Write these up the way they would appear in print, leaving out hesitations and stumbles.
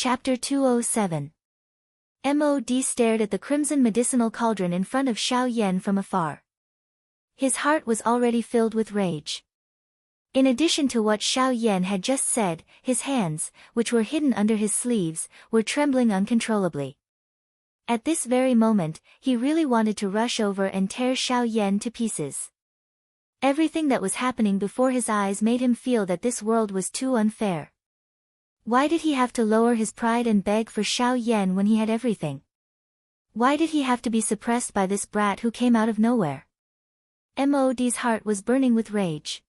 Chapter 207. Mod stared at the crimson medicinal cauldron in front of Xiao Yan from afar. His heart was already filled with rage. In addition to what Xiao Yan had just said, his hands, which were hidden under his sleeves, were trembling uncontrollably. At this very moment, he really wanted to rush over and tear Xiao Yan to pieces. Everything that was happening before his eyes made him feel that this world was too unfair. Why did he have to lower his pride and beg for Xiao Yan when he had everything? Why did he have to be suppressed by this brat who came out of nowhere? Mod's heart was burning with rage.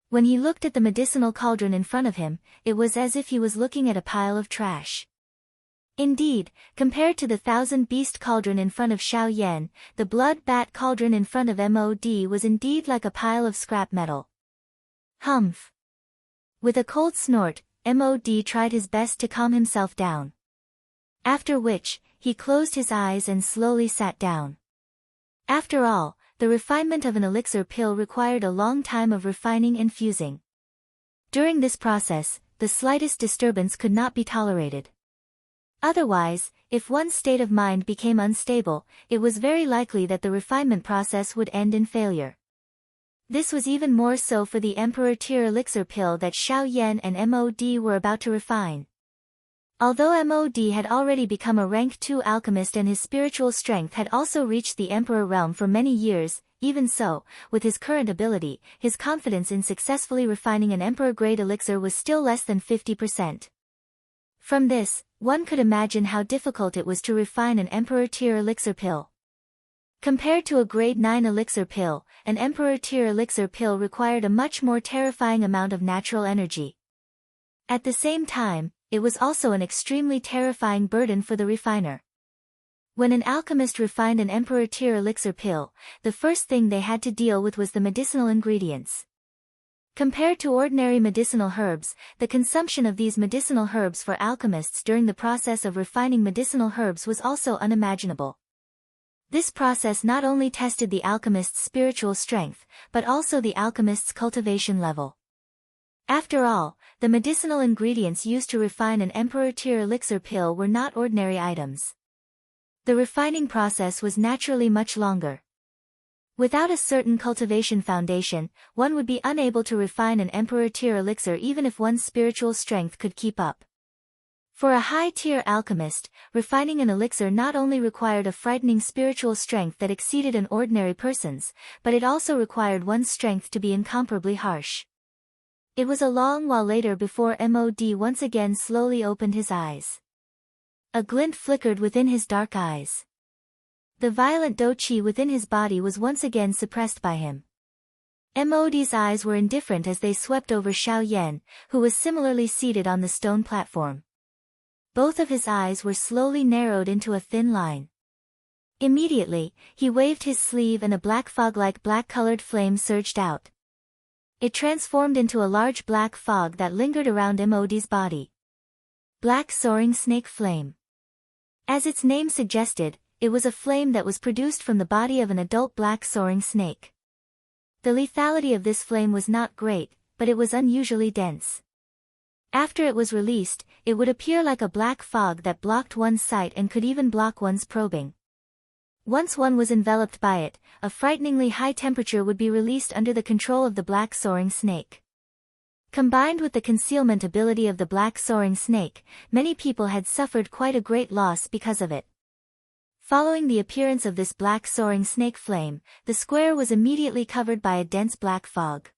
When he looked at the medicinal cauldron in front of him, it was as if he was looking at a pile of trash. Indeed, compared to the thousand-beast cauldron in front of Xiao Yan, the blood-bat cauldron in front of Mod was indeed like a pile of scrap metal. Humph! With a cold snort, Mod tried his best to calm himself down. After which, he closed his eyes and slowly sat down. After all, the refinement of an elixir pill required a long time of refining and fusing. During this process, the slightest disturbance could not be tolerated. Otherwise, if one's state of mind became unstable, it was very likely that the refinement process would end in failure. This was even more so for the Emperor tier elixir pill that Xiao Yan and Mod were about to refine. Although Mod had already become a rank 2 alchemist and his spiritual strength had also reached the Emperor realm for many years, even so, with his current ability, his confidence in successfully refining an Emperor-grade elixir was still less than 50%. From this, one could imagine how difficult it was to refine an Emperor tier elixir pill. Compared to a grade 9 elixir pill, an Emperor tier elixir pill required a much more terrifying amount of natural energy. At the same time, it was also an extremely terrifying burden for the refiner. When an alchemist refined an Emperor tier elixir pill, the first thing they had to deal with was the medicinal ingredients. Compared to ordinary medicinal herbs, the consumption of these medicinal herbs for alchemists during the process of refining medicinal herbs was also unimaginable. This process not only tested the alchemist's spiritual strength, but also the alchemist's cultivation level. After all, the medicinal ingredients used to refine an Emperor tier elixir pill were not ordinary items. The refining process was naturally much longer. Without a certain cultivation foundation, one would be unable to refine an Emperor tier elixir even if one's spiritual strength could keep up. For a high-tier alchemist, refining an elixir not only required a frightening spiritual strength that exceeded an ordinary person's, but it also required one's strength to be incomparably harsh. It was a long while later before Mod once again slowly opened his eyes. A glint flickered within his dark eyes. The violent do-chi within his body was once again suppressed by him. Mod's eyes were indifferent as they swept over Xiao Yan, who was similarly seated on the stone platform. Both of his eyes were slowly narrowed into a thin line. Immediately, he waved his sleeve and a black fog-like black-colored flame surged out. It transformed into a large black fog that lingered around Mod's body. Black soaring snake flame. As its name suggested, it was a flame that was produced from the body of an adult black soaring snake. The lethality of this flame was not great, but it was unusually dense. After it was released, it would appear like a black fog that blocked one's sight and could even block one's probing. Once one was enveloped by it, a frighteningly high temperature would be released under the control of the black soaring snake. Combined with the concealment ability of the black soaring snake, many people had suffered quite a great loss because of it. Following the appearance of this black soaring snake flame, the square was immediately covered by a dense black fog.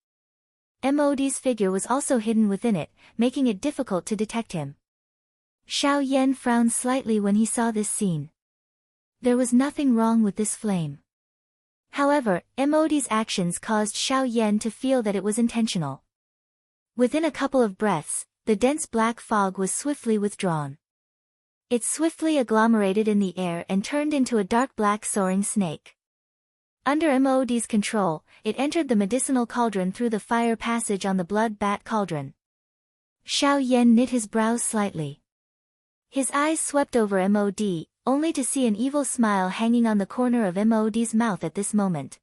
Mod's figure was also hidden within it, making it difficult to detect him. Xiao Yan frowned slightly when he saw this scene. There was nothing wrong with this flame. However, Mod's actions caused Xiao Yan to feel that it was intentional. Within a couple of breaths, the dense black fog was swiftly withdrawn. It swiftly agglomerated in the air and turned into a dark black soaring snake. Under Mod's control, it entered the medicinal cauldron through the fire passage on the blood-bat cauldron. Xiao Yan knit his brows slightly. His eyes swept over Mod, only to see an evil smile hanging on the corner of Mod's mouth at this moment.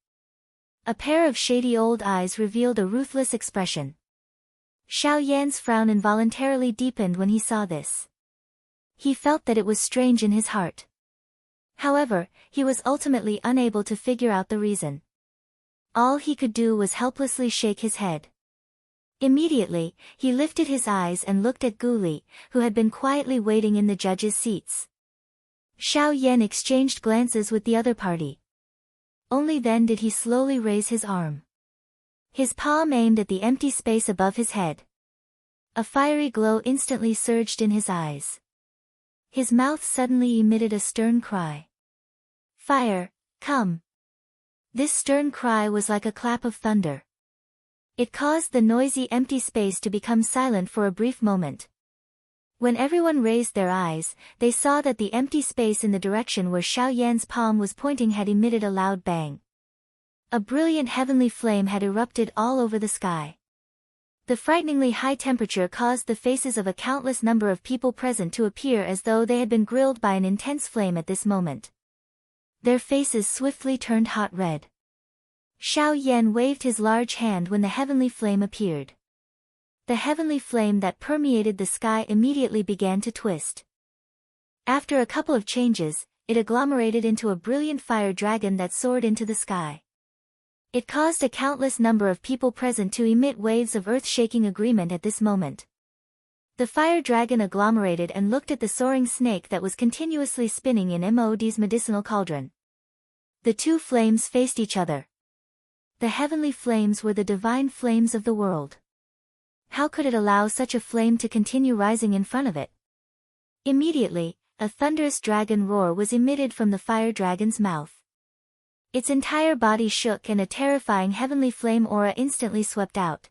A pair of shady old eyes revealed a ruthless expression. Xiao Yan's frown involuntarily deepened when he saw this. He felt that it was strange in his heart. However, he was ultimately unable to figure out the reason. All he could do was helplessly shake his head. Immediately, he lifted his eyes and looked at Gu Li, who had been quietly waiting in the judges' seats. Xiao Yan exchanged glances with the other party. Only then did he slowly raise his arm. His palm aimed at the empty space above his head. A fiery glow instantly surged in his eyes. His mouth suddenly emitted a stern cry. "Fire, come!" This stern cry was like a clap of thunder. It caused the noisy empty space to become silent for a brief moment. When everyone raised their eyes, they saw that the empty space in the direction where Xiao Yan's palm was pointing had emitted a loud bang. A brilliant heavenly flame had erupted all over the sky. The frighteningly high temperature caused the faces of a countless number of people present to appear as though they had been grilled by an intense flame at this moment. Their faces swiftly turned hot red. Xiao Yan waved his large hand when the heavenly flame appeared. The heavenly flame that permeated the sky immediately began to twist. After a couple of changes, it agglomerated into a brilliant fire dragon that soared into the sky. It caused a countless number of people present to emit waves of earth-shaking agreement at this moment. The fire dragon agglomerated and looked at the soaring snake that was continuously spinning in Mod's medicinal cauldron. The two flames faced each other. The heavenly flames were the divine flames of the world. How could it allow such a flame to continue rising in front of it? Immediately, a thunderous dragon roar was emitted from the fire dragon's mouth. Its entire body shook and a terrifying heavenly flame aura instantly swept out.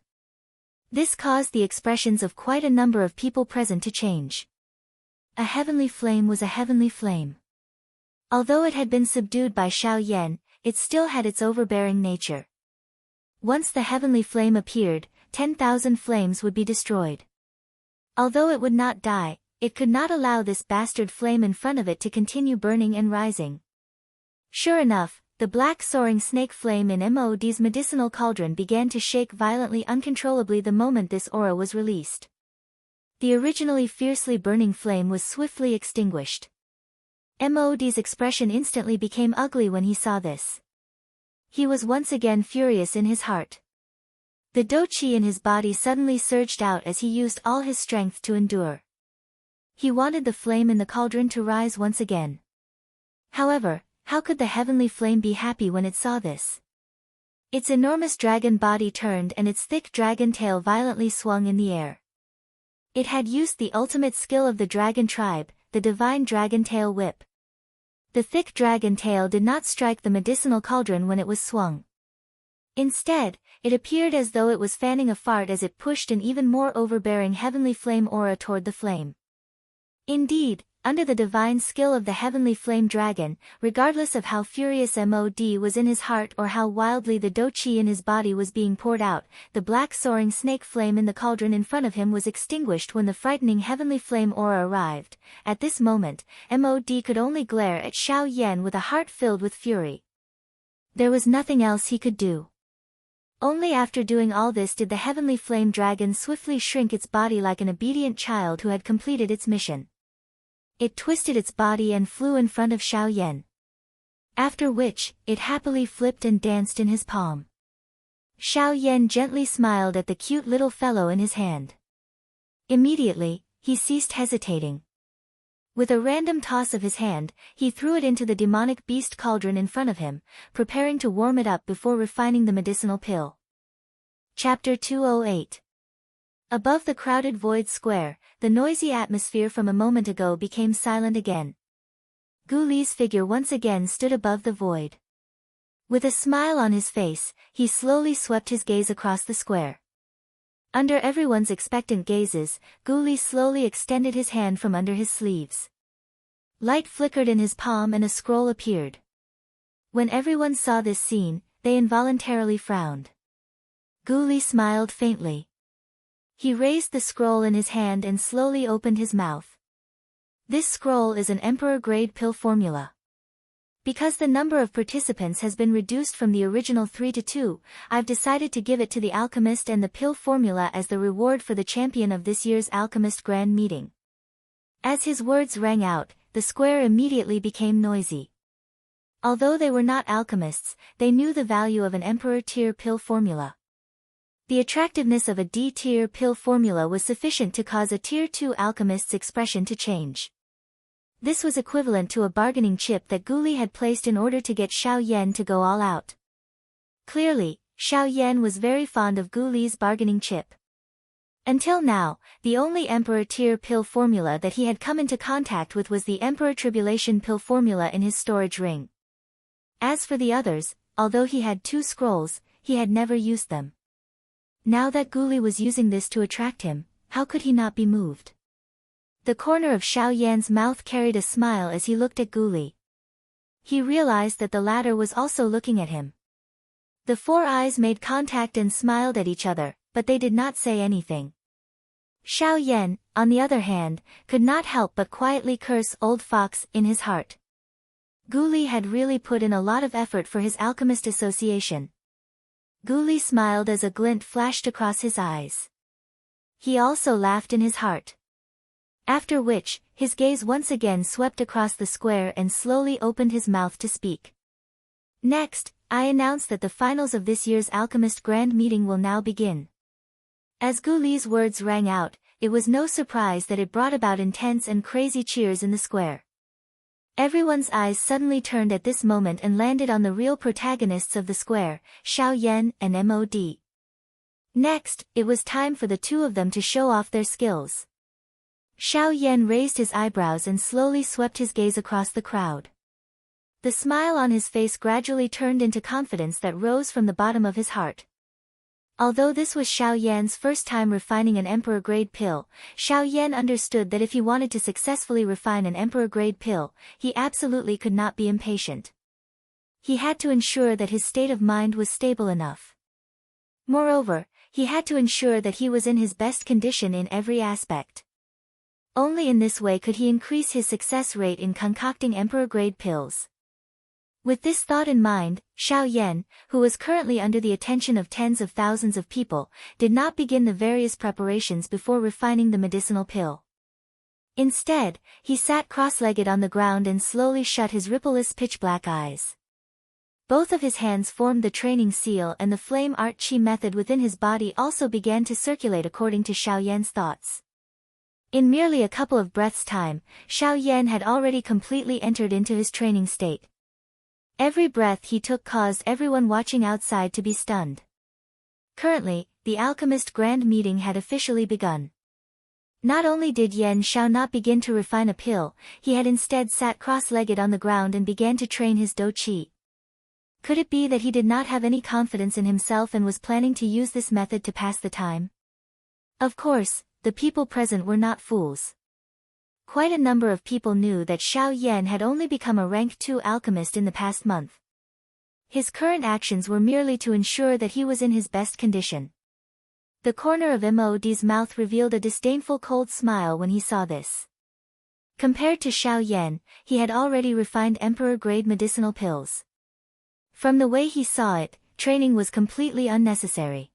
This caused the expressions of quite a number of people present to change. A heavenly flame was a heavenly flame. Although it had been subdued by Xiao Yan, it still had its overbearing nature. Once the heavenly flame appeared, 10,000 flames would be destroyed. Although it would not die, it could not allow this bastard flame in front of it to continue burning and rising. Sure enough, the black soaring snake flame in Mod's medicinal cauldron began to shake violently uncontrollably the moment this aura was released. The originally fiercely burning flame was swiftly extinguished. Mod's expression instantly became ugly when he saw this. He was once again furious in his heart. The doqi in his body suddenly surged out as he used all his strength to endure. He wanted the flame in the cauldron to rise once again. However, how could the heavenly flame be happy when it saw this? Its enormous dragon body turned and its thick dragon tail violently swung in the air. It had used the ultimate skill of the dragon tribe, the divine dragon tail whip. The thick dragon tail did not strike the medicinal cauldron when it was swung. Instead, it appeared as though it was fanning a fart as it pushed an even more overbearing heavenly flame aura toward the flame. Indeed, under the divine skill of the heavenly flame dragon, regardless of how furious Mod was in his heart or how wildly the doqi in his body was being poured out, the black soaring snake flame in the cauldron in front of him was extinguished when the frightening heavenly flame aura arrived. At this moment, Mod could only glare at Xiao Yan with a heart filled with fury. There was nothing else he could do. Only after doing all this did the heavenly flame dragon swiftly shrink its body like an obedient child who had completed its mission. It twisted its body and flew in front of Xiao Yan. After which, it happily flipped and danced in his palm. Xiao Yan gently smiled at the cute little fellow in his hand. Immediately, he ceased hesitating. With a random toss of his hand, he threw it into the demonic beast cauldron in front of him, preparing to warm it up before refining the medicinal pill. Chapter 208. Above the crowded void square, the noisy atmosphere from a moment ago became silent again. Gu Li's figure once again stood above the void. With a smile on his face, he slowly swept his gaze across the square. Under everyone's expectant gazes, Gu Li slowly extended his hand from under his sleeves. Light flickered in his palm and a scroll appeared. When everyone saw this scene, they involuntarily frowned. Gu Li smiled faintly. He raised the scroll in his hand and slowly opened his mouth. This scroll is an emperor-grade pill formula. Because the number of participants has been reduced from the original 3 to 2, I've decided to give it to the alchemist and the pill formula as the reward for the champion of this year's Alchemist Grand Meeting. As his words rang out, the square immediately became noisy. Although they were not alchemists, they knew the value of an Emperor-tier pill formula. The attractiveness of a D-tier pill formula was sufficient to cause a Tier 2 alchemist's expression to change. This was equivalent to a bargaining chip that Gu Li had placed in order to get Xiao Yan to go all out. Clearly, Xiao Yan was very fond of Gu Li's bargaining chip. Until now, the only Emperor-tier pill formula that he had come into contact with was the Emperor Tribulation pill formula in his storage ring. As for the others, although he had 2 scrolls, he had never used them. Now that Gu Li was using this to attract him, how could he not be moved? The corner of Xiao Yan's mouth carried a smile as he looked at Gu Li. He realized that the latter was also looking at him. The 4 eyes made contact and smiled at each other, but they did not say anything. Xiao Yan, on the other hand, could not help but quietly curse Old Fox in his heart. Gu Li had really put in a lot of effort for his alchemist association. Gu Li smiled as a glint flashed across his eyes. He also laughed in his heart. After which, his gaze once again swept across the square and slowly opened his mouth to speak. Next, I announce that the finals of this year's Alchemist Grand Meeting will now begin. As Gu Li's words rang out, it was no surprise that it brought about intense and crazy cheers in the square. Everyone's eyes suddenly turned at this moment and landed on the real protagonists of the square, Xiao Yan and Mod. Next, it was time for the 2 of them to show off their skills. Xiao Yan raised his eyebrows and slowly swept his gaze across the crowd. The smile on his face gradually turned into confidence that rose from the bottom of his heart. Although this was Xiao Yan's first time refining an Emperor-grade pill, Xiao Yan understood that if he wanted to successfully refine an Emperor-grade pill, he absolutely could not be impatient. He had to ensure that his state of mind was stable enough. Moreover, he had to ensure that he was in his best condition in every aspect. Only in this way could he increase his success rate in concocting Emperor-grade pills. With this thought in mind, Xiao Yan, who was currently under the attention of tens of thousands of people, did not begin the various preparations before refining the medicinal pill. Instead, he sat cross-legged on the ground and slowly shut his rippleless pitch-black eyes. Both of his hands formed the training seal and the flame art chi method within his body also began to circulate according to Xiao Yan's thoughts. In merely a couple of breaths' time, Xiao Yan had already completely entered into his training state. Every breath he took caused everyone watching outside to be stunned. Currently, the Alchemist Grand Meeting had officially begun. Not only did Yan Xiao not begin to refine a pill, he had instead sat cross-legged on the ground and began to train his dou qi. Could it be that he did not have any confidence in himself and was planning to use this method to pass the time? Of course, the people present were not fools. Quite a number of people knew that Xiao Yan had only become a rank 2 alchemist in the past month. His current actions were merely to ensure that he was in his best condition. The corner of Mod's mouth revealed a disdainful cold smile when he saw this. Compared to Xiao Yan, he had already refined Emperor-grade medicinal pills. From the way he saw it, training was completely unnecessary.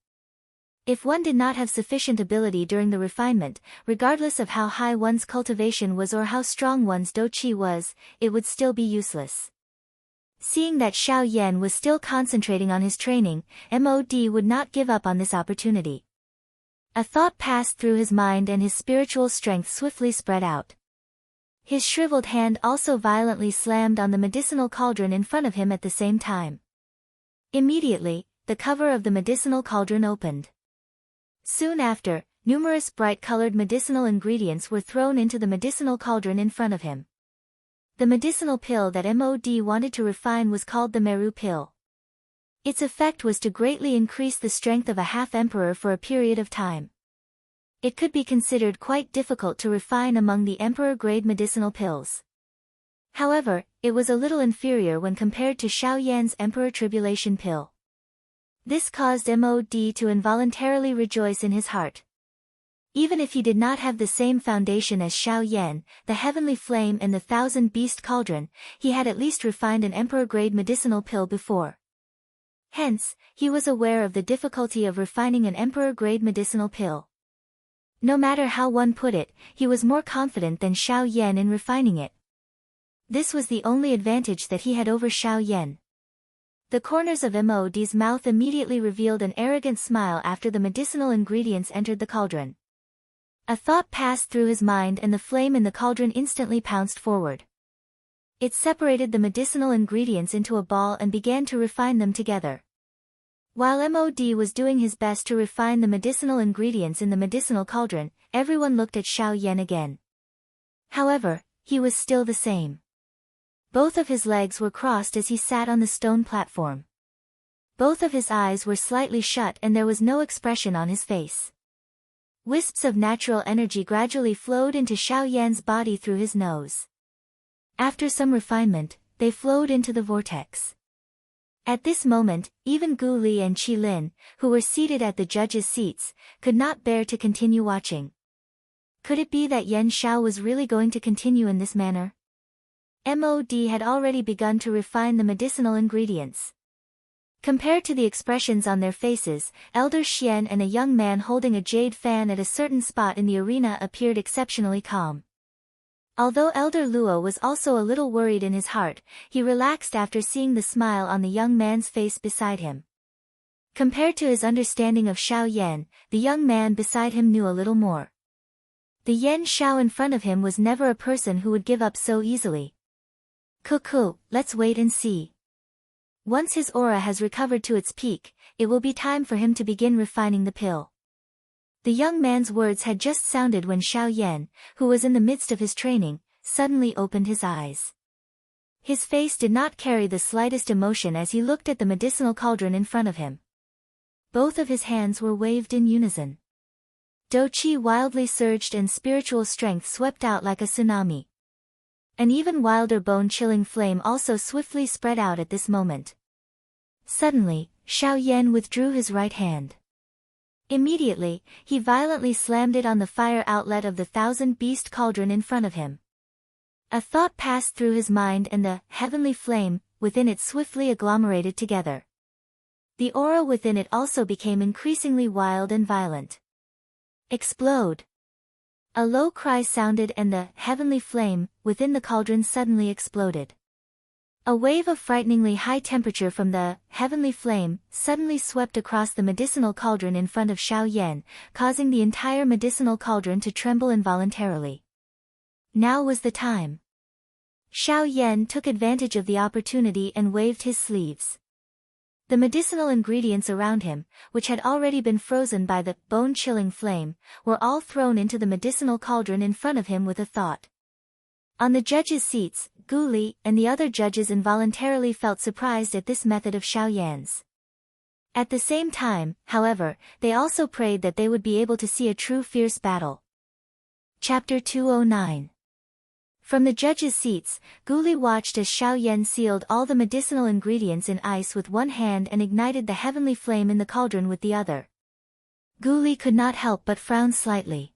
If one did not have sufficient ability during the refinement, regardless of how high one's cultivation was or how strong one's dou qi was, it would still be useless. Seeing that Xiao Yan was still concentrating on his training, Mod would not give up on this opportunity. A thought passed through his mind and his spiritual strength swiftly spread out. His shriveled hand also violently slammed on the medicinal cauldron in front of him at the same time. Immediately, the cover of the medicinal cauldron opened. Soon after, numerous bright-colored medicinal ingredients were thrown into the medicinal cauldron in front of him. The medicinal pill that Mod wanted to refine was called the Meru pill. Its effect was to greatly increase the strength of a half-emperor for a period of time. It could be considered quite difficult to refine among the emperor-grade medicinal pills. However, it was a little inferior when compared to Xiao Yan's Emperor Tribulation pill. This caused Mod to involuntarily rejoice in his heart. Even if he did not have the same foundation as Xiao Yan, the Heavenly Flame and the Thousand Beast Cauldron, he had at least refined an emperor-grade medicinal pill before. Hence, he was aware of the difficulty of refining an emperor-grade medicinal pill. No matter how one put it, he was more confident than Xiao Yan in refining it. This was the only advantage that he had over Xiao Yan. The corners of Mod's mouth immediately revealed an arrogant smile after the medicinal ingredients entered the cauldron. A thought passed through his mind and the flame in the cauldron instantly pounced forward. It separated the medicinal ingredients into a ball and began to refine them together. While Mod was doing his best to refine the medicinal ingredients in the medicinal cauldron, everyone looked at Xiao Yan again. However, he was still the same. Both of his legs were crossed as he sat on the stone platform. Both of his eyes were slightly shut and there was no expression on his face. Wisps of natural energy gradually flowed into Xiao Yan's body through his nose. After some refinement, they flowed into the vortex. At this moment, even Gu Li and Qi Lin, who were seated at the judges' seats, could not bear to continue watching. Could it be that Yan Xiao was really going to continue in this manner? Mod had already begun to refine the medicinal ingredients. Compared to the expressions on their faces, Elder Xian and a young man holding a jade fan at a certain spot in the arena appeared exceptionally calm. Although Elder Luo was also a little worried in his heart, he relaxed after seeing the smile on the young man's face beside him. Compared to his understanding of Xiao Yan, the young man beside him knew a little more. The Yan Xiao in front of him was never a person who would give up so easily. Cuckoo, let's wait and see. Once his aura has recovered to its peak, it will be time for him to begin refining the pill. The young man's words had just sounded when Xiao Yan, who was in the midst of his training, suddenly opened his eyes. His face did not carry the slightest emotion as he looked at the medicinal cauldron in front of him. Both of his hands were waved in unison. Do Qi wildly surged and spiritual strength swept out like a tsunami. An even wilder bone-chilling flame also swiftly spread out at this moment. Suddenly, Xiao Yan withdrew his right hand. Immediately, he violently slammed it on the fire outlet of the thousand-beast cauldron in front of him. A thought passed through his mind and the heavenly flame within it swiftly agglomerated together. The aura within it also became increasingly wild and violent. Explode! A low cry sounded and the heavenly flame within the cauldron suddenly exploded. A wave of frighteningly high temperature from the heavenly flame suddenly swept across the medicinal cauldron in front of Xiao Yan, causing the entire medicinal cauldron to tremble involuntarily. Now was the time. Xiao Yan took advantage of the opportunity and waved his sleeves. The medicinal ingredients around him, which had already been frozen by the bone-chilling flame, were all thrown into the medicinal cauldron in front of him with a thought. On the judges' seats, Gu Li and the other judges involuntarily felt surprised at this method of Xiao Yan's. At the same time, however, they also prayed that they would be able to see a true fierce battle. Chapter 209. From the judges' seats, Gu Li watched as Xiao Yan sealed all the medicinal ingredients in ice with one hand and ignited the heavenly flame in the cauldron with the other. Gu Li could not help but frown slightly.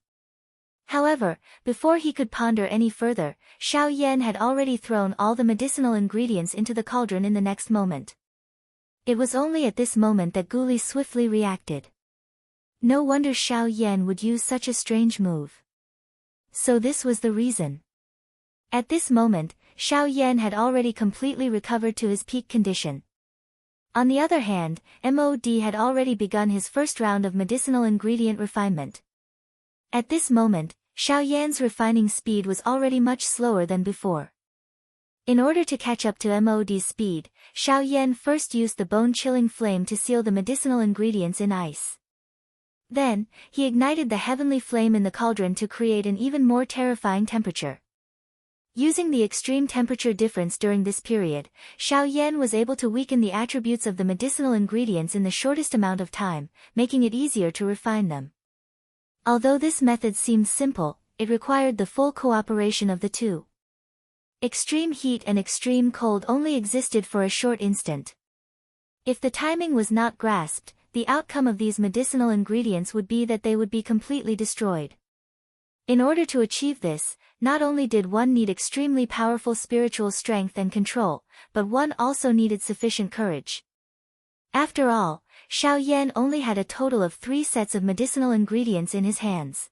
However, before he could ponder any further, Xiao Yan had already thrown all the medicinal ingredients into the cauldron in the next moment. It was only at this moment that Gu Li swiftly reacted. No wonder Xiao Yan would use such a strange move. So this was the reason. At this moment, Xiao Yan had already completely recovered to his peak condition. On the other hand, Mod had already begun his first round of medicinal ingredient refinement. At this moment, Xiao Yan's refining speed was already much slower than before. In order to catch up to Mod's speed, Xiao Yan first used the bone-chilling flame to seal the medicinal ingredients in ice. Then, he ignited the heavenly flame in the cauldron to create an even more terrifying temperature. Using the extreme temperature difference during this period, Xiao Yan was able to weaken the attributes of the medicinal ingredients in the shortest amount of time, making it easier to refine them. Although this method seemed simple, it required the full cooperation of the two. Extreme heat and extreme cold only existed for a short instant. If the timing was not grasped, the outcome of these medicinal ingredients would be that they would be completely destroyed. In order to achieve this, not only did one need extremely powerful spiritual strength and control, but one also needed sufficient courage. After all, Xiao Yan only had a total of 3 sets of medicinal ingredients in his hands.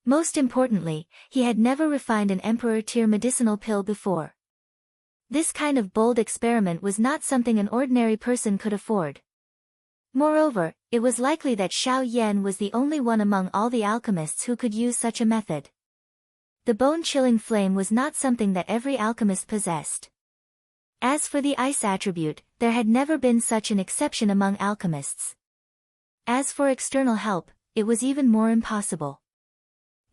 Most importantly, he had never refined an emperor-tier medicinal pill before. This kind of bold experiment was not something an ordinary person could afford. Moreover, it was likely that Xiao Yan was the only one among all the alchemists who could use such a method. The bone-chilling flame was not something that every alchemist possessed. As for the ice attribute, there had never been such an exception among alchemists. As for external help, it was even more impossible.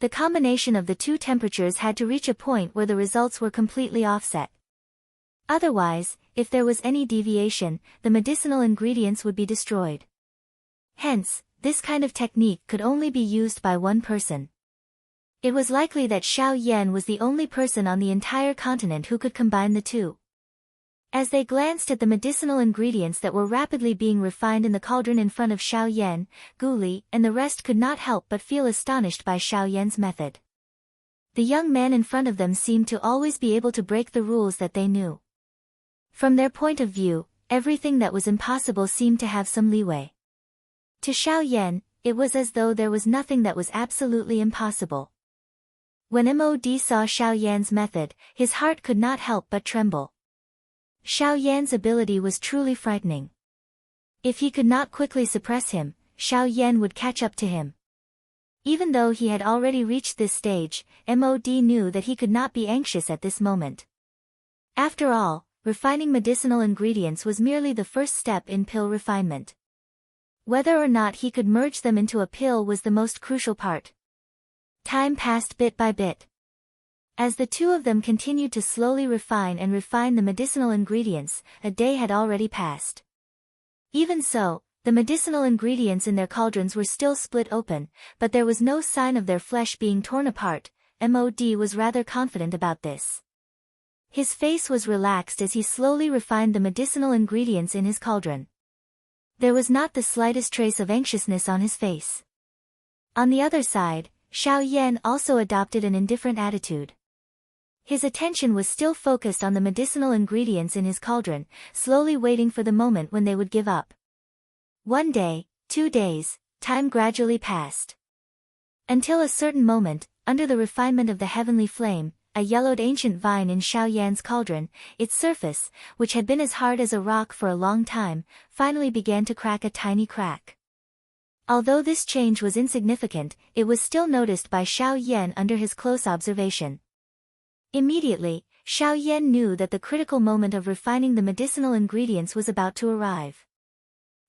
The combination of the two temperatures had to reach a point where the results were completely offset. Otherwise, if there was any deviation, the medicinal ingredients would be destroyed. Hence, this kind of technique could only be used by one person. It was likely that Xiao Yan was the only person on the entire continent who could combine the two. As they glanced at the medicinal ingredients that were rapidly being refined in the cauldron in front of Xiao Yan, Gu Li and the rest could not help but feel astonished by Xiao Yan's method. The young man in front of them seemed to always be able to break the rules that they knew. From their point of view, everything that was impossible seemed to have some leeway. To Xiao Yan, it was as though there was nothing that was absolutely impossible. When Mod saw Xiao Yan's method, his heart could not help but tremble. Xiao Yan's ability was truly frightening. If he could not quickly suppress him, Xiao Yan would catch up to him. Even though he had already reached this stage, Mod knew that he could not be anxious at this moment. After all, refining medicinal ingredients was merely the first step in pill refinement. Whether or not he could merge them into a pill was the most crucial part. Time passed bit by bit. As the two of them continued to slowly refine the medicinal ingredients, a day had already passed. Even so, the medicinal ingredients in their cauldrons were still split open, but there was no sign of their flesh being torn apart. Mod was rather confident about this. His face was relaxed as he slowly refined the medicinal ingredients in his cauldron. There was not the slightest trace of anxiousness on his face. On the other side, Xiao Yan also adopted an indifferent attitude. His attention was still focused on the medicinal ingredients in his cauldron, slowly waiting for the moment when they would give up. 1 day, 2 days, time gradually passed. Until a certain moment, under the refinement of the heavenly flame, a yellowed ancient vine in Xiao Yan's cauldron, its surface, which had been as hard as a rock for a long time, finally began to crack a tiny crack. Although this change was insignificant, it was still noticed by Xiao Yan under his close observation. Immediately, Xiao Yan knew that the critical moment of refining the medicinal ingredients was about to arrive.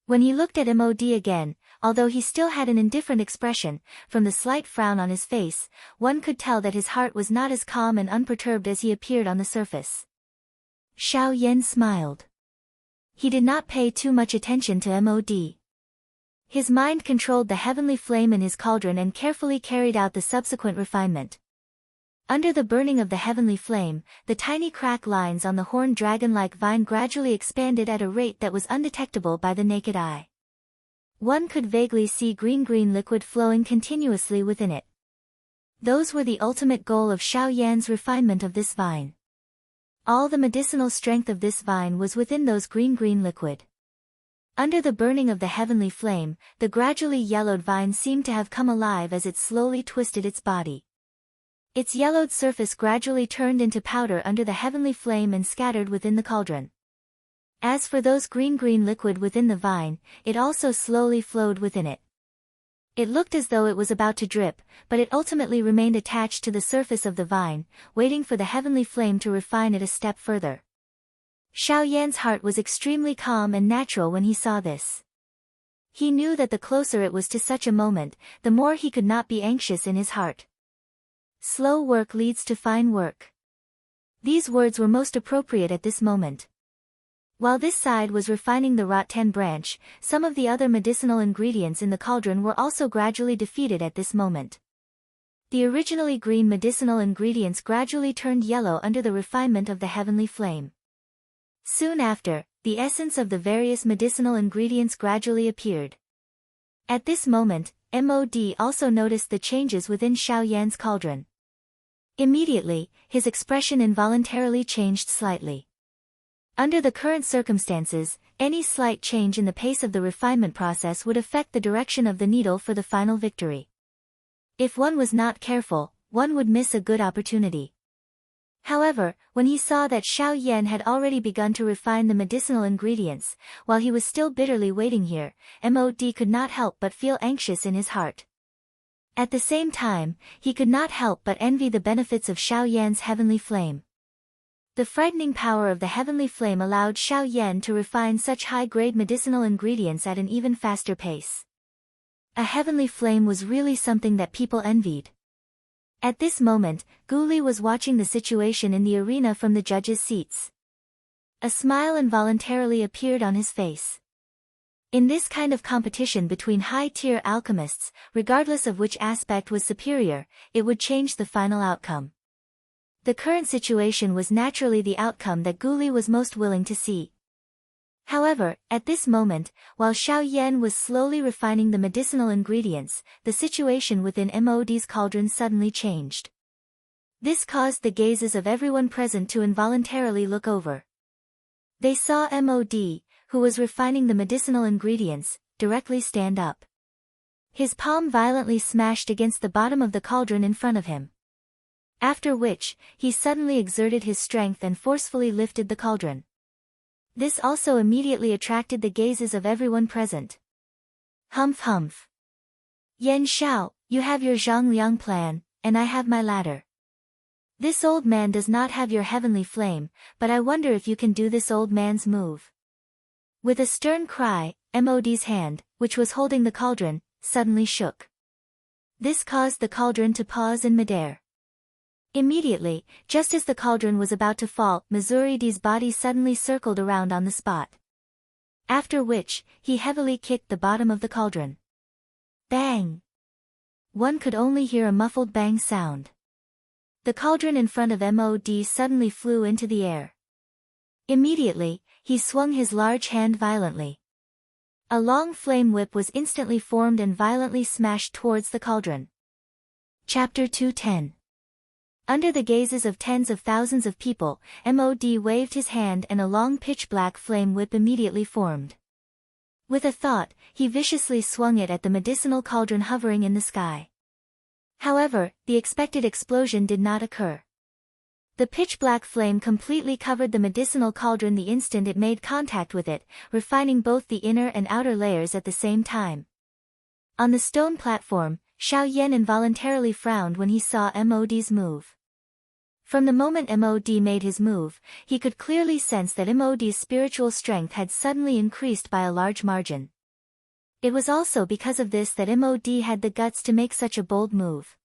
When he looked at Mod again, although he still had an indifferent expression, from the slight frown on his face, one could tell that his heart was not as calm and unperturbed as he appeared on the surface. Xiao Yan smiled. He did not pay too much attention to Mod. His mind controlled the heavenly flame in his cauldron and carefully carried out the subsequent refinement. Under the burning of the heavenly flame, the tiny crack lines on the horned dragon-like vine gradually expanded at a rate that was undetectable by the naked eye. One could vaguely see green-green liquid flowing continuously within it. Those were the ultimate goal of Xiao Yan's refinement of this vine. All the medicinal strength of this vine was within those green-green liquid. Under the burning of the heavenly flame, the gradually yellowed vine seemed to have come alive as it slowly twisted its body. Its yellowed surface gradually turned into powder under the heavenly flame and scattered within the cauldron. As for those green-green liquid within the vine, it also slowly flowed within it. It looked as though it was about to drip, but it ultimately remained attached to the surface of the vine, waiting for the heavenly flame to refine it a step further. Xiao Yan's heart was extremely calm and natural when he saw this. He knew that the closer it was to such a moment, the more he could not be anxious in his heart. Slow work leads to fine work. These words were most appropriate at this moment. While this side was refining the Rot-10 branch, some of the other medicinal ingredients in the cauldron were also gradually defeated at this moment. The originally green medicinal ingredients gradually turned yellow under the refinement of the heavenly flame. Soon after, the essence of the various medicinal ingredients gradually appeared. At this moment, Mod also noticed the changes within Xiao Yan's cauldron. Immediately, his expression involuntarily changed slightly. Under the current circumstances, any slight change in the pace of the refinement process would affect the direction of the needle for the final victory. If one was not careful, one would miss a good opportunity. However, when he saw that Xiao Yan had already begun to refine the medicinal ingredients, while he was still bitterly waiting here, Mod could not help but feel anxious in his heart. At the same time, he could not help but envy the benefits of Xiao Yan's heavenly flame. The frightening power of the heavenly flame allowed Xiao Yan to refine such high-grade medicinal ingredients at an even faster pace. A heavenly flame was really something that people envied. At this moment, Gu Li was watching the situation in the arena from the judges' seats. A smile involuntarily appeared on his face. In this kind of competition between high-tier alchemists, regardless of which aspect was superior, it would change the final outcome. The current situation was naturally the outcome that Gu Li was most willing to see. However, at this moment, while Xiao Yan was slowly refining the medicinal ingredients, the situation within Mod's cauldron suddenly changed. This caused the gazes of everyone present to involuntarily look over. They saw Mod, who was refining the medicinal ingredients, directly stand up. His palm violently smashed against the bottom of the cauldron in front of him. After which, he suddenly exerted his strength and forcefully lifted the cauldron. This also immediately attracted the gazes of everyone present. Humph humph. Yan Xiao, you have your Zhangliang plan, and I have my ladder. This old man does not have your heavenly flame, but I wonder if you can do this old man's move. With a stern cry, Mod's hand, which was holding the cauldron, suddenly shook. This caused the cauldron to pause in midair. Immediately, just as the cauldron was about to fall, Missouri's body suddenly circled around on the spot. After which, he heavily kicked the bottom of the cauldron. Bang! One could only hear a muffled bang sound. The cauldron in front of Mod suddenly flew into the air. Immediately, he swung his large hand violently. A long flame whip was instantly formed and violently smashed towards the cauldron. Chapter 210. Under the gazes of tens of thousands of people, Mod waved his hand and a long pitch-black flame whip immediately formed. With a thought, he viciously swung it at the medicinal cauldron hovering in the sky. However, the expected explosion did not occur. The pitch-black flame completely covered the medicinal cauldron the instant it made contact with it, refining both the inner and outer layers at the same time. On the stone platform, Xiao Yan involuntarily frowned when he saw Mod's move. From the moment Mod made his move, he could clearly sense that Mod's spiritual strength had suddenly increased by a large margin. It was also because of this that Mod had the guts to make such a bold move.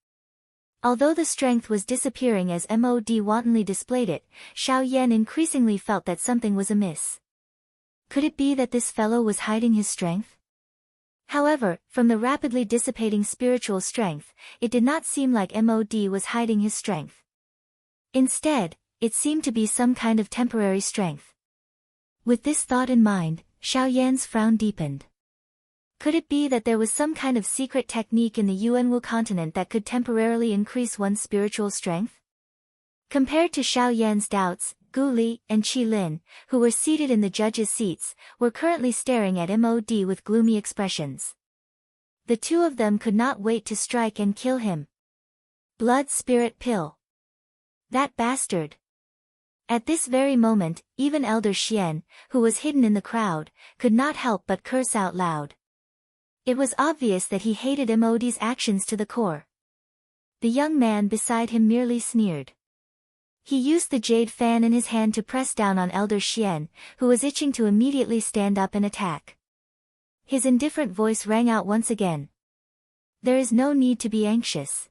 Although the strength was disappearing as Mod wantonly displayed it, Xiao Yan increasingly felt that something was amiss. Could it be that this fellow was hiding his strength? However, from the rapidly dissipating spiritual strength, it did not seem like Mod was hiding his strength. Instead, it seemed to be some kind of temporary strength. With this thought in mind, Xiao Yan's frown deepened. Could it be that there was some kind of secret technique in the Yuanwu continent that could temporarily increase one's spiritual strength? Compared to Xiao Yan's doubts, Gu Li and Qi Lin, who were seated in the judges' seats, were currently staring at Mod with gloomy expressions. The two of them could not wait to strike and kill him. Blood spirit pill. That bastard. At this very moment, even Elder Xian, who was hidden in the crowd, could not help but curse out loud. It was obvious that he hated Mod's actions to the core. The young man beside him merely sneered. He used the jade fan in his hand to press down on Elder Xian, who was itching to immediately stand up and attack. His indifferent voice rang out once again. There is no need to be anxious.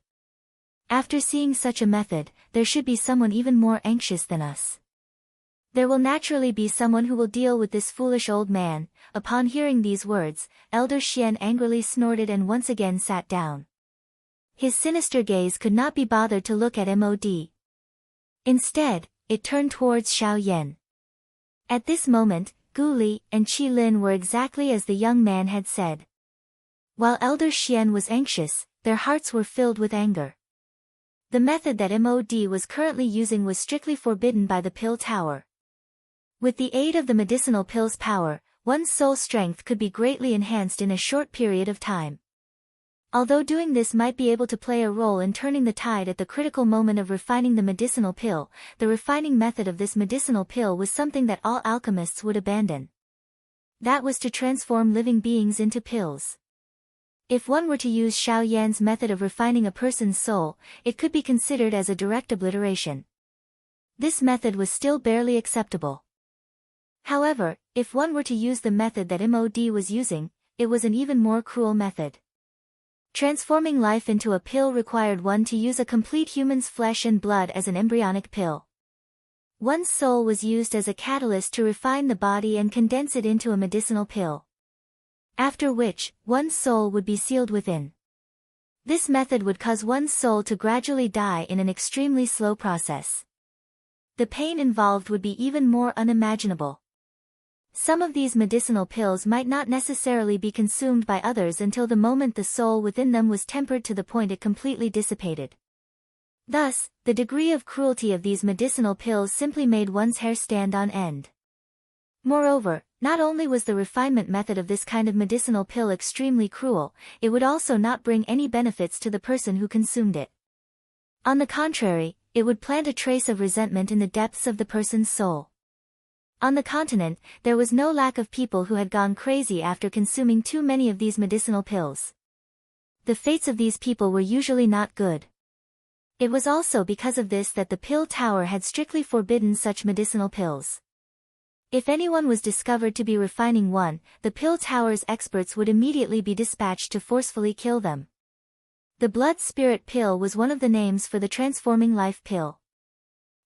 After seeing such a method, there should be someone even more anxious than us. There will naturally be someone who will deal with this foolish old man. Upon hearing these words, Elder Xian angrily snorted and once again sat down. His sinister gaze could not be bothered to look at Mod. Instead, it turned towards Xiao Yan. At this moment, Gu Li and Qi Lin were exactly as the young man had said. While Elder Xian was anxious, their hearts were filled with anger. The method that Mod was currently using was strictly forbidden by the Pill Tower. With the aid of the medicinal pill's power, one's soul strength could be greatly enhanced in a short period of time. Although doing this might be able to play a role in turning the tide at the critical moment of refining the medicinal pill, the refining method of this medicinal pill was something that all alchemists would abandon. That was to transform living beings into pills. If one were to use Xiao Yan's method of refining a person's soul, it could be considered as a direct obliteration. This method was still barely acceptable. However, if one were to use the method that MOD was using, it was an even more cruel method. Transforming life into a pill required one to use a complete human's flesh and blood as an embryonic pill. One's soul was used as a catalyst to refine the body and condense it into a medicinal pill. After which, one's soul would be sealed within. This method would cause one's soul to gradually die in an extremely slow process. The pain involved would be even more unimaginable. Some of these medicinal pills might not necessarily be consumed by others until the moment the soul within them was tempered to the point it completely dissipated. Thus, the degree of cruelty of these medicinal pills simply made one's hair stand on end. Moreover, not only was the refinement method of this kind of medicinal pill extremely cruel, it would also not bring any benefits to the person who consumed it. On the contrary, it would plant a trace of resentment in the depths of the person's soul. On the continent, there was no lack of people who had gone crazy after consuming too many of these medicinal pills. The fates of these people were usually not good. It was also because of this that the pill tower had strictly forbidden such medicinal pills. If anyone was discovered to be refining one, the pill tower's experts would immediately be dispatched to forcefully kill them. The blood spirit pill was one of the names for the transforming life pill.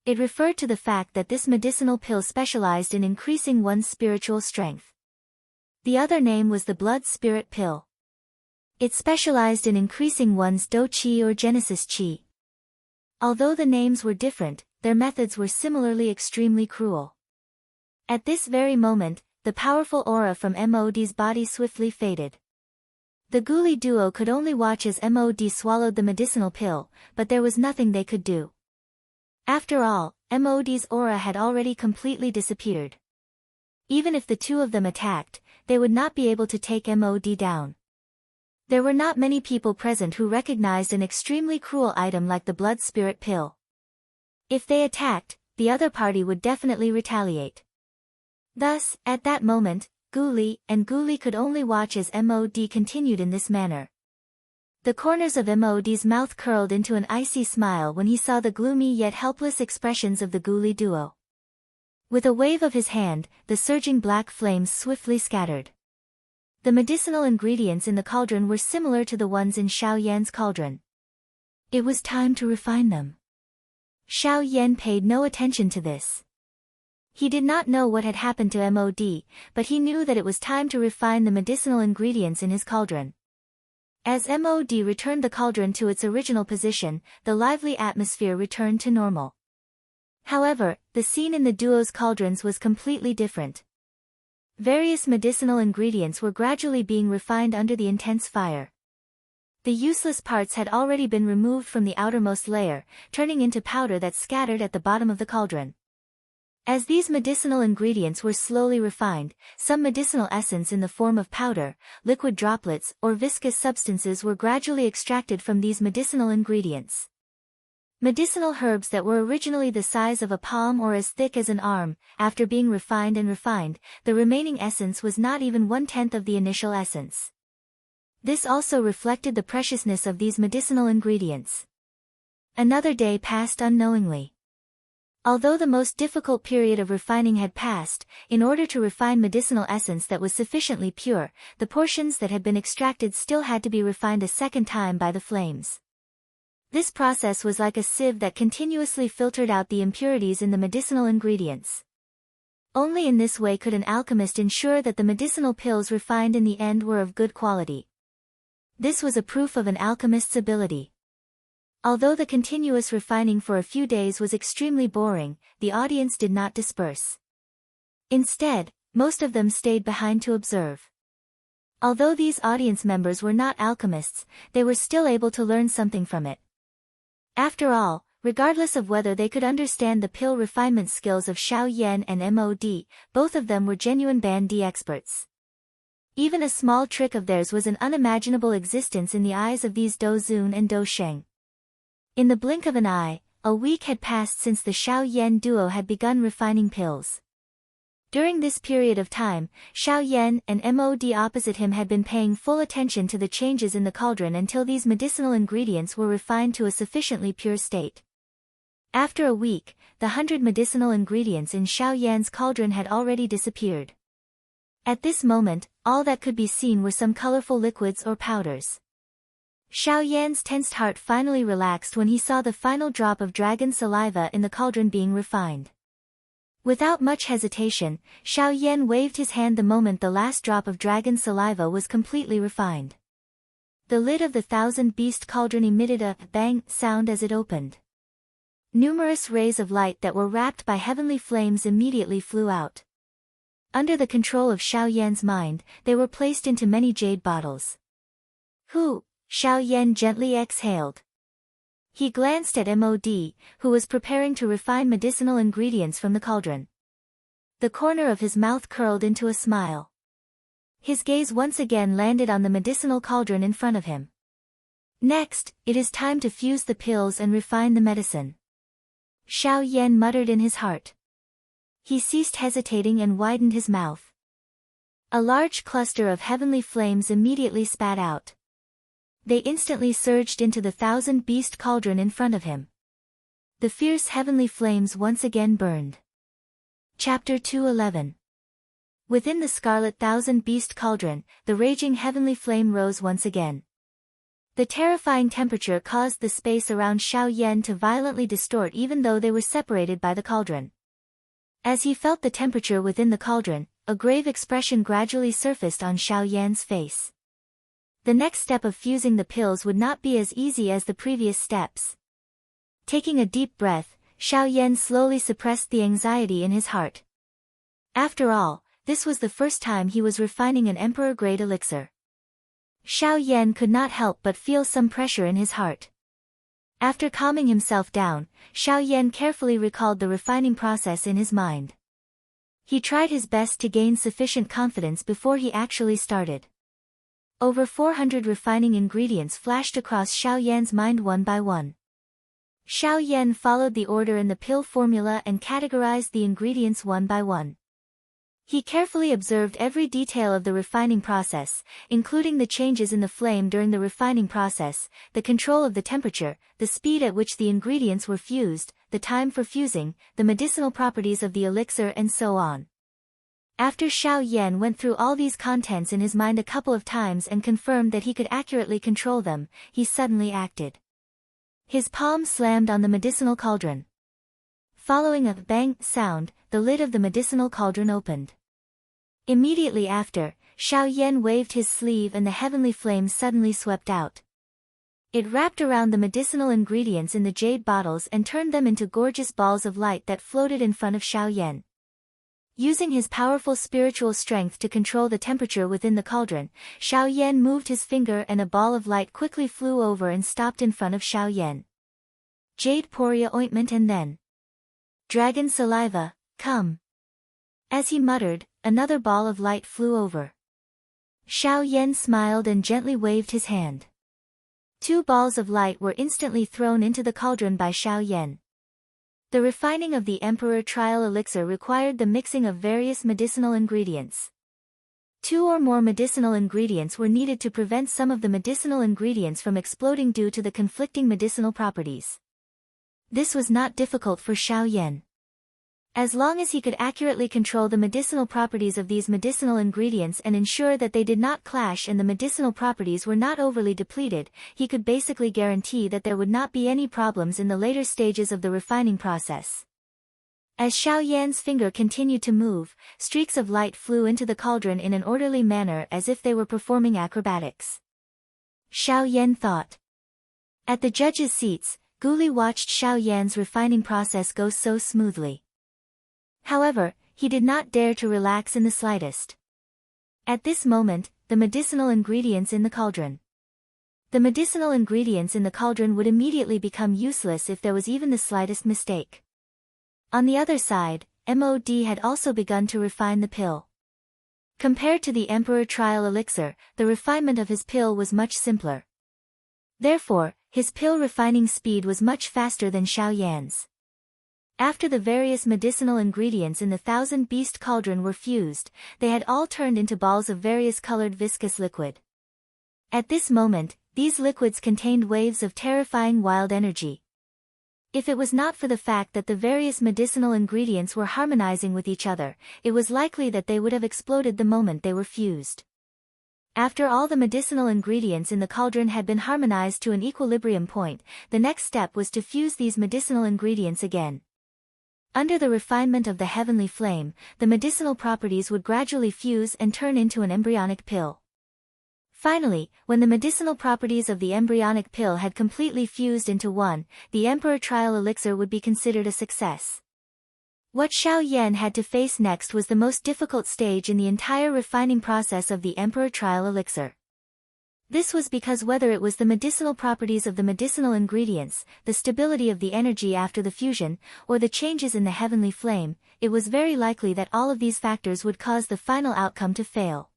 It referred to the fact that this medicinal pill specialized in increasing one's spiritual strength. The other name was the blood spirit pill. It specialized in increasing one's Do Qi or Genesis Qi. Although the names were different, their methods were similarly extremely cruel. At this very moment, the powerful aura from MOD's body swiftly faded. The ghoulie duo could only watch as MOD swallowed the medicinal pill, but there was nothing they could do. After all, MOD's aura had already completely disappeared. Even if the two of them attacked, they would not be able to take MOD down. There were not many people present who recognized an extremely cruel item like the blood spirit pill. If they attacked, the other party would definitely retaliate. Thus, at that moment, Ghoulie could only watch as MOD continued in this manner. The corners of MOD's mouth curled into an icy smile when he saw the gloomy yet helpless expressions of the ghoulie duo. With a wave of his hand, the surging black flames swiftly scattered. The medicinal ingredients in the cauldron were similar to the ones in Xiao Yan's cauldron. It was time to refine them. Xiao Yan paid no attention to this. He did not know what had happened to MOD, but he knew that it was time to refine the medicinal ingredients in his cauldron. As MOD returned the cauldron to its original position, the lively atmosphere returned to normal. However, the scene in the duo's cauldrons was completely different. Various medicinal ingredients were gradually being refined under the intense fire. The useless parts had already been removed from the outermost layer, turning into powder that scattered at the bottom of the cauldron. As these medicinal ingredients were slowly refined, some medicinal essence in the form of powder, liquid droplets, or viscous substances were gradually extracted from these medicinal ingredients. Medicinal herbs that were originally the size of a palm or as thick as an arm, after being refined, the remaining essence was not even 1/10 of the initial essence. This also reflected the preciousness of these medicinal ingredients. Another day passed unknowingly. Although the most difficult period of refining had passed, in order to refine medicinal essence that was sufficiently pure, the portions that had been extracted still had to be refined a second time by the flames. This process was like a sieve that continuously filtered out the impurities in the medicinal ingredients. Only in this way could an alchemist ensure that the medicinal pills refined in the end were of good quality. This was a proof of an alchemist's ability. Although the continuous refining for a few days was extremely boring, the audience did not disperse. Instead, most of them stayed behind to observe. Although these audience members were not alchemists, they were still able to learn something from it. After all, regardless of whether they could understand the pill refinement skills of Xiao Yan and MOD, both of them were genuine Ban D experts. Even a small trick of theirs was an unimaginable existence in the eyes of these Do Zun and Do Sheng. In the blink of an eye, a week had passed since the Xiao Yan duo had begun refining pills. During this period of time, Xiao Yan and Mod opposite him had been paying full attention to the changes in the cauldron until these medicinal ingredients were refined to a sufficiently pure state. After a week, the 100 medicinal ingredients in Xiao Yan's cauldron had already disappeared. At this moment, all that could be seen were some colorful liquids or powders. Xiao Yan's tensed heart finally relaxed when he saw the final drop of dragon saliva in the cauldron being refined. Without much hesitation, Xiao Yan waved his hand the moment the last drop of dragon saliva was completely refined. The lid of the 1,000-beast cauldron emitted a bang sound as it opened. Numerous rays of light that were wrapped by heavenly flames immediately flew out. Under the control of Xiao Yan's mind, they were placed into many jade bottles. "Hu," Xiao Yan gently exhaled. He glanced at Mod, who was preparing to refine medicinal ingredients from the cauldron. The corner of his mouth curled into a smile. His gaze once again landed on the medicinal cauldron in front of him. "Next, it is time to fuse the pills and refine the medicine," Xiao Yan muttered in his heart. He ceased hesitating and widened his mouth. A large cluster of heavenly flames immediately spat out. They instantly surged into the 1,000-beast cauldron in front of him. The fierce heavenly flames once again burned. Chapter 211. Within the scarlet 1,000-beast cauldron, the raging heavenly flame rose once again. The terrifying temperature caused the space around Xiao Yan to violently distort even though they were separated by the cauldron. As he felt the temperature within the cauldron, a grave expression gradually surfaced on Xiao Yan's face. The next step of fusing the pills would not be as easy as the previous steps. Taking a deep breath, Xiao Yan slowly suppressed the anxiety in his heart. After all, this was the first time he was refining an emperor-grade elixir. Xiao Yan could not help but feel some pressure in his heart. After calming himself down, Xiao Yan carefully recalled the refining process in his mind. He tried his best to gain sufficient confidence before he actually started. Over 400 refining ingredients flashed across Xiao Yan's mind one by one. Xiao Yan followed the order in the pill formula and categorized the ingredients one by one. He carefully observed every detail of the refining process, including the changes in the flame during the refining process, the control of the temperature, the speed at which the ingredients were fused, the time for fusing, the medicinal properties of the elixir and so on. After Xiao Yan went through all these contents in his mind a couple of times and confirmed that he could accurately control them, he suddenly acted. His palm slammed on the medicinal cauldron. Following a bang sound, the lid of the medicinal cauldron opened. Immediately after, Xiao Yan waved his sleeve and the heavenly flame suddenly swept out. It wrapped around the medicinal ingredients in the jade bottles and turned them into gorgeous balls of light that floated in front of Xiao Yan. Using his powerful spiritual strength to control the temperature within the cauldron, Xiao Yan moved his finger and a ball of light quickly flew over and stopped in front of Xiao Yan. "Jade Poria ointment and then dragon saliva, come." As he muttered, another ball of light flew over. Xiao Yan smiled and gently waved his hand. 2 balls of light were instantly thrown into the cauldron by Xiao Yan. The refining of the Emperor Trial Elixir required the mixing of various medicinal ingredients. 2 or more medicinal ingredients were needed to prevent some of the medicinal ingredients from exploding due to the conflicting medicinal properties. This was not difficult for Xiao Yan. As long as he could accurately control the medicinal properties of these medicinal ingredients and ensure that they did not clash and the medicinal properties were not overly depleted, he could basically guarantee that there would not be any problems in the later stages of the refining process. As Xiao Yan's finger continued to move, streaks of light flew into the cauldron in an orderly manner as if they were performing acrobatics. Xiao Yan thought. At the judges' seats, Guli watched Xiao Yan's refining process go so smoothly. However, he did not dare to relax in the slightest. At this moment, the medicinal ingredients in the cauldron. The medicinal ingredients in the cauldron would immediately become useless if there was even the slightest mistake. On the other side, Mod had also begun to refine the pill. Compared to the Emperor Trial Elixir, the refinement of his pill was much simpler. Therefore, his pill refining speed was much faster than Xiao Yan's. After the various medicinal ingredients in the Thousand Beast Cauldron were fused, they had all turned into balls of various colored viscous liquid. At this moment, these liquids contained waves of terrifying wild energy. If it was not for the fact that the various medicinal ingredients were harmonizing with each other, it was likely that they would have exploded the moment they were fused. After all the medicinal ingredients in the cauldron had been harmonized to an equilibrium point, the next step was to fuse these medicinal ingredients again. Under the refinement of the heavenly flame, the medicinal properties would gradually fuse and turn into an embryonic pill. Finally, when the medicinal properties of the embryonic pill had completely fused into one, the Emperor Trial Elixir would be considered a success. What Xiao Yan had to face next was the most difficult stage in the entire refining process of the Emperor Trial Elixir. This was because whether it was the medicinal properties of the medicinal ingredients, the stability of the energy after the fusion, or the changes in the heavenly flame, it was very likely that all of these factors would cause the final outcome to fail.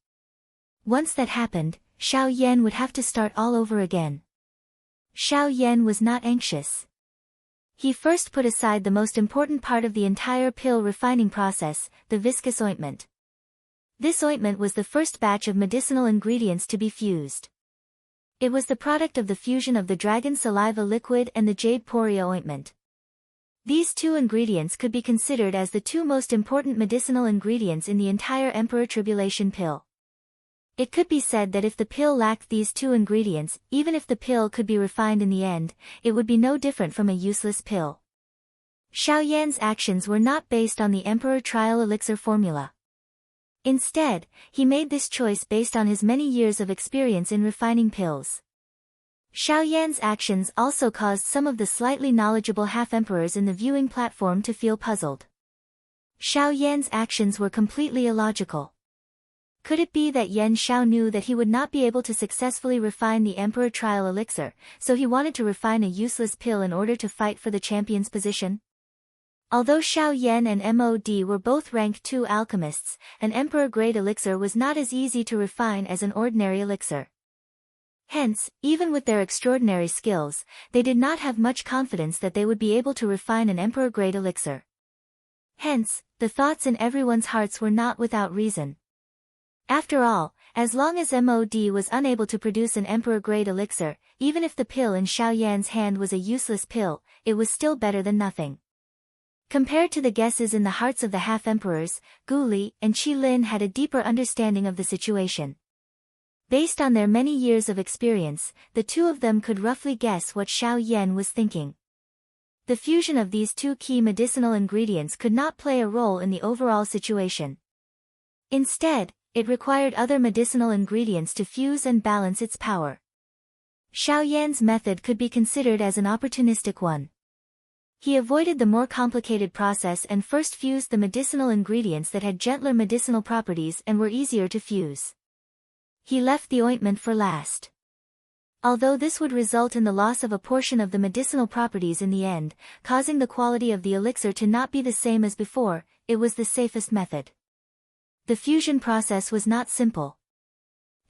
Once that happened, Xiao Yan would have to start all over again. Xiao Yan was not anxious. He first put aside the most important part of the entire pill refining process, the viscous ointment. This ointment was the first batch of medicinal ingredients to be fused. It was the product of the fusion of the dragon saliva liquid and the jade poria ointment. These two ingredients could be considered as the two most important medicinal ingredients in the entire Emperor Tribulation pill. It could be said that if the pill lacked these two ingredients, even if the pill could be refined in the end, it would be no different from a useless pill. Xiao Yan's actions were not based on the Emperor Trial Elixir formula. Instead, he made this choice based on his many years of experience in refining pills. Xiao Yan's actions also caused some of the slightly knowledgeable half-emperors in the viewing platform to feel puzzled. Xiao Yan's actions were completely illogical. Could it be that Yan Xiao knew that he would not be able to successfully refine the Emperor Trial Elixir, so he wanted to refine a useless pill in order to fight for the champion's position? Although Xiao Yan and MOD were both rank 2 alchemists, an Emperor-grade elixir was not as easy to refine as an ordinary elixir. Hence, even with their extraordinary skills, they did not have much confidence that they would be able to refine an Emperor-grade elixir. Hence, the thoughts in everyone's hearts were not without reason. After all, as long as MOD was unable to produce an Emperor-grade elixir, even if the pill in Xiao Yan's hand was a useless pill, it was still better than nothing. Compared to the guesses in the hearts of the half-emperors, Gu Li and Qi Lin had a deeper understanding of the situation. Based on their many years of experience, the two of them could roughly guess what Xiao Yan was thinking. The fusion of these two key medicinal ingredients could not play a role in the overall situation. Instead, it required other medicinal ingredients to fuse and balance its power. Xiao Yan's method could be considered as an opportunistic one. He avoided the more complicated process and first fused the medicinal ingredients that had gentler medicinal properties and were easier to fuse. He left the ointment for last. Although this would result in the loss of a portion of the medicinal properties in the end, causing the quality of the elixir to not be the same as before, it was the safest method. The fusion process was not simple.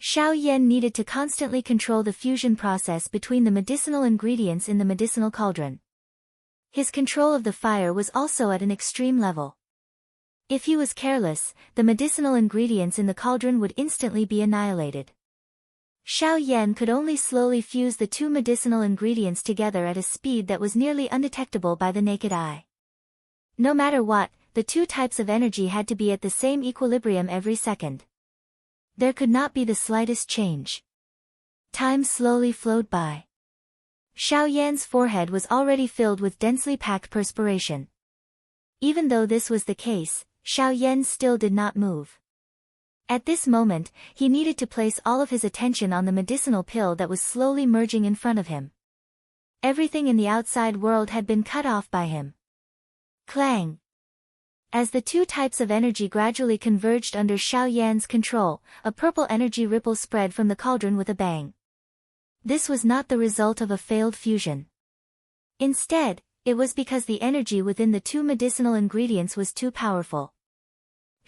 Xiao Yan needed to constantly control the fusion process between the medicinal ingredients in the medicinal cauldron. His control of the fire was also at an extreme level. If he was careless, the medicinal ingredients in the cauldron would instantly be annihilated. Xiao Yan could only slowly fuse the two medicinal ingredients together at a speed that was nearly undetectable by the naked eye. No matter what, the two types of energy had to be at the same equilibrium every second. There could not be the slightest change. Time slowly flowed by. Xiao Yan's forehead was already filled with densely packed perspiration. Even though this was the case, Xiao Yan still did not move. At this moment, he needed to place all of his attention on the medicinal pill that was slowly merging in front of him. Everything in the outside world had been cut off by him. Clang! As the two types of energy gradually converged under Xiao Yan's control, a purple energy ripple spread from the cauldron with a bang. This was not the result of a failed fusion. Instead, it was because the energy within the two medicinal ingredients was too powerful.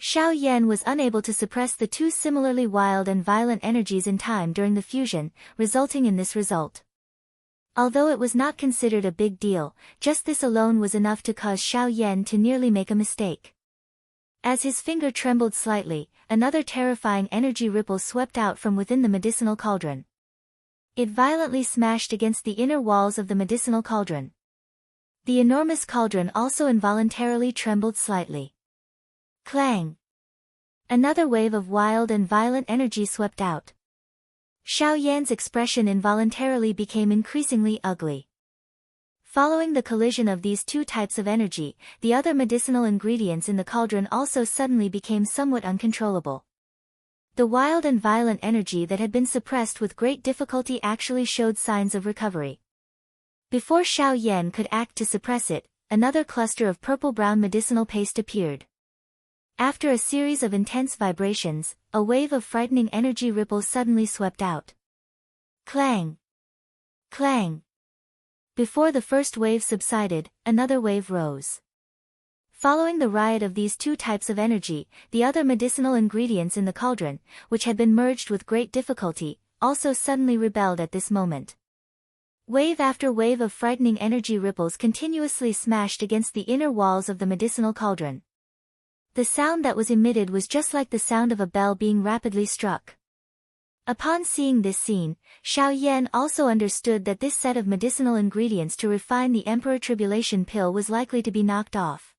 Xiao Yan was unable to suppress the two similarly wild and violent energies in time during the fusion, resulting in this result. Although it was not considered a big deal, just this alone was enough to cause Xiao Yan to nearly make a mistake. As his finger trembled slightly, another terrifying energy ripple swept out from within the medicinal cauldron. It violently smashed against the inner walls of the medicinal cauldron. The enormous cauldron also involuntarily trembled slightly. Clang! Another wave of wild and violent energy swept out. Xiao Yan's expression involuntarily became increasingly ugly. Following the collision of these two types of energy, the other medicinal ingredients in the cauldron also suddenly became somewhat uncontrollable. The wild and violent energy that had been suppressed with great difficulty actually showed signs of recovery. Before Xiao Yan could act to suppress it, another cluster of purple-brown medicinal paste appeared. After a series of intense vibrations, a wave of frightening energy ripples suddenly swept out. Clang! Clang! Before the first wave subsided, another wave rose. Following the riot of these two types of energy, the other medicinal ingredients in the cauldron, which had been merged with great difficulty, also suddenly rebelled at this moment. Wave after wave of frightening energy ripples continuously smashed against the inner walls of the medicinal cauldron. The sound that was emitted was just like the sound of a bell being rapidly struck. Upon seeing this scene, Xiao Yan also understood that this set of medicinal ingredients to refine the Emperor Tribulation pill was likely to be knocked off.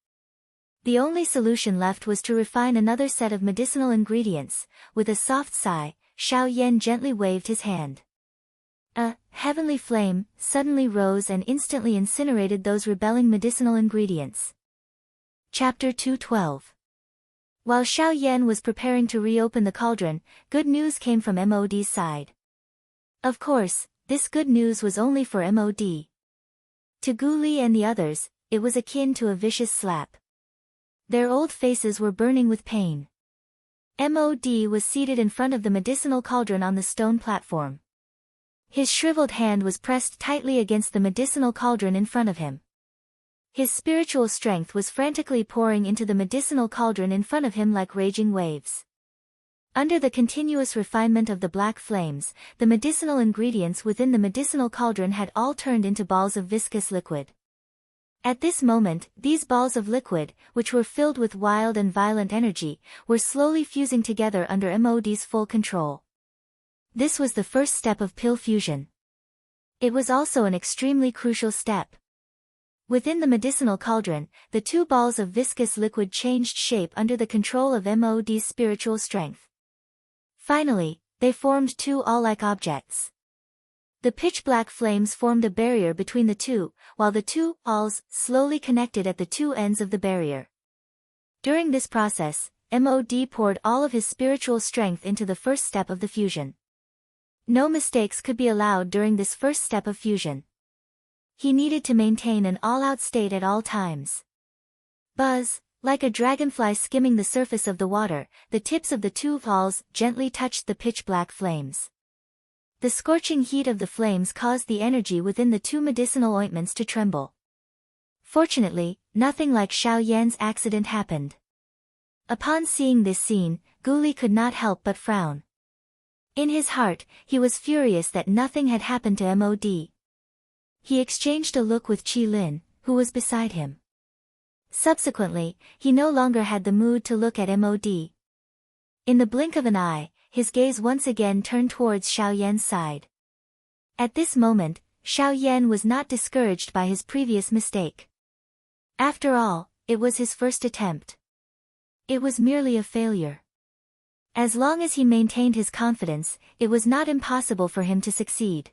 The only solution left was to refine another set of medicinal ingredients. With a soft sigh, Xiao Yan gently waved his hand. A heavenly flame suddenly rose and instantly incinerated those rebelling medicinal ingredients. Chapter 212. While Xiao Yan was preparing to reopen the cauldron, good news came from MOD's side. Of course, this good news was only for MOD. To Gu Li and the others, it was akin to a vicious slap. Their old faces were burning with pain. MOD was seated in front of the medicinal cauldron on the stone platform. His shriveled hand was pressed tightly against the medicinal cauldron in front of him. His spiritual strength was frantically pouring into the medicinal cauldron in front of him like raging waves. Under the continuous refinement of the black flames, the medicinal ingredients within the medicinal cauldron had all turned into balls of viscous liquid. At this moment, these balls of liquid, which were filled with wild and violent energy, were slowly fusing together under MOD's full control. This was the first step of pill fusion. It was also an extremely crucial step. Within the medicinal cauldron, the two balls of viscous liquid changed shape under the control of MOD's spiritual strength. Finally, they formed two all-like objects. The pitch-black flames formed a barrier between the two, while the two alls slowly connected at the two ends of the barrier. During this process, MOD poured all of his spiritual strength into the first step of the fusion. No mistakes could be allowed during this first step of fusion. He needed to maintain an all-out state at all times. Buzz, like a dragonfly skimming the surface of the water, the tips of the two alls gently touched the pitch-black flames. The scorching heat of the flames caused the energy within the two medicinal ointments to tremble. Fortunately, nothing like Xiao Yan's accident happened. Upon seeing this scene, Gu Li could not help but frown. In his heart, he was furious that nothing had happened to MOD. He exchanged a look with Qi Lin, who was beside him. Subsequently, he no longer had the mood to look at MOD. In the blink of an eye, his gaze once again turned towards Xiao Yan's side. At this moment, Xiao Yan was not discouraged by his previous mistake. After all, it was his first attempt. It was merely a failure. As long as he maintained his confidence, it was not impossible for him to succeed.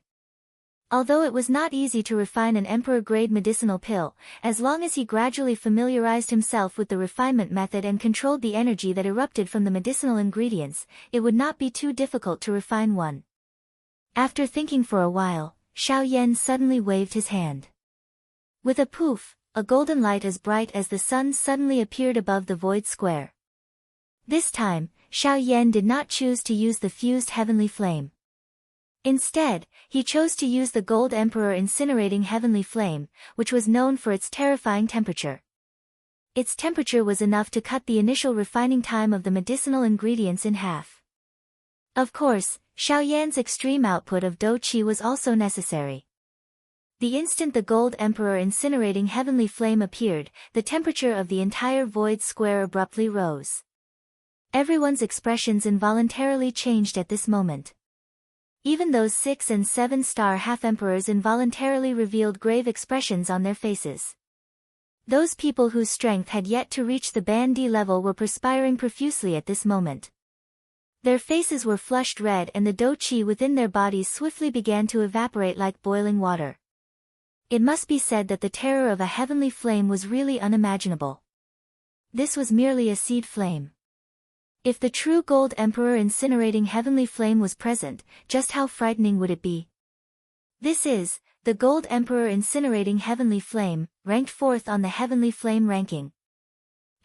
Although it was not easy to refine an emperor-grade medicinal pill, as long as he gradually familiarized himself with the refinement method and controlled the energy that erupted from the medicinal ingredients, it would not be too difficult to refine one. After thinking for a while, Xiao Yan suddenly waved his hand. With a poof, a golden light as bright as the sun suddenly appeared above the void square. This time, Xiao Yan did not choose to use the fused heavenly flame. Instead, he chose to use the Gold Emperor incinerating heavenly flame, which was known for its terrifying temperature. Its temperature was enough to cut the initial refining time of the medicinal ingredients in half. Of course, Xiaoyan's extreme output of dou qi was also necessary. The instant the gold emperor incinerating heavenly flame appeared, the temperature of the entire void square abruptly rose. Everyone's expressions involuntarily changed at this moment. Even those 6 and 7-star half-emperors involuntarily revealed grave expressions on their faces. Those people whose strength had yet to reach the Band D level were perspiring profusely at this moment. Their faces were flushed red and the dou qi within their bodies swiftly began to evaporate like boiling water. It must be said that the terror of a heavenly flame was really unimaginable. This was merely a seed flame. If the true gold emperor incinerating heavenly flame was present, just how frightening would it be? This is, the gold emperor incinerating heavenly flame, ranked 4th on the heavenly flame ranking.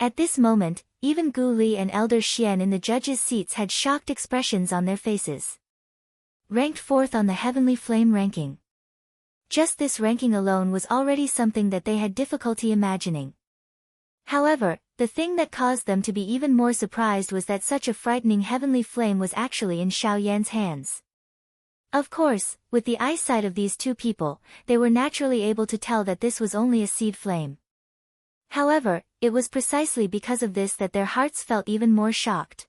At this moment, even Gu Li and Elder Xian in the judges' seats had shocked expressions on their faces. Ranked 4th on the heavenly flame ranking. Just this ranking alone was already something that they had difficulty imagining. However, the thing that caused them to be even more surprised was that such a frightening heavenly flame was actually in Xiaoyan's hands. Of course, with the eyesight of these two people, they were naturally able to tell that this was only a seed flame. However, it was precisely because of this that their hearts felt even more shocked.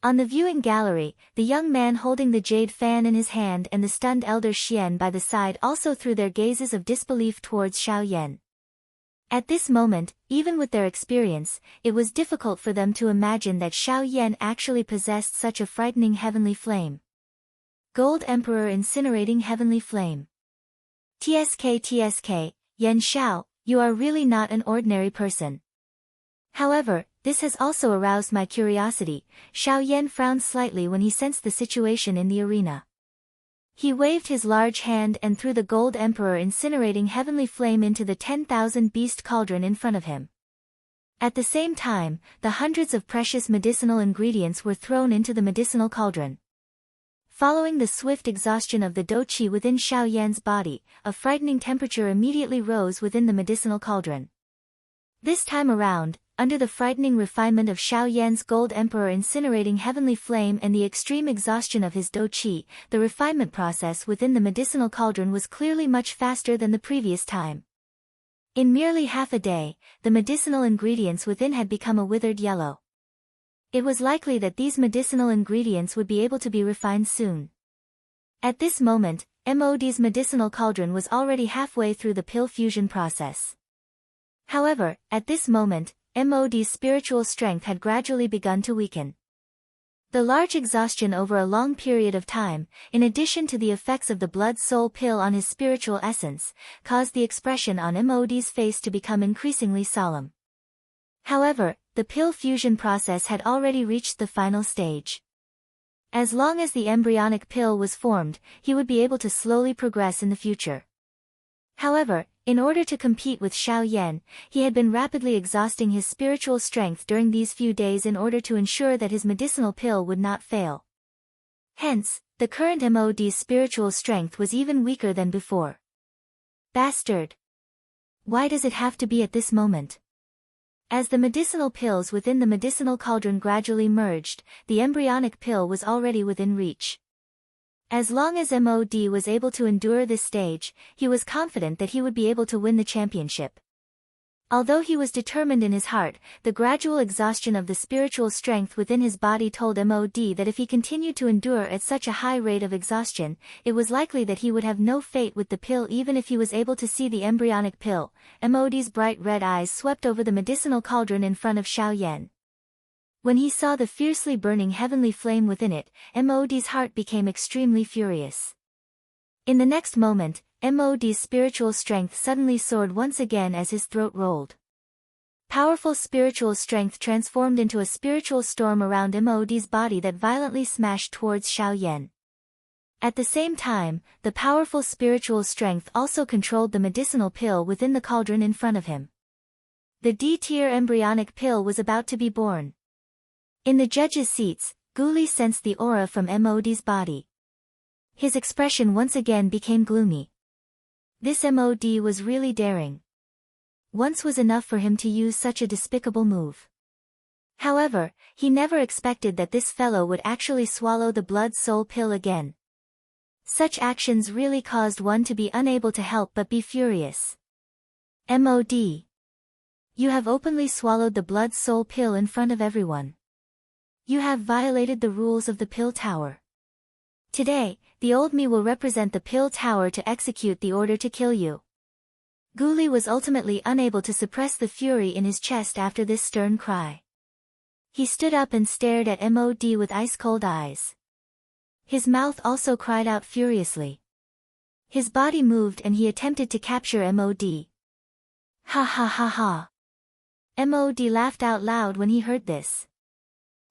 On the viewing gallery, the young man holding the jade fan in his hand and the stunned elder Xian by the side also threw their gazes of disbelief towards Xiaoyan. At this moment, even with their experience, it was difficult for them to imagine that Xiaoyan actually possessed such a frightening heavenly flame. Gold Emperor incinerating heavenly flame. TSK, Yan Xiao, you are really not an ordinary person. However, this has also aroused my curiosity. Xiaoyan frowned slightly when he sensed the situation in the arena. He waved his large hand and threw the gold emperor incinerating heavenly flame into the 10,000 beast cauldron in front of him. At the same time, the hundreds of precious medicinal ingredients were thrown into the medicinal cauldron. Following the swift exhaustion of the dou qi within Xiaoyan's body, a frightening temperature immediately rose within the medicinal cauldron. This time around, under the frightening refinement of Xiaoyan's gold emperor incinerating heavenly flame and the extreme exhaustion of his dou qi, the refinement process within the medicinal cauldron was clearly much faster than the previous time. In merely half a day, the medicinal ingredients within had become a withered yellow. It was likely that these medicinal ingredients would be able to be refined soon. At this moment, MOD's medicinal cauldron was already halfway through the pill fusion process. However, at this moment, MOD's spiritual strength had gradually begun to weaken. The large exhaustion over a long period of time, in addition to the effects of the blood-soul pill on his spiritual essence, caused the expression on MOD's face to become increasingly solemn. However, the pill fusion process had already reached the final stage. As long as the embryonic pill was formed, he would be able to slowly progress in the future. However, in order to compete with Xiaoyan, he had been rapidly exhausting his spiritual strength during these few days in order to ensure that his medicinal pill would not fail. Hence, the current MOD's spiritual strength was even weaker than before. Bastard! Why does it have to be at this moment? As the medicinal pills within the medicinal cauldron gradually merged, the embryonic pill was already within reach. As long as MOD was able to endure this stage, he was confident that he would be able to win the championship. Although he was determined in his heart, the gradual exhaustion of the spiritual strength within his body told MOD that if he continued to endure at such a high rate of exhaustion, it was likely that he would have no fate with the pill even if he was able to see the embryonic pill. MOD's bright red eyes swept over the medicinal cauldron in front of Xiaoyan. When he saw the fiercely burning heavenly flame within it, MOD's heart became extremely furious. In the next moment, MOD's spiritual strength suddenly soared once again as his throat rolled. Powerful spiritual strength transformed into a spiritual storm around MOD's body that violently smashed towards Xiaoyan. At the same time, the powerful spiritual strength also controlled the medicinal pill within the cauldron in front of him. The D-tier embryonic pill was about to be born. In the judges' seats, Gu Li sensed the aura from MOD's body. His expression once again became gloomy. This MOD was really daring. Once was enough for him to use such a despicable move. However, he never expected that this fellow would actually swallow the blood-soul pill again. Such actions really caused one to be unable to help but be furious. MOD. You have openly swallowed the blood-soul pill in front of everyone. You have violated the rules of the pill tower. Today, the old me will represent the pill tower to execute the order to kill you. Ghoulie was ultimately unable to suppress the fury in his chest after this stern cry. He stood up and stared at MOD with ice-cold eyes. His mouth also cried out furiously. His body moved and he attempted to capture MOD. Ha ha ha ha. MOD laughed out loud when he heard this.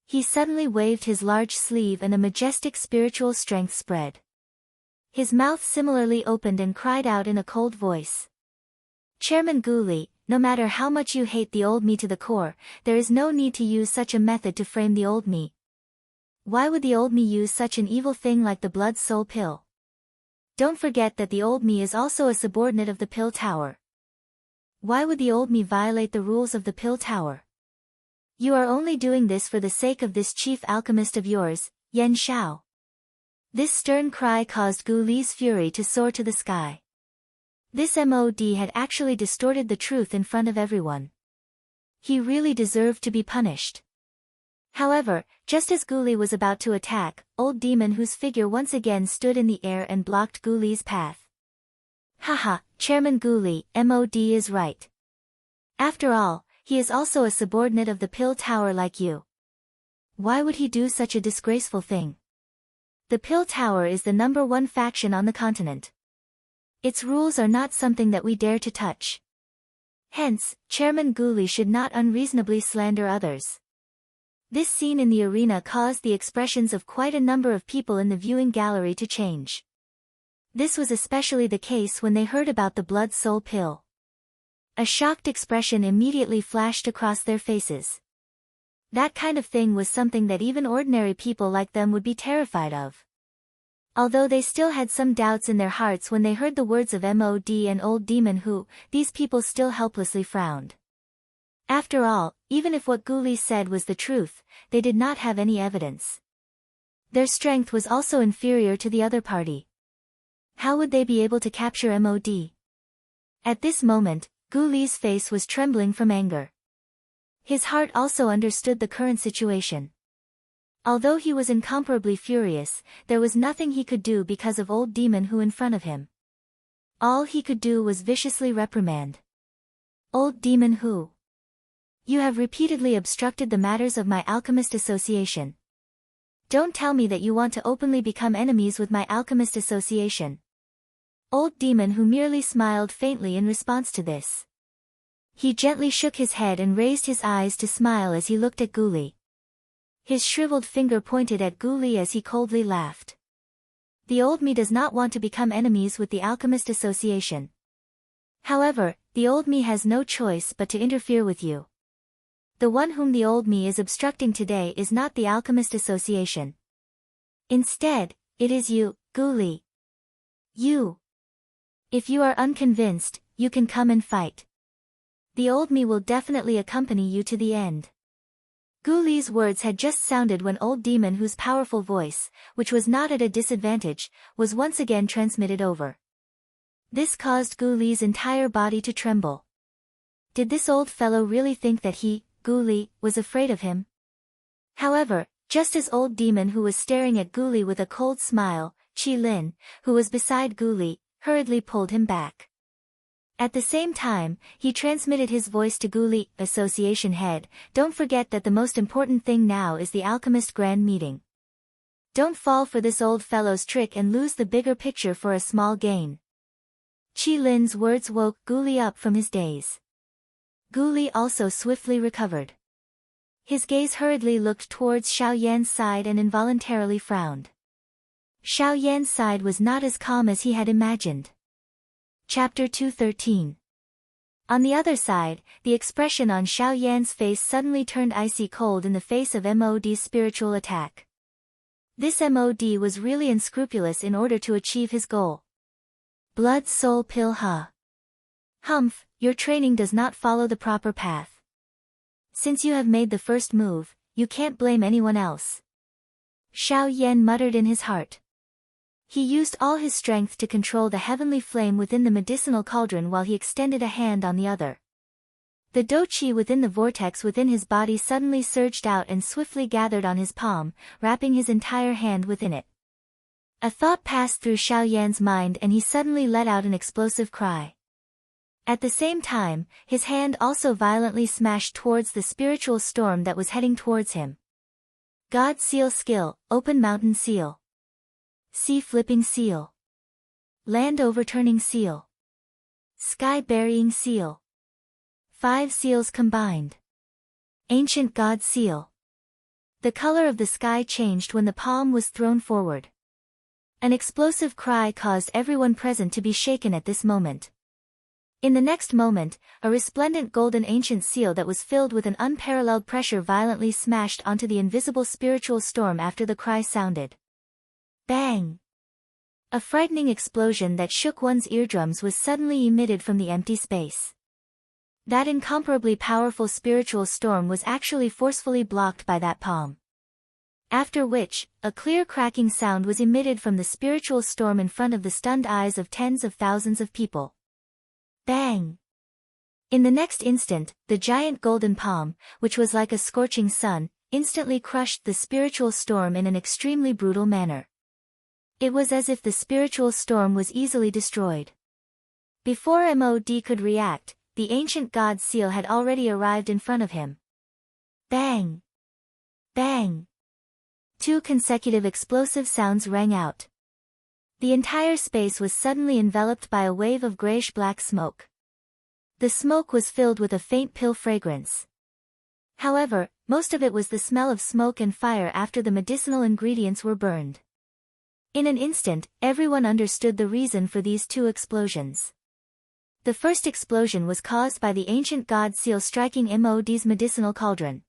He suddenly waved his large sleeve and a majestic spiritual strength spread. His mouth similarly opened and cried out in a cold voice. Chairman Ghoulie, no matter how much you hate the old me to the core, there is no need to use such a method to frame the old me. Why would the old me use such an evil thing like the blood-soul pill? Don't forget that the old me is also a subordinate of the pill tower. Why would the old me violate the rules of the pill tower? You are only doing this for the sake of this chief alchemist of yours, Yen Xiao. This stern cry caused Ghoulie's fury to soar to the sky. This MOD had actually distorted the truth in front of everyone. He really deserved to be punished. However, just as Ghoulie was about to attack, Old Demon whose figure once again stood in the air and blocked Ghoulie's path. Haha, Chairman Ghoulie, MOD is right. After all, he is also a subordinate of the pill tower like you. Why would he do such a disgraceful thing? The pill tower is the #1 faction on the continent. Its rules are not something that we dare to touch. Hence, Chairman Ghoulie should not unreasonably slander others. This scene in the arena caused the expressions of quite a number of people in the viewing gallery to change. This was especially the case when they heard about the blood-soul pill. A shocked expression immediately flashed across their faces. That kind of thing was something that even ordinary people like them would be terrified of. Although they still had some doubts in their hearts when they heard the words of MOD and Old Demon who, these people still helplessly frowned. After all, even if what Ghoulie said was the truth, they did not have any evidence. Their strength was also inferior to the other party. How would they be able to capture MOD? At this moment, Ghoulie's face was trembling from anger. His heart also understood the current situation. Although he was incomparably furious, there was nothing he could do because of Old Demon who in front of him. All he could do was viciously reprimand. Old Demon who? You have repeatedly obstructed the matters of my alchemist association. Don't tell me that you want to openly become enemies with my alchemist association. Old Demon who merely smiled faintly in response to this. He gently shook his head and raised his eyes to smile as he looked at Ghoulie. His shriveled finger pointed at Ghoulie as he coldly laughed. The old me does not want to become enemies with the alchemist association. However, the old me has no choice but to interfere with you. The one whom the old me is obstructing today is not the Alchemist Association. Instead, it is you, Ghoulie. You. If you are unconvinced, you can come and fight. The old me will definitely accompany you to the end. Ghoulie's words had just sounded when Old Demon whose powerful voice, which was not at a disadvantage, was once again transmitted over. This caused Ghoulie's entire body to tremble. Did this old fellow really think that he, Ghoulie, was afraid of him? However, just as Old Demon who was staring at Ghoulie with a cold smile, Qi Lin, who was beside Ghoulie, hurriedly pulled him back. At the same time, he transmitted his voice to Ghoulie, Association Head, don't forget that the most important thing now is the Alchemist Grand Meeting. Don't fall for this old fellow's trick and lose the bigger picture for a small gain. Qi Lin's words woke Ghoulie up from his daze. Ghoulie also swiftly recovered. His gaze hurriedly looked towards Xiao Yan's side and involuntarily frowned. Xiao Yan's side was not as calm as he had imagined. Chapter 213. On the other side, the expression on Xiao Yan's face suddenly turned icy cold in the face of MOD's spiritual attack. This MOD was really unscrupulous in order to achieve his goal. Blood soul pill huh? Humph, your training does not follow the proper path. Since you have made the first move, you can't blame anyone else. Xiao Yan muttered in his heart. He used all his strength to control the heavenly flame within the medicinal cauldron while he extended a hand on the other. The Dou-Qi within the vortex within his body suddenly surged out and swiftly gathered on his palm, wrapping his entire hand within it. A thought passed through Xiao Yan's mind and he suddenly let out an explosive cry. At the same time, his hand also violently smashed towards the spiritual storm that was heading towards him. God Seal Skill, Open Mountain Seal. Sea Flipping Seal. Land Overturning Seal. Sky Burying Seal. 5 seals combined. Ancient God Seal. The color of the sky changed when the palm was thrown forward. An explosive cry caused everyone present to be shaken at this moment. In the next moment, a resplendent golden ancient seal that was filled with an unparalleled pressure violently smashed onto the invisible spiritual storm after the cry sounded. Bang! A frightening explosion that shook one's eardrums was suddenly emitted from the empty space. That incomparably powerful spiritual storm was actually forcefully blocked by that palm. After which, a clear cracking sound was emitted from the spiritual storm in front of the stunned eyes of tens of thousands of people. Bang! In the next instant, the giant golden palm, which was like a scorching sun, instantly crushed the spiritual storm in an extremely brutal manner. It was as if the spiritual storm was easily destroyed. Before MOD could react, the ancient god seal had already arrived in front of him. Bang! Bang! 2 consecutive explosive sounds rang out. The entire space was suddenly enveloped by a wave of grayish-black smoke. The smoke was filled with a faint pill fragrance. However, most of it was the smell of smoke and fire after the medicinal ingredients were burned. In an instant, everyone understood the reason for these 2 explosions. The first explosion was caused by the ancient god seal striking MOD's medicinal cauldron.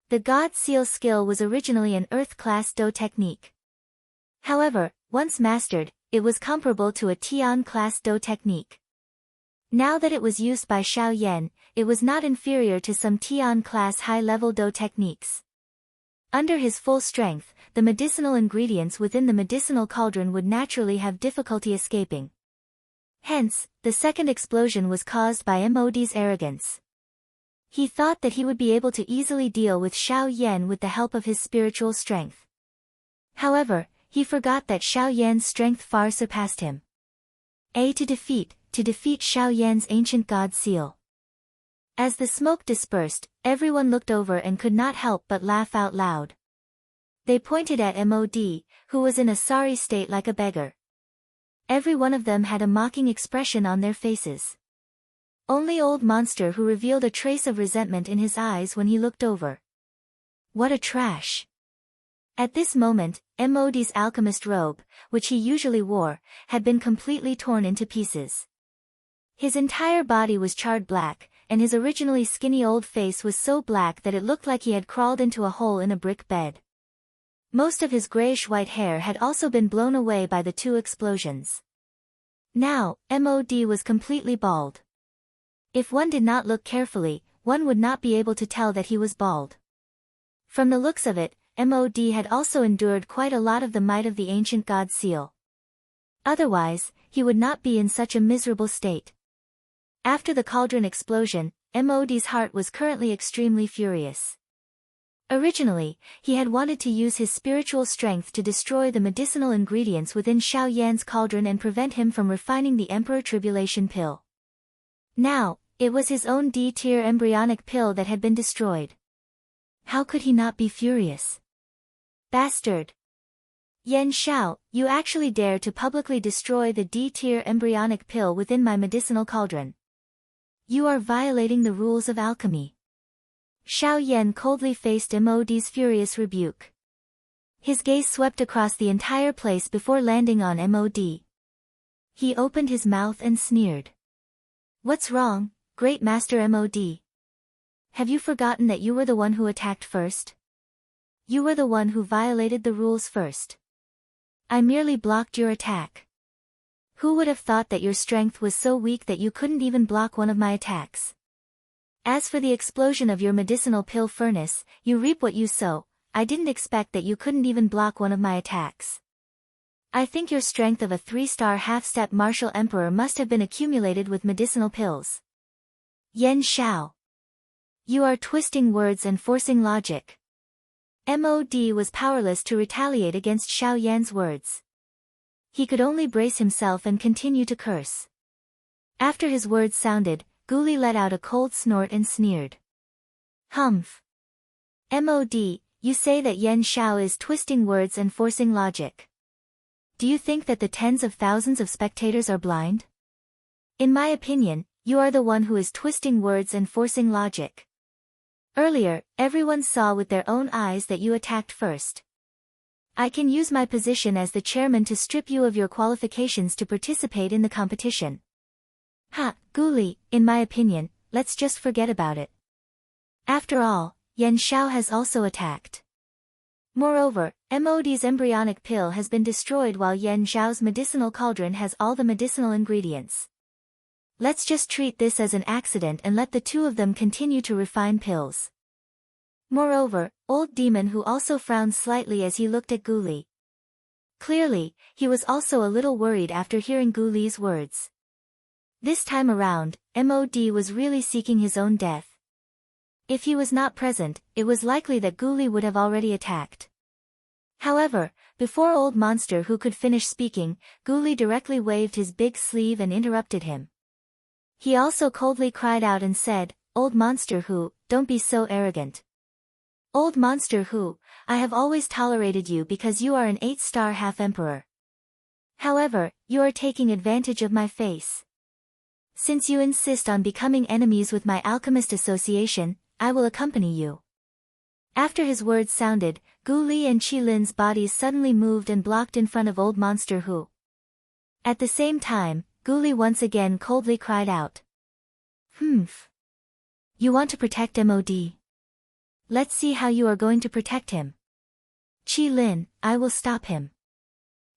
The god seal skill was originally an earth-class Do technique. However, once mastered, it was comparable to a Tian-class Do technique. Now that it was used by Xiao Yan, it was not inferior to some Tian-class high-level Do techniques. Under his full strength, the medicinal ingredients within the medicinal cauldron would naturally have difficulty escaping. Hence, the second explosion was caused by MOD's arrogance. He thought that he would be able to easily deal with Xiao Yan with the help of his spiritual strength. However, he forgot that Xiao Yan's strength far surpassed him. To defeat Xiao Yan's ancient god seal. As the smoke dispersed, everyone looked over and could not help but laugh out loud. They pointed at MOD, who was in a sorry state like a beggar. Every one of them had a mocking expression on their faces. Only Old Monster who revealed a trace of resentment in his eyes when he looked over. What a trash! At this moment, MOD's alchemist robe, which he usually wore, had been completely torn into pieces. His entire body was charred black, and his originally skinny old face was so black that it looked like he had crawled into a hole in a brick bed. Most of his grayish-white hair had also been blown away by the 2 explosions. Now, MOD was completely bald. If one did not look carefully, one would not be able to tell that he was bald. From the looks of it, MOD had also endured quite a lot of the might of the ancient god seal. Otherwise, he would not be in such a miserable state. After the cauldron explosion, MOD's heart was currently extremely furious. Originally, he had wanted to use his spiritual strength to destroy the medicinal ingredients within Xiao Yan's cauldron and prevent him from refining the Emperor Tribulation Pill. Now, it was his own D-tier embryonic pill that had been destroyed. How could he not be furious? Bastard! Yan Xiao, you actually dare to publicly destroy the D-tier embryonic pill within my medicinal cauldron. You are violating the rules of alchemy. Xiao Yan coldly faced MOD's furious rebuke. His gaze swept across the entire place before landing on MOD. He opened his mouth and sneered. What's wrong, Great Master MOD? Have you forgotten that you were the one who attacked first? You were the one who violated the rules first. I merely blocked your attack. Who would have thought that your strength was so weak that you couldn't even block one of my attacks? As for the explosion of your medicinal pill furnace, you reap what you sow. I didn't expect that you couldn't even block one of my attacks. I think your strength of a 3-star half-step martial emperor must have been accumulated with medicinal pills. Yen Xiao. You are twisting words and forcing logic. Mod was powerless to retaliate against Xiao Yan's words. He could only brace himself and continue to curse. After his words sounded, Guli let out a cold snort and sneered. Humph. Mod, you say that Yen Xiao is twisting words and forcing logic. Do you think that the tens of thousands of spectators are blind? In my opinion, you are the one who is twisting words and forcing logic. Earlier, everyone saw with their own eyes that you attacked first. I can use my position as the chairman to strip you of your qualifications to participate in the competition. Ha, Guli, in my opinion, let's just forget about it. After all, Yen Xiao has also attacked. Moreover, Mod's embryonic pill has been destroyed while Yen Xiao's medicinal cauldron has all the medicinal ingredients. Let's just treat this as an accident and let the two of them continue to refine pills. Moreover, old demon who also frowned slightly as he looked at Guli. Clearly, he was also a little worried after hearing Guli's words. This time around, Mod was really seeking his own death. If he was not present, it was likely that Guli would have already attacked. However, before old monster who could finish speaking, Guli directly waved his big sleeve and interrupted him. He also coldly cried out and said, Old monster who, don't be so arrogant. Old monster who, I have always tolerated you because you are an 8-star half-emperor. However, you are taking advantage of my face. Since you insist on becoming enemies with my alchemist association, I will accompany you. After his words sounded, Guli and Qilin's bodies suddenly moved and blocked in front of old monster Hu. At the same time, Guli once again coldly cried out. Humph. You want to protect Mod? Let's see how you are going to protect him. Qilin, I will stop him.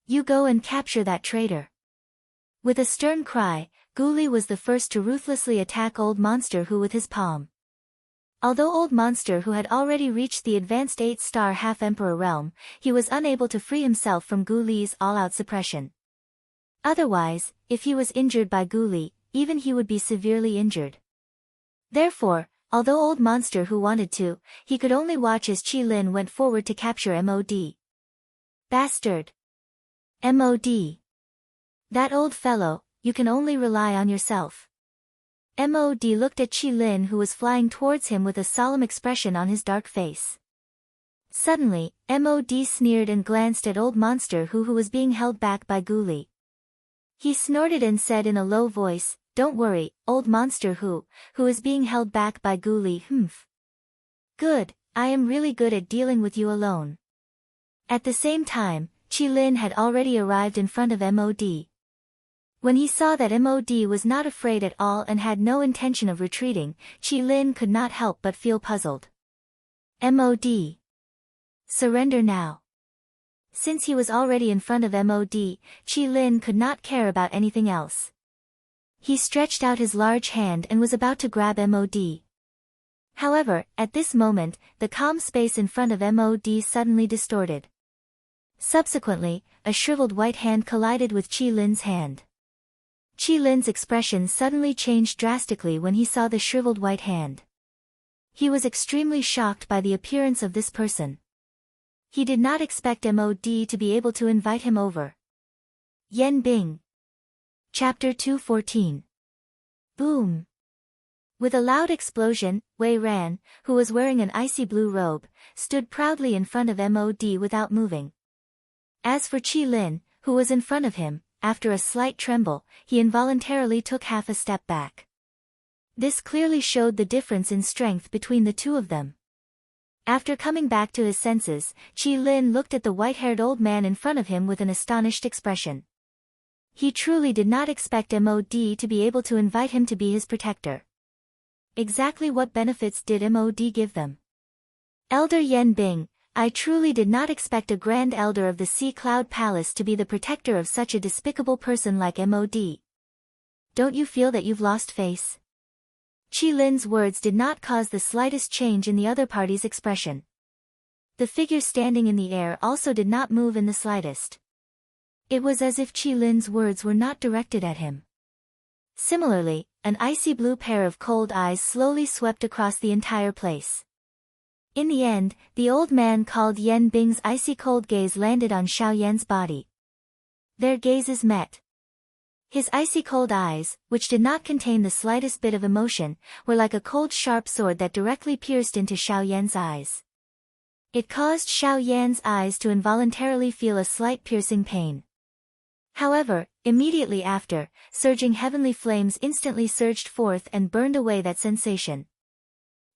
You go and capture that traitor. With a stern cry, Guli was the first to ruthlessly attack old monster Hu with his palm. Although old monster Hu had already reached the advanced 8-star half-emperor realm, he was unable to free himself from Guli's all-out suppression. Otherwise, if he was injured by Guli, even he would be severely injured. Therefore, although old monster Hu wanted to, he could only watch as Qilin went forward to capture Mod. Bastard! Mod! That old fellow, you can only rely on yourself. Mod looked at Qilin who was flying towards him with a solemn expression on his dark face. Suddenly, Mod sneered and glanced at old monster who was being held back by Guli. He snorted and said in a low voice, Don't worry, old monster who is being held back by Guli. Humph. Good, I am really good at dealing with you alone. At the same time, Qilin had already arrived in front of Mod. When he saw that Mod was not afraid at all and had no intention of retreating, Qilin could not help but feel puzzled. Mod. Surrender now. Since he was already in front of Mod, Qilin could not care about anything else. He stretched out his large hand and was about to grab Mod. However, at this moment, the calm space in front of Mod suddenly distorted. Subsequently, a shriveled white hand collided with Qilin's hand. Qilin's expression suddenly changed drastically when he saw the shriveled white hand. He was extremely shocked by the appearance of this person. He did not expect Mod to be able to invite him over. Yan Bing. Chapter 214. Boom. With a loud explosion, Wei Ran, who was wearing an icy blue robe, stood proudly in front of Mod without moving. As for Qilin, who was in front of him, after a slight tremble, he involuntarily took half a step back. This clearly showed the difference in strength between the two of them. After coming back to his senses, Qilin looked at the white-haired old man in front of him with an astonished expression. He truly did not expect Mod to be able to invite him to be his protector. Exactly what benefits did Mod give them? Elder Yan Bing, I truly did not expect a Grand Elder of the Sea Cloud Palace to be the protector of such a despicable person like Mod. Don't you feel that you've lost face? Qi Lin's words did not cause the slightest change in the other party's expression. The figure standing in the air also did not move in the slightest. It was as if Qi Lin's words were not directed at him. Similarly, an icy blue pair of cold eyes slowly swept across the entire place. In the end, the old man called Yan Bing's icy cold gaze landed on Xiao Yan's body. Their gazes met. His icy cold eyes, which did not contain the slightest bit of emotion, were like a cold sharp sword that directly pierced into Xiao Yan's eyes. It caused Xiao Yan's eyes to involuntarily feel a slight piercing pain. However, immediately after, surging heavenly flames instantly surged forth and burned away that sensation.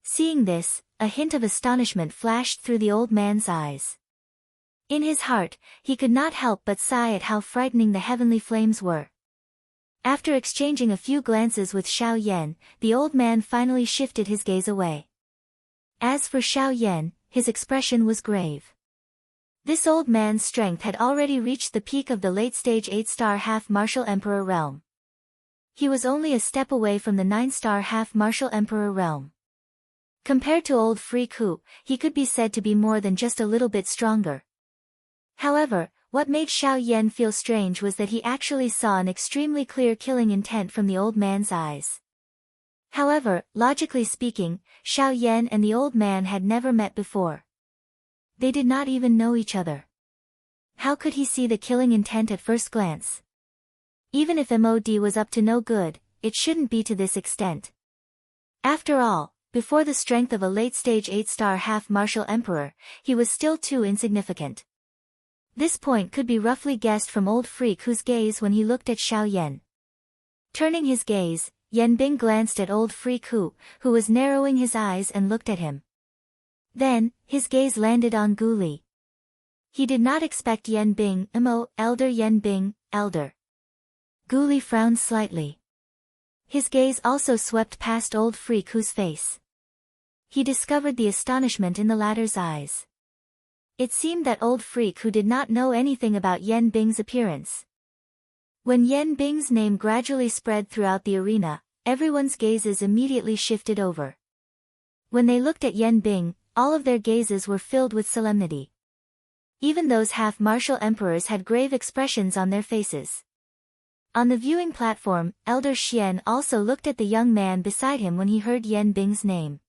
Seeing this, a hint of astonishment flashed through the old man's eyes. In his heart, he could not help but sigh at how frightening the heavenly flames were. After exchanging a few glances with Xiao Yan, the old man finally shifted his gaze away. As for Xiao Yan, his expression was grave. This old man's strength had already reached the peak of the late-stage 8-star half-martial emperor realm. He was only a step away from the 9-star half-martial emperor realm. Compared to old Free Ku, he could be said to be more than just a little bit stronger. However, what made Xiao Yan feel strange was that he actually saw an extremely clear killing intent from the old man's eyes. However, logically speaking, Xiao Yan and the old man had never met before. They did not even know each other. How could he see the killing intent at first glance? Even if Mod was up to no good, it shouldn't be to this extent. After all, before the strength of a late-stage 8-star half-martial emperor, he was still too insignificant. This point could be roughly guessed from old Freak Ku's gaze when he looked at Xiao Yan. Turning his gaze, Yan Bing glanced at old Freak Ku, who was narrowing his eyes and looked at him. Then, his gaze landed on Gu Li. He did not expect Yan Bing, elder Yan Bing, elder. Gu Li frowned slightly. His gaze also swept past old Freak Ku's face. He discovered the astonishment in the latter's eyes. It seemed that old Freak Ku did not know anything about Yan Bing's appearance. When Yan Bing's name gradually spread throughout the arena, everyone's gazes immediately shifted over. When they looked at Yan Bing, all of their gazes were filled with solemnity. Even those half-martial emperors had grave expressions on their faces. On the viewing platform, Elder Xian also looked at the young man beside him when he heard Yan Bing's name.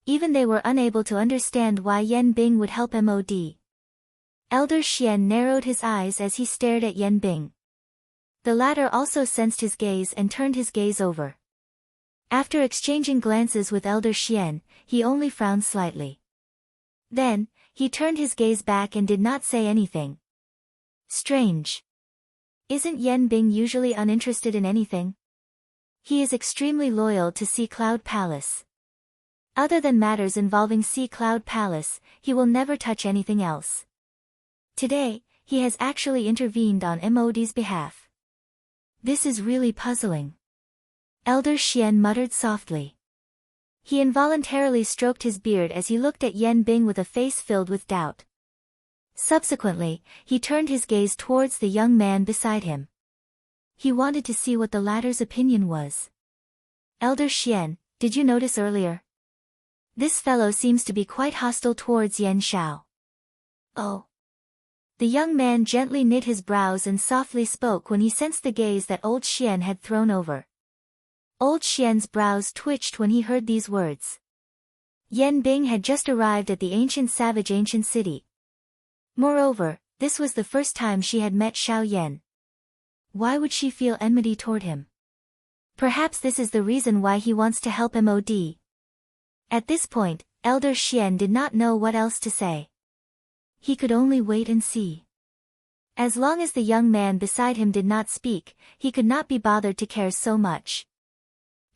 Even they were unable to understand why Yan Bing would help Mod. Elder Xian narrowed his eyes as he stared at Yan Bing. The latter also sensed his gaze and turned his gaze over. After exchanging glances with Elder Xian, he only frowned slightly. Then, he turned his gaze back and did not say anything. Strange. Isn't Yan Bing usually uninterested in anything? He is extremely loyal to Sea Cloud Palace. Other than matters involving Sea Cloud Palace, he will never touch anything else. Today, he has actually intervened on Mod's behalf. This is really puzzling. Elder Xian muttered softly. He involuntarily stroked his beard as he looked at Yan Bing with a face filled with doubt. Subsequently, he turned his gaze towards the young man beside him. He wanted to see what the latter's opinion was. Elder Xian, did you notice earlier? This fellow seems to be quite hostile towards Yan Xiao. Oh. The young man gently knit his brows and softly spoke when he sensed the gaze that old Xian had thrown over. Old Xian's brows twitched when he heard these words. Yan Bing had just arrived at the ancient city. Moreover, this was the first time she had met Xiao Yan. Why would she feel enmity toward him? Perhaps this is the reason why he wants to help Mod. At this point, Elder Xian did not know what else to say. He could only wait and see. As long as the young man beside him did not speak, he could not be bothered to care so much.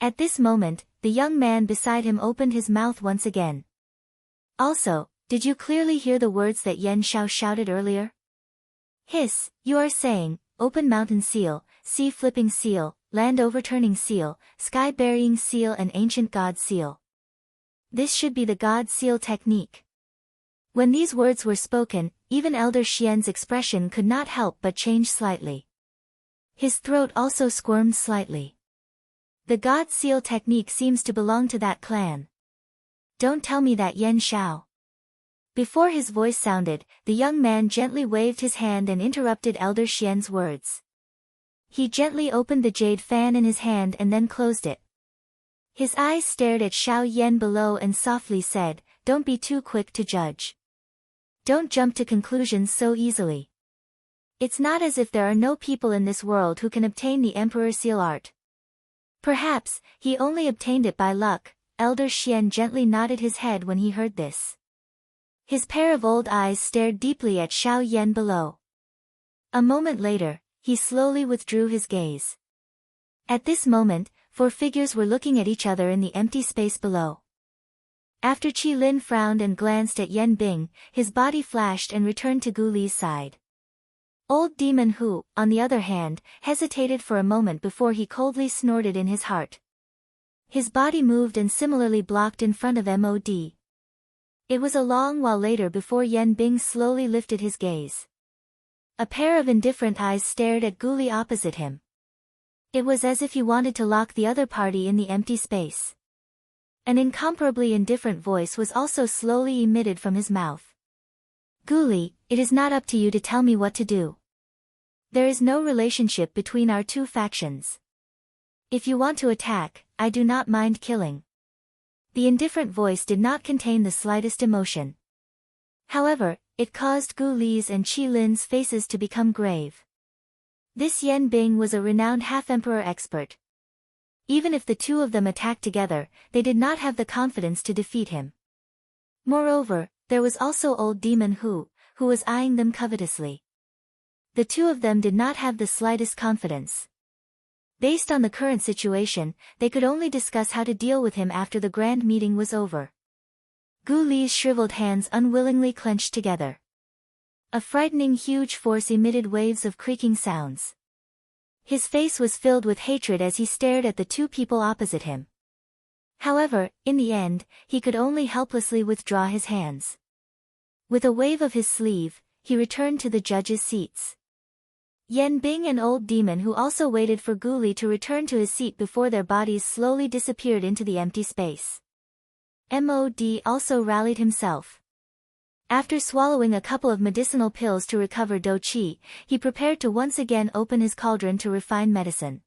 At this moment, the young man beside him opened his mouth once again. Also, did you clearly hear the words that Yan Xiao shouted earlier? Hiss, you are saying, open mountain seal, sea flipping seal, land overturning seal, sky burying seal and ancient god seal. This should be the god seal technique. When these words were spoken, even Elder Xian's expression could not help but change slightly. His throat also squirmed slightly. The God Seal technique seems to belong to that clan. Don't tell me that, Yen Shao. Before his voice sounded, the young man gently waved his hand and interrupted Elder Xian's words. He gently opened the jade fan in his hand and then closed it. His eyes stared at Xiao Yen below and softly said, "Don't be too quick to judge. Don't jump to conclusions so easily. It's not as if there are no people in this world who can obtain the Emperor Seal art. Perhaps, he only obtained it by luck." Elder Xian gently nodded his head when he heard this. His pair of old eyes stared deeply at Xiao Yen below. A moment later, he slowly withdrew his gaze. At this moment, 4 figures were looking at each other in the empty space below. After Qi Lin frowned and glanced at Yen Bing, his body flashed and returned to Gu Li's side. Old Demon Hu, on the other hand, hesitated for a moment before he coldly snorted in his heart. His body moved and similarly blocked in front of Mod. It was a long while later before Yen Bing slowly lifted his gaze. A pair of indifferent eyes stared at Gu Li opposite him. It was as if he wanted to lock the other party in the empty space. An incomparably indifferent voice was also slowly emitted from his mouth. "Gu Li, it is not up to you to tell me what to do. There is no relationship between our two factions. If you want to attack, I do not mind killing." The indifferent voice did not contain the slightest emotion. However, it caused Gu Li's and Qi Lin's faces to become grave. This Yen Bing was a renowned half-emperor expert. Even if the two of them attacked together, they did not have the confidence to defeat him. Moreover, there was also old Demon Hu, who was eyeing them covetously. The two of them did not have the slightest confidence. Based on the current situation, they could only discuss how to deal with him after the grand meeting was over. Gu Li's shriveled hands unwillingly clenched together. A frightening huge force emitted waves of creaking sounds. His face was filled with hatred as he stared at the two people opposite him. However, in the end, he could only helplessly withdraw his hands. With a wave of his sleeve, he returned to the judges' seats. Yen Bing and Old Demon Hu also waited for Gu Li to return to his seat before their bodies slowly disappeared into the empty space. Mod also rallied himself. After swallowing a couple of medicinal pills to recover Do Qi, he prepared to once again open his cauldron to refine medicine.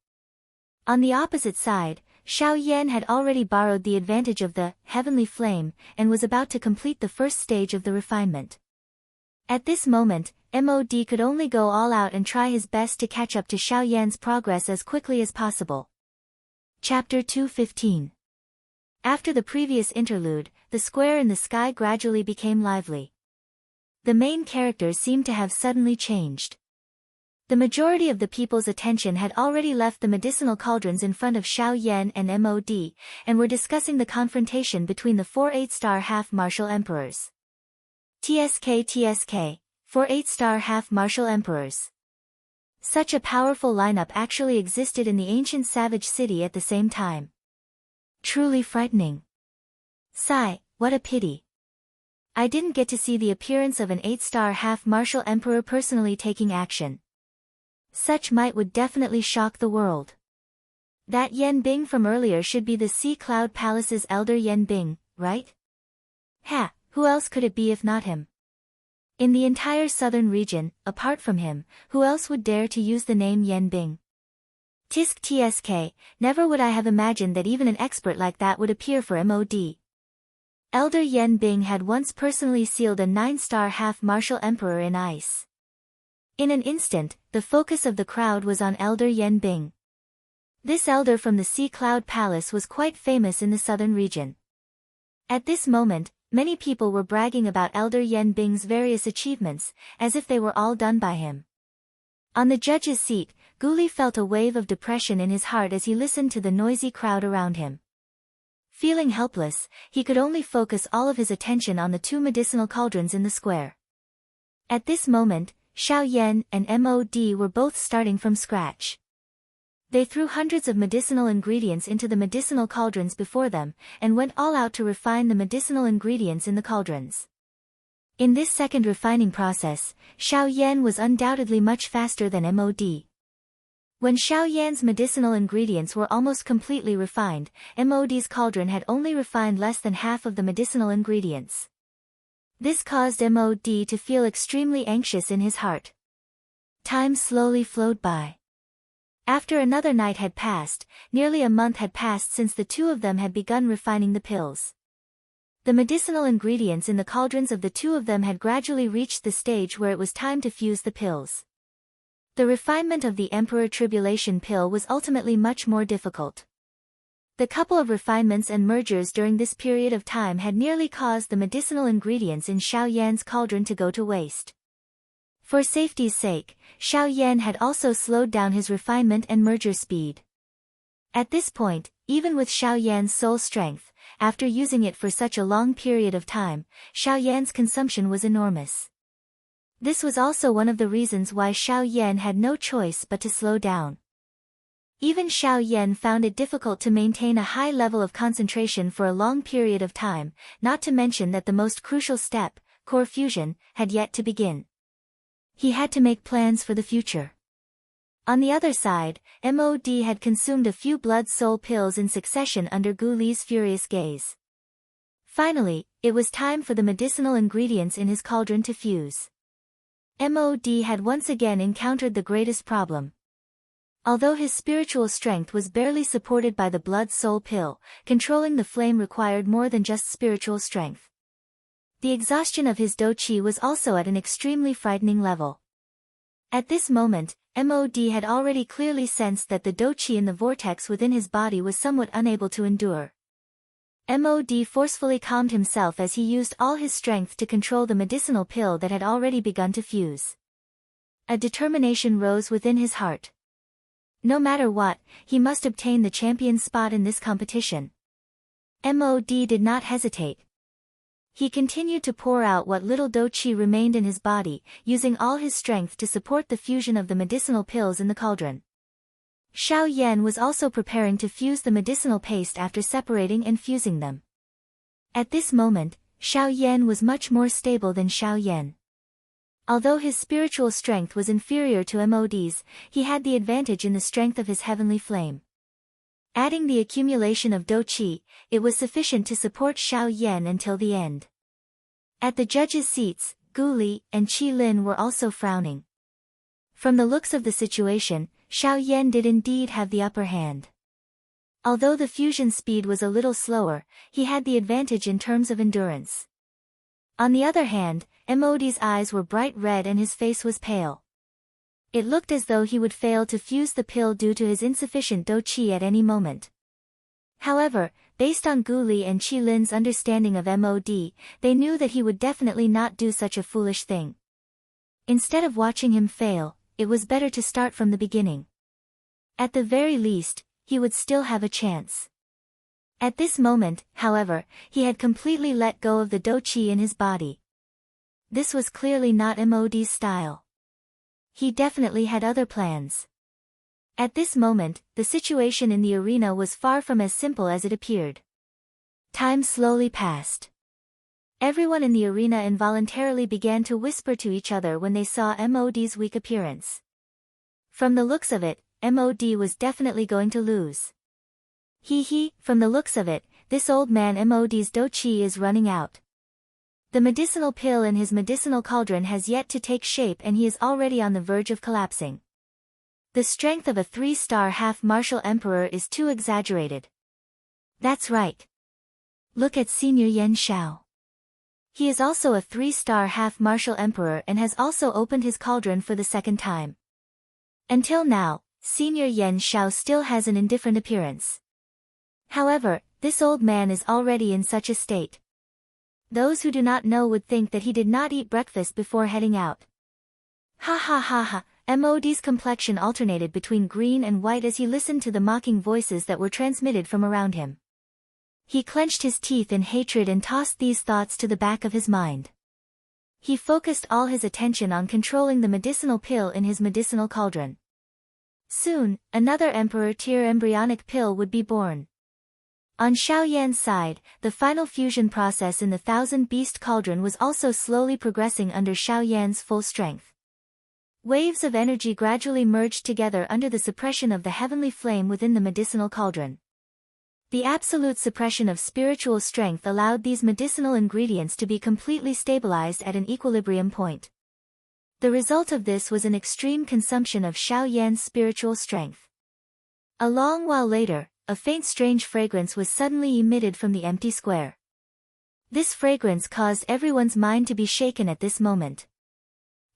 On the opposite side, Xiao Yan had already borrowed the advantage of the heavenly flame and was about to complete the first stage of the refinement. At this moment, Mod could only go all out and try his best to catch up to Xiao Yan's progress as quickly as possible. Chapter 215. After the previous interlude, the square in the sky gradually became lively. The main characters seemed to have suddenly changed. The majority of the people's attention had already left the medicinal cauldrons in front of Xiao Yan and Mod, and were discussing the confrontation between the 4 8-star half-martial emperors. TSK, 4 8-star half-martial emperors. Such a powerful lineup actually existed in the ancient savage city at the same time. Truly frightening. Sigh, what a pity. I didn't get to see the appearance of an 8-star half-martial emperor personally taking action. Such might would definitely shock the world. That Yen Bing from earlier should be the Sea Cloud Palace's elder Yen Bing, right? Ha, who else could it be if not him? In the entire southern region, apart from him, who else would dare to use the name Yen Bing? TSK, never would I have imagined that even an expert like that would appear for Mod. Elder Yen Bing had once personally sealed a 9-star half-martial emperor in ice. In an instant, the focus of the crowd was on Elder Yen Bing. This elder from the Sea Cloud Palace was quite famous in the southern region. At this moment, many people were bragging about Elder Yen Bing's various achievements, as if they were all done by him. On the judge's seat, Gu Li felt a wave of depression in his heart as he listened to the noisy crowd around him. Feeling helpless, he could only focus all of his attention on the 2 medicinal cauldrons in the square. At this moment, Xiao Yan and Mod were both starting from scratch. They threw hundreds of medicinal ingredients into the medicinal cauldrons before them, and went all out to refine the medicinal ingredients in the cauldrons. In this second refining process, Xiao Yan was undoubtedly much faster than MOD. When Xiao Yan's medicinal ingredients were almost completely refined, MOD's cauldron had only refined less than half of the medicinal ingredients. This caused MOD to feel extremely anxious in his heart. Time slowly flowed by. After another night had passed, nearly a month had passed since the two of them had begun refining the pills. The medicinal ingredients in the cauldrons of the two of them had gradually reached the stage where it was time to fuse the pills. The refinement of the Emperor Tribulation pill was ultimately much more difficult. The couple of refinements and mergers during this period of time had nearly caused the medicinal ingredients in Xiao Yan's cauldron to go to waste. For safety's sake, Xiao Yan had also slowed down his refinement and merger speed. At this point, even with Xiao Yan's soul strength, after using it for such a long period of time, Xiao Yan's consumption was enormous. This was also one of the reasons why Xiao Yan had no choice but to slow down. Even Xiao Yan found it difficult to maintain a high level of concentration for a long period of time, not to mention that the most crucial step, core fusion, had yet to begin. He had to make plans for the future. On the other side, MOD had consumed a few blood-soul pills in succession under Gu Li's furious gaze. Finally, it was time for the medicinal ingredients in his cauldron to fuse. MOD had once again encountered the greatest problem. Although his spiritual strength was barely supported by the blood-soul pill, controlling the flame required more than just spiritual strength. The exhaustion of his do-qi was also at an extremely frightening level. At this moment, MOD had already clearly sensed that the do-qi in the vortex within his body was somewhat unable to endure. MOD forcefully calmed himself as he used all his strength to control the medicinal pill that had already begun to fuse. A determination rose within his heart. No matter what, he must obtain the champion spot in this competition. MOD did not hesitate. He continued to pour out what little do-qi remained in his body, using all his strength to support the fusion of the medicinal pills in the cauldron. Xiao Yan was also preparing to fuse the medicinal paste after separating and fusing them. At this moment, Xiao Yan was much more stable than Xiao Yan. Although his spiritual strength was inferior to MOD's, he had the advantage in the strength of his heavenly flame. Adding the accumulation of do-qi, it was sufficient to support Xiao Yan until the end. At the judges' seats, Gu Li and Qi Lin were also frowning. From the looks of the situation, Xiao Yan did indeed have the upper hand. Although the fusion speed was a little slower, he had the advantage in terms of endurance. On the other hand, MOD's eyes were bright red and his face was pale. It looked as though he would fail to fuse the pill due to his insufficient do-qi at any moment. However, based on Gu Li and Qi Lin's understanding of MOD, they knew that he would definitely not do such a foolish thing. Instead of watching him fail, it was better to start from the beginning. At the very least, he would still have a chance. At this moment, however, he had completely let go of the do-qi in his body. This was clearly not MOD's style. He definitely had other plans. At this moment, the situation in the arena was far from as simple as it appeared. Time slowly passed. Everyone in the arena involuntarily began to whisper to each other when they saw MOD's weak appearance. From the looks of it, MOD was definitely going to lose. From the looks of it, this old man MOD's do-qi is running out. The medicinal pill in his medicinal cauldron has yet to take shape and he is already on the verge of collapsing. The strength of a 3-star half-martial emperor is too exaggerated. That's right. Look at Senior Yen Shao. He is also a 3-star half-martial emperor and has also opened his cauldron for the second time. Until now, Senior Yen Shao still has an indifferent appearance. However, this old man is already in such a state. Those who do not know would think that he did not eat breakfast before heading out. Ha ha ha ha, MOD's complexion alternated between green and white as he listened to the mocking voices that were transmitted from around him. He clenched his teeth in hatred and tossed these thoughts to the back of his mind. He focused all his attention on controlling the medicinal pill in his medicinal cauldron. Soon, another emperor tier embryonic pill would be born. On Xiao Yan's side, the final fusion process in the Thousand Beast Cauldron was also slowly progressing under Xiao Yan's full strength. Waves of energy gradually merged together under the suppression of the heavenly flame within the medicinal cauldron. The absolute suppression of spiritual strength allowed these medicinal ingredients to be completely stabilized at an equilibrium point. The result of this was an extreme consumption of Xiao Yan's spiritual strength. A long while later, a faint strange fragrance was suddenly emitted from the empty square. This fragrance caused everyone's mind to be shaken at this moment.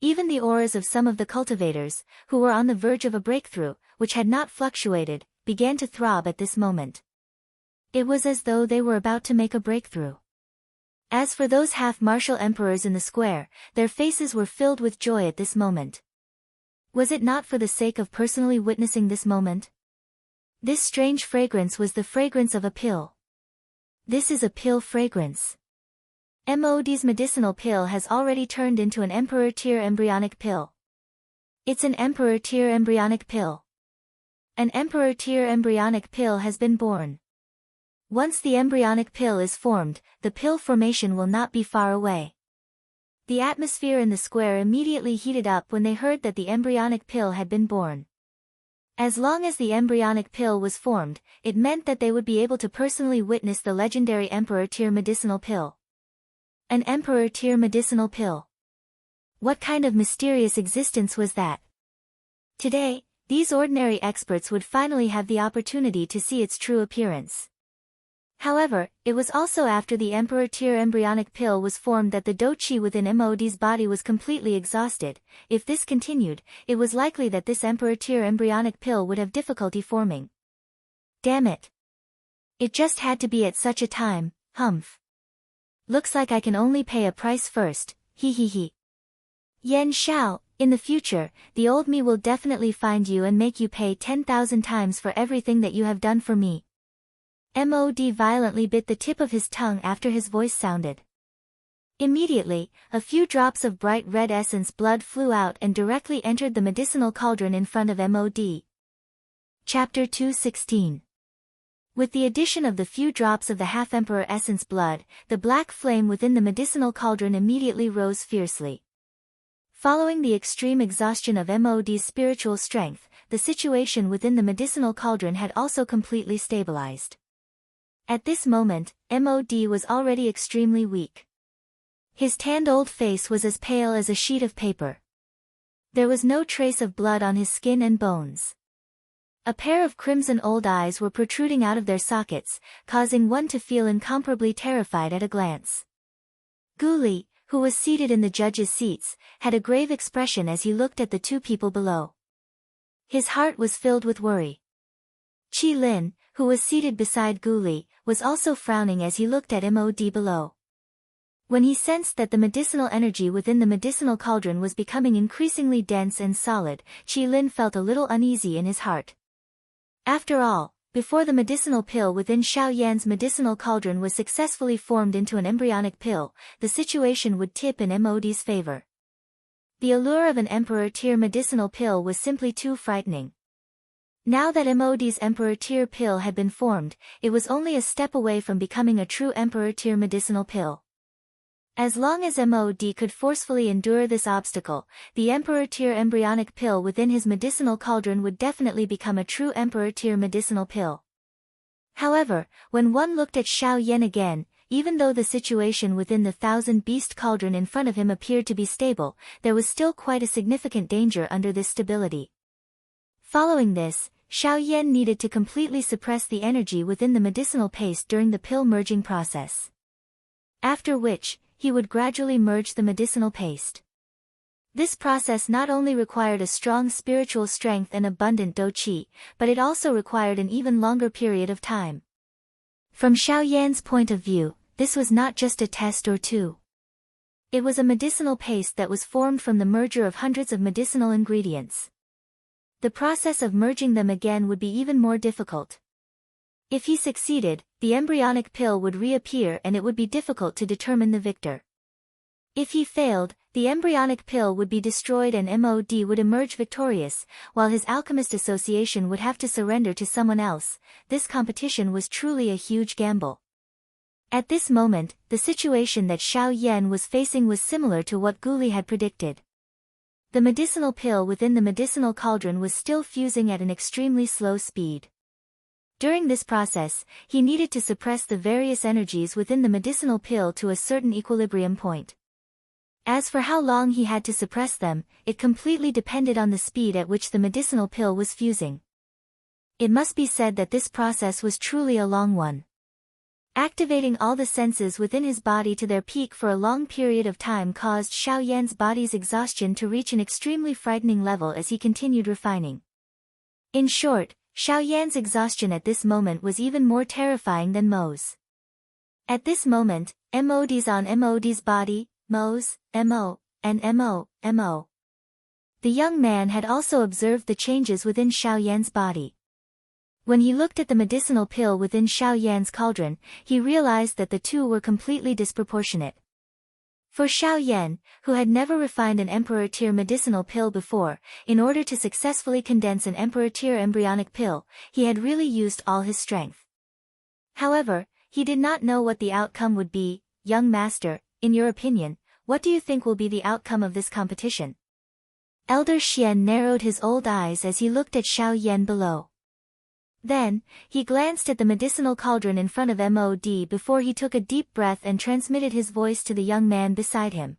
Even the auras of some of the cultivators, who were on the verge of a breakthrough, which had not fluctuated, began to throb at this moment. It was as though they were about to make a breakthrough. As for those half-martial emperors in the square, their faces were filled with joy at this moment. Was it not for the sake of personally witnessing this moment? This strange fragrance was the fragrance of a pill. This is a pill fragrance. MOD's medicinal pill has already turned into an Emperor Tier embryonic pill. It's an Emperor Tier embryonic pill. An Emperor Tier embryonic pill has been born. Once the embryonic pill is formed, the pill formation will not be far away. The atmosphere in the square immediately heated up when they heard that the embryonic pill had been born. As long as the embryonic pill was formed, it meant that they would be able to personally witness the legendary Emperor Tier medicinal pill. An Emperor Tier medicinal pill. What kind of mysterious existence was that? Today, these ordinary experts would finally have the opportunity to see its true appearance. However, it was also after the Emperor Tier embryonic pill was formed that the do-qi within MOD's body was completely exhausted. If this continued, it was likely that this Emperor Tier embryonic pill would have difficulty forming. Damn it. It just had to be at such a time, humph. Looks like I can only pay a price first, hee hee hee. Yen Xiao, in the future, the old me will definitely find you and make you pay 10,000 times for everything that you have done for me. MOD violently bit the tip of his tongue after his voice sounded. Immediately, a few drops of bright red essence blood flew out and directly entered the medicinal cauldron in front of MOD. Chapter 216. With the addition of the few drops of the half-emperor essence blood, the black flame within the medicinal cauldron immediately rose fiercely. Following the extreme exhaustion of MOD's spiritual strength, the situation within the medicinal cauldron had also completely stabilized. At this moment, MOD was already extremely weak. His tanned old face was as pale as a sheet of paper. There was no trace of blood on his skin and bones. A pair of crimson old eyes were protruding out of their sockets, causing one to feel incomparably terrified at a glance. Gu Li, who was seated in the judges' seats, had a grave expression as he looked at the two people below. His heart was filled with worry. Qi Lin, who was seated beside Gu Li, was also frowning as he looked at MOD below. When he sensed that the medicinal energy within the medicinal cauldron was becoming increasingly dense and solid, Qi Lin felt a little uneasy in his heart. After all, before the medicinal pill within Xiao Yan's medicinal cauldron was successfully formed into an embryonic pill, the situation would tip in MOD's favor. The allure of an Emperor Tier medicinal pill was simply too frightening. Now that MOD's Emperor Tier pill had been formed, it was only a step away from becoming a true Emperor Tier medicinal pill. As long as MOD could forcefully endure this obstacle, the Emperor Tier embryonic pill within his medicinal cauldron would definitely become a true Emperor Tier medicinal pill. However, when one looked at Xiao Yan again, even though the situation within the Thousand Beast Cauldron in front of him appeared to be stable, there was still quite a significant danger under this stability. Following this, Xiao Yan needed to completely suppress the energy within the medicinal paste during the pill merging process. After which, he would gradually merge the medicinal paste. This process not only required a strong spiritual strength and abundant do-qi, but it also required an even longer period of time. From Xiao Yan's point of view, this was not just a test or two. It was a medicinal paste that was formed from the merger of hundreds of medicinal ingredients. The process of merging them again would be even more difficult. If he succeeded, the embryonic pill would reappear and it would be difficult to determine the victor. If he failed, the embryonic pill would be destroyed and MOD would emerge victorious, while his alchemist association would have to surrender to someone else. This competition was truly a huge gamble. At this moment, the situation that Xiao Yan was facing was similar to what Guli had predicted. The medicinal pill within the medicinal cauldron was still fusing at an extremely slow speed. During this process, he needed to suppress the various energies within the medicinal pill to a certain equilibrium point. As for how long he had to suppress them, it completely depended on the speed at which the medicinal pill was fusing. It must be said that this process was truly a long one. Activating all the senses within his body to their peak for a long period of time caused Xiao Yan's body's exhaustion to reach an extremely frightening level as he continued refining. In short, Xiao Yan's exhaustion at this moment was even more terrifying than Mo's. At this moment, MOD's on MOD's body, Mo's, MO, and MO. The young man had also observed the changes within Xiao Yan's body. When he looked at the medicinal pill within Xiao Yan's cauldron, he realized that the two were completely disproportionate. For Xiao Yan, who had never refined an Emperor tier medicinal pill before, in order to successfully condense an Emperor tier embryonic pill, he had really used all his strength. However, he did not know what the outcome would be. Young master, in your opinion, what do you think will be the outcome of this competition? Elder Xian narrowed his old eyes as he looked at Xiao Yan below. Then, he glanced at the medicinal cauldron in front of MOD before he took a deep breath and transmitted his voice to the young man beside him.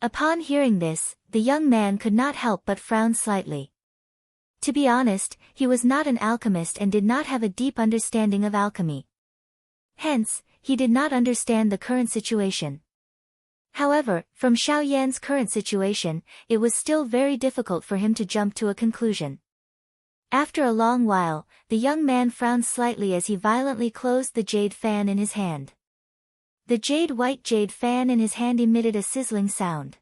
Upon hearing this, the young man could not help but frown slightly. To be honest, he was not an alchemist and did not have a deep understanding of alchemy. Hence, he did not understand the current situation. However, from Xiao Yan's current situation, it was still very difficult for him to jump to a conclusion. After a long while, the young man frowned slightly as he violently closed the jade fan in his hand. The white jade fan in his hand emitted a sizzling sound.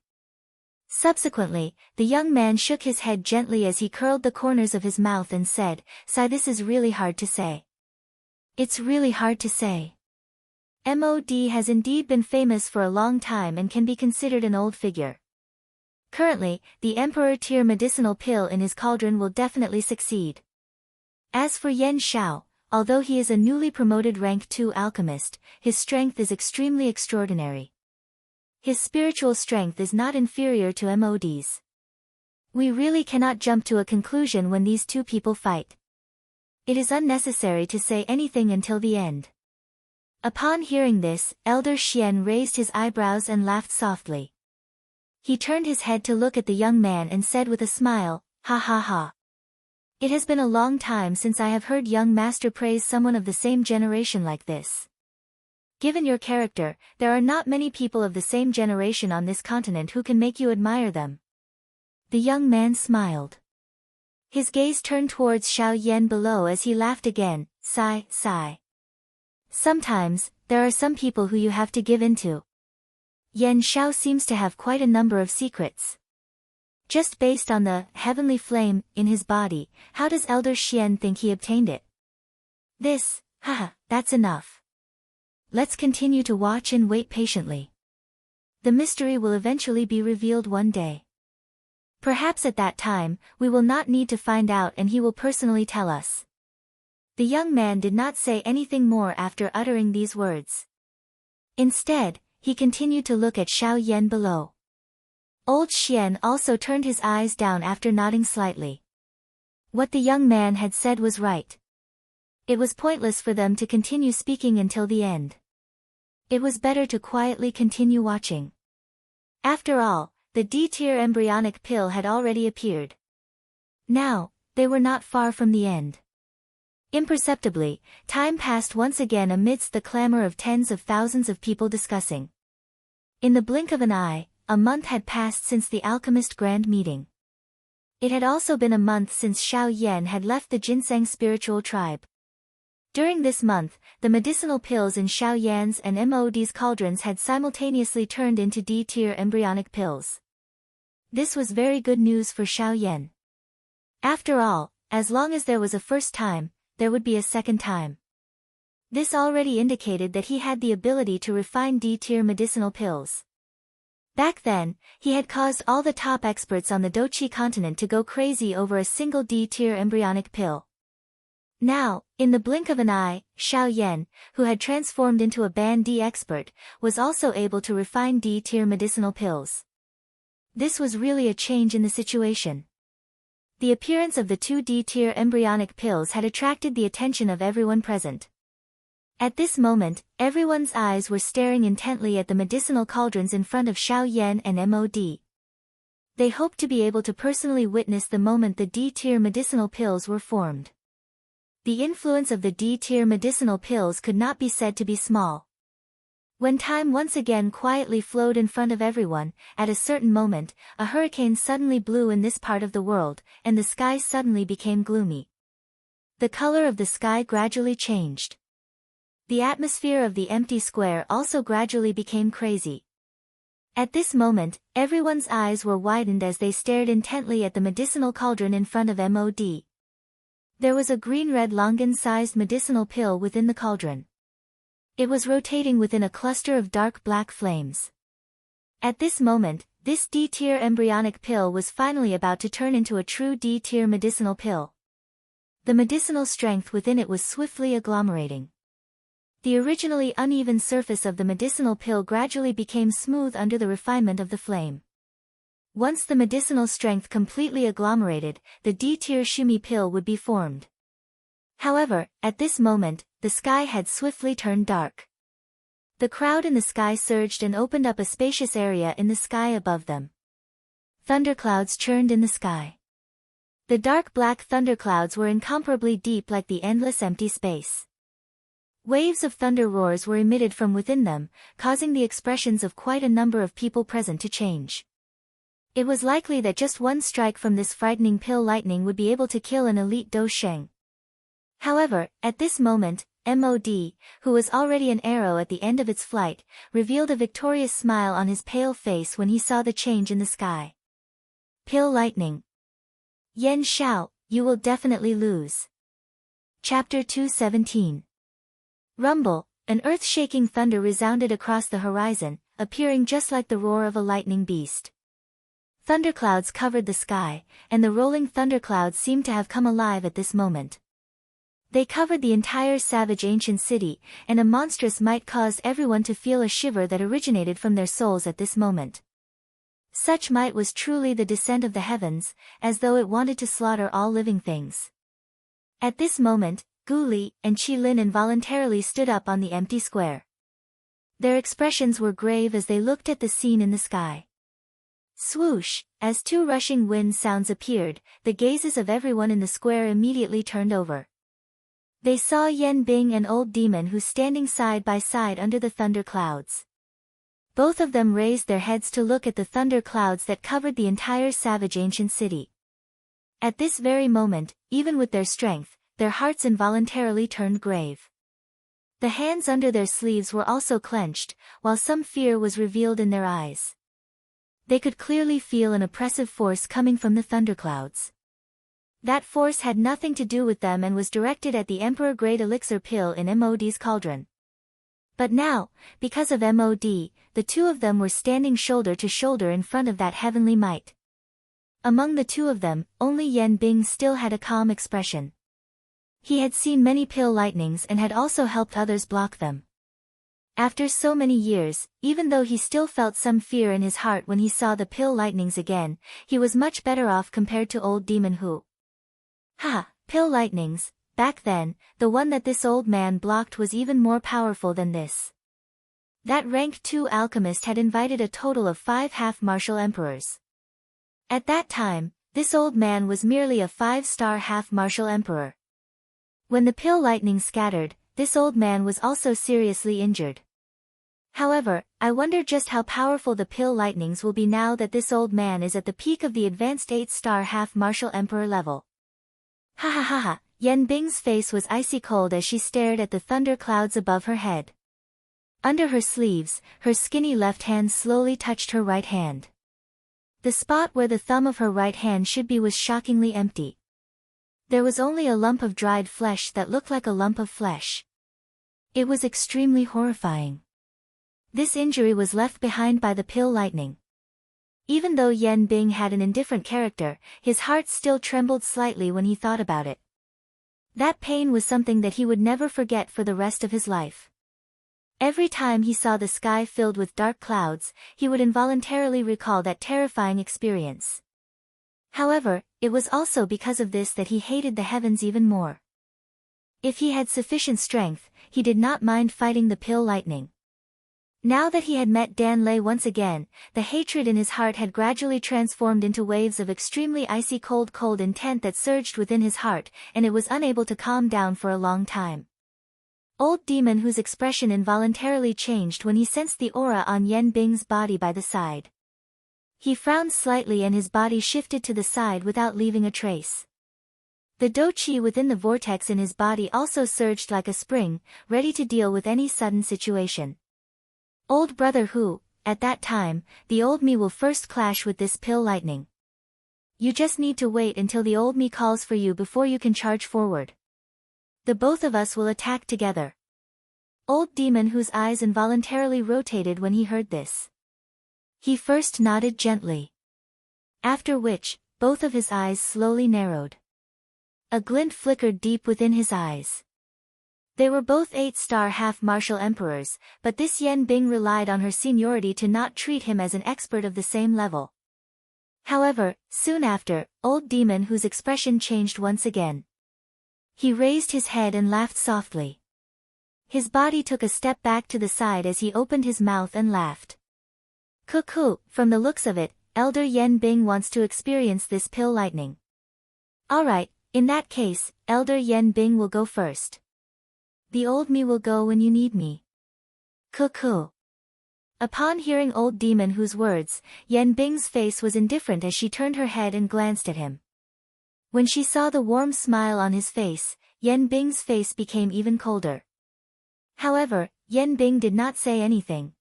Subsequently, the young man shook his head gently as he curled the corners of his mouth and said, "Sigh, this is really hard to say. It's really hard to say. MOD has indeed been famous for a long time and can be considered an old figure. Currently, the Emperor tier medicinal pill in his cauldron will definitely succeed. As for Yan Xiao, although he is a newly promoted rank 2 alchemist, his strength is extremely extraordinary. His spiritual strength is not inferior to MOD's. We really cannot jump to a conclusion when these two people fight. It is unnecessary to say anything until the end." Upon hearing this, Elder Xian raised his eyebrows and laughed softly. He turned his head to look at the young man and said with a smile, "Ha ha ha. It has been a long time since I have heard young master praise someone of the same generation like this. Given your character, there are not many people of the same generation on this continent who can make you admire them." The young man smiled. His gaze turned towards Xiao Yan below as he laughed again, sigh. "Sometimes, there are some people who you have to give in to. Yan Xiao seems to have quite a number of secrets. Just based on the heavenly flame in his body, how does Elder Xian think he obtained it? This, that's enough. Let's continue to watch and wait patiently. The mystery will eventually be revealed one day. Perhaps at that time, we will not need to find out and he will personally tell us." The young man did not say anything more after uttering these words. Instead, he continued to look at Xiao Yan below. Old Xian also turned his eyes down after nodding slightly. What the young man had said was right. It was pointless for them to continue speaking until the end. It was better to quietly continue watching. After all, the D-tier embryonic pill had already appeared. Now, they were not far from the end. Imperceptibly, time passed once again amidst the clamor of tens of thousands of people discussing. In the blink of an eye, a month had passed since the alchemist grand meeting. It had also been a month since Xiao Yan had left the Ginseng spiritual tribe. During this month, the medicinal pills in Xiao Yan's and MOD's cauldrons had simultaneously turned into D-tier embryonic pills. This was very good news for Xiao Yan. After all, as long as there was a first time, there would be a second time. This already indicated that he had the ability to refine D-tier medicinal pills. Back then, he had caused all the top experts on the Dochi continent to go crazy over a single D-tier embryonic pill. Now, in the blink of an eye, Xiao Yan, who had transformed into a Ban D expert, was also able to refine D-tier medicinal pills. This was really a change in the situation. The appearance of the two D-tier embryonic pills had attracted the attention of everyone present. At this moment, everyone's eyes were staring intently at the medicinal cauldrons in front of Xiao Yan and MOD. They hoped to be able to personally witness the moment the D-tier medicinal pills were formed. The influence of the D-tier medicinal pills could not be said to be small. When time once again quietly flowed in front of everyone, at a certain moment, a hurricane suddenly blew in this part of the world, and the sky suddenly became gloomy. The color of the sky gradually changed. The atmosphere of the empty square also gradually became crazy. At this moment, everyone's eyes were widened as they stared intently at the medicinal cauldron in front of MOD. There was a green-red longan-sized medicinal pill within the cauldron. It was rotating within a cluster of dark black flames. At this moment, this D-tier embryonic pill was finally about to turn into a true D-tier medicinal pill. The medicinal strength within it was swiftly agglomerating. The originally uneven surface of the medicinal pill gradually became smooth under the refinement of the flame. Once the medicinal strength completely agglomerated, the D-tier Shumi pill would be formed. However, at this moment, the sky had swiftly turned dark. The crowd in the sky surged and opened up a spacious area in the sky above them. Thunderclouds churned in the sky. The dark black thunderclouds were incomparably deep like the endless empty space. Waves of thunder roars were emitted from within them, causing the expressions of quite a number of people present to change. It was likely that just one strike from this frightening pill lightning would be able to kill an elite Do Sheng. However, at this moment, MOD, who was already an arrow at the end of its flight, revealed a victorious smile on his pale face when he saw the change in the sky. Pill lightning. Yan Xiao, you will definitely lose. Chapter 217. Rumble, an earth-shaking thunder resounded across the horizon, appearing just like the roar of a lightning beast. Thunderclouds covered the sky, and the rolling thunderclouds seemed to have come alive at this moment. They covered the entire savage ancient city, and a monstrous might caused everyone to feel a shiver that originated from their souls at this moment. Such might was truly the descent of the heavens, as though it wanted to slaughter all living things. At this moment, Gu Li and Qi Lin involuntarily stood up on the empty square. Their expressions were grave as they looked at the scene in the sky. Swoosh, as two rushing wind sounds appeared, the gazes of everyone in the square immediately turned over. They saw Yan Bing and Old Demon Hu standing side by side under the thunder clouds. Both of them raised their heads to look at the thunder clouds that covered the entire savage ancient city. At this very moment, even with their strength, their hearts involuntarily turned grave. The hands under their sleeves were also clenched, while some fear was revealed in their eyes. They could clearly feel an oppressive force coming from the thunderclouds. That force had nothing to do with them and was directed at the Emperor Great Elixir Pill in MOD's cauldron. But now, because of MOD, the two of them were standing shoulder to shoulder in front of that heavenly might. Among the two of them, only Yan Bing still had a calm expression. He had seen many pill lightnings and had also helped others block them. After so many years, even though he still felt some fear in his heart when he saw the pill lightnings again, he was much better off compared to Old Demon Hu. Ha, pill lightnings, back then, the one that this old man blocked was even more powerful than this. That rank 2 alchemist had invited a total of 5 half-martial emperors. At that time, this old man was merely a 5-star half-martial emperor. When the pill lightning scattered, this old man was also seriously injured. However, I wonder just how powerful the pill lightnings will be now that this old man is at the peak of the advanced 8-star half-martial emperor level. Ha ha ha ha, Yan Bing's face was icy cold as she stared at the thunder clouds above her head. Under her sleeves, her skinny left hand slowly touched her right hand. The spot where the thumb of her right hand should be was shockingly empty. There was only a lump of dried flesh that looked like a lump of flesh. It was extremely horrifying. This injury was left behind by the pill lightning. Even though Yen Bing had an indifferent character, his heart still trembled slightly when he thought about it. That pain was something that he would never forget for the rest of his life. Every time he saw the sky filled with dark clouds, he would involuntarily recall that terrifying experience. However, it was also because of this that he hated the heavens even more. If he had sufficient strength, he did not mind fighting the pill lightning. Now that he had met Dan Lei once again, the hatred in his heart had gradually transformed into waves of extremely icy cold intent that surged within his heart, and it was unable to calm down for a long time. Old Demon whose expression involuntarily changed when he sensed the aura on Yen Bing's body by the side. He frowned slightly and his body shifted to the side without leaving a trace. The Do Chi within the vortex in his body also surged like a spring, ready to deal with any sudden situation. Old brother Hu, at that time, the old me will first clash with this pill lightning. You just need to wait until the old me calls for you before you can charge forward. The both of us will attack together. Old Demon Hu's eyes involuntarily rotated when he heard this. He first nodded gently. After which, both of his eyes slowly narrowed. A glint flickered deep within his eyes. They were both 8-star half-martial emperors, but this Yen Bing relied on her seniority to not treat him as an expert of the same level. However, soon after, Old Demon Hu's expression changed once again. He raised his head and laughed softly. His body took a step back to the side as he opened his mouth and laughed. Cuckoo, from the looks of it, Elder Yen Bing wants to experience this pill lightning. Alright, in that case, Elder Yen Bing will go first. The old me will go when you need me. Cuckoo. Upon hearing Old Demon Hu's words, Yen Bing's face was indifferent as she turned her head and glanced at him. When she saw the warm smile on his face, Yen Bing's face became even colder. However, Yen Bing did not say anything.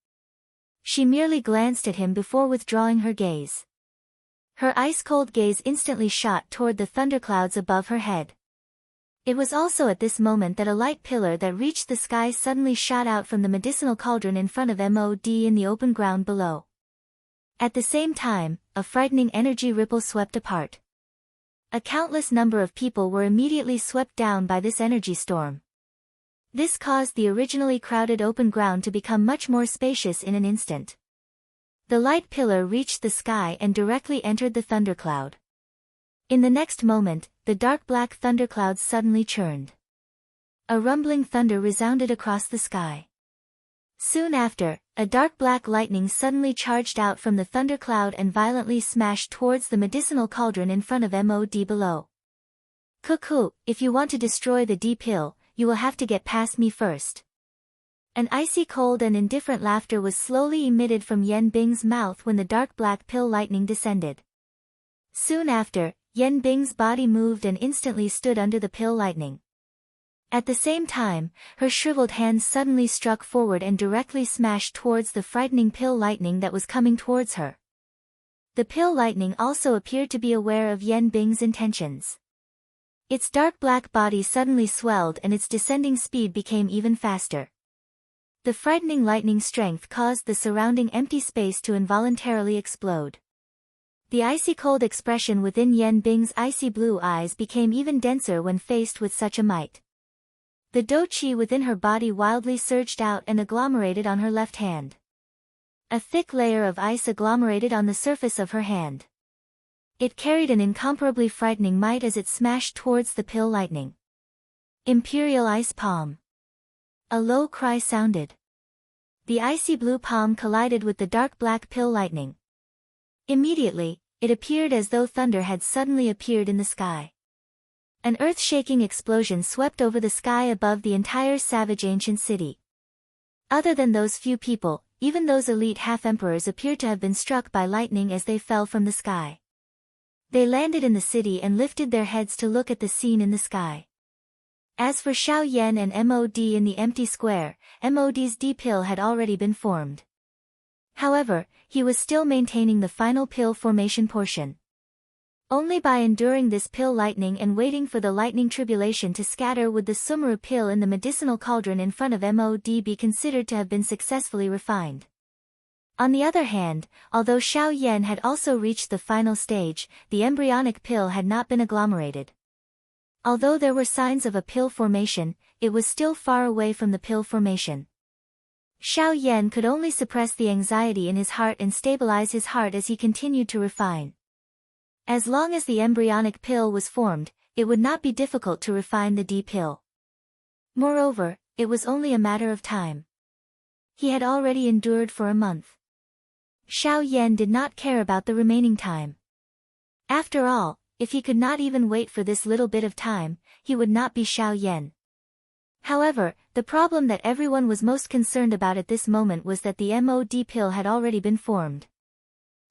She merely glanced at him before withdrawing her gaze. Her ice-cold gaze instantly shot toward the thunderclouds above her head. It was also at this moment that a light pillar that reached the sky suddenly shot out from the medicinal cauldron in front of Mod in the open ground below. At the same time, a frightening energy ripple swept apart. A countless number of people were immediately swept down by this energy storm. This caused the originally crowded open ground to become much more spacious in an instant. The light pillar reached the sky and directly entered the thundercloud. In the next moment, the dark black thunderclouds suddenly churned. A rumbling thunder resounded across the sky. Soon after, a dark black lightning suddenly charged out from the thundercloud and violently smashed towards the medicinal cauldron in front of Mod below. Cuckoo, if you want to destroy the deep hill, you will have to get past me first. An icy cold and indifferent laughter was slowly emitted from Yen Bing's mouth when the dark black pill lightning descended. Soon after, Yen Bing's body moved and instantly stood under the pill lightning. At the same time, her shriveled hands suddenly struck forward and directly smashed towards the frightening pill lightning that was coming towards her. The pill lightning also appeared to be aware of Yen Bing's intentions. Its dark black body suddenly swelled and its descending speed became even faster. The frightening lightning strength caused the surrounding empty space to involuntarily explode. The icy cold expression within Yen Bing's icy blue eyes became even denser when faced with such a might. The Do Chi within her body wildly surged out and agglomerated on her left hand. A thick layer of ice agglomerated on the surface of her hand. It carried an incomparably frightening might as it smashed towards the pill lightning. Imperial Ice Palm. A low cry sounded. The icy blue palm collided with the dark black pill lightning. Immediately, it appeared as though thunder had suddenly appeared in the sky. An earth-shaking explosion swept over the sky above the entire savage ancient city. Other than those few people, even those elite half-emperors appeared to have been struck by lightning as they fell from the sky. They landed in the city and lifted their heads to look at the scene in the sky. As for Xiao Yan and Mod in the empty square, Mod's deep hill had already been formed. However, he was still maintaining the final pill formation portion. Only by enduring this pill lightning and waiting for the lightning tribulation to scatter would the Sumru pill in the medicinal cauldron in front of Mod be considered to have been successfully refined. On the other hand, although Xiao Yan had also reached the final stage, the embryonic pill had not been agglomerated. Although there were signs of a pill formation, it was still far away from the pill formation. Xiao Yan could only suppress the anxiety in his heart and stabilize his heart as he continued to refine. As long as the embryonic pill was formed, it would not be difficult to refine the D pill. Moreover, it was only a matter of time. He had already endured for a month. Xiao Yan did not care about the remaining time. After all, if he could not even wait for this little bit of time, he would not be Xiao Yan. However, the problem that everyone was most concerned about at this moment was that the MOD pill had already been formed.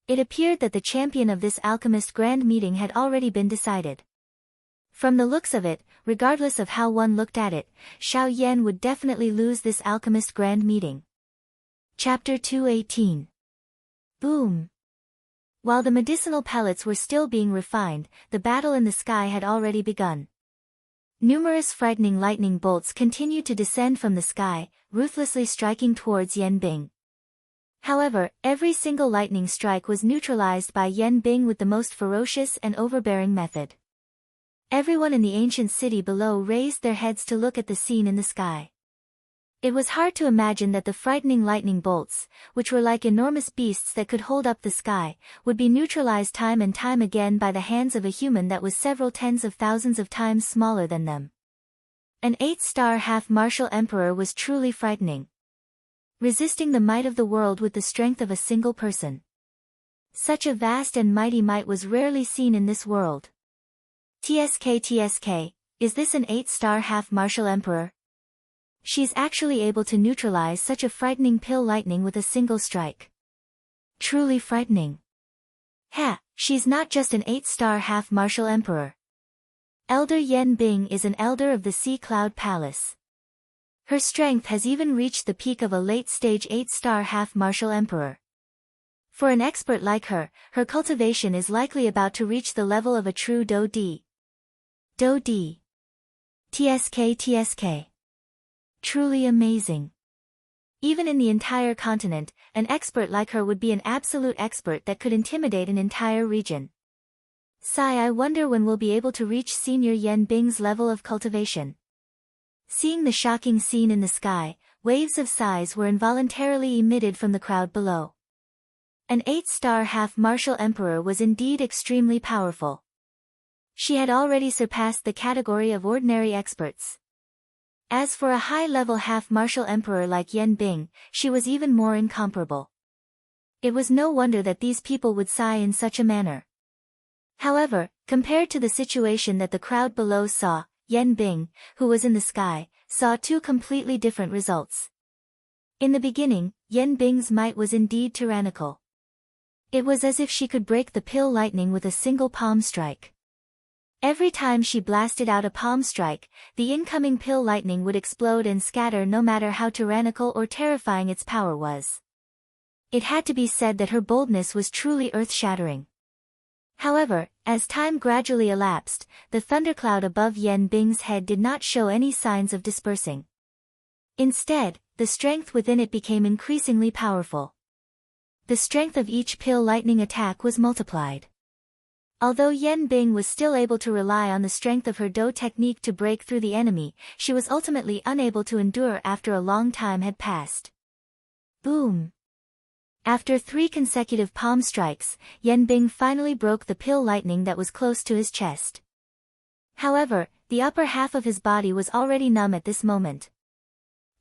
It appeared that the champion of this alchemist grand meeting had already been decided. From the looks of it, regardless of how one looked at it, Xiao Yan would definitely lose this alchemist grand meeting. Chapter 218. Boom! While the medicinal pellets were still being refined, the battle in the sky had already begun. Numerous frightening lightning bolts continued to descend from the sky, ruthlessly striking towards Yan Bing. However, every single lightning strike was neutralized by Yan Bing with the most ferocious and overbearing method. Everyone in the ancient city below raised their heads to look at the scene in the sky. It was hard to imagine that the frightening lightning bolts, which were like enormous beasts that could hold up the sky, would be neutralized time and time again by the hands of a human that was several tens of thousands of times smaller than them. An 8-star half-martial emperor was truly frightening. Resisting the might of the world with the strength of a single person. Such a vast and mighty might was rarely seen in this world. TSK, is this an 8-star half-martial emperor? She's actually able to neutralize such a frightening pill lightning with a single strike. Truly frightening. Ha, she's not just an 8-star half-martial emperor. Elder Yan Bing is an elder of the Sea Cloud Palace. Her strength has even reached the peak of a late-stage 8-star half-martial emperor. For an expert like her, her cultivation is likely about to reach the level of a true Do D. Do D. TSK. Truly amazing. Even in the entire continent, an expert like her would be an absolute expert that could intimidate an entire region. Sigh, I wonder when we'll be able to reach Senior Yan Bing's level of cultivation. Seeing the shocking scene in the sky, waves of sighs were involuntarily emitted from the crowd below. An 8-star half-martial emperor was indeed extremely powerful. She had already surpassed the category of ordinary experts. As for a high-level half-martial emperor like Yan Bing, she was even more incomparable. It was no wonder that these people would sigh in such a manner. However, compared to the situation that the crowd below saw, Yan Bing, who was in the sky, saw two completely different results. In the beginning, Yan Bing's might was indeed tyrannical. It was as if she could break the pill lightning with a single palm strike. Every time she blasted out a palm strike, the incoming pill lightning would explode and scatter no matter how tyrannical or terrifying its power was. It had to be said that her boldness was truly earth-shattering. However, as time gradually elapsed, the thundercloud above Yan Bing's head did not show any signs of dispersing. Instead, the strength within it became increasingly powerful. The strength of each pill lightning attack was multiplied. Although Yan Bing was still able to rely on the strength of her Do technique to break through the enemy, she was ultimately unable to endure after a long time had passed. Boom! After 3 consecutive palm strikes, Yan Bing finally broke the pill lightning that was close to his chest. However, the upper half of his body was already numb at this moment.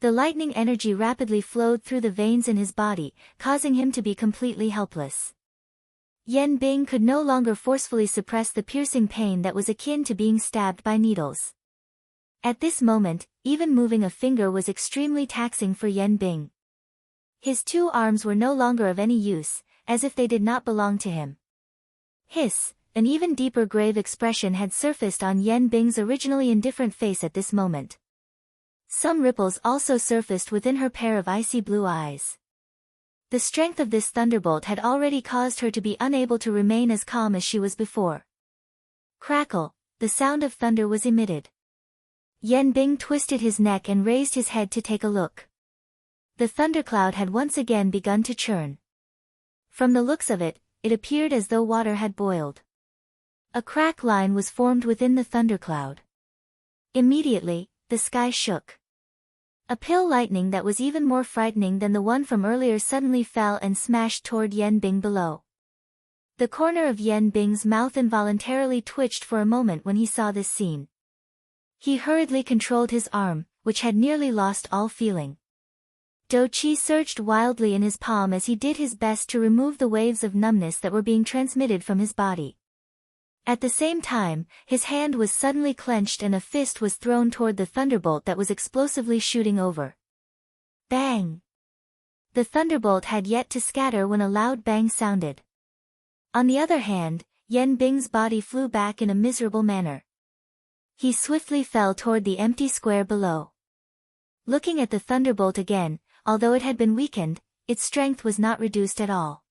The lightning energy rapidly flowed through the veins in his body, causing him to be completely helpless. Yan Bing could no longer forcefully suppress the piercing pain that was akin to being stabbed by needles. At this moment, even moving a finger was extremely taxing for Yan Bing. His 2 arms were no longer of any use, as if they did not belong to him. Hiss, an even deeper grave expression had surfaced on Yan Bing's originally indifferent face at this moment. Some ripples also surfaced within her pair of icy blue eyes. The strength of this thunderbolt had already caused her to be unable to remain as calm as she was before. Crackle, the sound of thunder was emitted. Yan Bing twisted his neck and raised his head to take a look. The thundercloud had once again begun to churn. From the looks of it, it appeared as though water had boiled. A crack line was formed within the thundercloud. Immediately, the sky shook. A pale lightning that was even more frightening than the one from earlier suddenly fell and smashed toward Yen Bing below. The corner of Yen Bing's mouth involuntarily twitched for a moment when he saw this scene. He hurriedly controlled his arm, which had nearly lost all feeling. Do Qi surged wildly in his palm as he did his best to remove the waves of numbness that were being transmitted from his body. At the same time, his hand was suddenly clenched and a fist was thrown toward the thunderbolt that was explosively shooting over. Bang! The thunderbolt had yet to scatter when a loud bang sounded. On the other hand, Yen Bing's body flew back in a miserable manner. He swiftly fell toward the empty square below. Looking at the thunderbolt again, although it had been weakened, its strength was not reduced at all.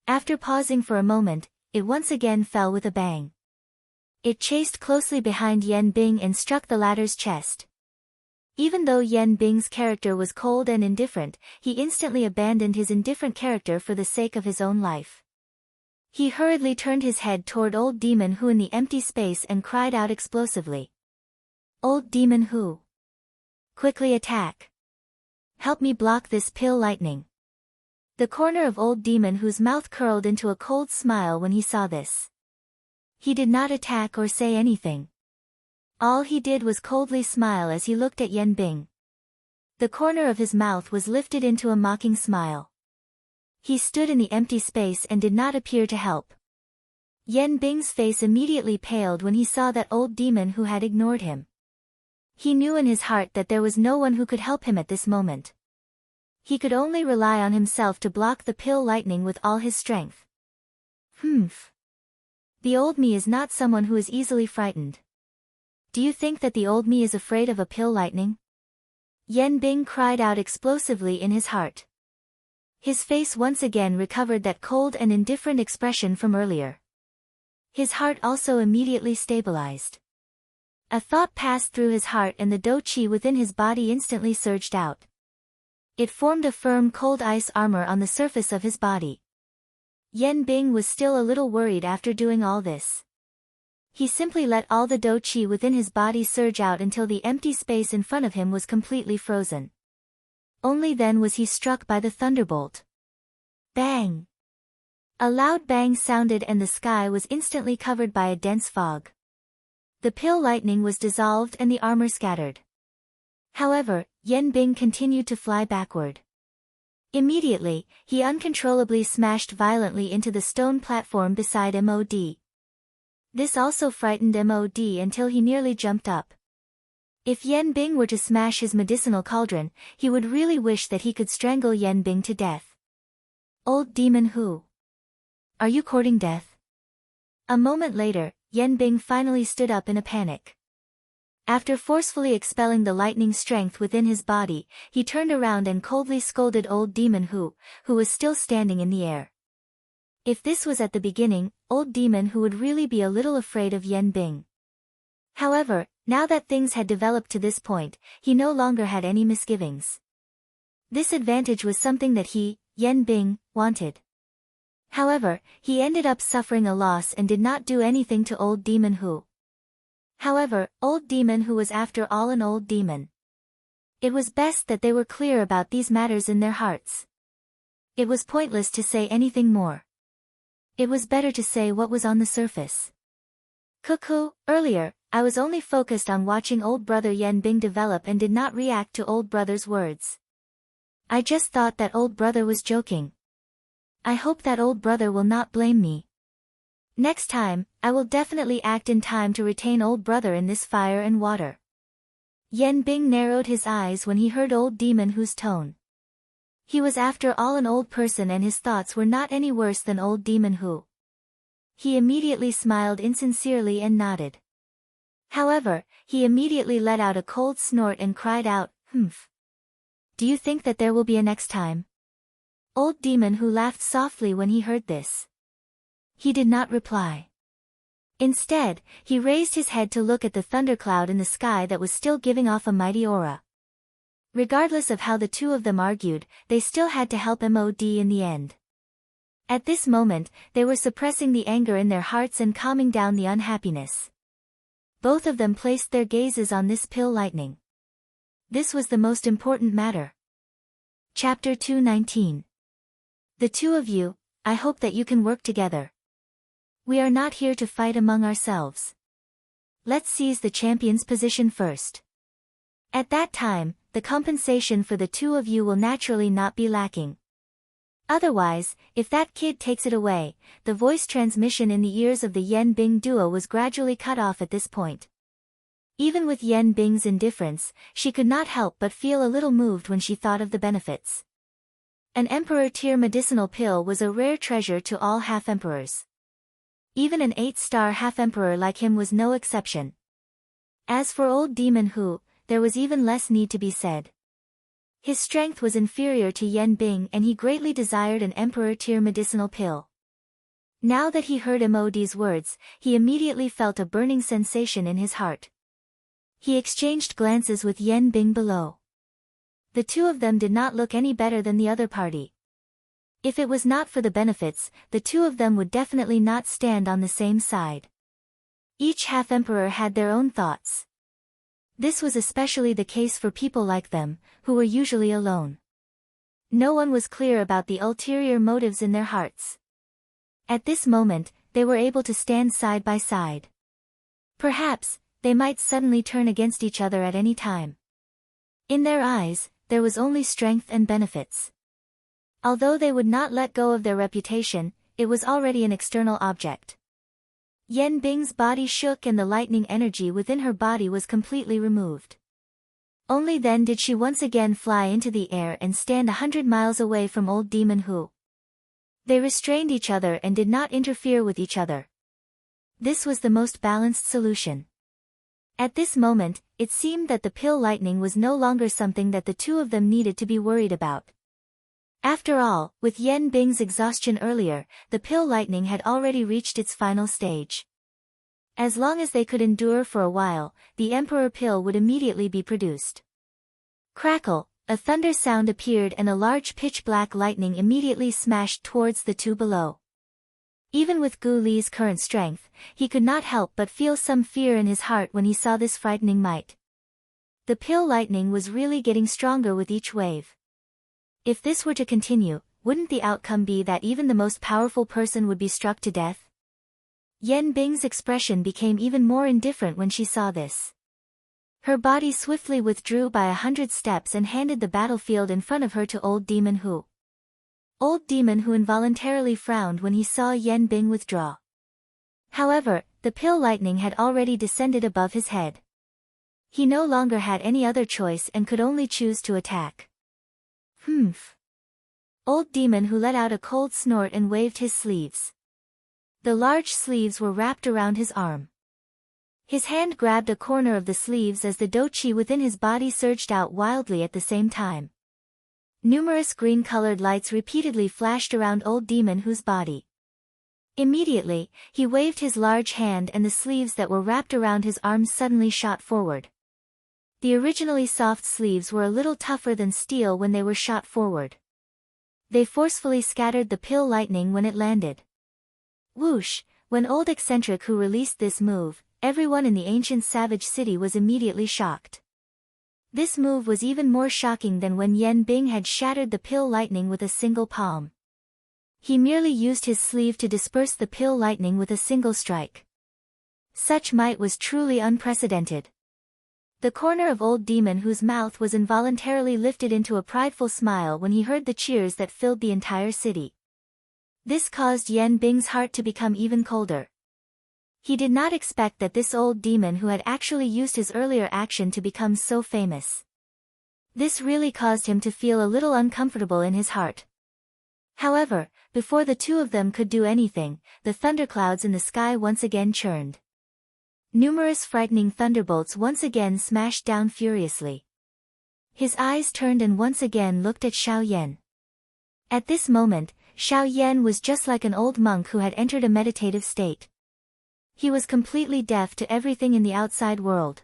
After pausing for a moment, it once again fell with a bang. It chased closely behind Yen Bing and struck the latter's chest. Even though Yen Bing's character was cold and indifferent, he instantly abandoned his indifferent character for the sake of his own life. He hurriedly turned his head toward Old Demon Hu in the empty space and cried out explosively. Old Demon Hu! Quickly attack! Help me block this pill lightning! The corner of Old Demon Hu's mouth curled into a cold smile when he saw this. He did not attack or say anything. All he did was coldly smile as he looked at Yen Bing. The corner of his mouth was lifted into a mocking smile. He stood in the empty space and did not appear to help. Yen Bing's face immediately paled when he saw that Old Demon Hu had ignored him. He knew in his heart that there was no one who could help him at this moment. He could only rely on himself to block the pill lightning with all his strength. Humph. The old me is not someone who is easily frightened. Do you think that the old me is afraid of a pill lightning? Yen Bing cried out explosively in his heart. His face once again recovered that cold and indifferent expression from earlier. His heart also immediately stabilized. A thought passed through his heart and the Do Qi within his body instantly surged out. It formed a firm cold ice armor on the surface of his body. Yen Bing was still a little worried after doing all this. He simply let all the Do Qi within his body surge out until the empty space in front of him was completely frozen. Only then was he struck by the thunderbolt. Bang! A loud bang sounded and the sky was instantly covered by a dense fog. The pill lightning was dissolved and the armor scattered. However, Yen Bing continued to fly backward. Immediately, he uncontrollably smashed violently into the stone platform beside Mod. This also frightened Mod until he nearly jumped up. If Yen Bing were to smash his medicinal cauldron, he would really wish that he could strangle Yen Bing to death. Old Demon Hu! Are you courting death? A moment later, Yen Bing finally stood up in a panic. After forcefully expelling the lightning strength within his body, he turned around and coldly scolded Old Demon Hu, who was still standing in the air. If this was at the beginning, Old Demon Hu would really be a little afraid of Yen Bing. However, now that things had developed to this point, he no longer had any misgivings. This advantage was something that he, Yen Bing, wanted. However, he ended up suffering a loss and did not do anything to Old Demon Hu. However, Old Demon Hu was after all an old demon. It was best that they were clear about these matters in their hearts. It was pointless to say anything more. It was better to say what was on the surface. Cuckoo, earlier, I was only focused on watching old brother Yen Bing develop and did not react to old brother's words. I just thought that old brother was joking. I hope that old brother will not blame me. Next time, I will definitely act in time to retain old brother in this fire and water. Yen Bing narrowed his eyes when he heard Old Demon Hu's tone. He was after all an old person and his thoughts were not any worse than Old Demon Hu. He immediately smiled insincerely and nodded. However, he immediately let out a cold snort and cried out, "Humph. Do you think that there will be a next time?" Old Demon Hu laughed softly when he heard this. He did not reply. Instead, he raised his head to look at the thundercloud in the sky that was still giving off a mighty aura. Regardless of how the two of them argued, they still had to help Mod in the end. At this moment, they were suppressing the anger in their hearts and calming down the unhappiness. Both of them placed their gazes on this pill lightning. This was the most important matter. Chapter 219. The two of you, I hope that you can work together. We are not here to fight among ourselves. Let's seize the champion's position first. At that time, the compensation for the two of you will naturally not be lacking. Otherwise, if that kid takes it away, the voice transmission in the ears of the Yen Bing duo was gradually cut off at this point. Even with Yen Bing's indifference, she could not help but feel a little moved when she thought of the benefits. An emperor-tier medicinal pill was a rare treasure to all half-emperors. Even an 8-star half-emperor like him was no exception. As for old Demon Hu, there was even less need to be said. His strength was inferior to Yen Bing and he greatly desired an emperor-tier medicinal pill. Now that he heard Mod's words, he immediately felt a burning sensation in his heart. He exchanged glances with Yen Bing below. The two of them did not look any better than the other party. If it was not for the benefits, the two of them would definitely not stand on the same side. Each half-emperor had their own thoughts. This was especially the case for people like them, who were usually alone. No one was clear about the ulterior motives in their hearts. At this moment, they were able to stand side by side. Perhaps, they might suddenly turn against each other at any time. In their eyes, there was only strength and benefits. Although they would not let go of their reputation, it was already an external object. Yen Bing's body shook and the lightning energy within her body was completely removed. Only then did she once again fly into the air and stand 100 miles away from old Demon Hu. They restrained each other and did not interfere with each other. This was the most balanced solution. At this moment, it seemed that the pill lightning was no longer something that the two of them needed to be worried about. After all, with Yen Bing's exhaustion earlier, the pill lightning had already reached its final stage. As long as they could endure for a while, the emperor pill would immediately be produced. Crackle, a thunder sound appeared and a large pitch-black lightning immediately smashed towards the two below. Even with Gu Li's current strength, he could not help but feel some fear in his heart when he saw this frightening might. The pill lightning was really getting stronger with each wave. If this were to continue, wouldn't the outcome be that even the most powerful person would be struck to death? Yen Bing's expression became even more indifferent when she saw this. Her body swiftly withdrew by 100 steps and handed the battlefield in front of her to old Demon Hu. Old Demon Hu involuntarily frowned when he saw Yen Bing withdraw. However, the pill lightning had already descended above his head. He no longer had any other choice and could only choose to attack. Humph. Old Demon Hu let out a cold snort and waved his sleeves. The large sleeves were wrapped around his arm. His hand grabbed a corner of the sleeves as the do-chi within his body surged out wildly at the same time. Numerous green-colored lights repeatedly flashed around old Demon Hu's body. Immediately, he waved his large hand and the sleeves that were wrapped around his arms suddenly shot forward. The originally soft sleeves were a little tougher than steel when they were shot forward. They forcefully scattered the pill lightning when it landed. Whoosh! When old eccentric Hu released this move, everyone in the ancient savage city was immediately shocked. This move was even more shocking than when Yen Bing had shattered the pill lightning with a single palm. He merely used his sleeve to disperse the pill lightning with a single strike. Such might was truly unprecedented. The corner of old Demon Hu's mouth was involuntarily lifted into a prideful smile when he heard the cheers that filled the entire city. This caused Yen Bing's heart to become even colder. He did not expect that this old demon who had actually used his earlier action to become so famous. This really caused him to feel a little uncomfortable in his heart. However, before the two of them could do anything, the thunderclouds in the sky once again churned. Numerous frightening thunderbolts once again smashed down furiously. His eyes turned and once again looked at Xiao Yan. At this moment, Xiao Yan was just like an old monk who had entered a meditative state. He was completely deaf to everything in the outside world.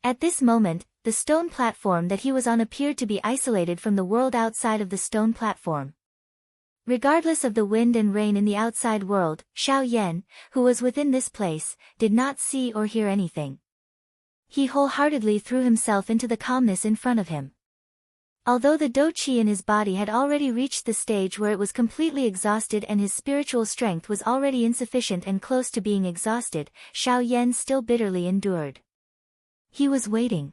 At this moment, the stone platform that he was on appeared to be isolated from the world outside of the stone platform. Regardless of the wind and rain in the outside world, Xiao Yan, who was within this place, did not see or hear anything. He wholeheartedly threw himself into the calmness in front of him. Although the dou qi in his body had already reached the stage where it was completely exhausted and his spiritual strength was already insufficient and close to being exhausted, Xiao Yan still bitterly endured. He was waiting.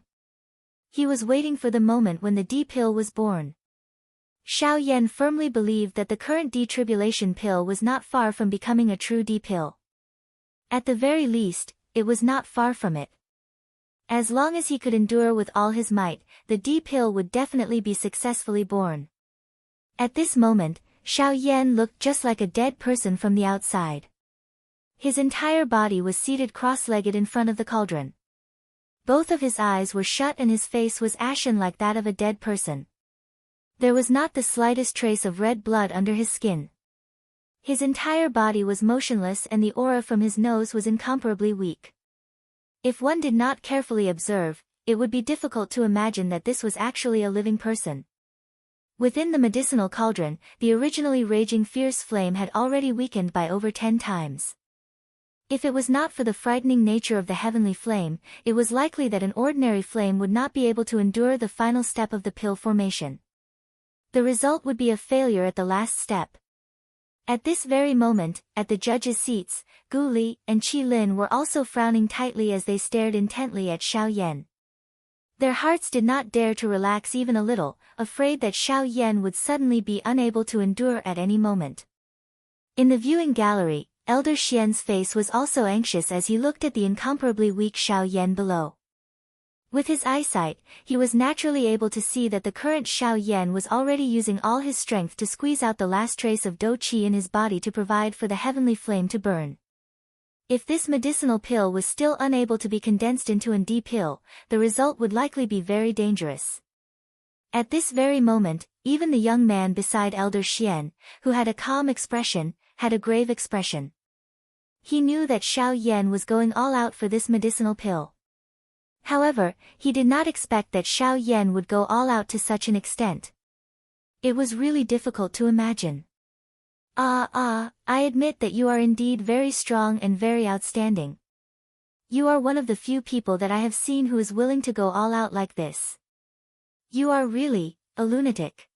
He was waiting for the moment when the D pill was born. Xiao Yan firmly believed that the current detribulation pill was not far from becoming a true D pill. At the very least, it was not far from it. As long as he could endure with all his might, the D pill would definitely be successfully born. At this moment, Xiao Yan looked just like a dead person from the outside. His entire body was seated cross-legged in front of the cauldron. Both of his eyes were shut and his face was ashen like that of a dead person. There was not the slightest trace of red blood under his skin. His entire body was motionless and the aura from his nose was incomparably weak. If one did not carefully observe, it would be difficult to imagine that this was actually a living person. Within the medicinal cauldron, the originally raging fierce flame had already weakened by over 10 times. If it was not for the frightening nature of the heavenly flame, it was likely that an ordinary flame would not be able to endure the final step of the pill formation. The result would be a failure at the last step. At this very moment, at the judges' seats, Gu Li and Qi Lin were also frowning tightly as they stared intently at Xiao Yan. Their hearts did not dare to relax even a little, afraid that Xiao Yan would suddenly be unable to endure at any moment. In the viewing gallery, Elder Xian's face was also anxious as he looked at the incomparably weak Xiao Yan below. With his eyesight, he was naturally able to see that the current Xiao Yan was already using all his strength to squeeze out the last trace of dou qi in his body to provide for the heavenly flame to burn. If this medicinal pill was still unable to be condensed into an D pill, the result would likely be very dangerous. At this very moment, even the young man beside Elder Xian, who had a calm expression, had a grave expression. He knew that Xiao Yan was going all out for this medicinal pill. However, he did not expect that Xiao Yan would go all out to such an extent. It was really difficult to imagine. I admit that you are indeed very strong and very outstanding. You are one of the few people that I have seen who is willing to go all out like this. You are really a lunatic.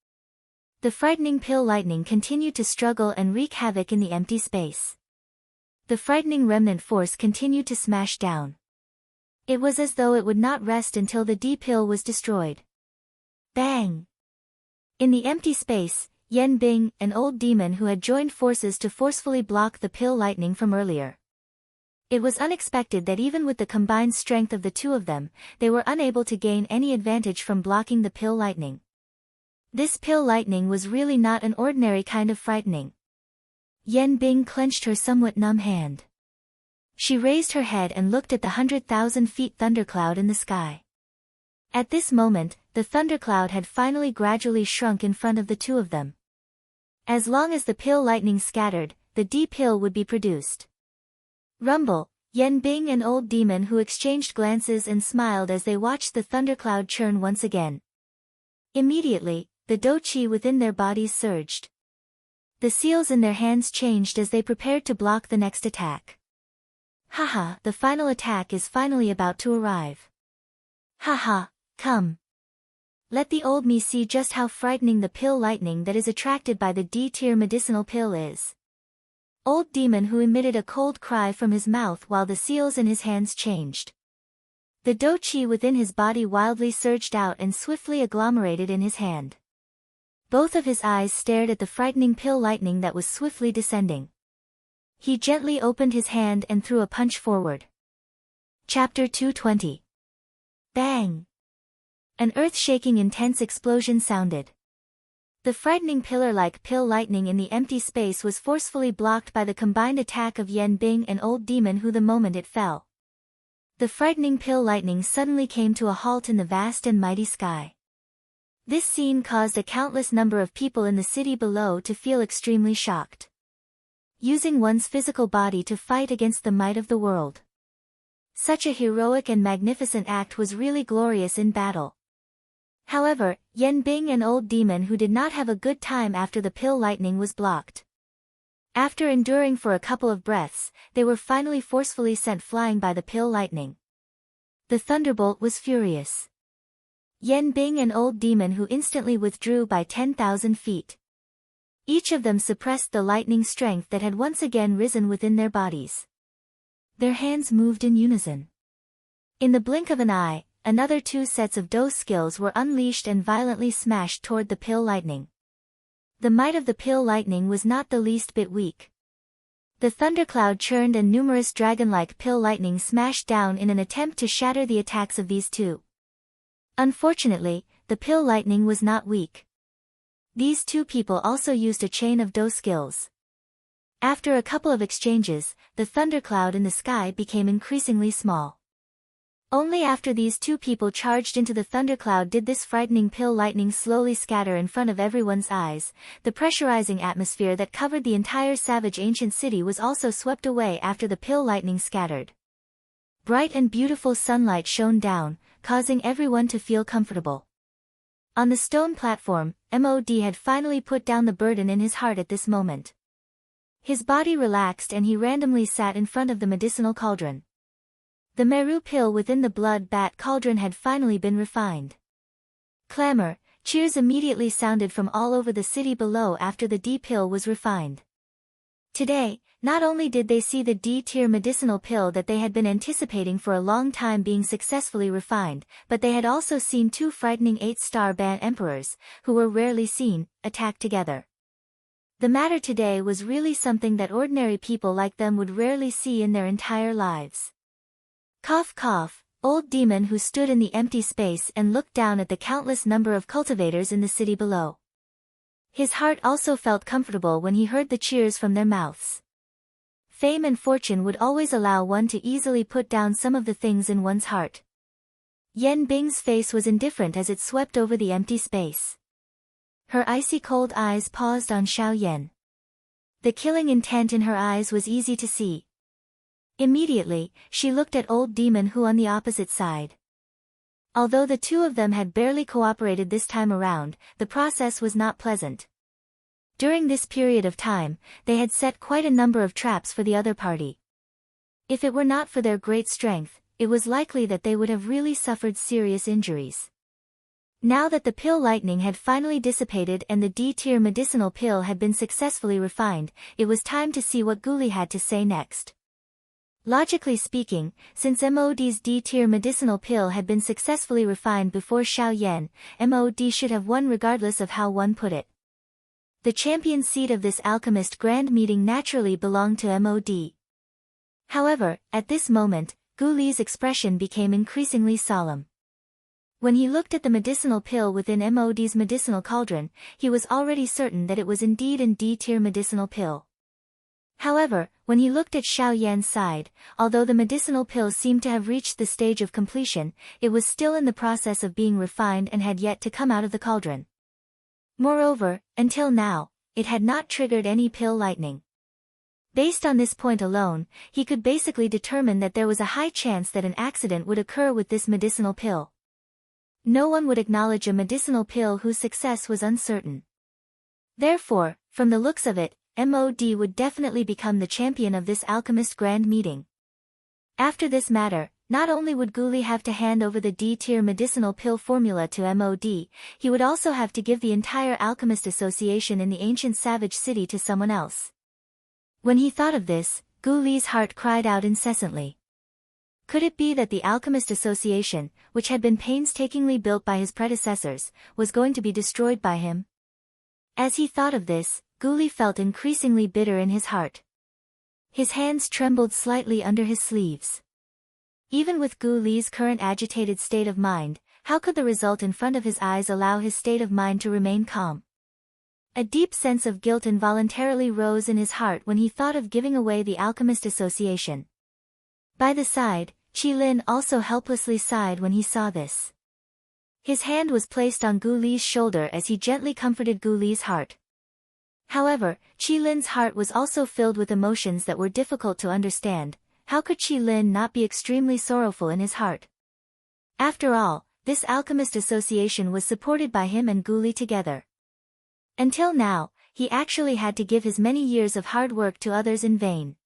The frightening pill lightning continued to struggle and wreak havoc in the empty space. The frightening remnant force continued to smash down. It was as though it would not rest until the D pill was destroyed. Bang! In the empty space, Yan Bing, an old demon who had joined forces to forcefully block the pill lightning from earlier. It was unexpected that even with the combined strength of the two of them, they were unable to gain any advantage from blocking the pill lightning. This pill lightning was really not an ordinary kind of frightening. Yan Bing clenched her somewhat numb hand. She raised her head and looked at the 100,000 feet thundercloud in the sky. At this moment, the thundercloud had finally gradually shrunk in front of the two of them. As long as the pill lightning scattered, the D pill would be produced. Rumble, Yan Bing and Old Demon who exchanged glances and smiled as they watched the thundercloud churn once again. Immediately, the dou qi within their bodies surged. The seals in their hands changed as they prepared to block the next attack. Haha, the final attack is finally about to arrive. Haha, come. Let the old me see just how frightening the pill lightning that is attracted by the D-tier medicinal pill is. Old Demon who emitted a cold cry from his mouth while the seals in his hands changed. The dou qi within his body wildly surged out and swiftly agglomerated in his hand. Both of his eyes stared at the frightening pill lightning that was swiftly descending. He gently opened his hand and threw a punch forward. Chapter 220. Bang! An earth-shaking intense explosion sounded. The frightening pillar-like pill lightning in the empty space was forcefully blocked by the combined attack of Yan Bing and Old Demon who the moment it fell. The frightening pill lightning suddenly came to a halt in the vast and mighty sky. This scene caused a countless number of people in the city below to feel extremely shocked. Using one's physical body to fight against the might of the world. Such a heroic and magnificent act was really glorious in battle. However, Yan Bing, an old demon who did not have a good time after the pill lightning was blocked. After enduring for a couple of breaths, they were finally forcefully sent flying by the pill lightning. The thunderbolt was furious. Yan Bing, an old demon who instantly withdrew by 10,000 feet. Each of them suppressed the lightning strength that had once again risen within their bodies. Their hands moved in unison. In the blink of an eye, another 2 sets of Do skills were unleashed and violently smashed toward the pill lightning. The might of the pill lightning was not the least bit weak. The thundercloud churned and numerous dragon-like pill lightning smashed down in an attempt to shatter the attacks of these 2. Unfortunately, the pill lightning was not weak. These 2 people also used a chain of Do skills. After a couple of exchanges, the thundercloud in the sky became increasingly small. Only after these 2 people charged into the thundercloud did this frightening pill lightning slowly scatter in front of everyone's eyes. The pressurizing atmosphere that covered the entire savage ancient city was also swept away after the pill lightning scattered. Bright and beautiful sunlight shone down, causing everyone to feel comfortable. On the stone platform, Mod had finally put down the burden in his heart at this moment. His body relaxed and he randomly sat in front of the medicinal cauldron. The Meru pill within the blood bat cauldron had finally been refined. Clamor, cheers immediately sounded from all over the city below after the D pill was refined. Today, not only did they see the D-tier medicinal pill that they had been anticipating for a long time being successfully refined, but they had also seen 2 frightening 8-star ban emperors, who were rarely seen, attack together. The matter today was really something that ordinary people like them would rarely see in their entire lives. Cough cough, old demon who stood in the empty space and looked down at the countless number of cultivators in the city below. His heart also felt comfortable when he heard the cheers from their mouths. Fame and fortune would always allow one to easily put down some of the things in one's heart. Yan Bing's face was indifferent as it swept over the empty space. Her icy cold eyes paused on Xiao Yan. The killing intent in her eyes was easy to see. Immediately, she looked at old demon who on the opposite side. Although the 2 of them had barely cooperated this time around, the process was not pleasant. During this period of time, they had set quite a number of traps for the other party. If it were not for their great strength, it was likely that they would have really suffered serious injuries. Now that the pill lightning had finally dissipated and the D-tier medicinal pill had been successfully refined, it was time to see what Guli had to say next. Logically speaking, since Mod's D-tier medicinal pill had been successfully refined before Xiao Yan, Mod should have won regardless of how one put it. The champion seat of this alchemist grand meeting naturally belonged to Mod. However, at this moment, Gu Li's expression became increasingly solemn. When he looked at the medicinal pill within Mod's medicinal cauldron, he was already certain that it was indeed a D-tier medicinal pill. However, when he looked at Xiao Yan's side, although the medicinal pill seemed to have reached the stage of completion, it was still in the process of being refined and had yet to come out of the cauldron. Moreover, until now, it had not triggered any pill lightning. Based on this point alone, he could basically determine that there was a high chance that an accident would occur with this medicinal pill. No one would acknowledge a medicinal pill whose success was uncertain. Therefore, from the looks of it, Mod would definitely become the champion of this alchemist grand meeting. After this matter, not only would Gu Li have to hand over the D-tier medicinal pill formula to Mod, he would also have to give the entire alchemist association in the ancient savage city to someone else. When he thought of this, Gu Li's heart cried out incessantly. Could it be that the alchemist association, which had been painstakingly built by his predecessors, was going to be destroyed by him? As he thought of this, Gu Li felt increasingly bitter in his heart. His hands trembled slightly under his sleeves. Even with Gu Li's current agitated state of mind, how could the result in front of his eyes allow his state of mind to remain calm? A deep sense of guilt involuntarily rose in his heart when he thought of giving away the alchemist association. By the side, Qi Lin also helplessly sighed when he saw this. His hand was placed on Gu Li's shoulder as he gently comforted Gu Li's heart. However, Qi Lin's heart was also filled with emotions that were difficult to understand. How could Qi Lin not be extremely sorrowful in his heart? After all, this alchemist association was supported by him and Guli together. Until now, he actually had to give his many years of hard work to others in vain.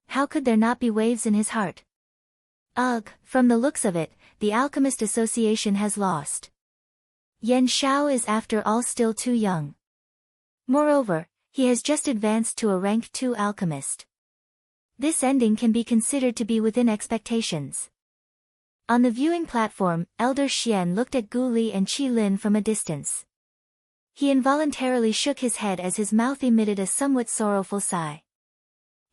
How could there not be waves in his heart? Ugh, from the looks of it, the alchemist association has lost. Yan Xiao is after all still too young. Moreover, he has just advanced to a rank 2 alchemist. This ending can be considered to be within expectations. On the viewing platform, Elder Xian looked at Gu Li and Qi Lin from a distance. He involuntarily shook his head as his mouth emitted a somewhat sorrowful sigh.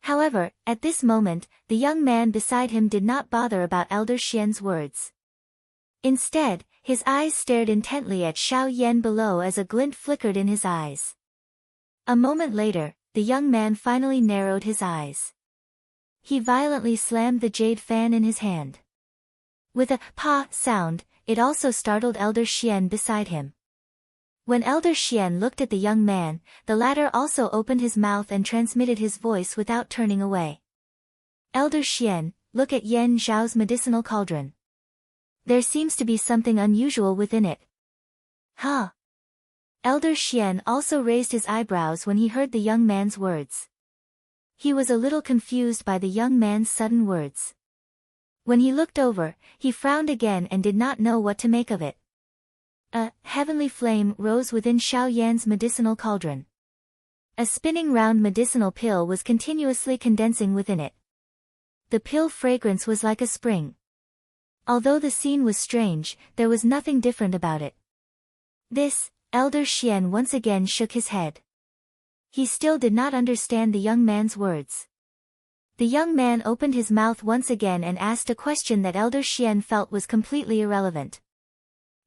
However, at this moment, the young man beside him did not bother about Elder Xian's words. Instead, his eyes stared intently at Xiao Yan below as a glint flickered in his eyes. A moment later, the young man finally narrowed his eyes. He violently slammed the jade fan in his hand. With a "pa" sound, it also startled Elder Xian beside him. When Elder Xian looked at the young man, the latter also opened his mouth and transmitted his voice without turning away. Elder Xian, look at Yan Zhao's medicinal cauldron. There seems to be something unusual within it. Huh? Elder Xian also raised his eyebrows when he heard the young man's words. He was a little confused by the young man's sudden words. When he looked over, he frowned again and did not know what to make of it. A heavenly flame rose within Xiao Yan's medicinal cauldron. A spinning round medicinal pill was continuously condensing within it. The pill fragrance was like a spring. Although the scene was strange, there was nothing different about it. This, Elder Xian once again shook his head. He still did not understand the young man's words. The young man opened his mouth once again and asked a question that Elder Xian felt was completely irrelevant.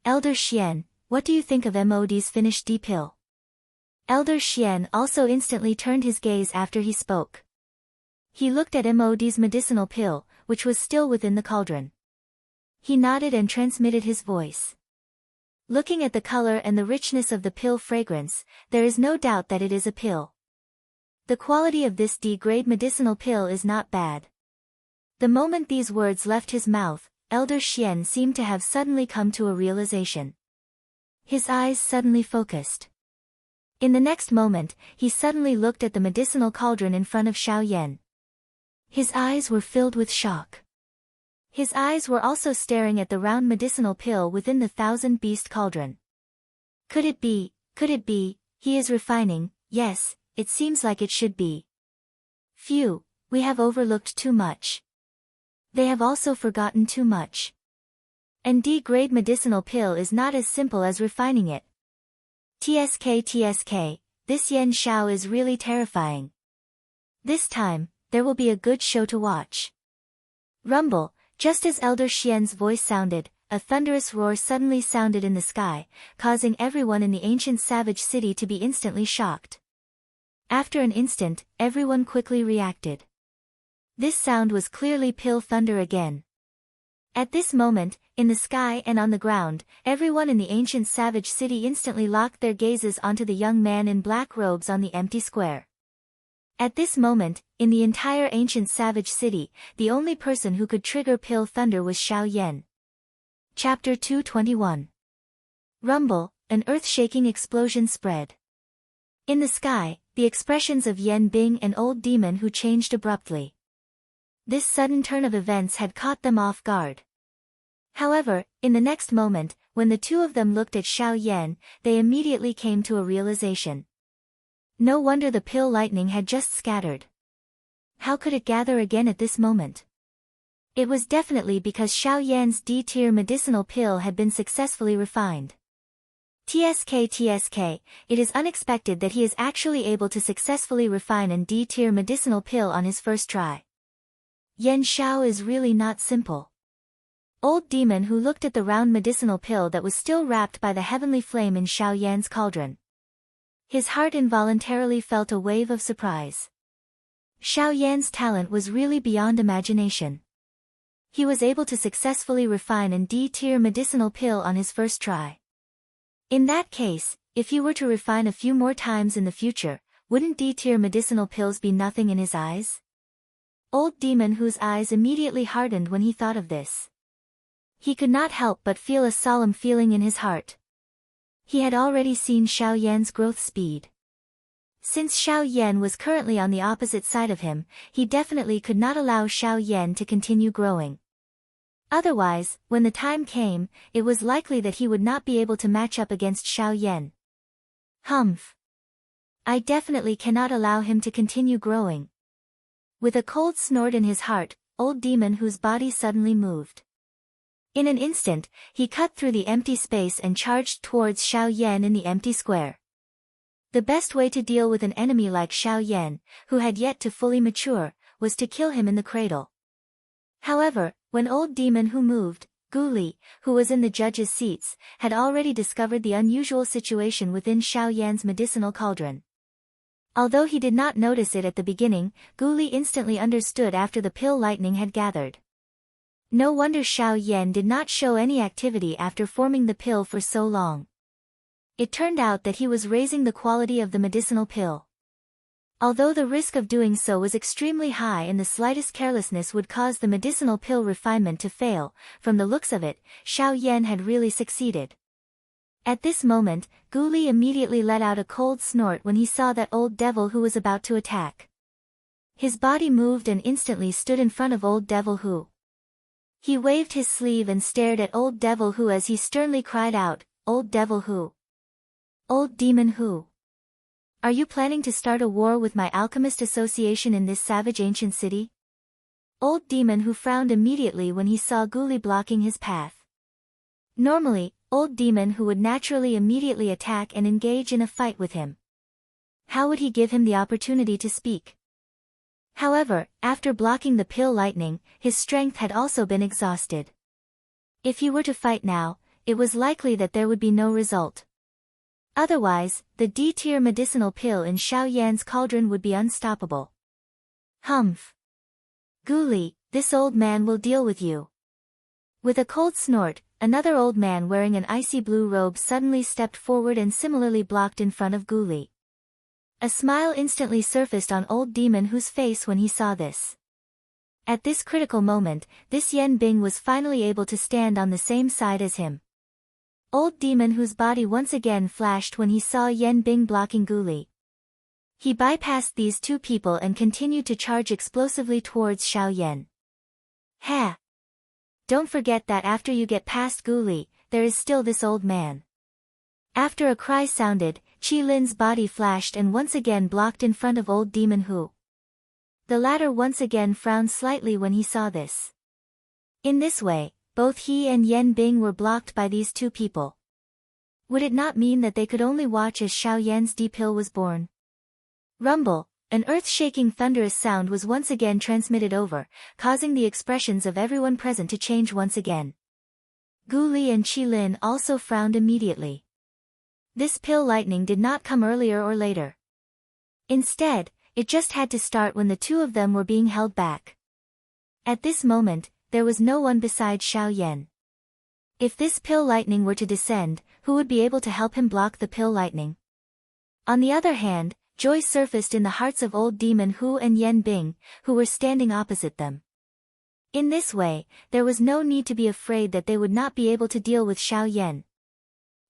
Elder Xian, what do you think of MOD's finished D pill? Elder Xian also instantly turned his gaze after he spoke. He looked at MOD's medicinal pill, which was still within the cauldron. He nodded and transmitted his voice. Looking at the color and the richness of the pill fragrance, there is no doubt that it is a pill. The quality of this D-grade medicinal pill is not bad. The moment these words left his mouth, Elder Xian seemed to have suddenly come to a realization. His eyes suddenly focused. In the next moment, he suddenly looked at the medicinal cauldron in front of Xiao Yan. His eyes were filled with shock. His eyes were also staring at the round medicinal pill within the thousand beast cauldron. Could it be, he is refining? Yes, it seems like it should be. Phew, we have overlooked too much. They have also forgotten too much. And D-grade medicinal pill is not as simple as refining it. TSK, this Yan Xiao is really terrifying. This time, there will be a good show to watch. Rumble, just as Elder Xian's voice sounded, a thunderous roar suddenly sounded in the sky, causing everyone in the ancient savage city to be instantly shocked. After an instant, everyone quickly reacted. This sound was clearly pill thunder again. At this moment, in the sky and on the ground, everyone in the ancient savage city instantly locked their gazes onto the young man in black robes on the empty square. At this moment, in the entire ancient savage city, the only person who could trigger pill thunder was Xiao Yan. Chapter 221. Rumble, an earth-shaking explosion spread. In the sky, the expressions of Yan Bing and Old Demon who changed abruptly. This sudden turn of events had caught them off guard. However, in the next moment, when the two of them looked at Xiao Yan, they immediately came to a realization. No wonder the pill lightning had just scattered. How could it gather again at this moment? It was definitely because Xiao Yan's D-tier medicinal pill had been successfully refined. TSK, it is unexpected that he is actually able to successfully refine an D-tier medicinal pill on his first try. Yan Xiao is really not simple. Old Demon who looked at the round medicinal pill that was still wrapped by the heavenly flame in Xiao Yan's cauldron. His heart involuntarily felt a wave of surprise. Xiao Yan's talent was really beyond imagination. He was able to successfully refine an D-tier medicinal pill on his first try. In that case, if he were to refine a few more times in the future, wouldn't D-tier medicinal pills be nothing in his eyes? Old Demon whose eyes immediately hardened when he thought of this. He could not help but feel a solemn feeling in his heart. He had already seen Xiao Yan's growth speed. Since Xiao Yan was currently on the opposite side of him, he definitely could not allow Xiao Yan to continue growing. Otherwise, when the time came, it was likely that he would not be able to match up against Xiao Yan. Humph. I definitely cannot allow him to continue growing. With a cold snort in his heart, old demon whose body suddenly moved. In an instant, he cut through the empty space and charged towards Xiao Yan in the empty square. The best way to deal with an enemy like Xiao Yan, who had yet to fully mature, was to kill him in the cradle. However, when old demon who moved, Gu Li, who was in the judges' seats, had already discovered the unusual situation within Xiao Yan's medicinal cauldron. Although he did not notice it at the beginning, Gu Li instantly understood after the pill lightning had gathered. No wonder Xiao Yan did not show any activity after forming the pill for so long. It turned out that he was raising the quality of the medicinal pill. Although the risk of doing so was extremely high and the slightest carelessness would cause the medicinal pill refinement to fail, from the looks of it, Xiao Yan had really succeeded. At this moment, Gu Li immediately let out a cold snort when he saw that old devil who was about to attack. His body moved and instantly stood in front of old devil who. He waved his sleeve and stared at old devil who as he sternly cried out, "Old devil who? Old demon who? Are you planning to start a war with my alchemist association in this savage ancient city?" Old demon who frowned immediately when he saw Gu Li blocking his path. Normally, old demon who would naturally immediately attack and engage in a fight with him. How would he give him the opportunity to speak? However, after blocking the pill lightning, his strength had also been exhausted. If he were to fight now, it was likely that there would be no result. Otherwise, the D-tier medicinal pill in Xiao Yan's cauldron would be unstoppable. Humph. Gu Li, this old man will deal with you. With a cold snort, another old man wearing an icy blue robe suddenly stepped forward and similarly blocked in front of Gu Li. A smile instantly surfaced on old demon whose face when he saw this. At this critical moment, this Yan Bing was finally able to stand on the same side as him. Old demon whose body once again flashed when he saw Yan Bing blocking Gu Li. He bypassed these two people and continued to charge explosively towards Xiao Yan. Ha! Don't forget that after you get past Gu Li, there is still this old man. After a cry sounded, Qi Lin's body flashed and once again blocked in front of old demon who. The latter once again frowned slightly when he saw this. In this way, both he and Yan Bing were blocked by these two people. Would it not mean that they could only watch as Xiao Yan's D-pill was born? Rumble, an earth-shaking thunderous sound was once again transmitted over, causing the expressions of everyone present to change once again. Gu Li and Qi Lin also frowned immediately. This pill lightning did not come earlier or later. Instead, it just had to start when the two of them were being held back. At this moment, there was no one besides Xiao Yan. If this pill lightning were to descend, who would be able to help him block the pill lightning? On the other hand, joy surfaced in the hearts of old demon Hu and Yan Bing, who were standing opposite them. In this way, there was no need to be afraid that they would not be able to deal with Xiao Yan.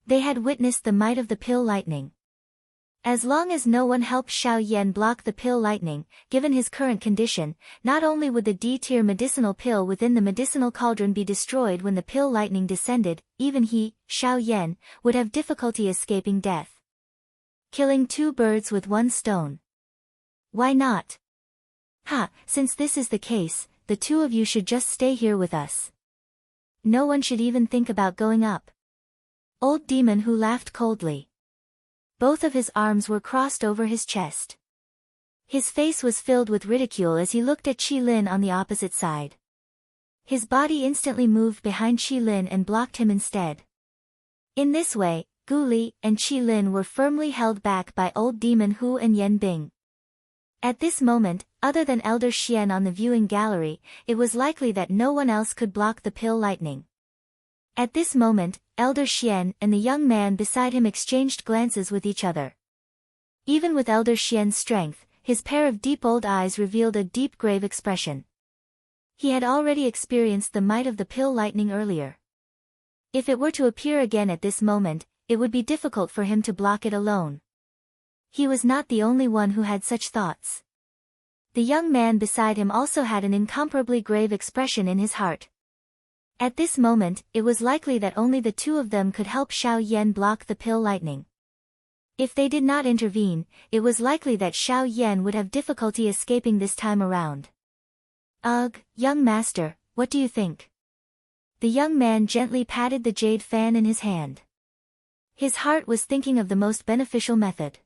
They had witnessed the might of the pill lightning. As long as no one helped Xiao Yan block the pill lightning, given his current condition, not only would the D-tier medicinal pill within the medicinal cauldron be destroyed when the pill lightning descended, even he, Xiao Yan, would have difficulty escaping death. Killing two birds with one stone. Why not? Since this is the case, the two of you should just stay here with us. No one should even think about going up. Old demon who laughed coldly. Both of his arms were crossed over his chest. His face was filled with ridicule as he looked at Qi Lin on the opposite side. His body instantly moved behind Qi Lin and blocked him instead. In this way, Gu Li and Qi Lin were firmly held back by old demon Hu and Yan Bing. At this moment, other than Elder Xian on the viewing gallery, it was likely that no one else could block the pill lightning. At this moment, Elder Xian and the young man beside him exchanged glances with each other. Even with Elder Xian's strength, his pair of deep old eyes revealed a deep grave expression. He had already experienced the might of the pill lightning earlier. If it were to appear again at this moment, it would be difficult for him to block it alone. He was not the only one who had such thoughts. The young man beside him also had an incomparably grave expression in his heart. At this moment, it was likely that only the two of them could help Xiao Yan block the pill lightning. If they did not intervene, it was likely that Xiao Yan would have difficulty escaping this time around. Ugh, young master, what do you think? The young man gently patted the jade fan in his hand. His heart was thinking of the most beneficial method.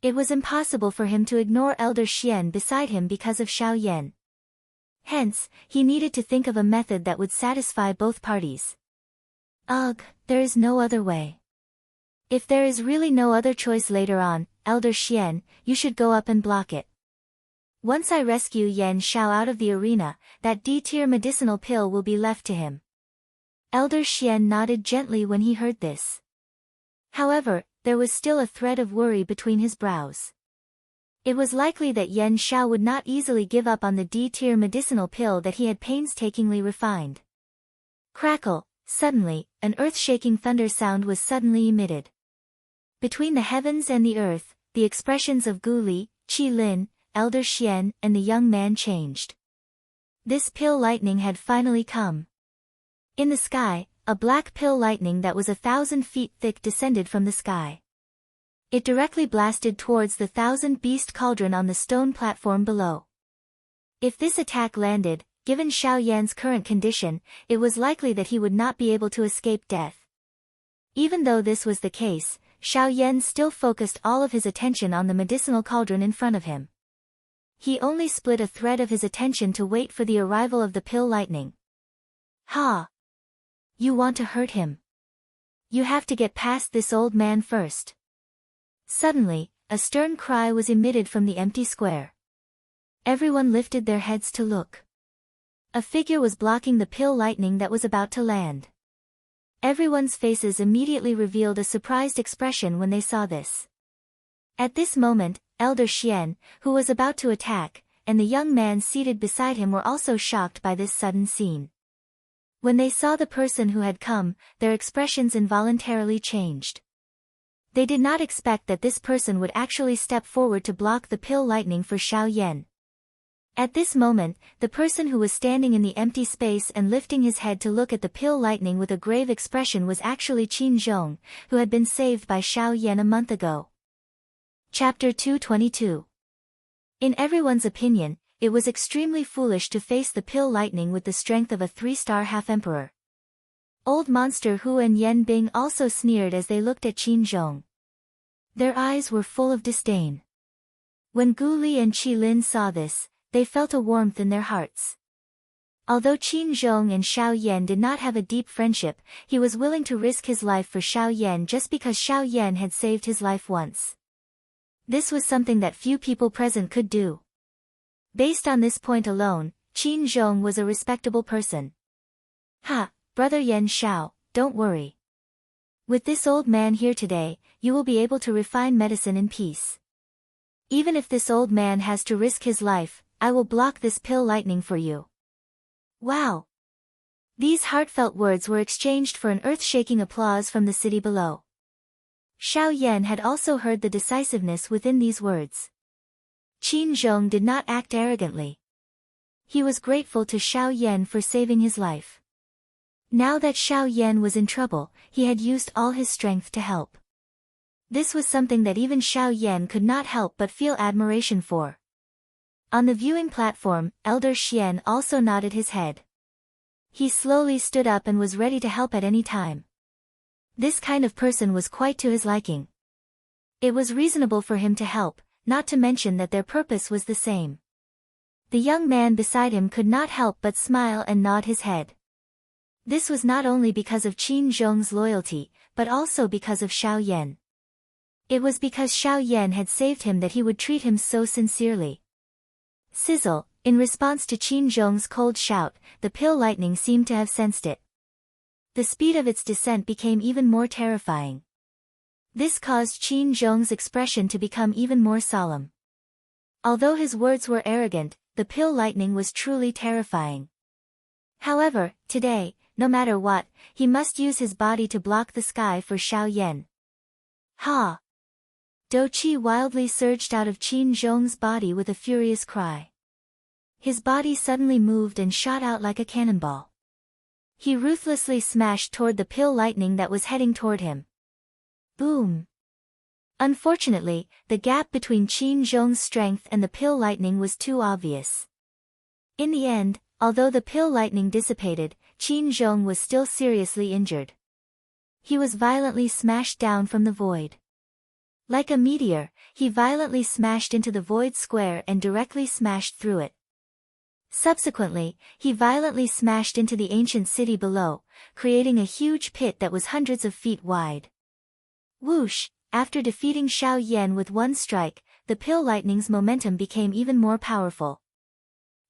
It was impossible for him to ignore Elder Xian beside him because of Xiao Yan. Hence, he needed to think of a method that would satisfy both parties. Ugh, there is no other way. If there is really no other choice later on, Elder Xian, you should go up and block it. Once I rescue Yan Xiao out of the arena, that D-tier medicinal pill will be left to him. Elder Xian nodded gently when he heard this. However, there was still a thread of worry between his brows. It was likely that Yan Xiao would not easily give up on the D-tier medicinal pill that he had painstakingly refined. Crackle, suddenly, an earth-shaking thunder sound was suddenly emitted. Between the heavens and the earth, the expressions of Gu Li, Qi Lin, Elder Xian, and the young man changed. This pill lightning had finally come. In the sky, a black pill lightning that was 1,000 feet thick descended from the sky. It directly blasted towards the 1,000-beast cauldron on the stone platform below. If this attack landed, given Xiao Yan's current condition, it was likely that he would not be able to escape death. Even though this was the case, Xiao Yan still focused all of his attention on the medicinal cauldron in front of him. He only split a thread of his attention to wait for the arrival of the pill lightning. Ha! You want to hurt him? You have to get past this old man first. Suddenly, a stern cry was emitted from the empty square. Everyone lifted their heads to look. A figure was blocking the pill lightning that was about to land. Everyone's faces immediately revealed a surprised expression when they saw this. At this moment, Elder Xian, who was about to attack, and the young man seated beside him were also shocked by this sudden scene. When they saw the person who had come, their expressions involuntarily changed. They did not expect that this person would actually step forward to block the pill lightning for Xiao Yan. At this moment, the person who was standing in the empty space and lifting his head to look at the pill lightning with a grave expression was actually Qin Zhong, who had been saved by Xiao Yan a month ago. Chapter 222. In everyone's opinion, it was extremely foolish to face the pill lightning with the strength of a 3-star half-emperor. Old monster Hu and Yan Bing also sneered as they looked at Qin Zhong. Their eyes were full of disdain. When Gu Li and Qi Lin saw this, they felt a warmth in their hearts. Although Qin Zhong and Xiao Yan did not have a deep friendship, he was willing to risk his life for Xiao Yan just because Xiao Yan had saved his life once. This was something that few people present could do. Based on this point alone, Qin Zhong was a respectable person. Ha, brother Yan Xiao, don't worry. With this old man here today, you will be able to refine medicine in peace. Even if this old man has to risk his life, I will block this pill lightning for you. Wow! These heartfelt words were exchanged for an earth-shaking applause from the city below. Xiao Yan had also heard the decisiveness within these words. Qin Zhong did not act arrogantly. He was grateful to Xiao Yan for saving his life. Now that Xiao Yan was in trouble, he had used all his strength to help. This was something that even Xiao Yan could not help but feel admiration for. On the viewing platform, Elder Xian also nodded his head. He slowly stood up and was ready to help at any time. This kind of person was quite to his liking. It was reasonable for him to help, not to mention that their purpose was the same. The young man beside him could not help but smile and nod his head. This was not only because of Qin Zhong's loyalty, but also because of Xiao Yan. It was because Xiao Yan had saved him that he would treat him so sincerely. Sizzle, in response to Qin Zhong's cold shout, the pill lightning seemed to have sensed it. The speed of its descent became even more terrifying. This caused Qin Zhong's expression to become even more solemn. Although his words were arrogant, the pill lightning was truly terrifying. However, today, no matter what, he must use his body to block the sky for Xiao Yan. Ha! Dou Qi wildly surged out of Qin Zhong's body with a furious cry. His body suddenly moved and shot out like a cannonball. He ruthlessly smashed toward the pill lightning that was heading toward him. Boom! Unfortunately, the gap between Qin Zhong's strength and the pill lightning was too obvious. In the end, although the pill lightning dissipated, Qin Zhong was still seriously injured. He was violently smashed down from the void. Like a meteor, he violently smashed into the void square and directly smashed through it. Subsequently, he violently smashed into the ancient city below, creating a huge pit that was hundreds of feet wide. Whoosh! After defeating Xiao Yan with one strike, the pill lightning's momentum became even more powerful.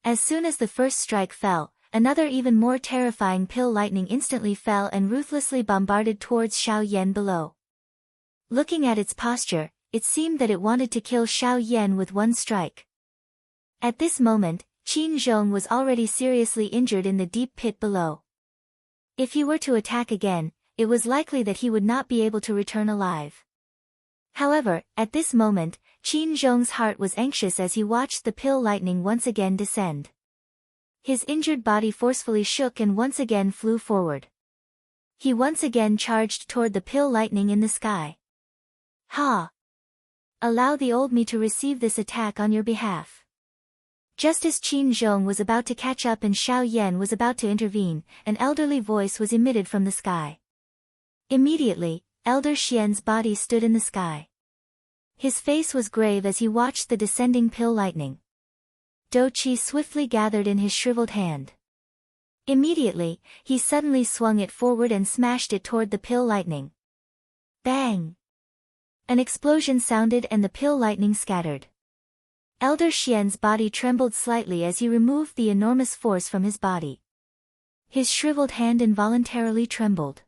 As soon as the first strike fell, another even more terrifying pill lightning instantly fell and ruthlessly bombarded towards Xiao Yan below. Looking at its posture, it seemed that it wanted to kill Xiao Yan with one strike. At this moment, Qin Zhong was already seriously injured in the deep pit below. If he were to attack again, it was likely that he would not be able to return alive. However, at this moment, Qin Zhong's heart was anxious as he watched the pill lightning once again descend. His injured body forcefully shook and once again flew forward. He once again charged toward the pill lightning in the sky. Ha! Allow the old me to receive this attack on your behalf. Just as Qin Zhong was about to catch up and Xiao Yan was about to intervene, an elderly voice was emitted from the sky. Immediately, Elder Xian's body stood in the sky. His face was grave as he watched the descending pill lightning. Dou Qi swiftly gathered in his shriveled hand. Immediately, he suddenly swung it forward and smashed it toward the pill lightning. Bang! An explosion sounded and the pill lightning scattered. Elder Xian's body trembled slightly as he removed the enormous force from his body. His shriveled hand involuntarily trembled.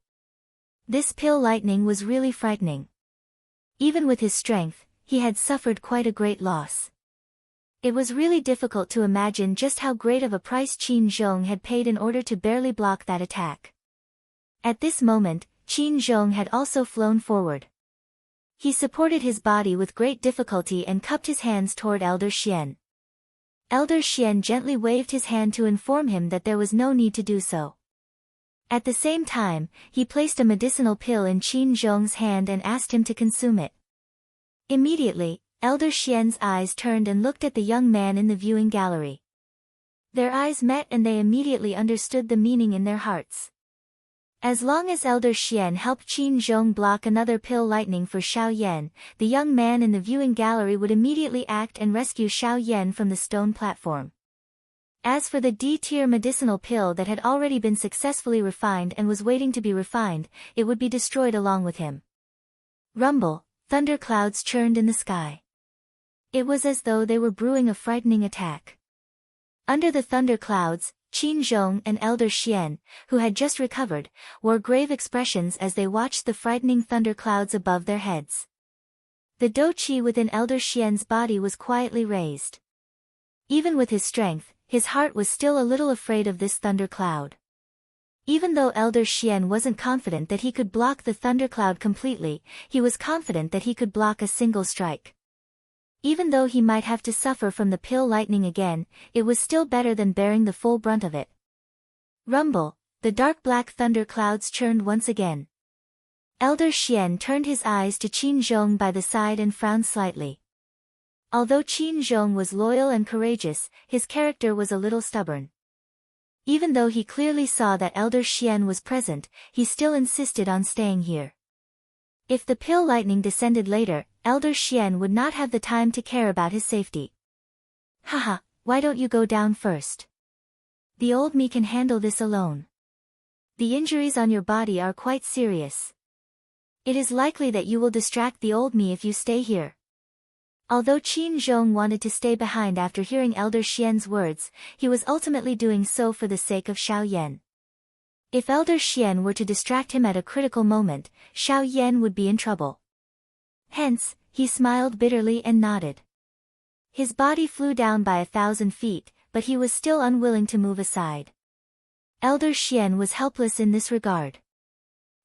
This pill lightning was really frightening. Even with his strength, he had suffered quite a great loss. It was really difficult to imagine just how great of a price Qin Zhong had paid in order to barely block that attack. At this moment, Qin Zhong had also flown forward. He supported his body with great difficulty and cupped his hands toward Elder Xian. Elder Xian gently waved his hand to inform him that there was no need to do so. At the same time, he placed a medicinal pill in Qin Zhong's hand and asked him to consume it. Immediately, Elder Xian's eyes turned and looked at the young man in the viewing gallery. Their eyes met and they immediately understood the meaning in their hearts. As long as Elder Xian helped Qin Zhong block another pill lightning for Xiao Yan, the young man in the viewing gallery would immediately act and rescue Xiao Yan from the stone platform. As for the D-tier medicinal pill that had already been successfully refined and was waiting to be refined, it would be destroyed along with him. Rumble, thunderclouds churned in the sky. It was as though they were brewing a frightening attack. Under the thunderclouds, Qin Zhong and Elder Xian, who had just recovered, wore grave expressions as they watched the frightening thunderclouds above their heads. The Dou Qi within Elder Xian's body was quietly raised. Even with his strength, his heart was still a little afraid of this thundercloud. Even though Elder Xian wasn't confident that he could block the thundercloud completely, he was confident that he could block a single strike. Even though he might have to suffer from the pill lightning again, it was still better than bearing the full brunt of it. Rumble, the dark black thunderclouds churned once again. Elder Xian turned his eyes to Qin Zhong by the side and frowned slightly. Although Qin Zhong was loyal and courageous, his character was a little stubborn. Even though he clearly saw that Elder Xian was present, he still insisted on staying here. If the pill lightning descended later, Elder Xian would not have the time to care about his safety. Haha, why don't you go down first? The old me can handle this alone. The injuries on your body are quite serious. It is likely that you will distract the old me if you stay here. Although Qin Zhong wanted to stay behind after hearing Elder Xian's words, he was ultimately doing so for the sake of Xiao Yan. If Elder Xian were to distract him at a critical moment, Xiao Yan would be in trouble. Hence, he smiled bitterly and nodded. His body flew down by 1,000 feet, but he was still unwilling to move aside. Elder Xian was helpless in this regard.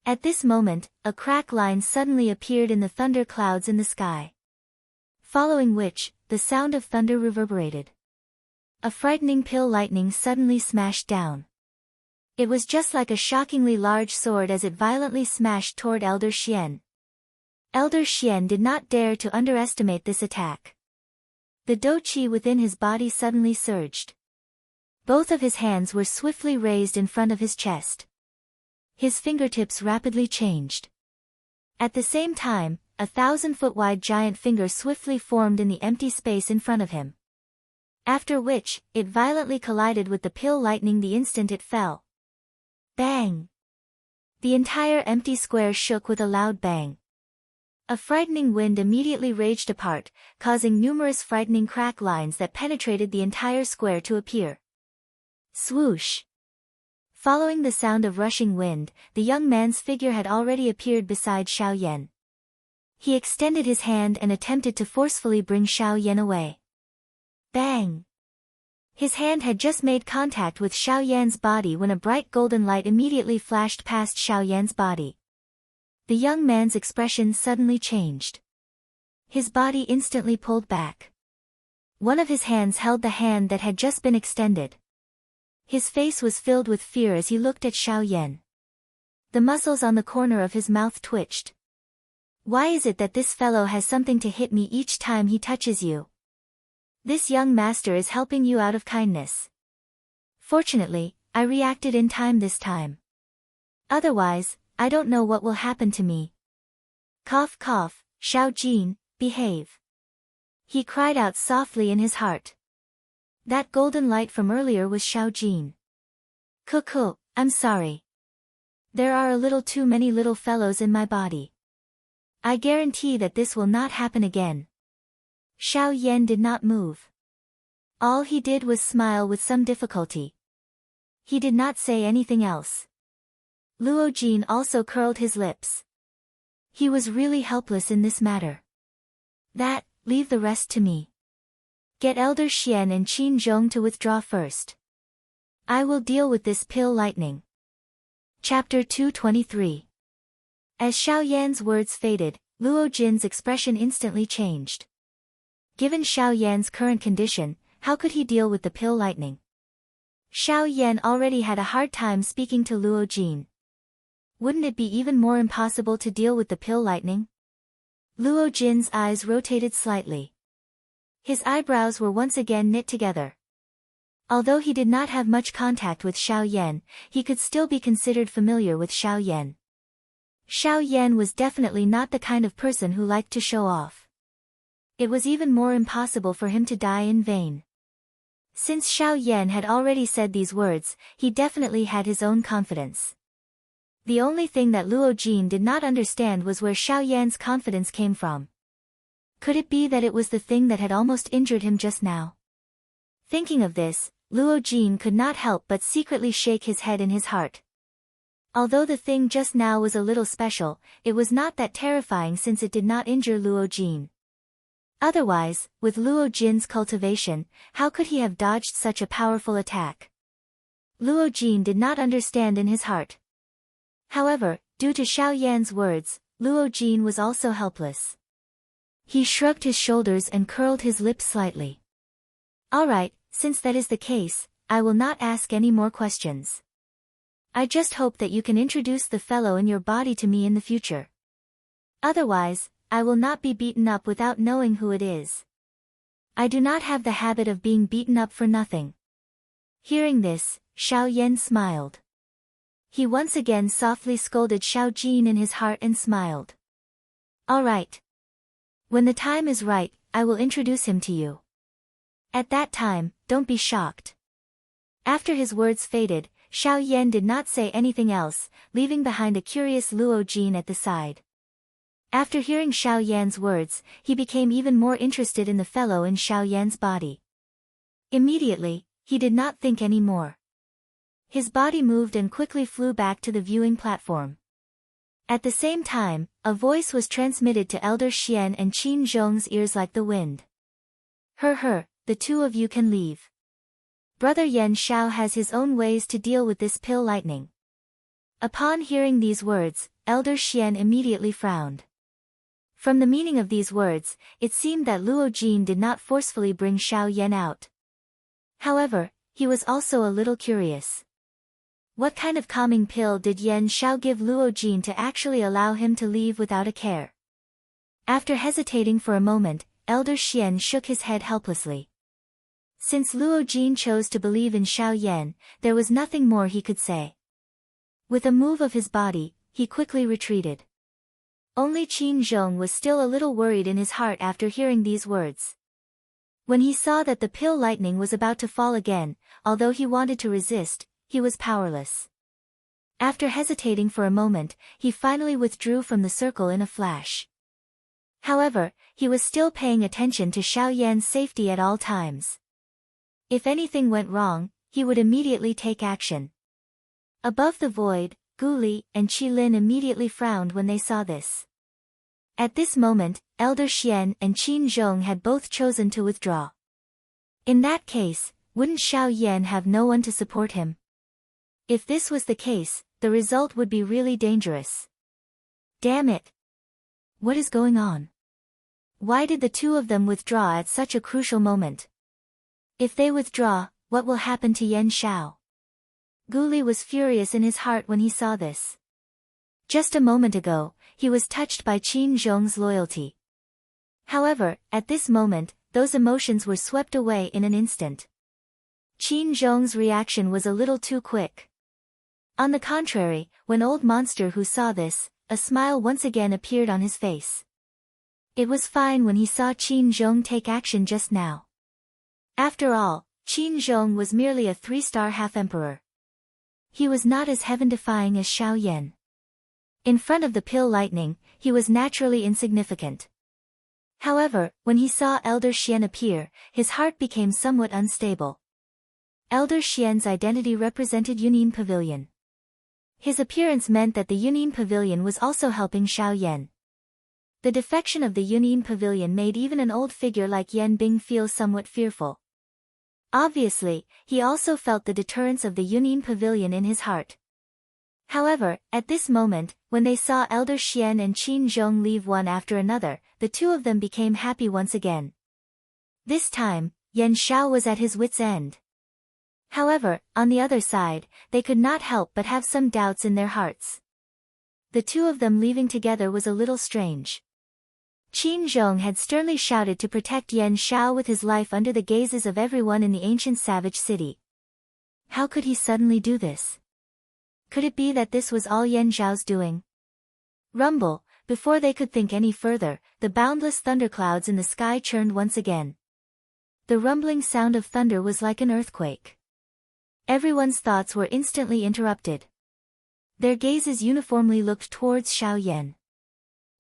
At this moment, a crack line suddenly appeared in the thunder clouds in the sky. Following which, the sound of thunder reverberated. A frightening pill lightning suddenly smashed down. It was just like a shockingly large sword as it violently smashed toward Elder Xian. Elder Xian did not dare to underestimate this attack. The dou-qi within his body suddenly surged. Both of his hands were swiftly raised in front of his chest. His fingertips rapidly changed. At the same time, a 1,000-foot-wide giant finger swiftly formed in the empty space in front of him. After which, it violently collided with the pill lightning the instant it fell. Bang! The entire empty square shook with a loud bang. A frightening wind immediately raged apart, causing numerous frightening crack lines that penetrated the entire square to appear. Swoosh! Following the sound of rushing wind, the young man's figure had already appeared beside Xiao Yan. He extended his hand and attempted to forcefully bring Xiao Yan away. Bang! His hand had just made contact with Xiao Yan's body when a bright golden light immediately flashed past Xiao Yan's body. The young man's expression suddenly changed. His body instantly pulled back. One of his hands held the hand that had just been extended. His face was filled with fear as he looked at Xiao Yan. The muscles on the corner of his mouth twitched. Why is it that this fellow has something to hit me each time he touches you? This young master is helping you out of kindness. Fortunately, I reacted in time this time. Otherwise, I don't know what will happen to me. Cough cough, Xiao Jin, behave. He cried out softly in his heart. That golden light from earlier was Xiao Jin. Cuckoo, I'm sorry. There are a little too many little fellows in my body. I guarantee that this will not happen again. Xiao Yan did not move. All he did was smile with some difficulty. He did not say anything else. Luo Jin also curled his lips. He was really helpless in this matter. Leave the rest to me. Get Elder Xian and Qin Zhong to withdraw first. I will deal with this pill lightning. Chapter 223. As Xiao Yan's words faded, Luo Jin's expression instantly changed. Given Xiao Yan's current condition, how could he deal with the pill lightning? Xiao Yan already had a hard time speaking to Luo Jin. Wouldn't it be even more impossible to deal with the pill lightning? Luo Jin's eyes rotated slightly. His eyebrows were once again knit together. Although he did not have much contact with Xiao Yan, he could still be considered familiar with Xiao Yan. Xiao Yan was definitely not the kind of person who liked to show off. It was even more impossible for him to die in vain. Since Xiao Yan had already said these words, he definitely had his own confidence. The only thing that Luo Jin did not understand was where Xiao Yan's confidence came from. Could it be that it was the thing that had almost injured him just now? Thinking of this, Luo Jin could not help but secretly shake his head in his heart. Although the thing just now was a little special, it was not that terrifying since it did not injure Luo Jin. Otherwise, with Luo Jin's cultivation, how could he have dodged such a powerful attack? Luo Jin did not understand in his heart. However, due to Xiao Yan's words, Luo Jin was also helpless. He shrugged his shoulders and curled his lips slightly. Alright, since that is the case, I will not ask any more questions. I just hope that you can introduce the fellow in your body to me in the future. Otherwise, I will not be beaten up without knowing who it is. I do not have the habit of being beaten up for nothing. Hearing this, Xiao Yan smiled. He once again softly scolded Xiao Jin in his heart and smiled. Alright. When the time is right, I will introduce him to you. At that time, don't be shocked. After his words faded, Xiao Yan did not say anything else, leaving behind a curious Luo Jin at the side. After hearing Xiao Yan's words, he became even more interested in the fellow in Xiao Yan's body. Immediately, he did not think any more. His body moved and quickly flew back to the viewing platform. At the same time, a voice was transmitted to Elder Xian and Qin Zhong's ears like the wind. The two of you can leave. Brother Yan Shao has his own ways to deal with this pill lightning. Upon hearing these words, Elder Xian immediately frowned. From the meaning of these words, it seemed that Luo Jin did not forcefully bring Shao Yan out. However, he was also a little curious. What kind of calming pill did Yan Shao give Luo Jin to actually allow him to leave without a care? After hesitating for a moment, Elder Xian shook his head helplessly. Since Luo Jin chose to believe in Shao Yan, there was nothing more he could say. With a move of his body, he quickly retreated. Only Qin Zhong was still a little worried in his heart after hearing these words. When he saw that the pill lightning was about to fall again, although he wanted to resist, he was powerless. After hesitating for a moment, he finally withdrew from the circle in a flash. However, he was still paying attention to Shao Yan's safety at all times. If anything went wrong, he would immediately take action. Above the void, Gu Li and Qi Lin immediately frowned when they saw this. At this moment, Elder Xian and Qin Zhong had both chosen to withdraw. In that case, wouldn't Shao Yan have no one to support him? If this was the case, the result would be really dangerous. Damn it! What is going on? Why did the two of them withdraw at such a crucial moment? If they withdraw, what will happen to Yan Shao? Gu Li was furious in his heart when he saw this. Just a moment ago, he was touched by Qin Zhong's loyalty. However, at this moment, those emotions were swept away in an instant. Qin Zhong's reaction was a little too quick. On the contrary, when Old Monster Who saw this, a smile once again appeared on his face. It was fine when he saw Qin Zhong take action just now. After all, Qin Zhong was merely a 3-star half-emperor. He was not as heaven-defying as Shao Yan. In front of the pill lightning, he was naturally insignificant. However, when he saw Elder Xian appear, his heart became somewhat unstable. Elder Xian's identity represented Yunin Pavilion. His appearance meant that the Yunin Pavilion was also helping Shao Yan. The defection of the Yunin Pavilion made even an old figure like Yan Bing feel somewhat fearful. Obviously, he also felt the deterrence of the Yunin Pavilion in his heart. However, at this moment, when they saw Elder Xian and Qin Zhong leave one after another, the two of them became happy once again. This time, Yan Shao was at his wit's end. However, on the other side, they could not help but have some doubts in their hearts. The two of them leaving together was a little strange. Qin Zhong had sternly shouted to protect Yan Shao with his life under the gazes of everyone in the ancient savage city. How could he suddenly do this? Could it be that this was all Yan Zhao's doing? Rumble! Before they could think any further, the boundless thunderclouds in the sky churned once again. The rumbling sound of thunder was like an earthquake. Everyone's thoughts were instantly interrupted. Their gazes uniformly looked towards Shao Yan.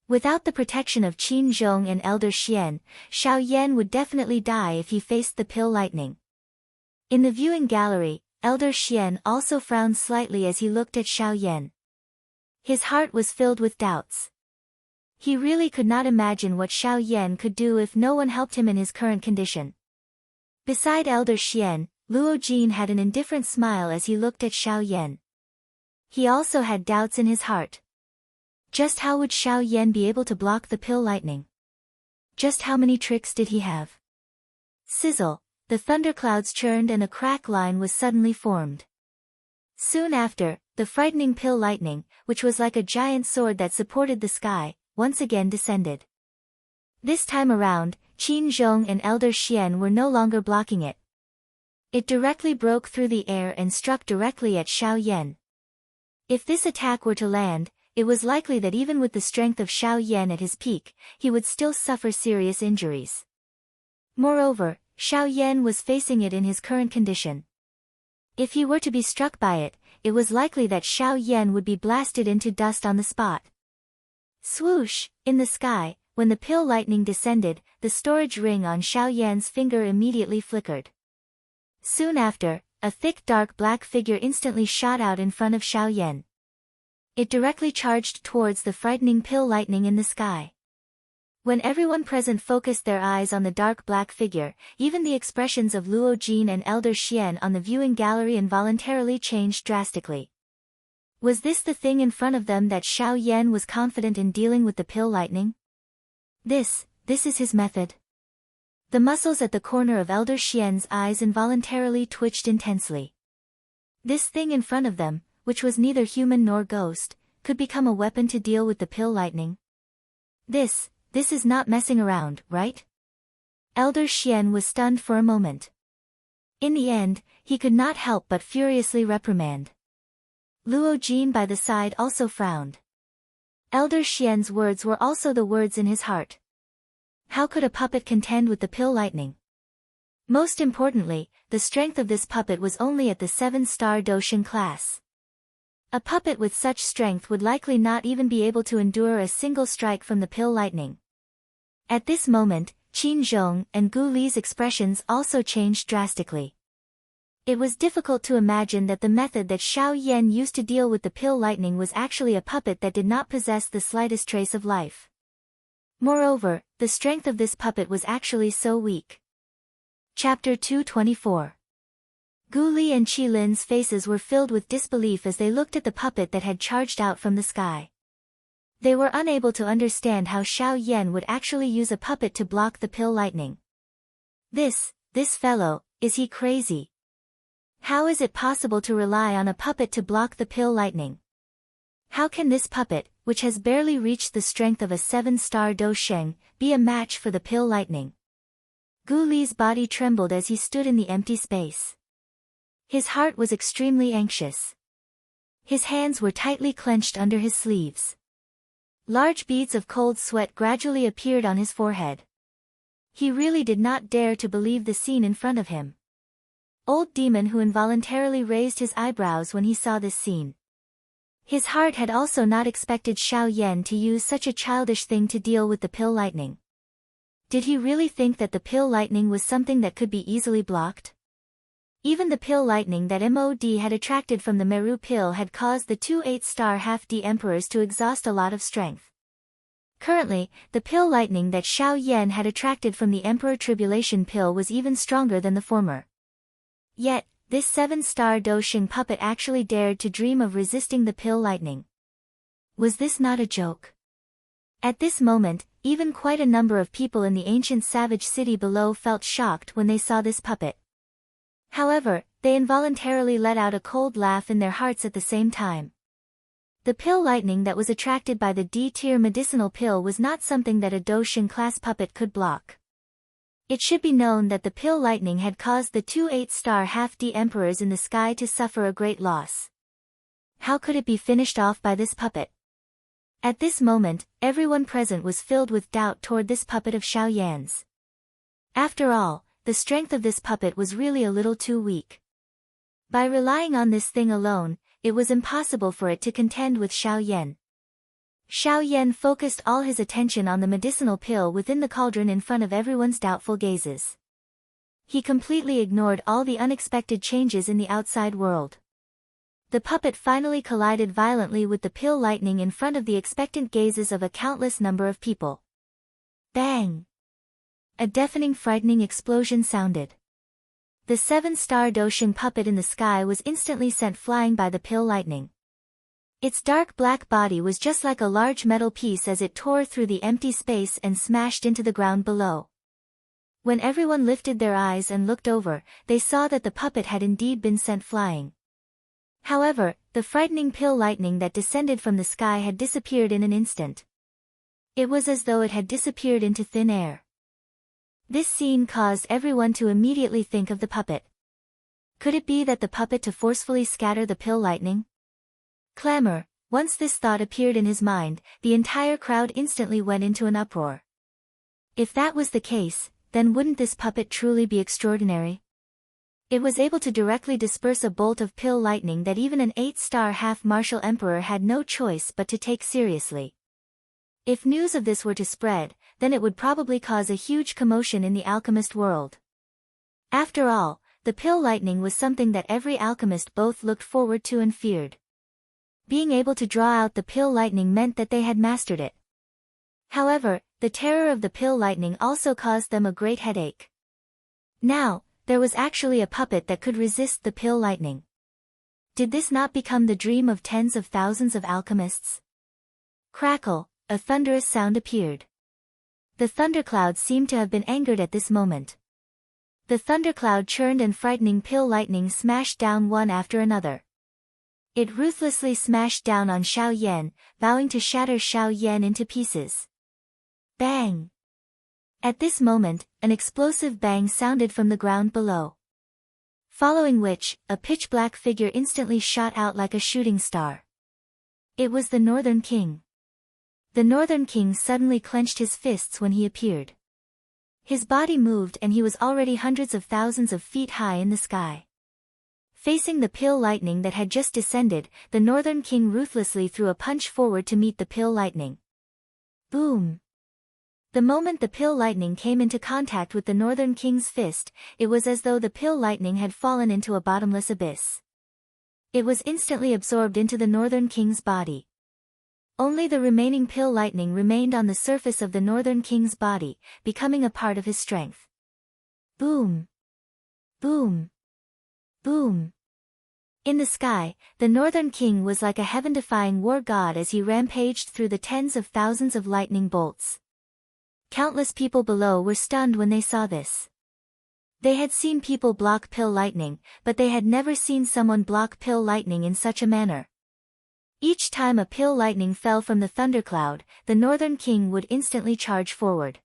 Without the protection of Qin Zhong and Elder Xian, Shao Yan would definitely die if he faced the pill lightning. In the viewing gallery, Elder Xian also frowned slightly as he looked at Shao Yan. His heart was filled with doubts. He really could not imagine what Shao Yan could do if no one helped him in his current condition. Beside Elder Xian, Luo Jin had an indifferent smile as he looked at Shao Yan. He also had doubts in his heart. Just how would Shao Yan be able to block the pill lightning? Just how many tricks did he have? Sizzle! The thunderclouds churned and a crack line was suddenly formed. Soon after, the frightening pill lightning, which was like a giant sword that supported the sky, once again descended. This time around, Qin Zhong and Elder Xian were no longer blocking it. It directly broke through the air and struck directly at Shao Yan. If this attack were to land, it was likely that even with the strength of Shao Yan at his peak, he would still suffer serious injuries. Moreover, Shao Yan was facing it in his current condition. If he were to be struck by it, it was likely that Shao Yan would be blasted into dust on the spot. Swoosh! In the sky, when the pill lightning descended, the storage ring on Shao Yan's finger immediately flickered. Soon after, a thick dark black figure instantly shot out in front of Shao Yan. It directly charged towards the frightening pill lightning in the sky. When everyone present focused their eyes on the dark black figure, even the expressions of Luo Jin and Elder Xian on the viewing gallery involuntarily changed drastically. Was this the thing in front of them that Xiao Yan was confident in dealing with the pill lightning? This is his method. The muscles at the corner of Elder Xian's eyes involuntarily twitched intensely. This thing in front of them, which was neither human nor ghost, could become a weapon to deal with the pill lightning. This is not messing around, right? Elder Xian was stunned for a moment. In the end, he could not help but furiously reprimand. Luo Jin by the side also frowned. Elder Xian's words were also the words in his heart. How could a puppet contend with the pill lightning? Most importantly, the strength of this puppet was only at the 7-star Doshin class. A puppet with such strength would likely not even be able to endure a single strike from the pill lightning. At this moment, Qin Zhong and Gu Li's expressions also changed drastically. It was difficult to imagine that the method that Xiao Yan used to deal with the pill lightning was actually a puppet that did not possess the slightest trace of life. Moreover, the strength of this puppet was actually so weak. Chapter 224. Gu Li and Qi Lin's faces were filled with disbelief as they looked at the puppet that had charged out from the sky. They were unable to understand how Xiao Yan would actually use a puppet to block the pill lightning. This fellow, is he crazy? How is it possible to rely on a puppet to block the pill lightning? How can this puppet, which has barely reached the strength of a 7-star Do Sheng, be a match for the pill lightning? Gu Li's body trembled as he stood in the empty space. His heart was extremely anxious. His hands were tightly clenched under his sleeves. Large beads of cold sweat gradually appeared on his forehead. He really did not dare to believe the scene in front of him. Old demon who involuntarily raised his eyebrows when he saw this scene. His heart had also not expected Xiao Yan to use such a childish thing to deal with the pill lightning. Did he really think that the pill lightning was something that could be easily blocked? Even the pill lightning that Mod had attracted from the Meru pill had caused the 2 8-star half-D emperors to exhaust a lot of strength. Currently, the pill lightning that Xiao Yan had attracted from the Emperor Tribulation pill was even stronger than the former. Yet, this 7-star Do Sheng puppet actually dared to dream of resisting the pill lightning. Was this not a joke? At this moment, even quite a number of people in the ancient savage city below felt shocked when they saw this puppet. However, they involuntarily let out a cold laugh in their hearts at the same time. The pill lightning that was attracted by the D-tier medicinal pill was not something that a Do Sheng class puppet could block. It should be known that the pill lightning had caused the 2 8-star half-D emperors in the sky to suffer a great loss. How could it be finished off by this puppet? At this moment, everyone present was filled with doubt toward this puppet of Xiao Yan's. After all, the strength of this puppet was really a little too weak. By relying on this thing alone, it was impossible for it to contend with Xiao Yan. Xiao Yan focused all his attention on the medicinal pill within the cauldron in front of everyone's doubtful gazes. He completely ignored all the unexpected changes in the outside world. The puppet finally collided violently with the pill lightning in front of the expectant gazes of a countless number of people. Bang! A deafening, frightening explosion sounded. The 7-star Do Sheng puppet in the sky was instantly sent flying by the pill lightning. Its dark black body was just like a large metal piece as it tore through the empty space and smashed into the ground below. When everyone lifted their eyes and looked over, they saw that the puppet had indeed been sent flying. However, the frightening pill lightning that descended from the sky had disappeared in an instant. It was as though it had disappeared into thin air. This scene caused everyone to immediately think of the puppet. Could it be that the puppet to forcefully scatter the pill lightning? Clamor. Once this thought appeared in his mind, the entire crowd instantly went into an uproar. If that was the case, then wouldn't this puppet truly be extraordinary? It was able to directly disperse a bolt of pill lightning that even an 8-star half-martial emperor had no choice but to take seriously. If news of this were to spread, then it would probably cause a huge commotion in the alchemist world. After all, the pill lightning was something that every alchemist both looked forward to and feared. Being able to draw out the pill lightning meant that they had mastered it. However, the terror of the pill lightning also caused them a great headache. Now, there was actually a puppet that could resist the pill lightning. Did this not become the dream of tens of thousands of alchemists? Crackle, a thunderous sound appeared. The thundercloud seemed to have been angered at this moment. The thundercloud churned and frightening pill lightning smashed down one after another. It ruthlessly smashed down on Xiao Yan, vowing to shatter Xiao Yan into pieces. Bang! At this moment, an explosive bang sounded from the ground below. Following which, a pitch-black figure instantly shot out like a shooting star. It was the Northern King. The Northern King suddenly clenched his fists when he appeared. His body moved and he was already hundreds of thousands of feet high in the sky. Facing the pill lightning that had just descended, the Northern King ruthlessly threw a punch forward to meet the pill lightning. Boom! The moment the pill lightning came into contact with the Northern King's fist, it was as though the pill lightning had fallen into a bottomless abyss. It was instantly absorbed into the Northern King's body. Only the remaining pill lightning remained on the surface of the Northern King's body, becoming a part of his strength. Boom! Boom! Boom! In the sky, the Northern King was like a heaven-defying war god as he rampaged through the tens of thousands of lightning bolts. Countless people below were stunned when they saw this. They had seen people block pill lightning, but they had never seen someone block pill lightning in such a manner. Each time a pill lightning fell from the thundercloud, the Northern King would instantly charge forward.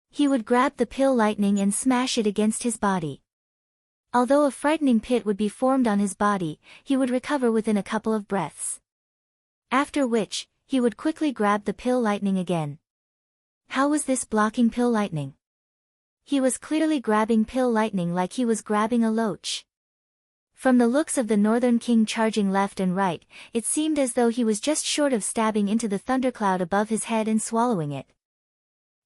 He would grab the pill lightning and smash it against his body. Although a frightening pit would be formed on his body, he would recover within a couple of breaths. After which, he would quickly grab the pill lightning again. How was this blocking pill lightning? He was clearly grabbing pill lightning like he was grabbing a loach. From the looks of the Northern King charging left and right, it seemed as though he was just short of stabbing into the thundercloud above his head and swallowing it.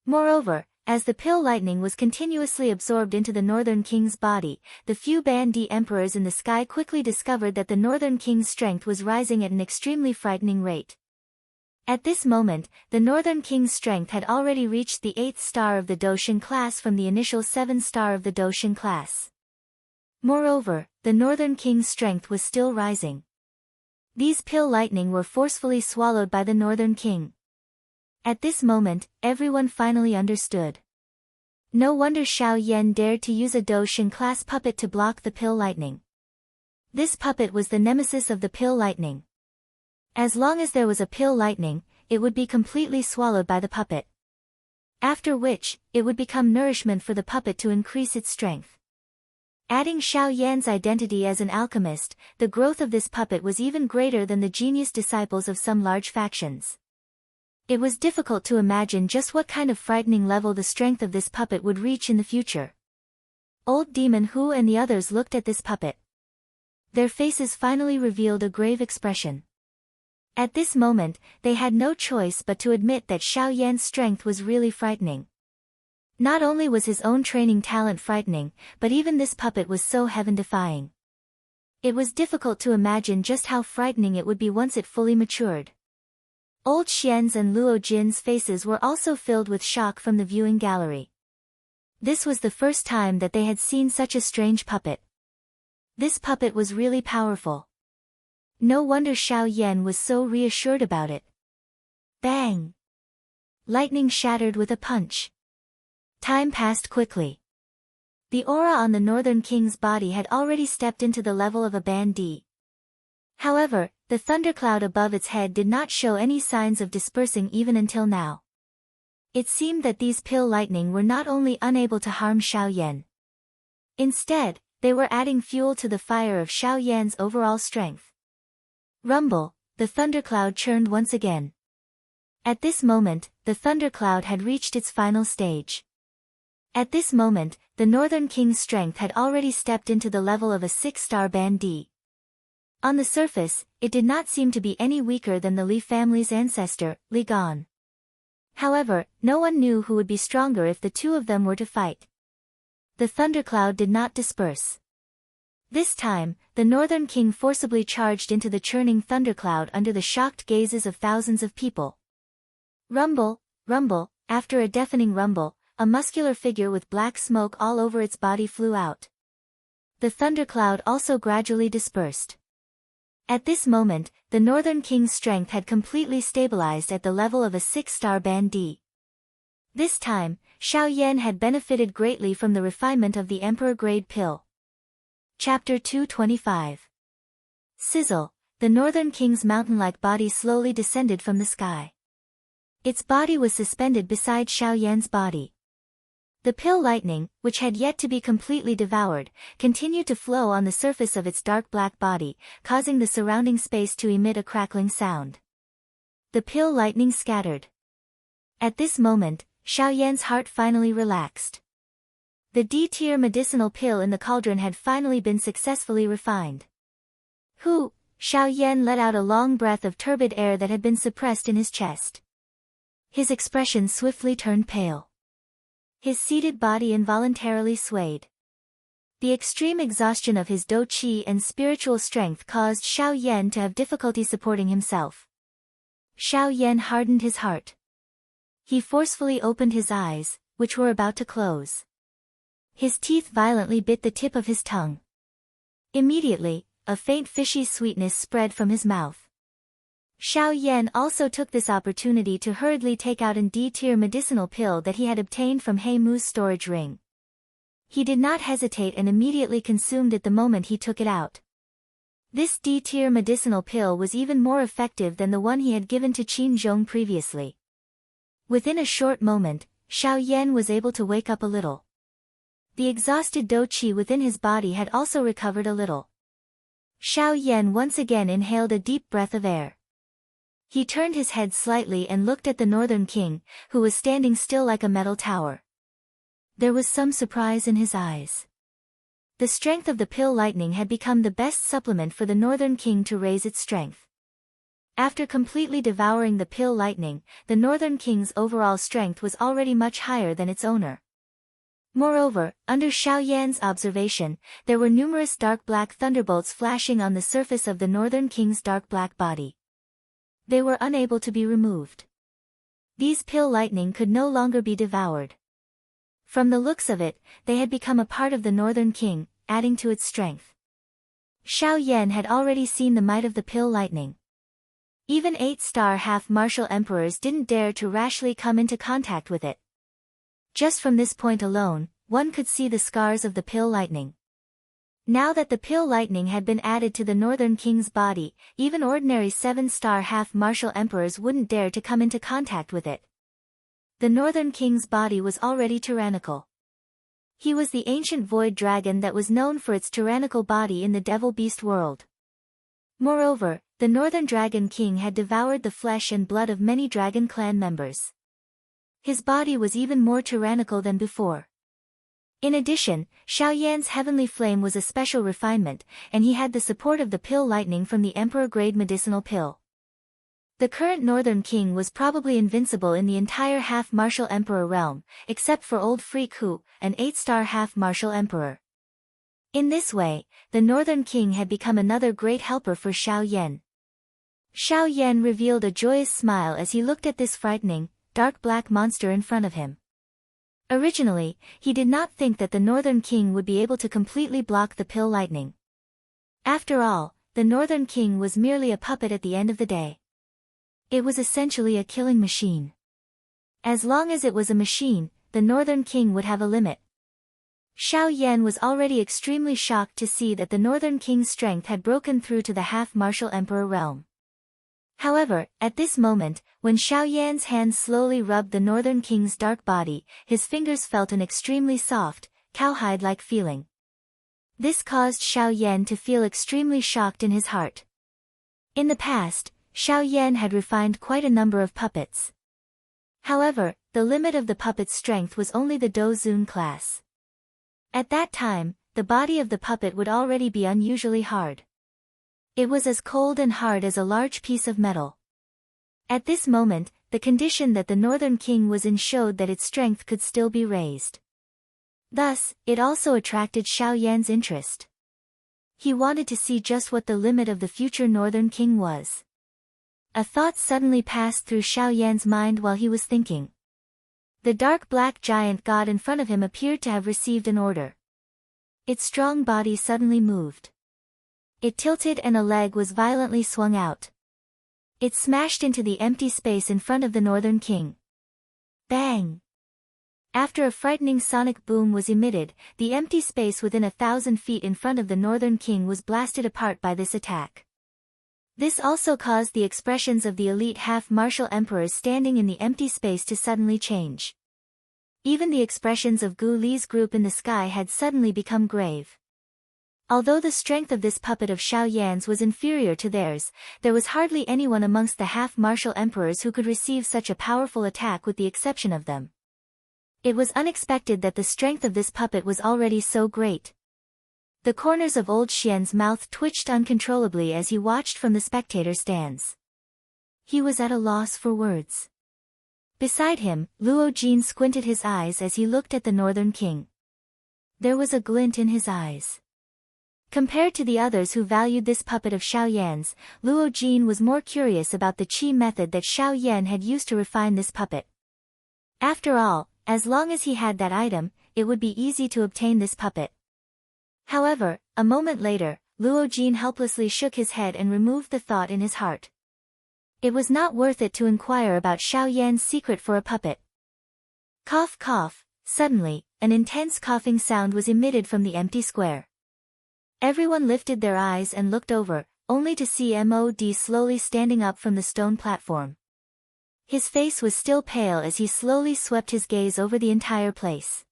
Moreover, as the pill lightning was continuously absorbed into the Northern King's body, the few Bandi emperors in the sky quickly discovered that the Northern King's strength was rising at an extremely frightening rate. At this moment, the Northern King's strength had already reached the 8th star of the Doshin class from the initial 7th star of the Doshin class. Moreover, the Northern King's strength was still rising. These pill lightning were forcefully swallowed by the Northern King. At this moment, everyone finally understood. No wonder Xiao Yan dared to use a Doshin class puppet to block the pill lightning. This puppet was the nemesis of the pill lightning. As long as there was a pill lightning, it would be completely swallowed by the puppet. After which, it would become nourishment for the puppet to increase its strength. Adding Xiao Yan's identity as an alchemist, the growth of this puppet was even greater than the genius disciples of some large factions. It was difficult to imagine just what kind of frightening level the strength of this puppet would reach in the future. Old Demon Hu and the others looked at this puppet. Their faces finally revealed a grave expression. At this moment, they had no choice but to admit that Xiao Yan's strength was really frightening. Not only was his own training talent frightening, but even this puppet was so heaven-defying. It was difficult to imagine just how frightening it would be once it fully matured. Old Xian's and Luo Jin's faces were also filled with shock from the viewing gallery. This was the first time that they had seen such a strange puppet. This puppet was really powerful. No wonder Xiao Yan was so reassured about it. Bang! Lightning shattered with a punch. Time passed quickly. The aura on the Northern King's body had already stepped into the level of a Bandi. However, the thundercloud above its head did not show any signs of dispersing even until now. It seemed that these pill lightning were not only unable to harm Xiao Yan. Instead, they were adding fuel to the fire of Xiao Yan's overall strength. Rumble, the thundercloud churned once again. At this moment, the thundercloud had reached its final stage. At this moment, the Northern King's strength had already stepped into the level of a 6-star Bandi. On the surface, it did not seem to be any weaker than the Li family's ancestor, Li Gan. However, no one knew who would be stronger if the two of them were to fight. The thundercloud did not disperse. This time, the Northern King forcibly charged into the churning thundercloud under the shocked gazes of thousands of people. Rumble, rumble, After a deafening rumble, a muscular figure with black smoke all over its body flew out. The thundercloud also gradually dispersed. At this moment, the Northern King's strength had completely stabilized at the level of a 6-star band D. This time, Xiao Yan had benefited greatly from the refinement of the Emperor-grade pill. Chapter 225. Sizzle, the Northern King's mountain-like body slowly descended from the sky. Its body was suspended beside Xiao Yan's body. The pill lightning, which had yet to be completely devoured, continued to flow on the surface of its dark black body, causing the surrounding space to emit a crackling sound. The pill lightning scattered. At this moment, Xiao Yan's heart finally relaxed. The D-tier medicinal pill in the cauldron had finally been successfully refined. Hu, Xiao Yan let out a long breath of turbid air that had been suppressed in his chest. His expression swiftly turned pale. His seated body involuntarily swayed. The extreme exhaustion of his dou qi and spiritual strength caused Xiao Yan to have difficulty supporting himself. Xiao Yan hardened his heart. He forcefully opened his eyes, which were about to close. His teeth violently bit the tip of his tongue. Immediately, a faint fishy sweetness spread from his mouth. Xiao Yan also took this opportunity to hurriedly take out an D-tier medicinal pill that he had obtained from He Mu's storage ring. He did not hesitate and immediately consumed it the moment he took it out. This D-tier medicinal pill was even more effective than the one he had given to Qin Zhong previously. Within a short moment, Xiao Yan was able to wake up a little. The exhausted dou qi within his body had also recovered a little. Xiao Yan once again inhaled a deep breath of air. He turned his head slightly and looked at the Northern King, who was standing still like a metal tower. There was some surprise in his eyes. The strength of the pill lightning had become the best supplement for the Northern King to raise its strength. After completely devouring the pill lightning, the Northern King's overall strength was already much higher than its owner. Moreover, under Xiao Yan's observation, there were numerous dark black thunderbolts flashing on the surface of the Northern King's dark black body. They were unable to be removed. These pill lightning could no longer be devoured. From the looks of it, they had become a part of the Northern King, adding to its strength. Xiao Yan had already seen the might of the pill lightning. Even 8-star half-martial emperors didn't dare to rashly come into contact with it. Just from this point alone, one could see the scars of the pill lightning. Now that the pill lightning had been added to the Northern King's body, even ordinary 7-star half-martial emperors wouldn't dare to come into contact with it. The Northern King's body was already tyrannical. He was the ancient void dragon that was known for its tyrannical body in the devil beast world. Moreover, the Northern Dragon King had devoured the flesh and blood of many dragon clan members. His body was even more tyrannical than before. In addition, Xiao Yan's heavenly flame was a special refinement, and he had the support of the pill lightning from the Emperor-grade medicinal pill. The current Northern King was probably invincible in the entire half-martial emperor realm, except for old Freak Hu, an 8-star half-martial emperor. In this way, the Northern King had become another great helper for Xiao Yan. Xiao Yan revealed a joyous smile as he looked at this frightening, dark black monster in front of him. Originally, he did not think that the Northern King would be able to completely block the pill lightning. After all, the Northern King was merely a puppet at the end of the day. It was essentially a killing machine. As long as it was a machine, the Northern King would have a limit. Xiao Yan was already extremely shocked to see that the Northern King's strength had broken through to the half-martial emperor realm. However, at this moment, when Xiao Yan's hands slowly rubbed the Northern King's dark body, his fingers felt an extremely soft, cowhide-like feeling. This caused Xiao Yan to feel extremely shocked in his heart. In the past, Xiao Yan had refined quite a number of puppets. However, the limit of the puppet's strength was only the Dou Zun class. At that time, the body of the puppet would already be unusually hard. It was as cold and hard as a large piece of metal. At this moment, the condition that the Northern King was in showed that its strength could still be raised. Thus, it also attracted Xiao Yan's interest. He wanted to see just what the limit of the future Northern King was. A thought suddenly passed through Xiao Yan's mind while he was thinking. The dark black giant god in front of him appeared to have received an order. Its strong body suddenly moved. It tilted and a leg was violently swung out. It smashed into the empty space in front of the Northern King. Bang! After a frightening sonic boom was emitted, the empty space within 1,000 feet in front of the Northern King was blasted apart by this attack. This also caused the expressions of the elite half-martial emperors standing in the empty space to suddenly change. Even the expressions of Gu Li's group in the sky had suddenly become grave. Although the strength of this puppet of Xiao Yan's was inferior to theirs, there was hardly anyone amongst the half-martial emperors who could receive such a powerful attack with the exception of them. It was unexpected that the strength of this puppet was already so great. The corners of old Xian's mouth twitched uncontrollably as he watched from the spectator stands. He was at a loss for words. Beside him, Luo Jin squinted his eyes as he looked at the Northern King. There was a glint in his eyes. Compared to the others who valued this puppet of Xiao Yan's, Luo Jin was more curious about the qi method that Xiao Yan had used to refine this puppet. After all, as long as he had that item, it would be easy to obtain this puppet. However, a moment later, Luo Jin helplessly shook his head and removed the thought in his heart. It was not worth it to inquire about Xiao Yan's secret for a puppet. Cough cough, suddenly, an intense coughing sound was emitted from the empty square. Everyone lifted their eyes and looked over, only to see Mod slowly standing up from the stone platform. His face was still pale as he slowly swept his gaze over the entire place.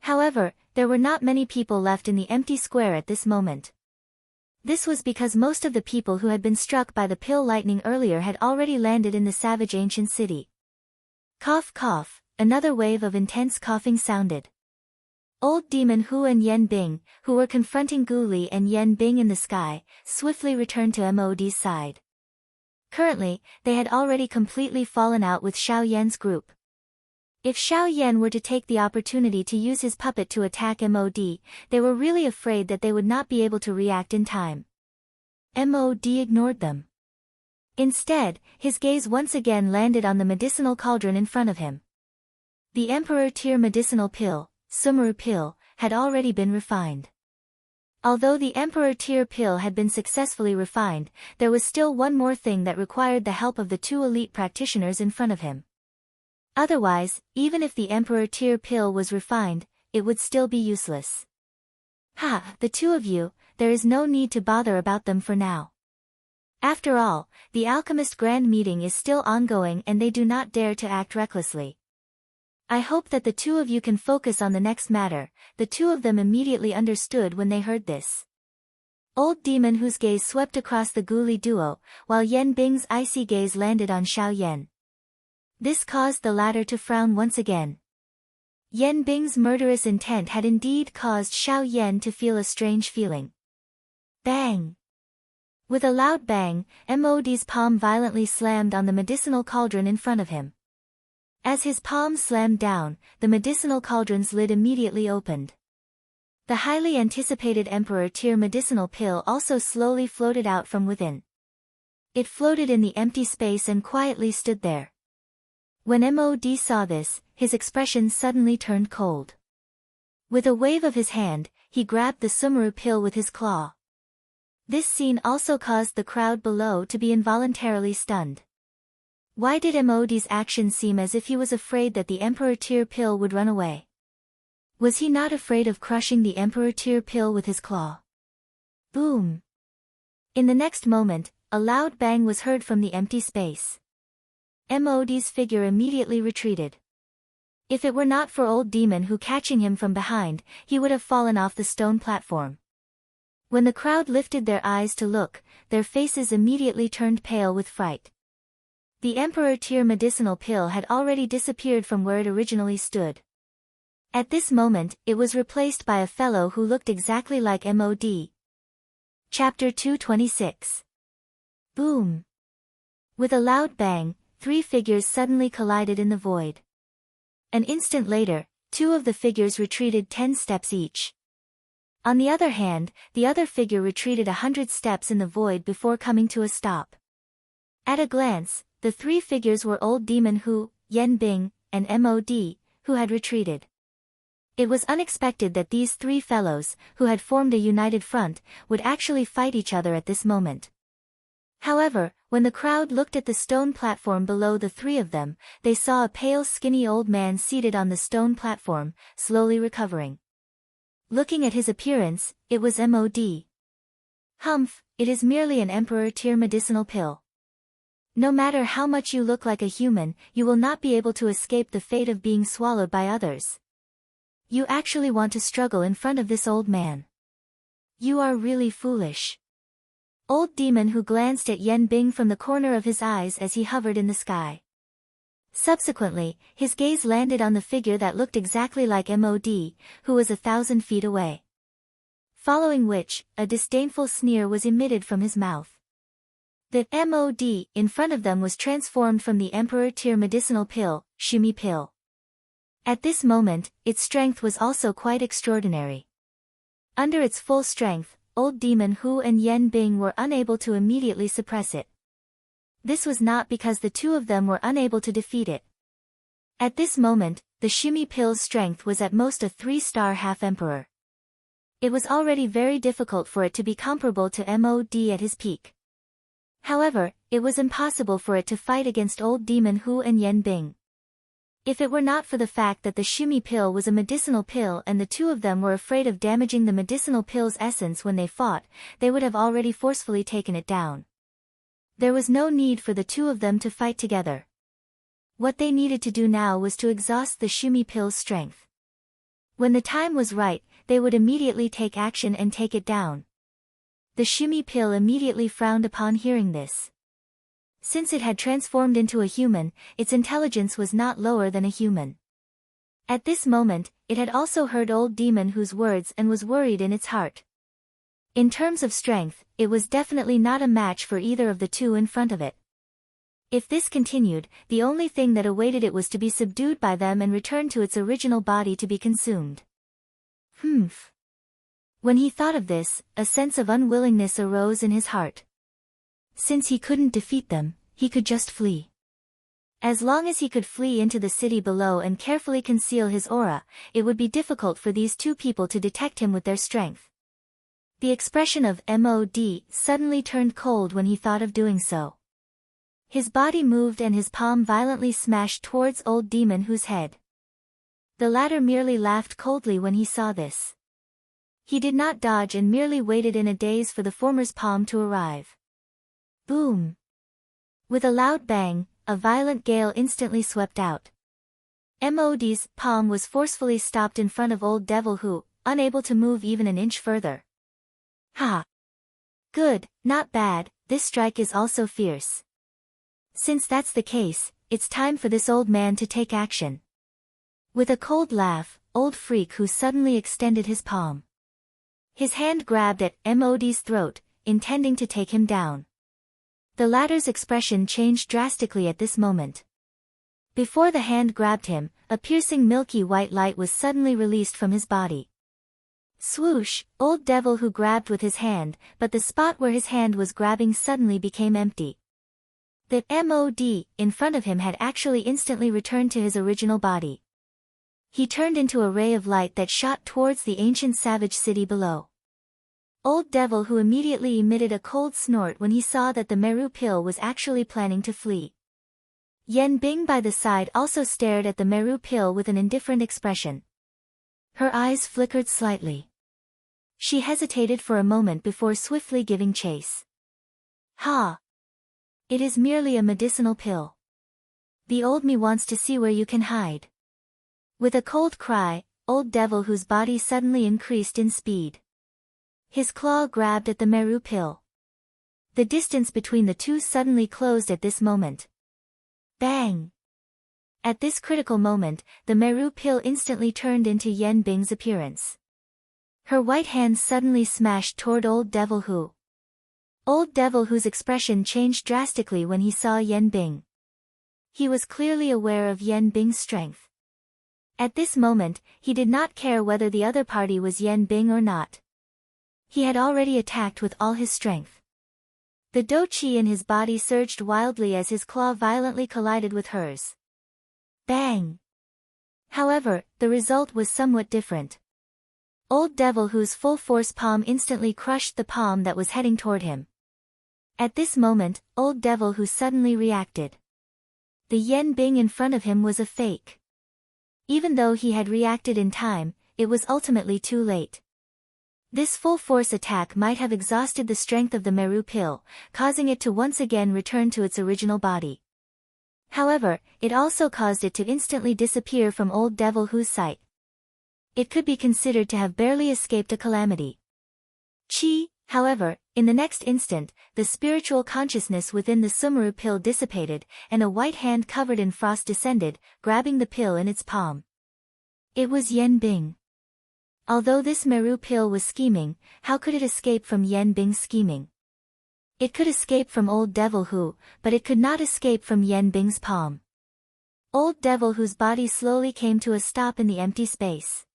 However, there were not many people left in the empty square at this moment. This was because most of the people who had been struck by the pill lightning earlier had already landed in the savage ancient city. Cough cough, another wave of intense coughing sounded. Old Demon Hu and Yen Bing, who were confronting Gu Li and Yen Bing in the sky, swiftly returned to Mod's side. Currently, they had already completely fallen out with Xiao Yan's group. If Xiao Yan were to take the opportunity to use his puppet to attack Mod, they were really afraid that they would not be able to react in time. Mod ignored them. Instead, his gaze once again landed on the medicinal cauldron in front of him. The Emperor Tier medicinal pill, Sumeru pill, had already been refined. Although the Emperor Tier pill had been successfully refined, there was still one more thing that required the help of the two elite practitioners in front of him. Otherwise, even if the Emperor Tier pill was refined, it would still be useless. The two of you, there is no need to bother about them for now. After all, the Alchemist Grand Meeting is still ongoing and they do not dare to act recklessly. I hope that the two of you can focus on the next matter. The two of them immediately understood when they heard this. Old Demon Hu's gaze swept across the Gu Li duo, while Yen Bing's icy gaze landed on Xiao Yan. This caused the latter to frown once again. Yen Bing's murderous intent had indeed caused Xiao Yan to feel a strange feeling. Bang! With a loud bang, Mod's palm violently slammed on the medicinal cauldron in front of him. As his palm slammed down, the medicinal cauldron's lid immediately opened. The highly anticipated Emperor Tier medicinal pill also slowly floated out from within. It floated in the empty space and quietly stood there. When Mod saw this, his expression suddenly turned cold. With a wave of his hand, he grabbed the Sumeru pill with his claw. This scene also caused the crowd below to be involuntarily stunned. Why did Mod's action seem as if he was afraid that the Emperor Tier pill would run away? Was he not afraid of crushing the Emperor Tier pill with his claw? Boom! In the next moment, a loud bang was heard from the empty space. Mod's figure immediately retreated. If it were not for Old Demon Hu catching him from behind, he would have fallen off the stone platform. When the crowd lifted their eyes to look, their faces immediately turned pale with fright. The Emperor Tier medicinal pill had already disappeared from where it originally stood. At this moment, it was replaced by a fellow who looked exactly like Mod. Chapter 226. Boom! With a loud bang, three figures suddenly collided in the void. An instant later, two of the figures retreated 10 steps each. On the other hand, the other figure retreated 100 steps in the void before coming to a stop. At a glance, the three figures were Old Demon Hu, Yen Bing, and Mod, who had retreated. It was unexpected that these three fellows, who had formed a united front, would actually fight each other at this moment. However, when the crowd looked at the stone platform below the three of them, they saw a pale skinny old man seated on the stone platform, slowly recovering. Looking at his appearance, it was Mod. Humph, it is merely an emperor-tier medicinal pill. No matter how much you look like a human, you will not be able to escape the fate of being swallowed by others. You actually want to struggle in front of this old man. You are really foolish. Old Demon who glanced at Yan Bing from the corner of his eyes as he hovered in the sky. Subsequently, his gaze landed on the figure that looked exactly like Mod, who was 1,000 feet away. Following which, a disdainful sneer was emitted from his mouth. The Mod in front of them was transformed from the Emperor-tier medicinal pill, Shumi Pill. At this moment, its strength was also quite extraordinary. Under its full strength, Old Demon Hu and Yan Bing were unable to immediately suppress it. This was not because the two of them were unable to defeat it. At this moment, the Shumi Pill's strength was at most a 3-star half-emperor. It was already very difficult for it to be comparable to Mod at his peak. However, it was impossible for it to fight against Old Demon Hu and Yan Bing. If it were not for the fact that the Shumi pill was a medicinal pill and the two of them were afraid of damaging the medicinal pill's essence when they fought, they would have already forcefully taken it down. There was no need for the two of them to fight together. What they needed to do now was to exhaust the Shumi pill's strength. When the time was right, they would immediately take action and take it down. The Shumi pill immediately frowned upon hearing this. Since it had transformed into a human, its intelligence was not lower than a human. At this moment, it had also heard Old Demon Hu's words and was worried in its heart. In terms of strength, it was definitely not a match for either of the two in front of it. If this continued, the only thing that awaited it was to be subdued by them and return to its original body to be consumed. Humph. When he thought of this, a sense of unwillingness arose in his heart. Since he couldn't defeat them, he could just flee. As long as he could flee into the city below and carefully conceal his aura, it would be difficult for these two people to detect him with their strength. The expression of Mod suddenly turned cold when he thought of doing so. His body moved and his palm violently smashed towards Old Demon Hu's head. The latter merely laughed coldly when he saw this. He did not dodge and merely waited in a daze for the former's palm to arrive. Boom! With a loud bang, a violent gale instantly swept out. Mod's palm was forcefully stopped in front of Old Devil Hu, unable to move even an inch further. Ha! Good, not bad, this strike is also fierce. Since that's the case, it's time for this old man to take action. With a cold laugh, Old Freak Hu suddenly extended his palm. His hand grabbed at Mod's throat, intending to take him down. The latter's expression changed drastically at this moment. Before the hand grabbed him, a piercing milky white light was suddenly released from his body. Swoosh! Old Devil Hu grabbed with his hand, but the spot where his hand was grabbing suddenly became empty. The Mod in front of him had actually instantly returned to his original body. He turned into a ray of light that shot towards the ancient savage city below. Old Devil Hu immediately emitted a cold snort when he saw that the Meru pill was actually planning to flee. Yan Bing by the side also stared at the Meru pill with an indifferent expression. Her eyes flickered slightly. She hesitated for a moment before swiftly giving chase. Ha! It is merely a medicinal pill. The old me wants to see where you can hide. With a cold cry, Old Devil Hu's body suddenly increased in speed. His claw grabbed at the Meru pill. The distance between the two suddenly closed at this moment. Bang! At this critical moment, the Meru pill instantly turned into Yan Bing's appearance. Her white hand suddenly smashed toward Old Devil Hu. Old Devil Hu's expression changed drastically when he saw Yan Bing. He was clearly aware of Yan Bing's strength. At this moment, he did not care whether the other party was Yan Bing or not. He had already attacked with all his strength. The do-chi in his body surged wildly as his claw violently collided with hers. Bang! However, the result was somewhat different. Old Devil Who's full force palm instantly crushed the palm that was heading toward him. At this moment, Old Devil Who suddenly reacted. The Yen Bing in front of him was a fake. Even though he had reacted in time, it was ultimately too late. This full-force attack might have exhausted the strength of the Meru pill, causing it to once again return to its original body. However, it also caused it to instantly disappear from Old Devil Who's sight. It could be considered to have barely escaped a calamity. Chi, however, in the next instant, the spiritual consciousness within the Sumeru pill dissipated, and a white hand covered in frost descended, grabbing the pill in its palm. It was Yen Bing. Although this Meru pill was scheming, how could it escape from Yen Bing's scheming? It could escape from Old Devil Who, but it could not escape from Yen Bing's palm. Old Devil Who's body slowly came to a stop in the empty space.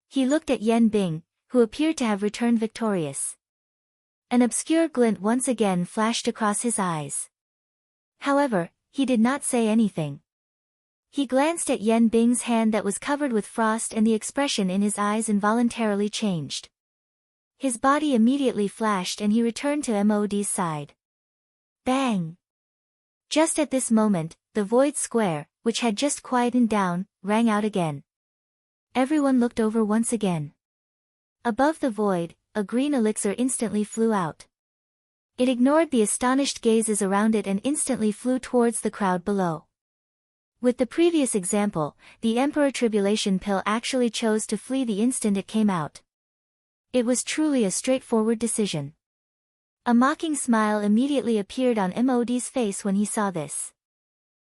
He looked at Yen Bing, who appeared to have returned victorious. An obscure glint once again flashed across his eyes. However, he did not say anything. He glanced at Yen Bing's hand that was covered with frost, and the expression in his eyes involuntarily changed. His body immediately flashed and he returned to Mod's side. Bang! Just at this moment, the void square, which had just quietened down, rang out again. Everyone looked over once again. Above the void, a green elixir instantly flew out. It ignored the astonished gazes around it and instantly flew towards the crowd below. With the previous example, the Emperor Tribulation Pill actually chose to flee the instant it came out. It was truly a straightforward decision. A mocking smile immediately appeared on Mod's face when he saw this.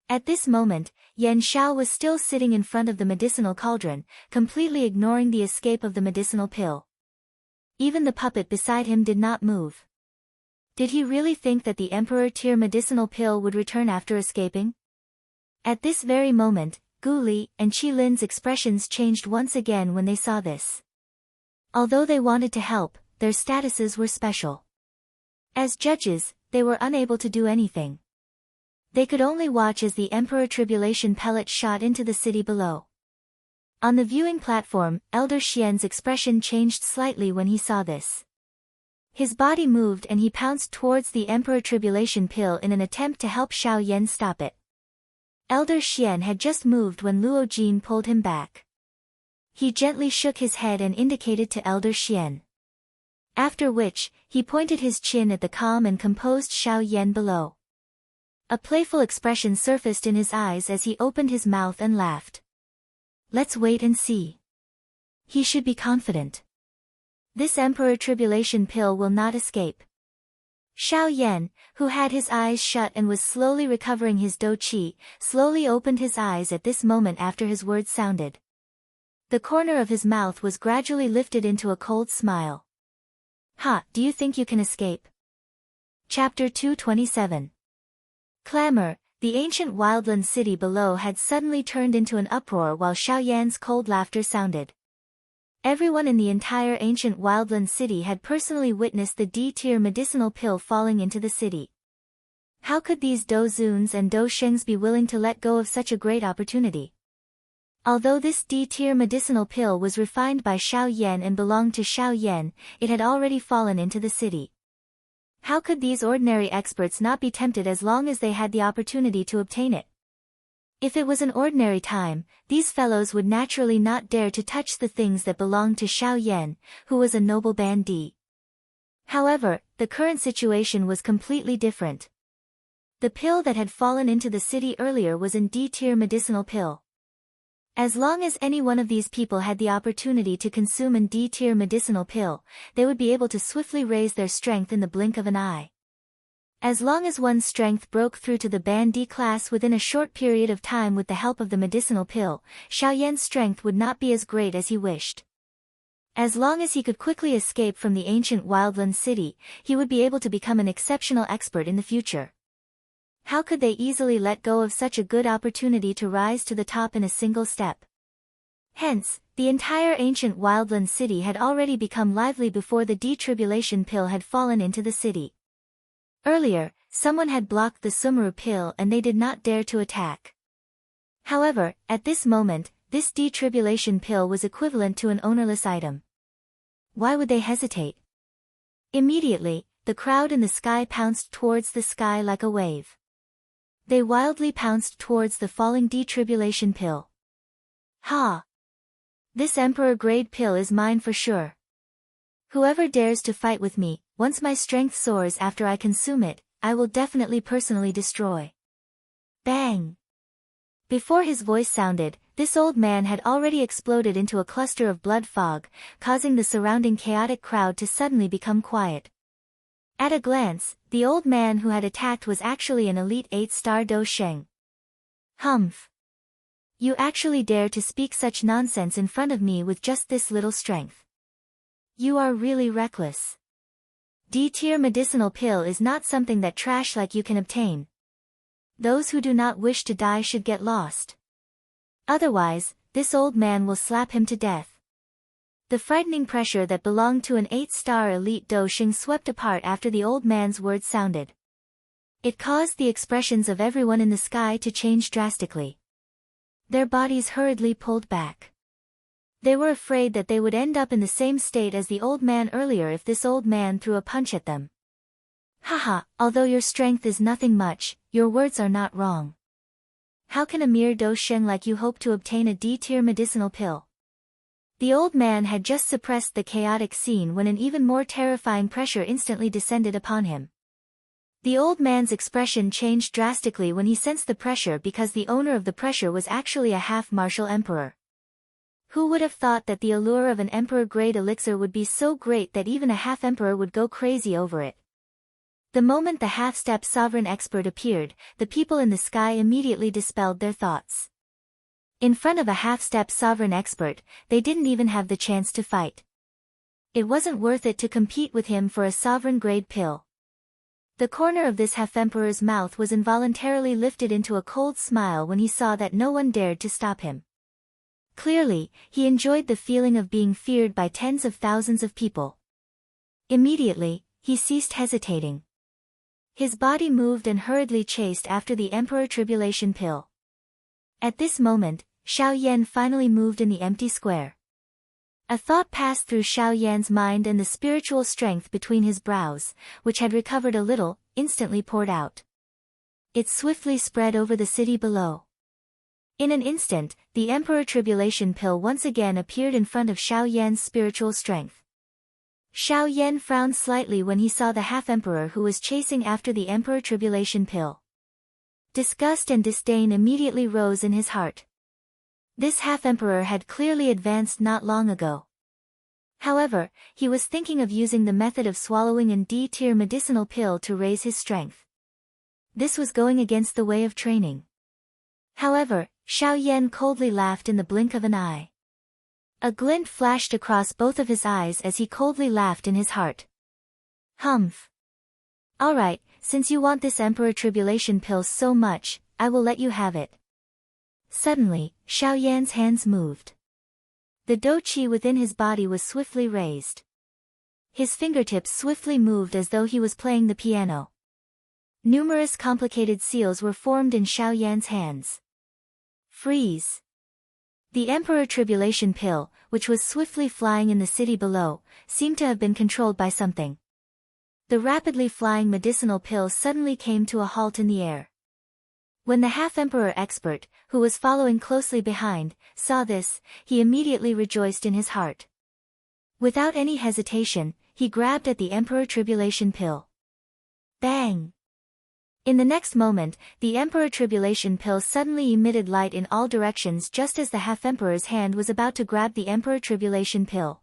At this moment, Yen Xiao was still sitting in front of the medicinal cauldron, completely ignoring the escape of the medicinal pill. Even the puppet beside him did not move. Did he really think that the Emperor Tier medicinal pill would return after escaping? At this very moment, Gu Li and Qi Lin's expressions changed once again when they saw this. Although they wanted to help, their statuses were special. As judges, they were unable to do anything. They could only watch as the Emperor Tribulation pellet shot into the city below. On the viewing platform, Elder Xian's expression changed slightly when he saw this. His body moved and he pounced towards the Emperor Tribulation pill in an attempt to help Xiao Yan stop it. Elder Xian had just moved when Luo Jin pulled him back. He gently shook his head and indicated to Elder Xian. After which, he pointed his chin at the calm and composed Xiao Yan below. A playful expression surfaced in his eyes as he opened his mouth and laughed. Let's wait and see. He should be confident. This Emperor Tribulation pill will not escape. Xiao Yan, who had his eyes shut and was slowly recovering his dou qi, slowly opened his eyes at this moment after his words sounded. The corner of his mouth was gradually lifted into a cold smile. Ha, do you think you can escape? Chapter 227. Clamor. The ancient wildland city below had suddenly turned into an uproar while Xiao Yan's cold laughter sounded. Everyone in the entire ancient wildland city had personally witnessed the D-tier medicinal pill falling into the city. How could these Dou Zuns and Dou Shengs be willing to let go of such a great opportunity? Although this D-tier medicinal pill was refined by Xiao Yan and belonged to Xiao Yan, it had already fallen into the city. How could these ordinary experts not be tempted as long as they had the opportunity to obtain it? If it was an ordinary time, these fellows would naturally not dare to touch the things that belonged to Xiao Yan, who was a noble bandit. However, the current situation was completely different. The pill that had fallen into the city earlier was an D-tier medicinal pill. As long as any one of these people had the opportunity to consume an D-tier medicinal pill, they would be able to swiftly raise their strength in the blink of an eye. As long as one's strength broke through to the Band D class within a short period of time with the help of the medicinal pill, Xiao Yan's strength would not be as great as he wished. As long as he could quickly escape from the ancient wildland city, he would be able to become an exceptional expert in the future. How could they easily let go of such a good opportunity to rise to the top in a single step? Hence, the entire ancient wildland city had already become lively before the detribulation pill had fallen into the city. Earlier, someone had blocked the Sumeru pill and they did not dare to attack. However, at this moment, this detribulation pill was equivalent to an ownerless item. Why would they hesitate? Immediately, the crowd in the sky pounced towards the sky like a wave. They wildly pounced towards the falling detribulation pill. Ha! This emperor-grade pill is mine for sure. Whoever dares to fight with me, once my strength soars after I consume it, I will definitely personally destroy. Bang! Before his voice sounded, this old man had already exploded into a cluster of blood fog, causing the surrounding chaotic crowd to suddenly become quiet. At a glance, the old man who had attacked was actually an elite 8-star Do Sheng. Humph! You actually dare to speak such nonsense in front of me with just this little strength. You are really reckless. D-tier medicinal pill is not something that trash like you can obtain. Those who do not wish to die should get lost. Otherwise, this old man will slap him to death. The frightening pressure that belonged to an 8-star elite Do Sheng swept apart after the old man's words sounded. It caused the expressions of everyone in the sky to change drastically. Their bodies hurriedly pulled back. They were afraid that they would end up in the same state as the old man earlier if this old man threw a punch at them. Haha, although your strength is nothing much, your words are not wrong. How can a mere Do Sheng like you hope to obtain a D-tier medicinal pill? The old man had just suppressed the chaotic scene when an even more terrifying pressure instantly descended upon him. The old man's expression changed drastically when he sensed the pressure because the owner of the pressure was actually a half-martial emperor. Who would have thought that the allure of an emperor-grade elixir would be so great that even a half-emperor would go crazy over it? The moment the half-step sovereign expert appeared, the people in the sky immediately dispelled their thoughts. In front of a half-step sovereign expert, they didn't even have the chance to fight. It wasn't worth it to compete with him for a sovereign-grade pill. The corner of this half-emperor's mouth was involuntarily lifted into a cold smile when he saw that no one dared to stop him. Clearly, he enjoyed the feeling of being feared by tens of thousands of people. Immediately, he ceased hesitating. His body moved and hurriedly chased after the Emperor Tribulation Pill. At this moment, Xiao Yan finally moved in the empty square. A thought passed through Xiao Yan's mind and the spiritual strength between his brows, which had recovered a little, instantly poured out. It swiftly spread over the city below. In an instant, the Emperor Tribulation Pill once again appeared in front of Xiao Yan's spiritual strength. Xiao Yan frowned slightly when he saw the half-emperor who was chasing after the Emperor Tribulation Pill. Disgust and disdain immediately rose in his heart. This half-emperor had clearly advanced not long ago. However, he was thinking of using the method of swallowing an D-tier medicinal pill to raise his strength. This was going against the way of training. However, Xiao Yan coldly laughed in the blink of an eye. A glint flashed across both of his eyes as he coldly laughed in his heart. Humph. Alright, since you want this Emperor Tribulation Pill so much, I will let you have it. Suddenly, Xiao Yan's hands moved. The Do Qi within his body was swiftly raised. His fingertips swiftly moved as though he was playing the piano. Numerous complicated seals were formed in Xiao Yan's hands. Freeze. The Emperor Tribulation Pill, which was swiftly flying in the city below, seemed to have been controlled by something. The rapidly flying medicinal pill suddenly came to a halt in the air. When the half-emperor expert, who was following closely behind, saw this, he immediately rejoiced in his heart. Without any hesitation, he grabbed at the Emperor Tribulation Pill. Bang! In the next moment, the Emperor Tribulation Pill suddenly emitted light in all directions just as the half-emperor's hand was about to grab the Emperor Tribulation Pill.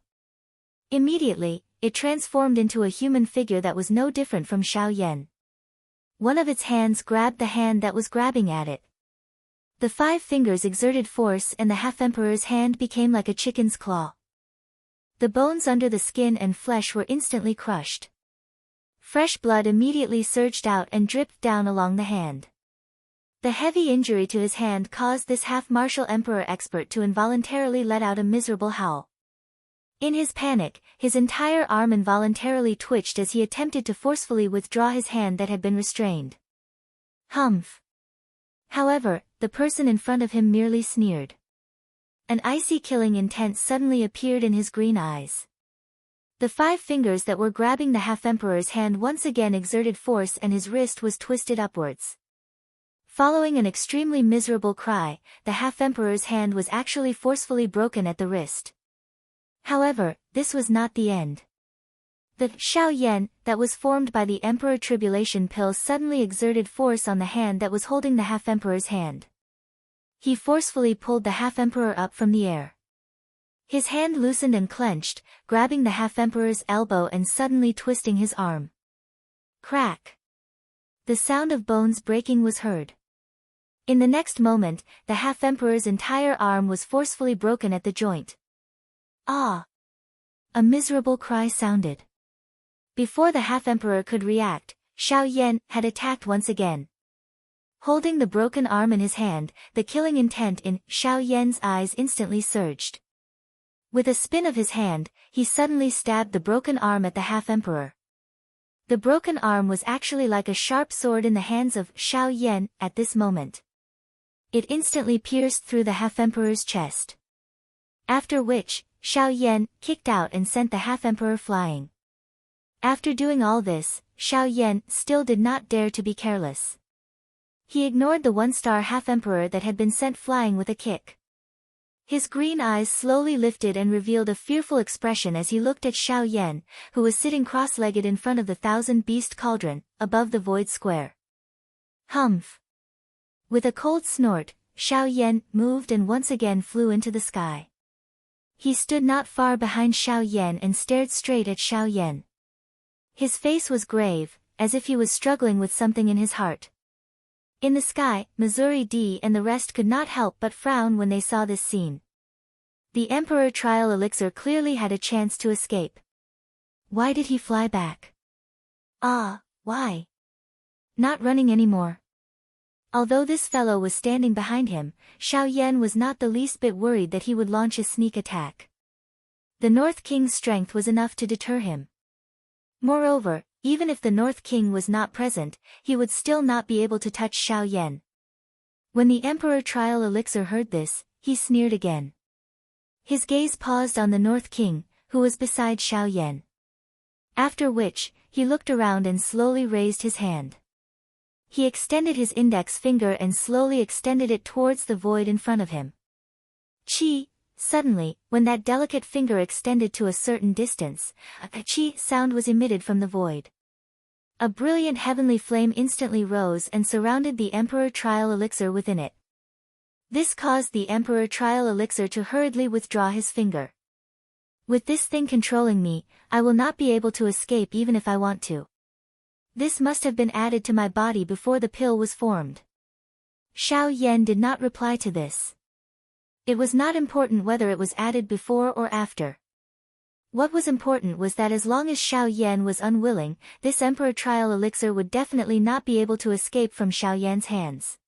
Immediately, it transformed into a human figure that was no different from Xiao Yan. One of its hands grabbed the hand that was grabbing at it. The 5 fingers exerted force and the half-emperor's hand became like a chicken's claw. The bones under the skin and flesh were instantly crushed. Fresh blood immediately surged out and dripped down along the hand. The heavy injury to his hand caused this half-martial emperor expert to involuntarily let out a miserable howl. In his panic, his entire arm involuntarily twitched as he attempted to forcefully withdraw his hand that had been restrained. Humph! However, the person in front of him merely sneered. An icy killing intent suddenly appeared in his green eyes. The 5 fingers that were grabbing the half-emperor's hand once again exerted force and his wrist was twisted upwards. Following an extremely miserable cry, the half-emperor's hand was actually forcefully broken at the wrist. However, this was not the end. The Xiao Yan that was formed by the Emperor Tribulation Pill suddenly exerted force on the hand that was holding the half-emperor's hand. He forcefully pulled the half-emperor up from the air. His hand loosened and clenched, grabbing the half-emperor's elbow and suddenly twisting his arm. Crack! The sound of bones breaking was heard. In the next moment, the half-emperor's entire arm was forcefully broken at the joint. Ah! A miserable cry sounded. Before the half-emperor could react, Xiao Yan had attacked once again. Holding the broken arm in his hand, the killing intent in Xiao Yan's eyes instantly surged. With a spin of his hand, he suddenly stabbed the broken arm at the half-emperor. The broken arm was actually like a sharp sword in the hands of Xiao Yan at this moment. It instantly pierced through the half-emperor's chest. After which, Xiao Yan kicked out and sent the half-emperor flying. After doing all this, Xiao Yan still did not dare to be careless. He ignored the 1-star half-emperor that had been sent flying with a kick. His green eyes slowly lifted and revealed a fearful expression as he looked at Xiao Yan, who was sitting cross-legged in front of the 1,000-beast cauldron, above the void square. Humph! With a cold snort, Xiao Yan moved and once again flew into the sky. He stood not far behind Xiao Yan and stared straight at Xiao Yan. His face was grave, as if he was struggling with something in his heart. In the sky, Missouri D and the rest could not help but frown when they saw this scene. The Emperor Trial Elixir clearly had a chance to escape. Why did he fly back? Ah, why? Not running anymore. Although this fellow was standing behind him, Xiao Yan was not the least bit worried that he would launch a sneak attack. The North King's strength was enough to deter him. Moreover, even if the North King was not present, he would still not be able to touch Xiao Yan. When the Emperor Trial Elixir heard this, he sneered again. His gaze paused on the North King, who was beside Xiao Yan. After which, he looked around and slowly raised his hand. He extended his index finger and slowly extended it towards the void in front of him. Chi! Suddenly, when that delicate finger extended to a certain distance, a chi sound was emitted from the void. A brilliant heavenly flame instantly rose and surrounded the Emperor Trial Elixir within it. This caused the Emperor Trial Elixir to hurriedly withdraw his finger. With this thing controlling me, I will not be able to escape even if I want to. This must have been added to my body before the pill was formed. Xiao Yan did not reply to this. It was not important whether it was added before or after. What was important was that as long as Xiao Yan was unwilling, this Emperor Trial Elixir would definitely not be able to escape from Xiao Yan's hands.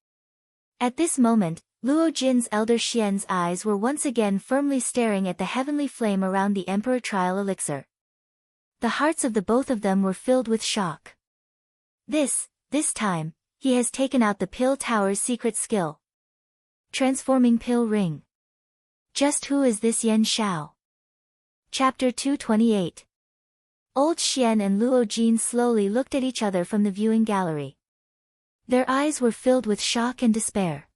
At this moment, Luo Jin's elder Xian's eyes were once again firmly staring at the heavenly flame around the Emperor Trial Elixir. The hearts of the both of them were filled with shock. This time, he has taken out the Pill Tower's secret skill. Transforming Pill Ring. Just who is this Yan Xiao? Chapter 228. Old Xian and Luo Jin slowly looked at each other from the viewing gallery. Their eyes were filled with shock and despair.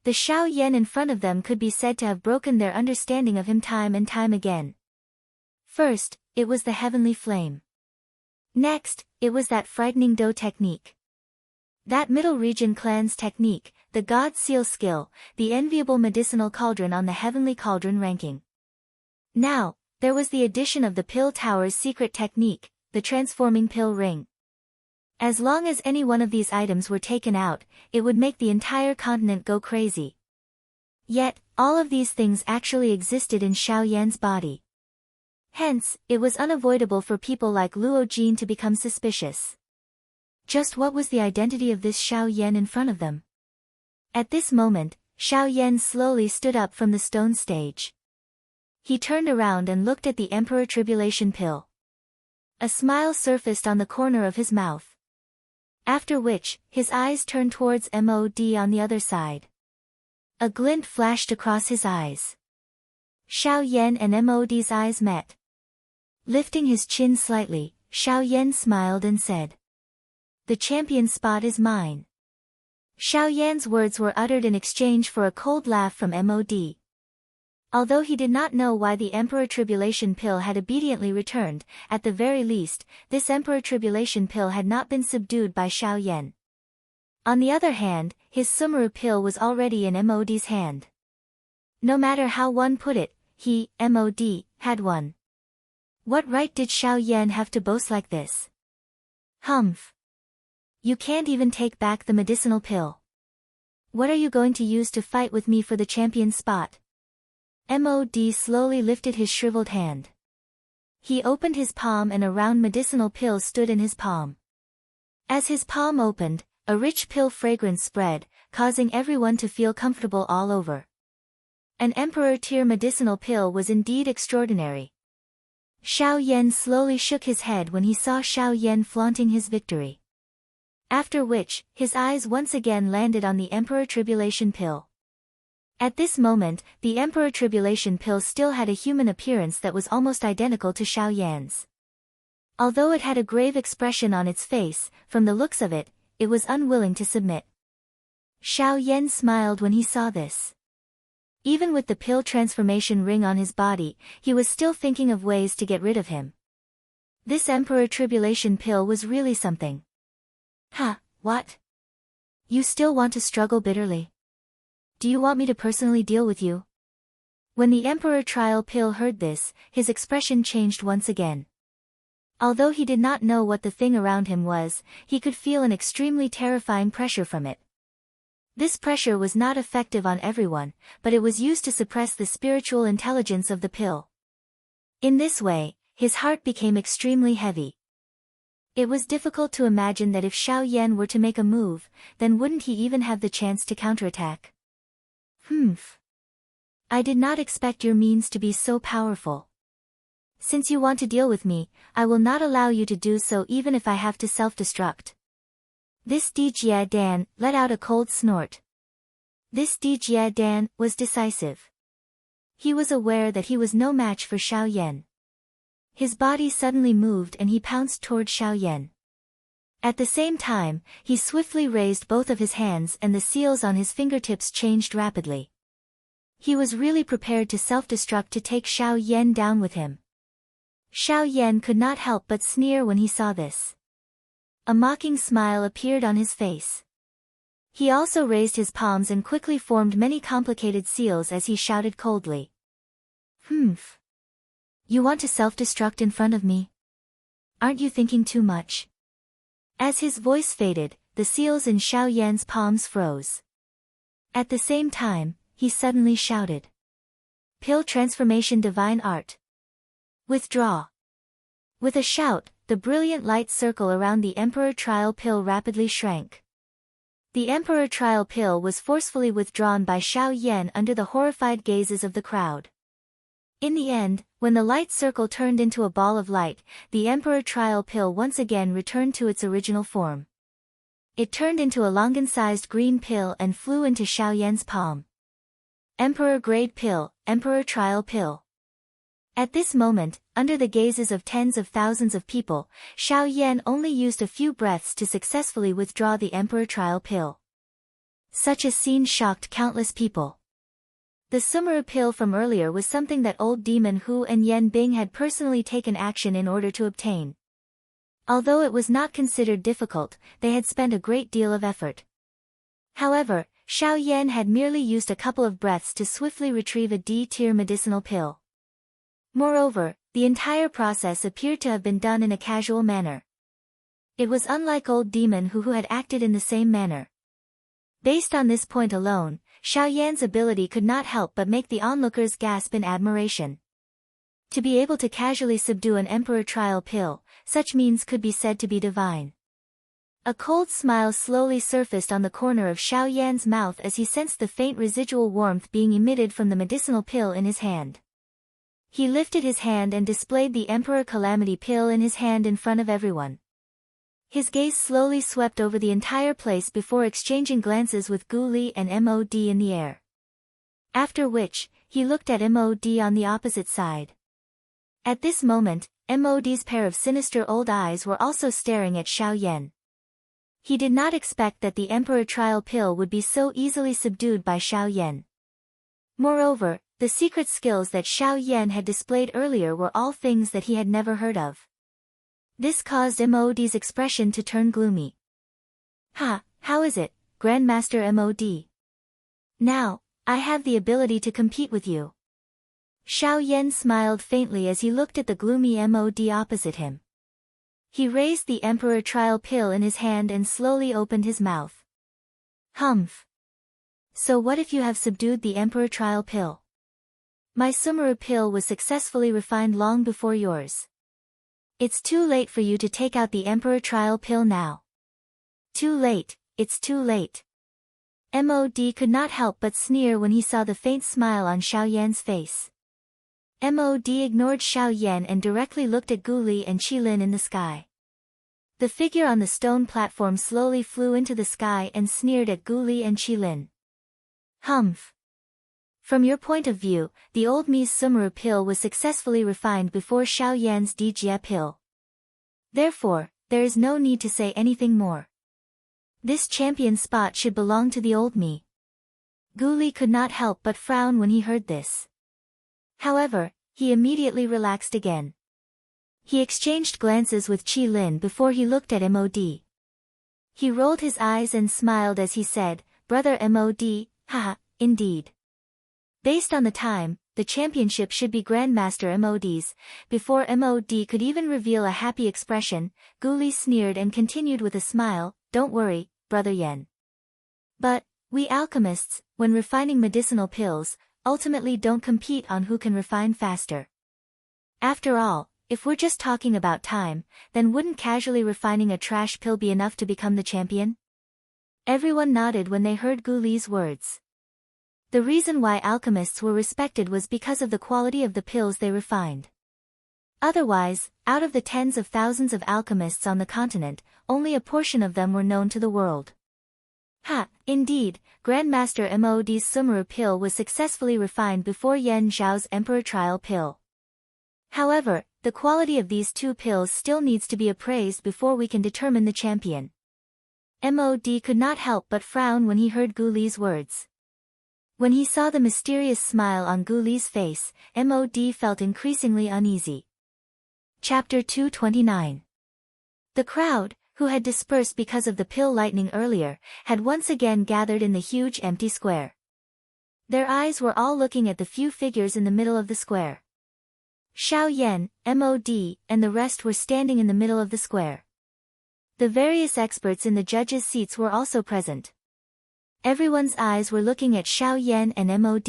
The Xiao Yan in front of them could be said to have broken their understanding of him time and time again. First, it was the heavenly flame. Next, it was that frightening dough technique. That Middle Region clan's technique, the God Seal skill, the enviable medicinal cauldron on the heavenly cauldron ranking. Now, there was the addition of the Pill Tower's secret technique, the transforming pill ring. As long as any one of these items were taken out, it would make the entire continent go crazy. Yet, all of these things actually existed in Xiao Yan's body. Hence, it was unavoidable for people like Luo Jin to become suspicious. Just what was the identity of this Xiao Yan in front of them? At this moment, Xiao Yan slowly stood up from the stone stage. He turned around and looked at the Emperor Tribulation Pill. A smile surfaced on the corner of his mouth. After which, his eyes turned towards Mod on the other side. A glint flashed across his eyes. Xiao Yan and Mod's eyes met. Lifting his chin slightly, Xiao Yan smiled and said, "The champion spot is mine." Xiao Yan's words were uttered in exchange for a cold laugh from Mod. Although he did not know why the Emperor Tribulation Pill had obediently returned, at the very least, this Emperor Tribulation Pill had not been subdued by Xiao Yan. On the other hand, his Sumeru Pill was already in Mod's hand. No matter how one put it, he, Mod, had won. What right did Xiao Yan have to boast like this? Humph. You can't even take back the medicinal pill. What are you going to use to fight with me for the champion spot? Mod slowly lifted his shriveled hand. He opened his palm and a round medicinal pill stood in his palm. As his palm opened, a rich pill fragrance spread, causing everyone to feel comfortable all over. An Emperor tier medicinal pill was indeed extraordinary. Xiao Yan slowly shook his head when he saw Xiao Yan flaunting his victory. After which, his eyes once again landed on the Emperor Tribulation Pill. At this moment, the Emperor Tribulation Pill still had a human appearance that was almost identical to Xiao Yan's. Although it had a grave expression on its face, from the looks of it, it was unwilling to submit. Xiao Yan smiled when he saw this. Even with the pill transformation ring on his body, he was still thinking of ways to get rid of him. This Emperor Tribulation Pill was really something. Ha, what? You still want to struggle bitterly? Do you want me to personally deal with you? When the Emperor Trial Pill heard this, his expression changed once again. Although he did not know what the thing around him was, he could feel an extremely terrifying pressure from it. This pressure was not effective on everyone, but it was used to suppress the spiritual intelligence of the pill. In this way, his heart became extremely heavy. It was difficult to imagine that if Xiao Yan were to make a move, then wouldn't he even have the chance to counterattack? Humph. I did not expect your means to be so powerful. Since you want to deal with me, I will not allow you to do so even if I have to self-destruct. This Dijia Dan let out a cold snort. This Dijia Dan was decisive. He was aware that he was no match for Xiao Yan. His body suddenly moved and he pounced toward Xiao Yan. At the same time, he swiftly raised both of his hands and the seals on his fingertips changed rapidly. He was really prepared to self-destruct to take Xiao Yan down with him. Xiao Yan could not help but sneer when he saw this. A mocking smile appeared on his face. He also raised his palms and quickly formed many complicated seals as he shouted coldly. Humph. You want to self-destruct in front of me? Aren't you thinking too much? As his voice faded, the seals in Xiao Yan's palms froze. At the same time, he suddenly shouted. Pill transformation divine art. Withdraw. With a shout, the brilliant light circle around the Emperor Trial Pill rapidly shrank. The Emperor Trial Pill was forcefully withdrawn by Xiao Yan under the horrified gazes of the crowd. In the end, when the light circle turned into a ball of light, the Emperor Trial Pill once again returned to its original form. It turned into a longan-sized green pill and flew into Xiao Yan's palm. Emperor Grade Pill, Emperor Trial Pill. At this moment, under the gazes of tens of thousands of people, Xiao Yan only used a few breaths to successfully withdraw the Emperor Trial Pill. Such a scene shocked countless people. The Sumeru Pill from earlier was something that old demon Hu and Yan Bing had personally taken action in order to obtain. Although it was not considered difficult, they had spent a great deal of effort. However, Xiao Yan had merely used a couple of breaths to swiftly retrieve a D-tier medicinal pill. Moreover, the entire process appeared to have been done in a casual manner. It was unlike old demon who had acted in the same manner. Based on this point alone, Xiao Yan's ability could not help but make the onlookers gasp in admiration. To be able to casually subdue an Emperor Trial Pill, such means could be said to be divine. A cold smile slowly surfaced on the corner of Xiao Yan's mouth as he sensed the faint residual warmth being emitted from the medicinal pill in his hand. He lifted his hand and displayed the Emperor Calamity Pill in his hand in front of everyone. His gaze slowly swept over the entire place before exchanging glances with Gu Li and Mod in the air. After which, he looked at Mod on the opposite side. At this moment, Mod's pair of sinister old eyes were also staring at Xiao Yan. He did not expect that the Emperor Trial Pill would be so easily subdued by Xiao Yan. Moreover, the secret skills that Xiao Yan had displayed earlier were all things that he had never heard of. This caused Mod's expression to turn gloomy. "Ha, how is it, Grandmaster Mod? Now, I have the ability to compete with you." Xiao Yan smiled faintly as he looked at the gloomy Mod opposite him. He raised the Emperor Trial Pill in his hand and slowly opened his mouth. "Humph. So what if you have subdued the Emperor Trial Pill? My Sumeru Pill was successfully refined long before yours. It's too late for you to take out the Emperor Trial Pill now." "Too late, it's too late." Mod could not help but sneer when he saw the faint smile on Xiao Yan's face. Mod ignored Xiao Yan and directly looked at Gu Li and Qi Lin in the sky. The figure on the stone platform slowly flew into the sky and sneered at Gu Li and Qi Lin. "Humph. From your point of view, the old Mi's Sumeru Pill was successfully refined before Xiao Yan's Dijie Pill. Therefore, there is no need to say anything more. This champion spot should belong to the old Mi." Gu Li could not help but frown when he heard this. However, he immediately relaxed again. He exchanged glances with Qi Lin before he looked at Mod. He rolled his eyes and smiled as he said, "Brother Mod, haha, indeed. Based on the time, the championship should be Grandmaster Mod's." Before Mod could even reveal a happy expression, Gu Li sneered and continued with a smile, "Don't worry, Brother Yan. But, we alchemists, when refining medicinal pills, ultimately don't compete on who can refine faster. After all, if we're just talking about time, then wouldn't casually refining a trash pill be enough to become the champion?" Everyone nodded when they heard Gu Li's words. The reason why alchemists were respected was because of the quality of the pills they refined. Otherwise, out of the tens of thousands of alchemists on the continent, only a portion of them were known to the world. "Ha, indeed, Grandmaster Mod's Sumeru Pill was successfully refined before Yan Zhao's Emperor Trial Pill. However, the quality of these two pills still needs to be appraised before we can determine the champion." Mod could not help but frown when he heard Gu Li's words. When he saw the mysterious smile on Gu Li's face, Mod felt increasingly uneasy. Chapter 229. The crowd, who had dispersed because of the pill lightning earlier, had once again gathered in the huge empty square. Their eyes were all looking at the few figures in the middle of the square. Xiao Yan, Mod, and the rest were standing in the middle of the square. The various experts in the judges' seats were also present. Everyone's eyes were looking at Xiao Yan and Mod.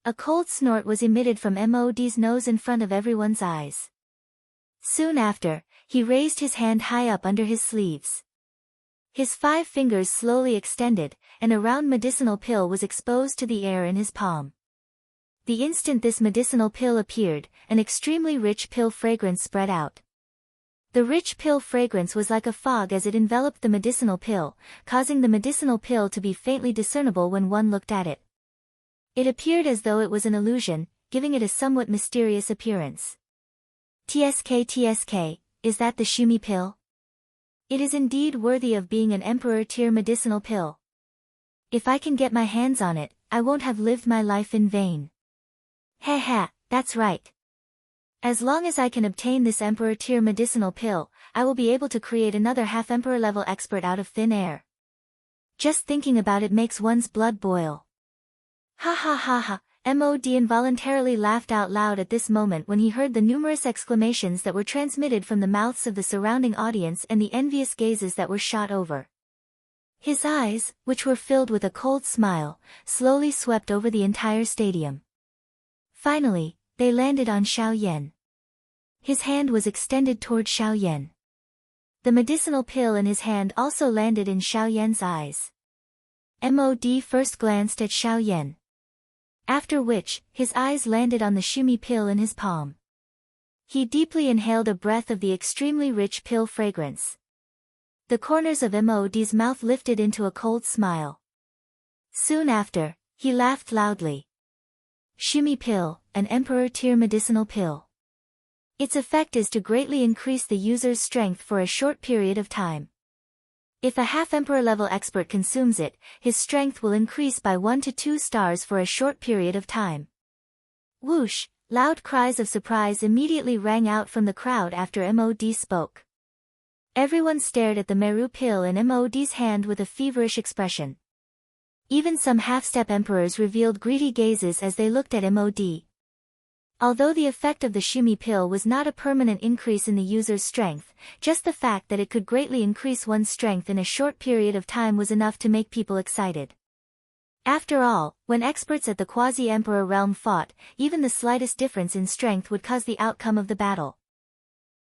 A cold snort was emitted from Mod's nose in front of everyone's eyes. Soon after, he raised his hand high up under his sleeves. His 5 fingers slowly extended, and a round medicinal pill was exposed to the air in his palm. The instant this medicinal pill appeared, an extremely rich pill fragrance spread out. The rich pill fragrance was like a fog as it enveloped the medicinal pill, causing the medicinal pill to be faintly discernible when one looked at it. It appeared as though it was an illusion, giving it a somewhat mysterious appearance. TSK, is that the Shumi pill? It is indeed worthy of being an emperor-tier medicinal pill. If I can get my hands on it, I won't have lived my life in vain. Haha, that's right. As long as I can obtain this emperor-tier medicinal pill, I will be able to create another half-emperor-level expert out of thin air. Just thinking about it makes one's blood boil. Ha ha ha ha, Mod involuntarily laughed out loud at this moment when he heard the numerous exclamations that were transmitted from the mouths of the surrounding audience and the envious gazes that were shot over. His eyes, which were filled with a cold smile, slowly swept over the entire stadium. Finally, they landed on Xiao Yan. His hand was extended toward Xiao Yan. The medicinal pill in his hand also landed in Xiao Yan's eyes. Mod first glanced at Xiao Yan. After which, his eyes landed on the Shumi pill in his palm. He deeply inhaled a breath of the extremely rich pill fragrance. The corners of Mod's mouth lifted into a cold smile. Soon after, he laughed loudly. Shimmy pill, an emperor tier medicinal pill. Its effect is to greatly increase the user's strength for a short period of time. If a half-emperor level expert consumes it, his strength will increase by 1 to 2 stars for a short period of time. Whoosh! Loud cries of surprise immediately rang out from the crowd after Mod spoke. Everyone stared at the Meru pill in Mod's hand with a feverish expression. Even some half-step emperors revealed greedy gazes as they looked at Mod. Although the effect of the shimmy pill was not a permanent increase in the user's strength, just the fact that it could greatly increase one's strength in a short period of time was enough to make people excited. After all, when experts at the quasi-emperor realm fought, even the slightest difference in strength would cause the outcome of the battle.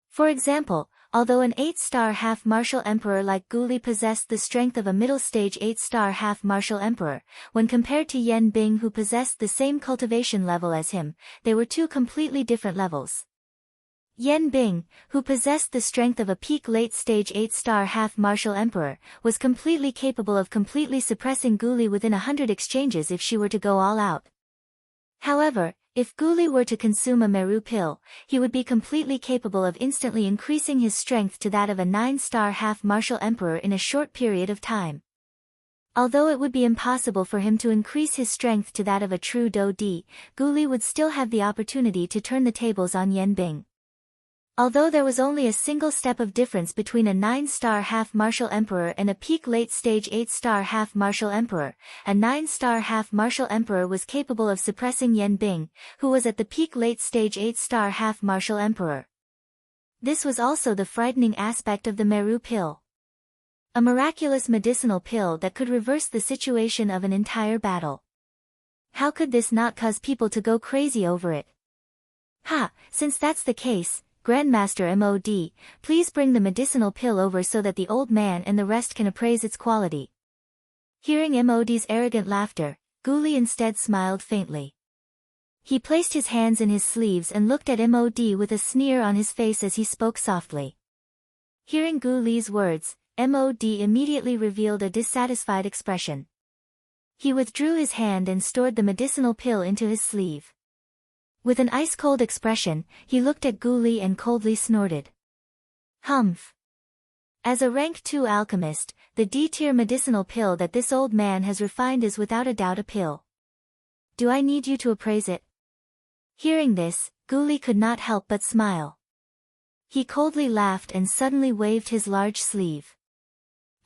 For example, although an 8-star half-martial emperor like Guli possessed the strength of a middle-stage 8-star half-martial emperor, when compared to Yan Bing who possessed the same cultivation level as him, they were two completely different levels. Yan Bing, who possessed the strength of a peak late-stage 8-star half-martial emperor, was completely capable of completely suppressing Guli within 100 exchanges if she were to go all out. However, if Guli were to consume a Meru pill, he would be completely capable of instantly increasing his strength to that of a 9-star half-martial emperor in a short period of time. Although it would be impossible for him to increase his strength to that of a true Do Di, Guli would still have the opportunity to turn the tables on Yan Bing. Although there was only a single step of difference between a 9-star half-martial emperor and a peak late-stage 8-star half-martial emperor, a 9-star half-martial emperor was capable of suppressing Yan Bing, who was at the peak late-stage 8-star half-martial emperor. This was also the frightening aspect of the Meru pill. A miraculous medicinal pill that could reverse the situation of an entire battle. How could this not cause people to go crazy over it? Since that's the case, Grandmaster Mod, please bring the medicinal pill over so that the old man and the rest can appraise its quality. Hearing Mod's arrogant laughter, Guli instead smiled faintly. He placed his hands in his sleeves and looked at Mod with a sneer on his face as he spoke softly. Hearing Guli's words, Mod immediately revealed a dissatisfied expression. He withdrew his hand and stored the medicinal pill into his sleeve. With an ice-cold expression, he looked at Guli and coldly snorted. Humph. As a rank 2 alchemist, the D-tier medicinal pill that this old man has refined is without a doubt a pill. Do I need you to appraise it? Hearing this, Guli could not help but smile. He coldly laughed and suddenly waved his large sleeve.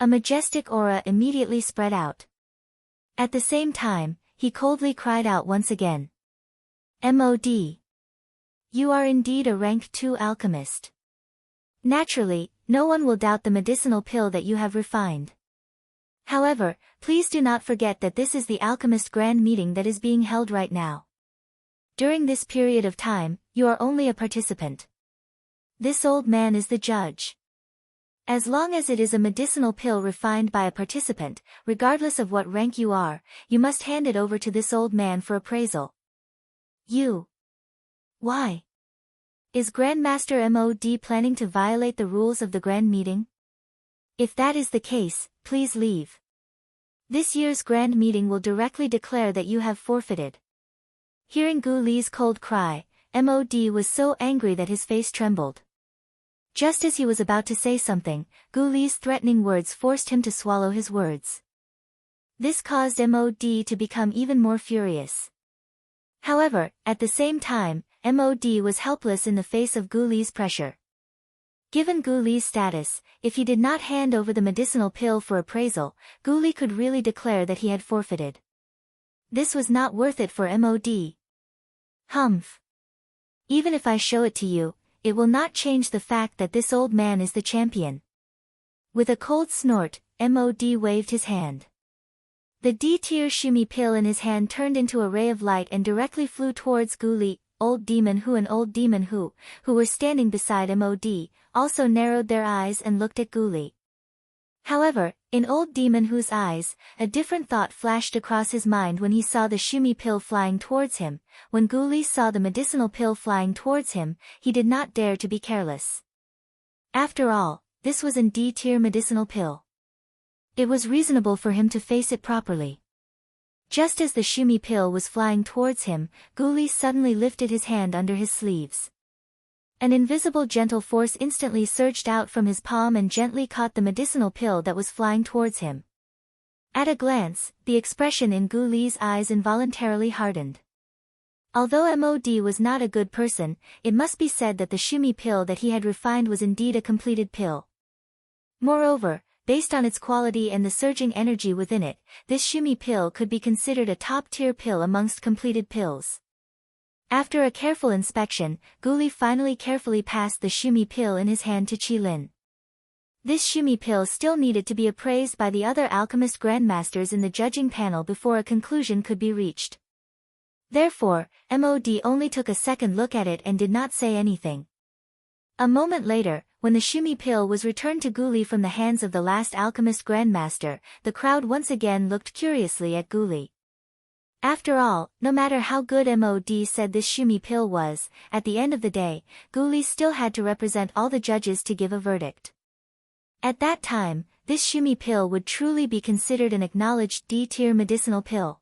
A majestic aura immediately spread out. At the same time, he coldly cried out once again. Mod. You are indeed a rank 2 alchemist. Naturally, no one will doubt the medicinal pill that you have refined. However, please do not forget that this is the alchemist grand meeting that is being held right now. During this period of time, you are only a participant. This old man is the judge. As long as it is a medicinal pill refined by a participant, regardless of what rank you are, you must hand it over to this old man for appraisal. Why? Is Grandmaster Mod planning to violate the rules of the Grand Meeting? If that is the case, please leave. This year's Grand Meeting will directly declare that you have forfeited. Hearing Guli's cold cry, Mod was so angry that his face trembled. Just as he was about to say something, Guli's threatening words forced him to swallow his words. This caused Mod to become even more furious. However, at the same time, Mod was helpless in the face of Guli's pressure. Given Guli's status, if he did not hand over the medicinal pill for appraisal, Guli could really declare that he had forfeited. This was not worth it for Mod. Humph. Even if I show it to you, it will not change the fact that this old man is the champion. With a cold snort, Mod waved his hand. The D-tier shimmy pill in his hand turned into a ray of light and directly flew towards Guli. Old Demon Hu and Old Demon Hu, who were standing beside Mod, also narrowed their eyes and looked at Guli. However, in Old Demon Hu's eyes, a different thought flashed across his mind when he saw the shimmy pill flying towards him. When Guli saw the medicinal pill flying towards him, he did not dare to be careless. After all, this was an D-tier medicinal pill. It was reasonable for him to face it properly. Just as the Shumi pill was flying towards him, Guli suddenly lifted his hand under his sleeves. An invisible gentle force instantly surged out from his palm and gently caught the medicinal pill that was flying towards him. At a glance, the expression in Guli's eyes involuntarily hardened. Although MOD was not a good person, it must be said that the Shumi pill that he had refined was indeed a completed pill. Moreover, based on its quality and the surging energy within it, this Shumi pill could be considered a top-tier pill amongst completed pills. After a careful inspection, Guli finally carefully passed the Shumi pill in his hand to Qilin. This Shumi pill still needed to be appraised by the other alchemist grandmasters in the judging panel before a conclusion could be reached. Therefore, MOD only took a second look at it and did not say anything. A moment later, when the Shumi pill was returned to Guli from the hands of the last alchemist grandmaster, the crowd once again looked curiously at Guli. After all, no matter how good MOD said this Shumi pill was, at the end of the day, Guli still had to represent all the judges to give a verdict. At that time, this Shumi pill would truly be considered an acknowledged D-tier medicinal pill.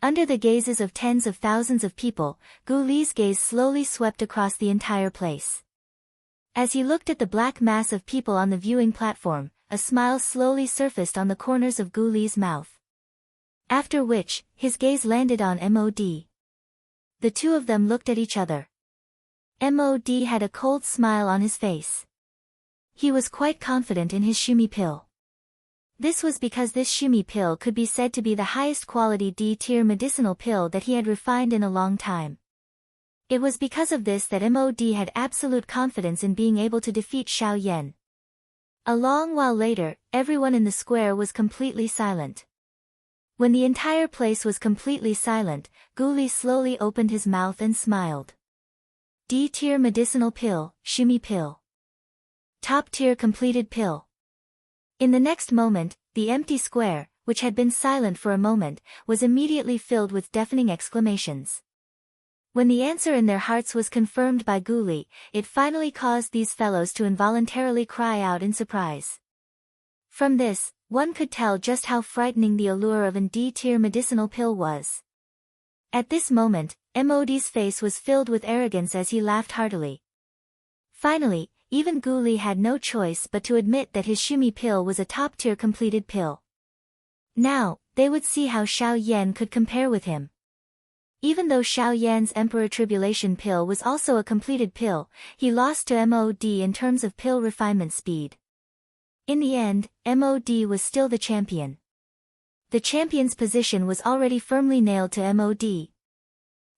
Under the gazes of tens of thousands of people, Guli's gaze slowly swept across the entire place. As he looked at the black mass of people on the viewing platform, a smile slowly surfaced on the corners of Guli's mouth. After which, his gaze landed on MOD. The two of them looked at each other. MOD had a cold smile on his face. He was quite confident in his Shumi pill. This was because this Shumi pill could be said to be the highest quality D-tier medicinal pill that he had refined in a long time. It was because of this that MOD had absolute confidence in being able to defeat Xiao Yan. A long while later, everyone in the square was completely silent. When the entire place was completely silent, Guli slowly opened his mouth and smiled. D-tier medicinal pill, Shumi pill. Top-tier completed pill. In the next moment, the empty square, which had been silent for a moment, was immediately filled with deafening exclamations. When the answer in their hearts was confirmed by Guli, it finally caused these fellows to involuntarily cry out in surprise. From this, one could tell just how frightening the allure of an D-tier medicinal pill was. At this moment, MOD's face was filled with arrogance as he laughed heartily. Finally, even Guli had no choice but to admit that his Shumi pill was a top-tier completed pill. Now, they would see how Xiao Yan could compare with him. Even though Xiao Yan's Emperor Tribulation pill was also a completed pill, he lost to MOD in terms of pill refinement speed. In the end, MOD was still the champion. The champion's position was already firmly nailed to MOD.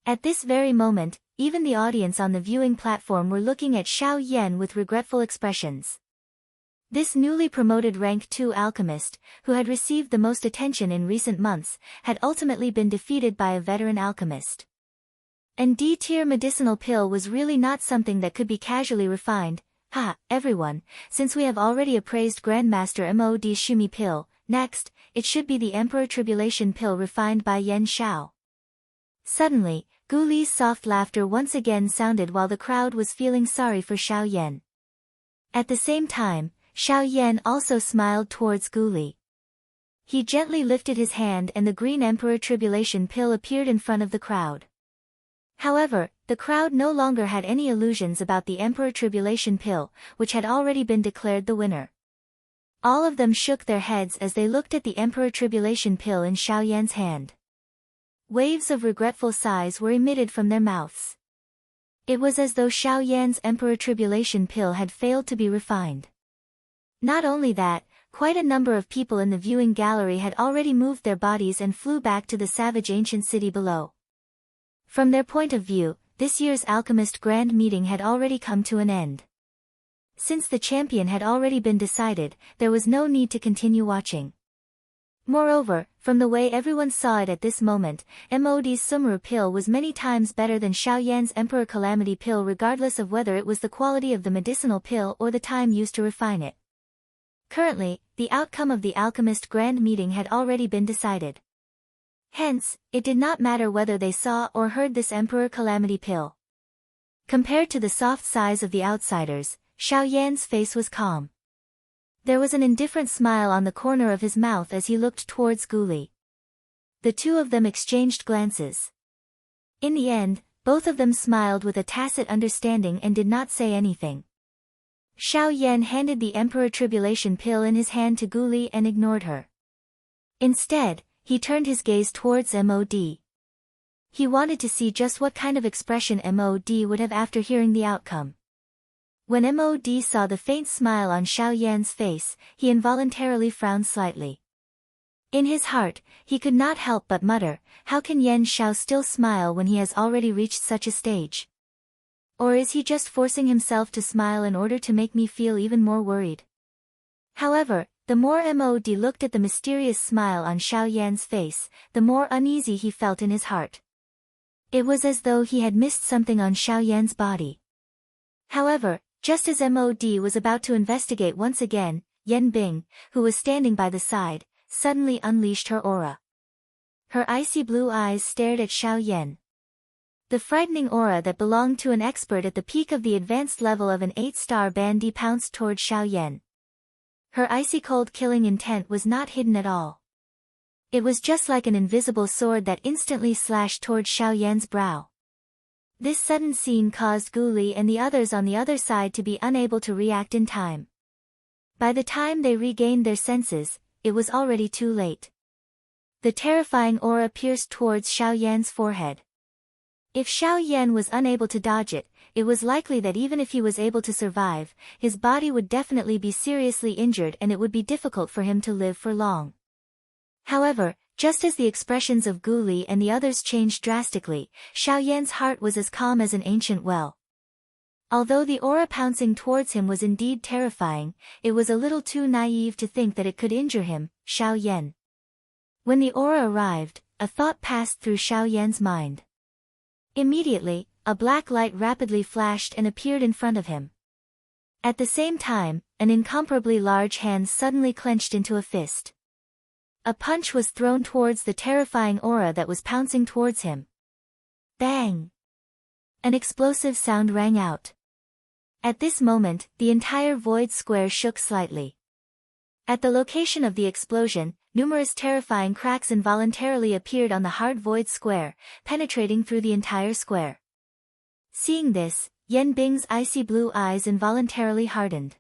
At this very moment, even the audience on the viewing platform were looking at Xiao Yan with regretful expressions. This newly promoted rank 2 alchemist, who had received the most attention in recent months, had ultimately been defeated by a veteran alchemist. An D-tier medicinal pill was really not something that could be casually refined. Everyone, since we have already appraised Grandmaster MOD's Shumi pill, next, it should be the Emperor Tribulation pill refined by Yan Xiao. Suddenly, Guli's soft laughter once again sounded while the crowd was feeling sorry for Xiao Yan. At the same time, Xiao Yan also smiled towards Guli. He gently lifted his hand and the green Emperor Tribulation pill appeared in front of the crowd. However, the crowd no longer had any illusions about the Emperor Tribulation pill, which had already been declared the winner. All of them shook their heads as they looked at the Emperor Tribulation pill in Xiao Yan's hand. Waves of regretful sighs were emitted from their mouths. It was as though Xiao Yan's Emperor Tribulation pill had failed to be refined. Not only that, quite a number of people in the viewing gallery had already moved their bodies and flew back to the savage ancient city below. From their point of view, this year's Alchemist Grand Meeting had already come to an end. Since the champion had already been decided, there was no need to continue watching. Moreover, from the way everyone saw it at this moment, MOD's Sumru pill was many times better than Xiao Yan's Emperor Calamity pill regardless of whether it was the quality of the medicinal pill or the time used to refine it. Currently, the outcome of the Alchemist Grand Meeting had already been decided. Hence, it did not matter whether they saw or heard this Emperor Calamity pill. Compared to the soft sighs of the outsiders, Xiao Yan's face was calm. There was an indifferent smile on the corner of his mouth as he looked towards Guli. The two of them exchanged glances. In the end, both of them smiled with a tacit understanding and did not say anything. Xiao Yan handed the Emperor Tribulation pill in his hand to Guli and ignored her. Instead, he turned his gaze towards Mod. He wanted to see just what kind of expression Mod would have after hearing the outcome. When Mod saw the faint smile on Xiao Yan's face, he involuntarily frowned slightly. In his heart, he could not help but mutter, how can Yan Xiao still smile when he has already reached such a stage? Or is he just forcing himself to smile in order to make me feel even more worried? However, the more Mod looked at the mysterious smile on Xiao Yan's face, the more uneasy he felt in his heart. It was as though he had missed something on Xiao Yan's body. However, just as Mod was about to investigate once again, Yan Bing, who was standing by the side, suddenly unleashed her aura. Her icy blue eyes stared at Xiao Yan. The frightening aura that belonged to an expert at the peak of the advanced level of an 8-star bandy pounced toward Xiao Yan. Her icy cold killing intent was not hidden at all. It was just like an invisible sword that instantly slashed toward Xiao Yan's brow. This sudden scene caused Guli and the others on the other side to be unable to react in time. By the time they regained their senses, it was already too late. The terrifying aura pierced towards Xiao Yan's forehead. If Xiao Yan was unable to dodge it, it was likely that even if he was able to survive, his body would definitely be seriously injured and it would be difficult for him to live for long. However, just as the expressions of Guli and the others changed drastically, Xiao Yan's heart was as calm as an ancient well. Although the aura pouncing towards him was indeed terrifying, it was a little too naive to think that it could injure him, Xiao Yan. When the aura arrived, a thought passed through Xiao Yan's mind. Immediately, a black light rapidly flashed and appeared in front of him. At the same time, an incomparably large hand suddenly clenched into a fist. A punch was thrown towards the terrifying aura that was pouncing towards him. Bang! An explosive sound rang out. At this moment, the entire void square shook slightly. At the location of the explosion, numerous terrifying cracks involuntarily appeared on the hard void square, penetrating through the entire square. Seeing this, Yan Bing's icy blue eyes involuntarily hardened.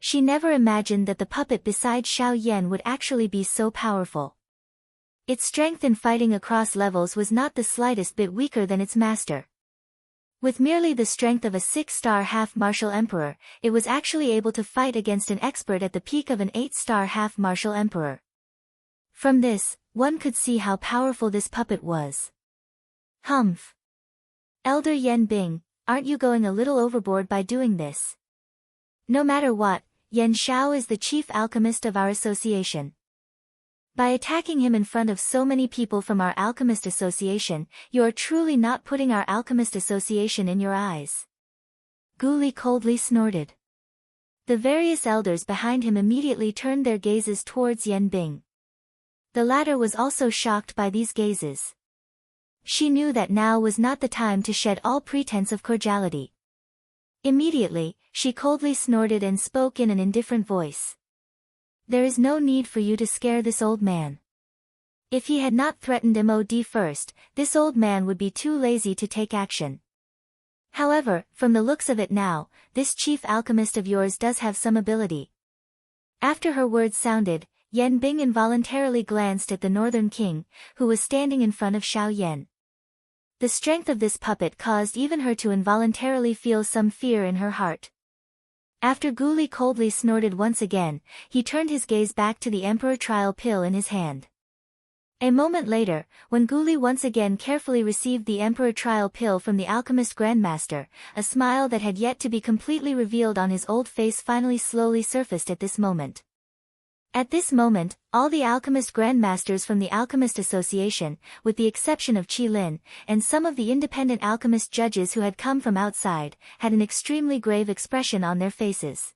She never imagined that the puppet beside Xiao Yan would actually be so powerful. Its strength in fighting across levels was not the slightest bit weaker than its master. With merely the strength of a 6-star half-martial emperor, it was actually able to fight against an expert at the peak of an 8-star half-martial emperor. From this, one could see how powerful this puppet was. Humph! Elder Yan Bing, aren't you going a little overboard by doing this? No matter what, Yan Xiao is the chief alchemist of our association. By attacking him in front of so many people from our alchemist association, you are truly not putting our alchemist association in your eyes. Guli coldly snorted. The various elders behind him immediately turned their gazes towards Yan Bing. The latter was also shocked by these gazes. She knew that now was not the time to shed all pretense of cordiality. Immediately, she coldly snorted and spoke in an indifferent voice. There is no need for you to scare this old man. If he had not threatened Mod first, this old man would be too lazy to take action. However, from the looks of it now, this chief alchemist of yours does have some ability. After her words sounded, Yan Bing involuntarily glanced at the Northern King, who was standing in front of Xiao Yan. The strength of this puppet caused even her to involuntarily feel some fear in her heart. After Guli coldly snorted once again, he turned his gaze back to the Emperor Trial pill in his hand. A moment later, when Guli once again carefully received the Emperor Trial pill from the Alchemist Grandmaster, a smile that had yet to be completely revealed on his old face finally slowly surfaced at this moment. At this moment, all the Alchemist Grandmasters from the Alchemist Association, with the exception of Qi Lin, and some of the independent alchemist judges who had come from outside, had an extremely grave expression on their faces.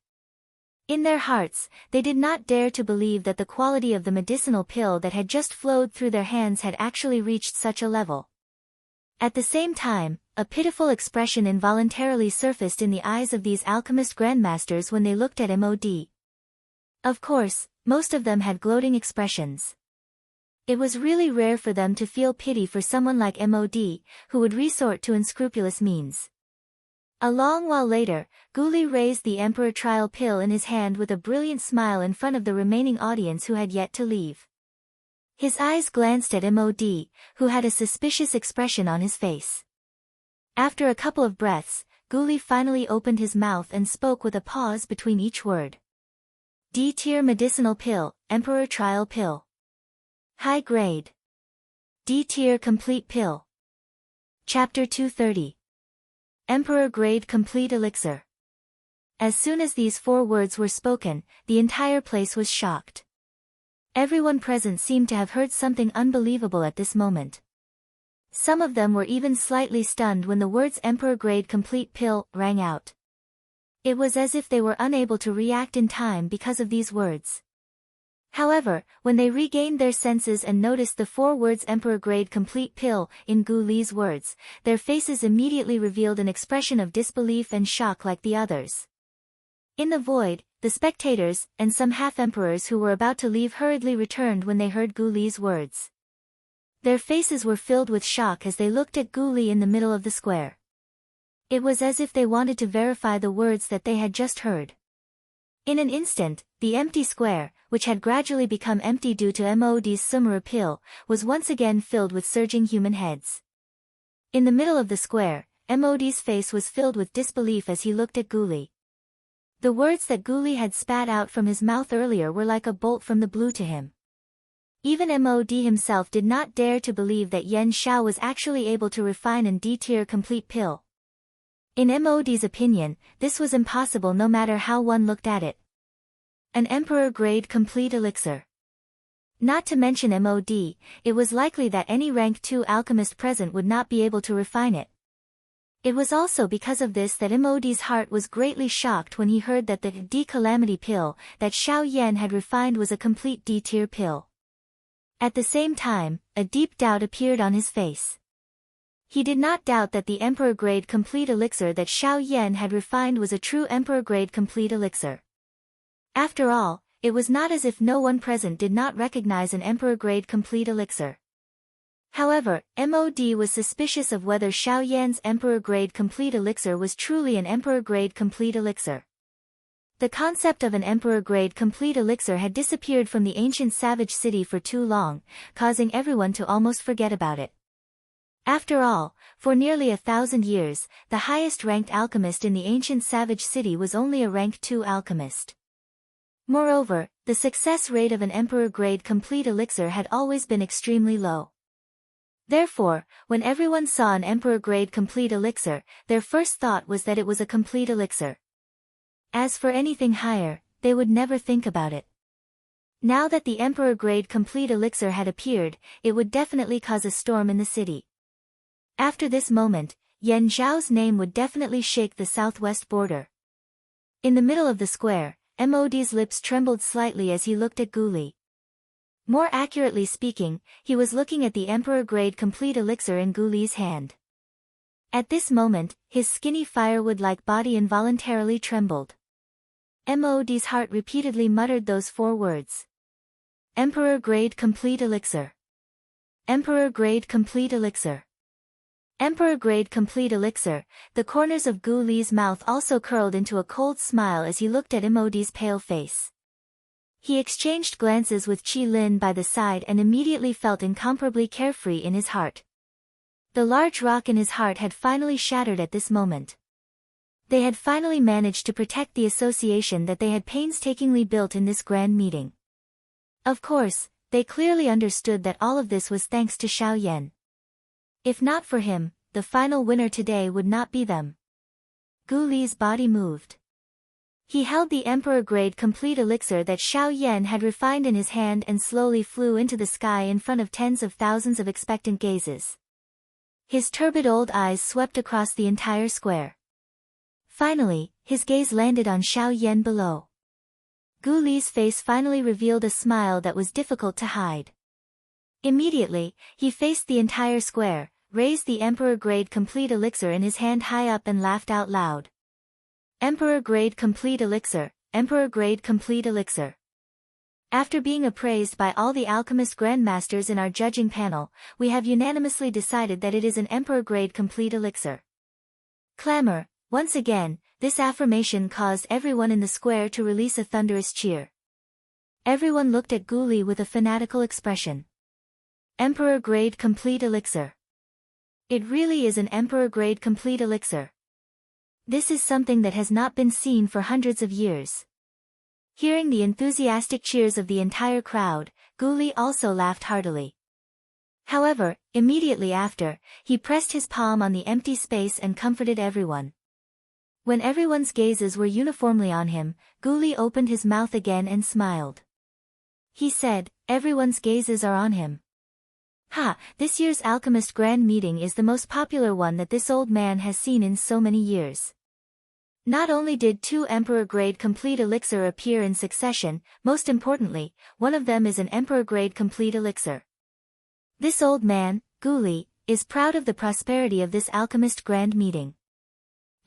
In their hearts, they did not dare to believe that the quality of the medicinal pill that had just flowed through their hands had actually reached such a level. At the same time, a pitiful expression involuntarily surfaced in the eyes of these Alchemist Grandmasters when they looked at Mod. Of course, most of them had gloating expressions. It was really rare for them to feel pity for someone like Mod, who would resort to unscrupulous means. A long while later, Guli raised the Emperor trial pill in his hand with a brilliant smile in front of the remaining audience who had yet to leave. His eyes glanced at Mod, who had a suspicious expression on his face. After a couple of breaths, Guli finally opened his mouth and spoke with a pause between each word. D-tier medicinal pill, Emperor trial pill. High grade. D-tier complete pill. Chapter 230. Emperor grade complete elixir. As soon as these 4 words were spoken, the entire place was shocked. Everyone present seemed to have heard something unbelievable at this moment. Some of them were even slightly stunned when the words Emperor grade complete pill rang out. It was as if they were unable to react in time because of these words. However, when they regained their senses and noticed the 4 words Emperor grade complete pill in Guli's words, their faces immediately revealed an expression of disbelief and shock like the others. In the void, the spectators and some half-emperors who were about to leave hurriedly returned when they heard Guli's words. Their faces were filled with shock as they looked at Guli in the middle of the square. It was as if they wanted to verify the words that they had just heard. In an instant, the empty square, which had gradually become empty due to Mod's Summer pill, was once again filled with surging human heads. In the middle of the square, Mod's face was filled with disbelief as he looked at Guli. The words that Guli had spat out from his mouth earlier were like a bolt from the blue to him. Even Mod himself did not dare to believe that Yen Xiao was actually able to refine an D-tier complete pill. In Mod's opinion, this was impossible no matter how one looked at it. An Emperor-grade complete elixir. Not to mention Mod, it was likely that any rank 2 alchemist present would not be able to refine it. It was also because of this that Mod's heart was greatly shocked when he heard that the D-calamity pill that Xiao Yan had refined was a complete D-tier pill. At the same time, a deep doubt appeared on his face. He did not doubt that the Emperor-grade complete elixir that Xiao Yan had refined was a true Emperor-grade complete elixir. After all, it was not as if no one present did not recognize an Emperor-grade complete elixir. However, Mod was suspicious of whether Xiao Yan's Emperor-grade complete elixir was truly an Emperor-grade complete elixir. The concept of an Emperor-grade complete elixir had disappeared from the ancient savage city for too long, causing everyone to almost forget about it. After all, for nearly 1,000 years, the highest-ranked alchemist in the ancient savage city was only a rank 2 alchemist. Moreover, the success rate of an Emperor-grade complete elixir had always been extremely low. Therefore, when everyone saw an Emperor-grade complete elixir, their first thought was that it was a complete elixir. As for anything higher, they would never think about it. Now that the Emperor-grade complete elixir had appeared, it would definitely cause a storm in the city. After this moment, Yen Zhao's name would definitely shake the southwest border. In the middle of the square, Mod's lips trembled slightly as he looked at Guli. More accurately speaking, he was looking at the Emperor-grade complete elixir in Guli's hand. At this moment, his skinny firewood-like body involuntarily trembled. Mod's heart repeatedly muttered those 4 words. Emperor-grade complete elixir. Emperor-grade complete elixir. Emperor-grade complete elixir. The corners of Guli's mouth also curled into a cold smile as he looked at Mod's pale face. He exchanged glances with Qi Lin by the side and immediately felt incomparably carefree in his heart. The large rock in his heart had finally shattered at this moment. They had finally managed to protect the association that they had painstakingly built in this grand meeting. Of course, they clearly understood that all of this was thanks to Xiao Yan. If not for him, the final winner today would not be them. Guli's body moved. He held the Emperor-grade complete elixir that Xiao Yan had refined in his hand and slowly flew into the sky in front of tens of thousands of expectant gazes. His turbid old eyes swept across the entire square. Finally, his gaze landed on Xiao Yan below. Guli's face finally revealed a smile that was difficult to hide. Immediately, he faced the entire square, raised the Emperor-grade complete elixir in his hand high up and laughed out loud. Emperor-grade complete elixir, Emperor-grade complete elixir. After being appraised by all the alchemist grandmasters in our judging panel, we have unanimously decided that it is an emperor-grade complete elixir. Clamor. Once again, this affirmation caused everyone in the square to release a thunderous cheer. Everyone looked at Guli with a fanatical expression. Emperor-grade complete elixir. It really is an emperor-grade complete elixir. This is something that has not been seen for hundreds of years. Hearing the enthusiastic cheers of the entire crowd, Guli also laughed heartily. However, immediately after, he pressed his palm on the empty space and comforted everyone. When everyone's gazes were uniformly on him, Guli opened his mouth again and smiled. He said, "Everyone's gazes are on him. Ha, this year's Alchemist Grand Meeting is the most popular one that this old man has seen in so many years." Not only did 2 Emperor-grade complete elixir appear in succession, most importantly, one of them is an Emperor-grade complete elixir. This old man, Guli, is proud of the prosperity of this Alchemist Grand Meeting.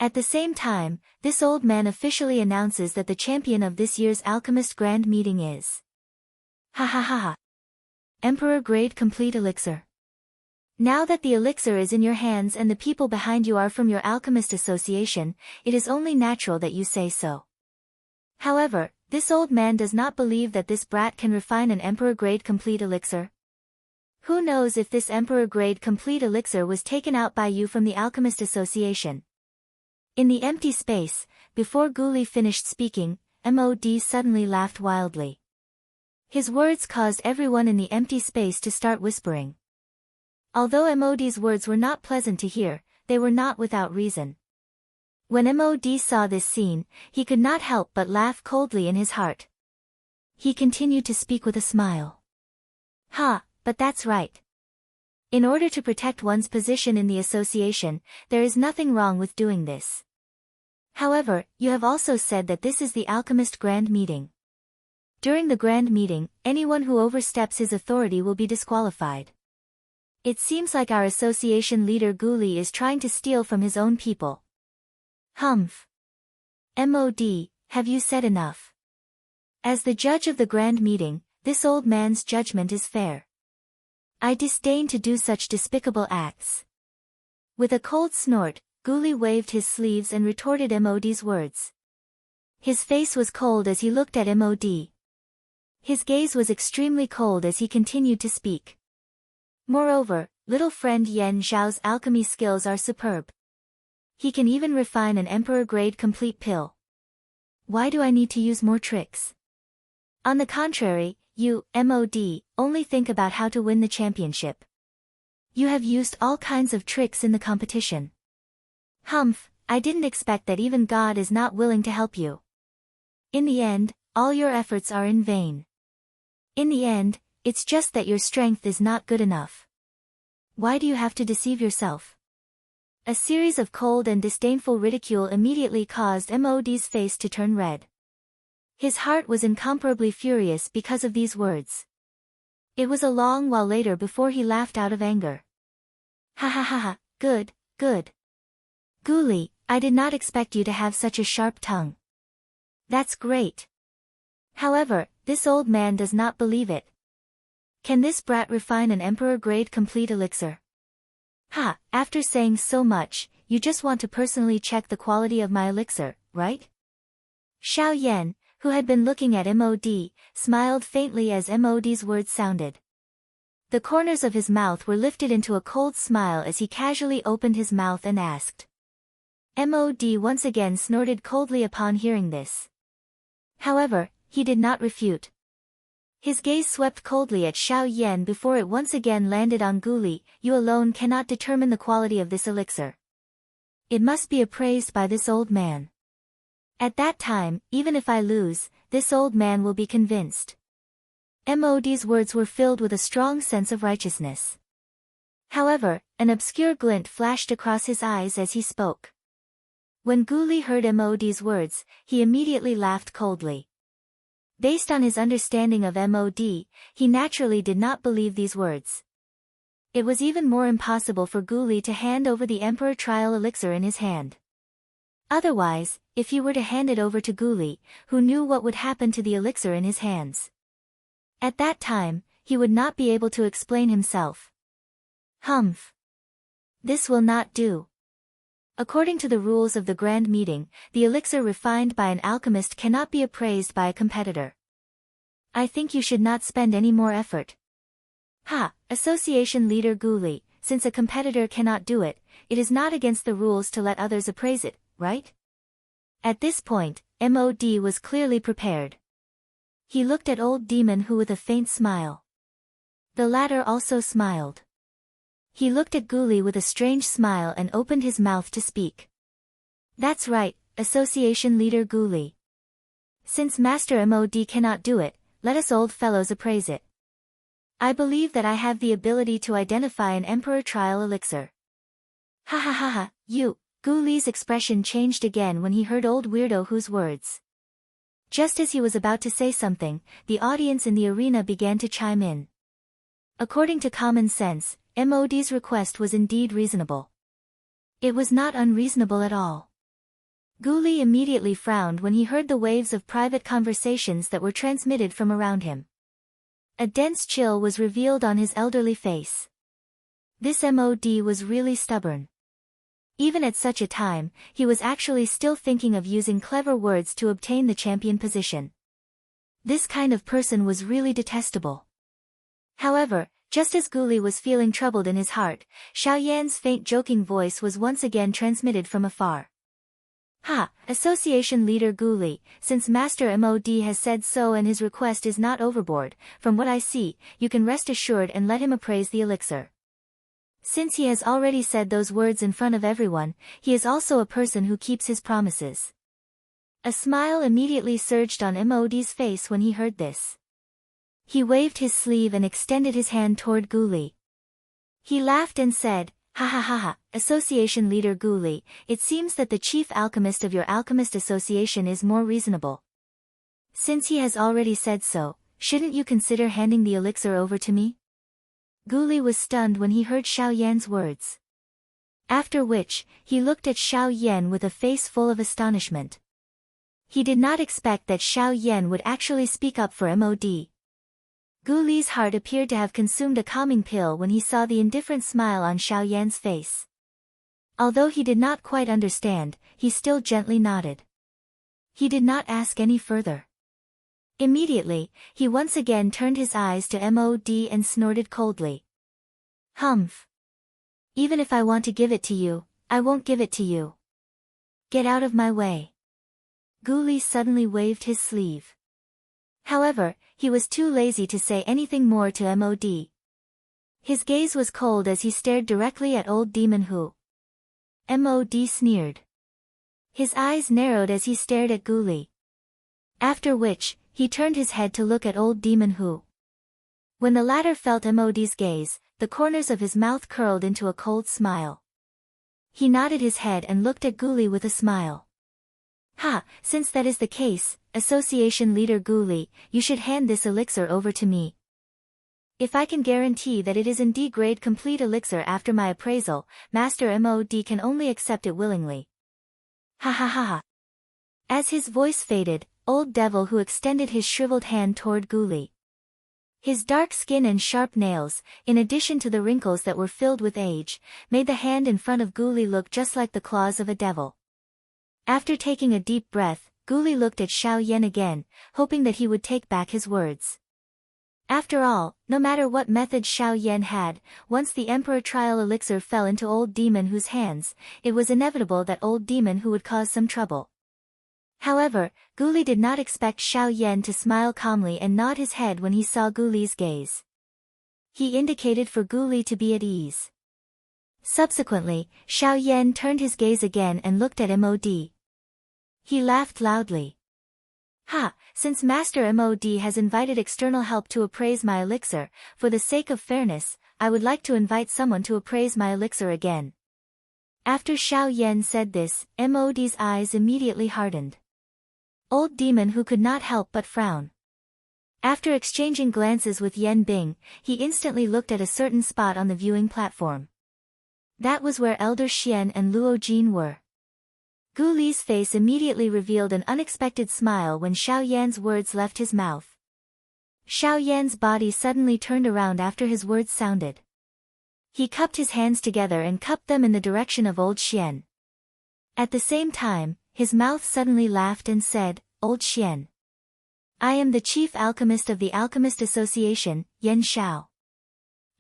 At the same time, this old man officially announces that the champion of this year's Alchemist Grand Meeting is... Ha ha ha ha. Emperor-grade complete elixir. Now that the elixir is in your hands and the people behind you are from your alchemist association, it is only natural that you say so. However, this old man does not believe that this brat can refine an emperor-grade complete elixir. Who knows if this emperor-grade complete elixir was taken out by you from the alchemist association. In the empty space, before Guli finished speaking, Mod suddenly laughed wildly. His words caused everyone in the empty space to start whispering. Although Mod's words were not pleasant to hear, they were not without reason. When Mod saw this scene, he could not help but laugh coldly in his heart. He continued to speak with a smile. Ha, but that's right. In order to protect one's position in the association, there is nothing wrong with doing this. However, you have also said that this is the Alchemist Grand Meeting. During the Grand Meeting, anyone who oversteps his authority will be disqualified. It seems like our association leader Guli is trying to steal from his own people. Humph. Mod, have you said enough? As the judge of the Grand Meeting, this old man's judgment is fair. I disdain to do such despicable acts. With a cold snort, Guli waved his sleeves and retorted Mod's words. His face was cold as he looked at Mod. His gaze was extremely cold as he continued to speak. Moreover, little friend Yan Zhao's alchemy skills are superb. He can even refine an emperor-grade complete pill. Why do I need to use more tricks? On the contrary, you, Mod, only think about how to win the championship. You have used all kinds of tricks in the competition. Humph, I didn't expect that even God is not willing to help you. In the end, all your efforts are in vain. In the end, it's just that your strength is not good enough. Why do you have to deceive yourself? A series of cold and disdainful ridicule immediately caused Mod's face to turn red. His heart was incomparably furious because of these words. It was a long while later before he laughed out of anger. Ha ha ha ha, good, good. Guli, I did not expect you to have such a sharp tongue. That's great. However, this old man does not believe it. Can this brat refine an emperor-grade complete elixir? Ha, after saying so much, you just want to personally check the quality of my elixir, right? Xiao Yan, who had been looking at Mod, smiled faintly as Mod's words sounded. The corners of his mouth were lifted into a cold smile as he casually opened his mouth and asked. Mod once again snorted coldly upon hearing this. However, he did not refute. His gaze swept coldly at Xiao Yan before it once again landed on Guli. You alone cannot determine the quality of this elixir. It must be appraised by this old man. At that time, even if I lose, this old man will be convinced. Mod's words were filled with a strong sense of righteousness. However, an obscure glint flashed across his eyes as he spoke. When Guli heard Mod's words, he immediately laughed coldly. Based on his understanding of Mod, he naturally did not believe these words. It was even more impossible for Guli to hand over the Emperor Trial Elixir in his hand. Otherwise, if he were to hand it over to Guli, who knew what would happen to the elixir in his hands? At that time, he would not be able to explain himself. Humph. This will not do. According to the rules of the grand meeting, the elixir refined by an alchemist cannot be appraised by a competitor. I think you should not spend any more effort. Ha, Association Leader Guli, since a competitor cannot do it, it is not against the rules to let others appraise it, right? At this point, MOD was clearly prepared. He looked at Old Demon Who with a faint smile. The latter also smiled. He looked at Guli with a strange smile and opened his mouth to speak. That's right, Association Leader Guli. Since Master MOD cannot do it, let us old fellows appraise it. I believe that I have the ability to identify an Emperor Trial Elixir. Ha ha ha ha, you. Guli's expression changed again when he heard Old Weirdo Who's words. Just as he was about to say something, the audience in the arena began to chime in. According to common sense, MOD's request was indeed reasonable. It was not unreasonable at all. Guli immediately frowned when he heard the waves of private conversations that were transmitted from around him. A dense chill was revealed on his elderly face. This MOD was really stubborn. Even at such a time, he was actually still thinking of using clever words to obtain the champion position. This kind of person was really detestable. However, just as Guli was feeling troubled in his heart, Xiao Yan's faint joking voice was once again transmitted from afar. Ha, Association Leader Guli, since Master MOD has said so and his request is not overboard, from what I see, you can rest assured and let him appraise the elixir. Since he has already said those words in front of everyone, he is also a person who keeps his promises. A smile immediately surged on MOD's face when he heard this. He waved his sleeve and extended his hand toward Guli. He laughed and said, Ha ha ha ha, Association Leader Guli, it seems that the chief alchemist of your alchemist association is more reasonable. Since he has already said so, shouldn't you consider handing the elixir over to me? Guli was stunned when he heard Xiao Yan's words. After which, he looked at Xiao Yan with a face full of astonishment. He did not expect that Xiao Yan would actually speak up for MOD. Guli's heart appeared to have consumed a calming pill when he saw the indifferent smile on Xiao Yan's face. Although he did not quite understand, he still gently nodded. He did not ask any further. Immediately, he once again turned his eyes to MOD and snorted coldly. Humph. Even if I want to give it to you, I won't give it to you. Get out of my way. Guli suddenly waved his sleeve. However, he was too lazy to say anything more to MOD. His gaze was cold as he stared directly at Old Demon Who. MOD sneered. His eyes narrowed as he stared at Guli. After which, he turned his head to look at Old Demon Who. When the latter felt MOD's gaze, the corners of his mouth curled into a cold smile. He nodded his head and looked at Guli with a smile. Ha, since that is the case, Association Leader Guli, you should hand this elixir over to me. If I can guarantee that it is indeed grade complete elixir after my appraisal, Master MOD can only accept it willingly. Ha ha ha ha. As his voice faded, Old Devil Who extended his shriveled hand toward Guli. His dark skin and sharp nails, in addition to the wrinkles that were filled with age, made the hand in front of Guli look just like the claws of a devil. After taking a deep breath, Guli looked at Xiao Yan again, hoping that he would take back his words. After all, no matter what method Xiao Yan had, once the Emperor Trial Elixir fell into Old Demon Who's hands, it was inevitable that Old Demon Who would cause some trouble. However, Guli did not expect Xiao Yan to smile calmly and nod his head when he saw Guli's gaze. He indicated for Guli to be at ease. Subsequently, Xiao Yan turned his gaze again and looked at MOD. He laughed loudly. Ha, since Master MOD has invited external help to appraise my elixir, for the sake of fairness, I would like to invite someone to appraise my elixir again. After Xiao Yan said this, MOD's eyes immediately hardened. Old Demon Who could not help but frown. After exchanging glances with Yan Bing, he instantly looked at a certain spot on the viewing platform. That was where Elder Xian and Luo Jin were. Guli's face immediately revealed an unexpected smile when Xiao Yan's words left his mouth. Xiao Yan's body suddenly turned around after his words sounded. He cupped his hands together and cupped them in the direction of Old Xian. At the same time, his mouth suddenly laughed and said, "Old Xian. I am the chief alchemist of the Alchemist Association, Yan Xiao.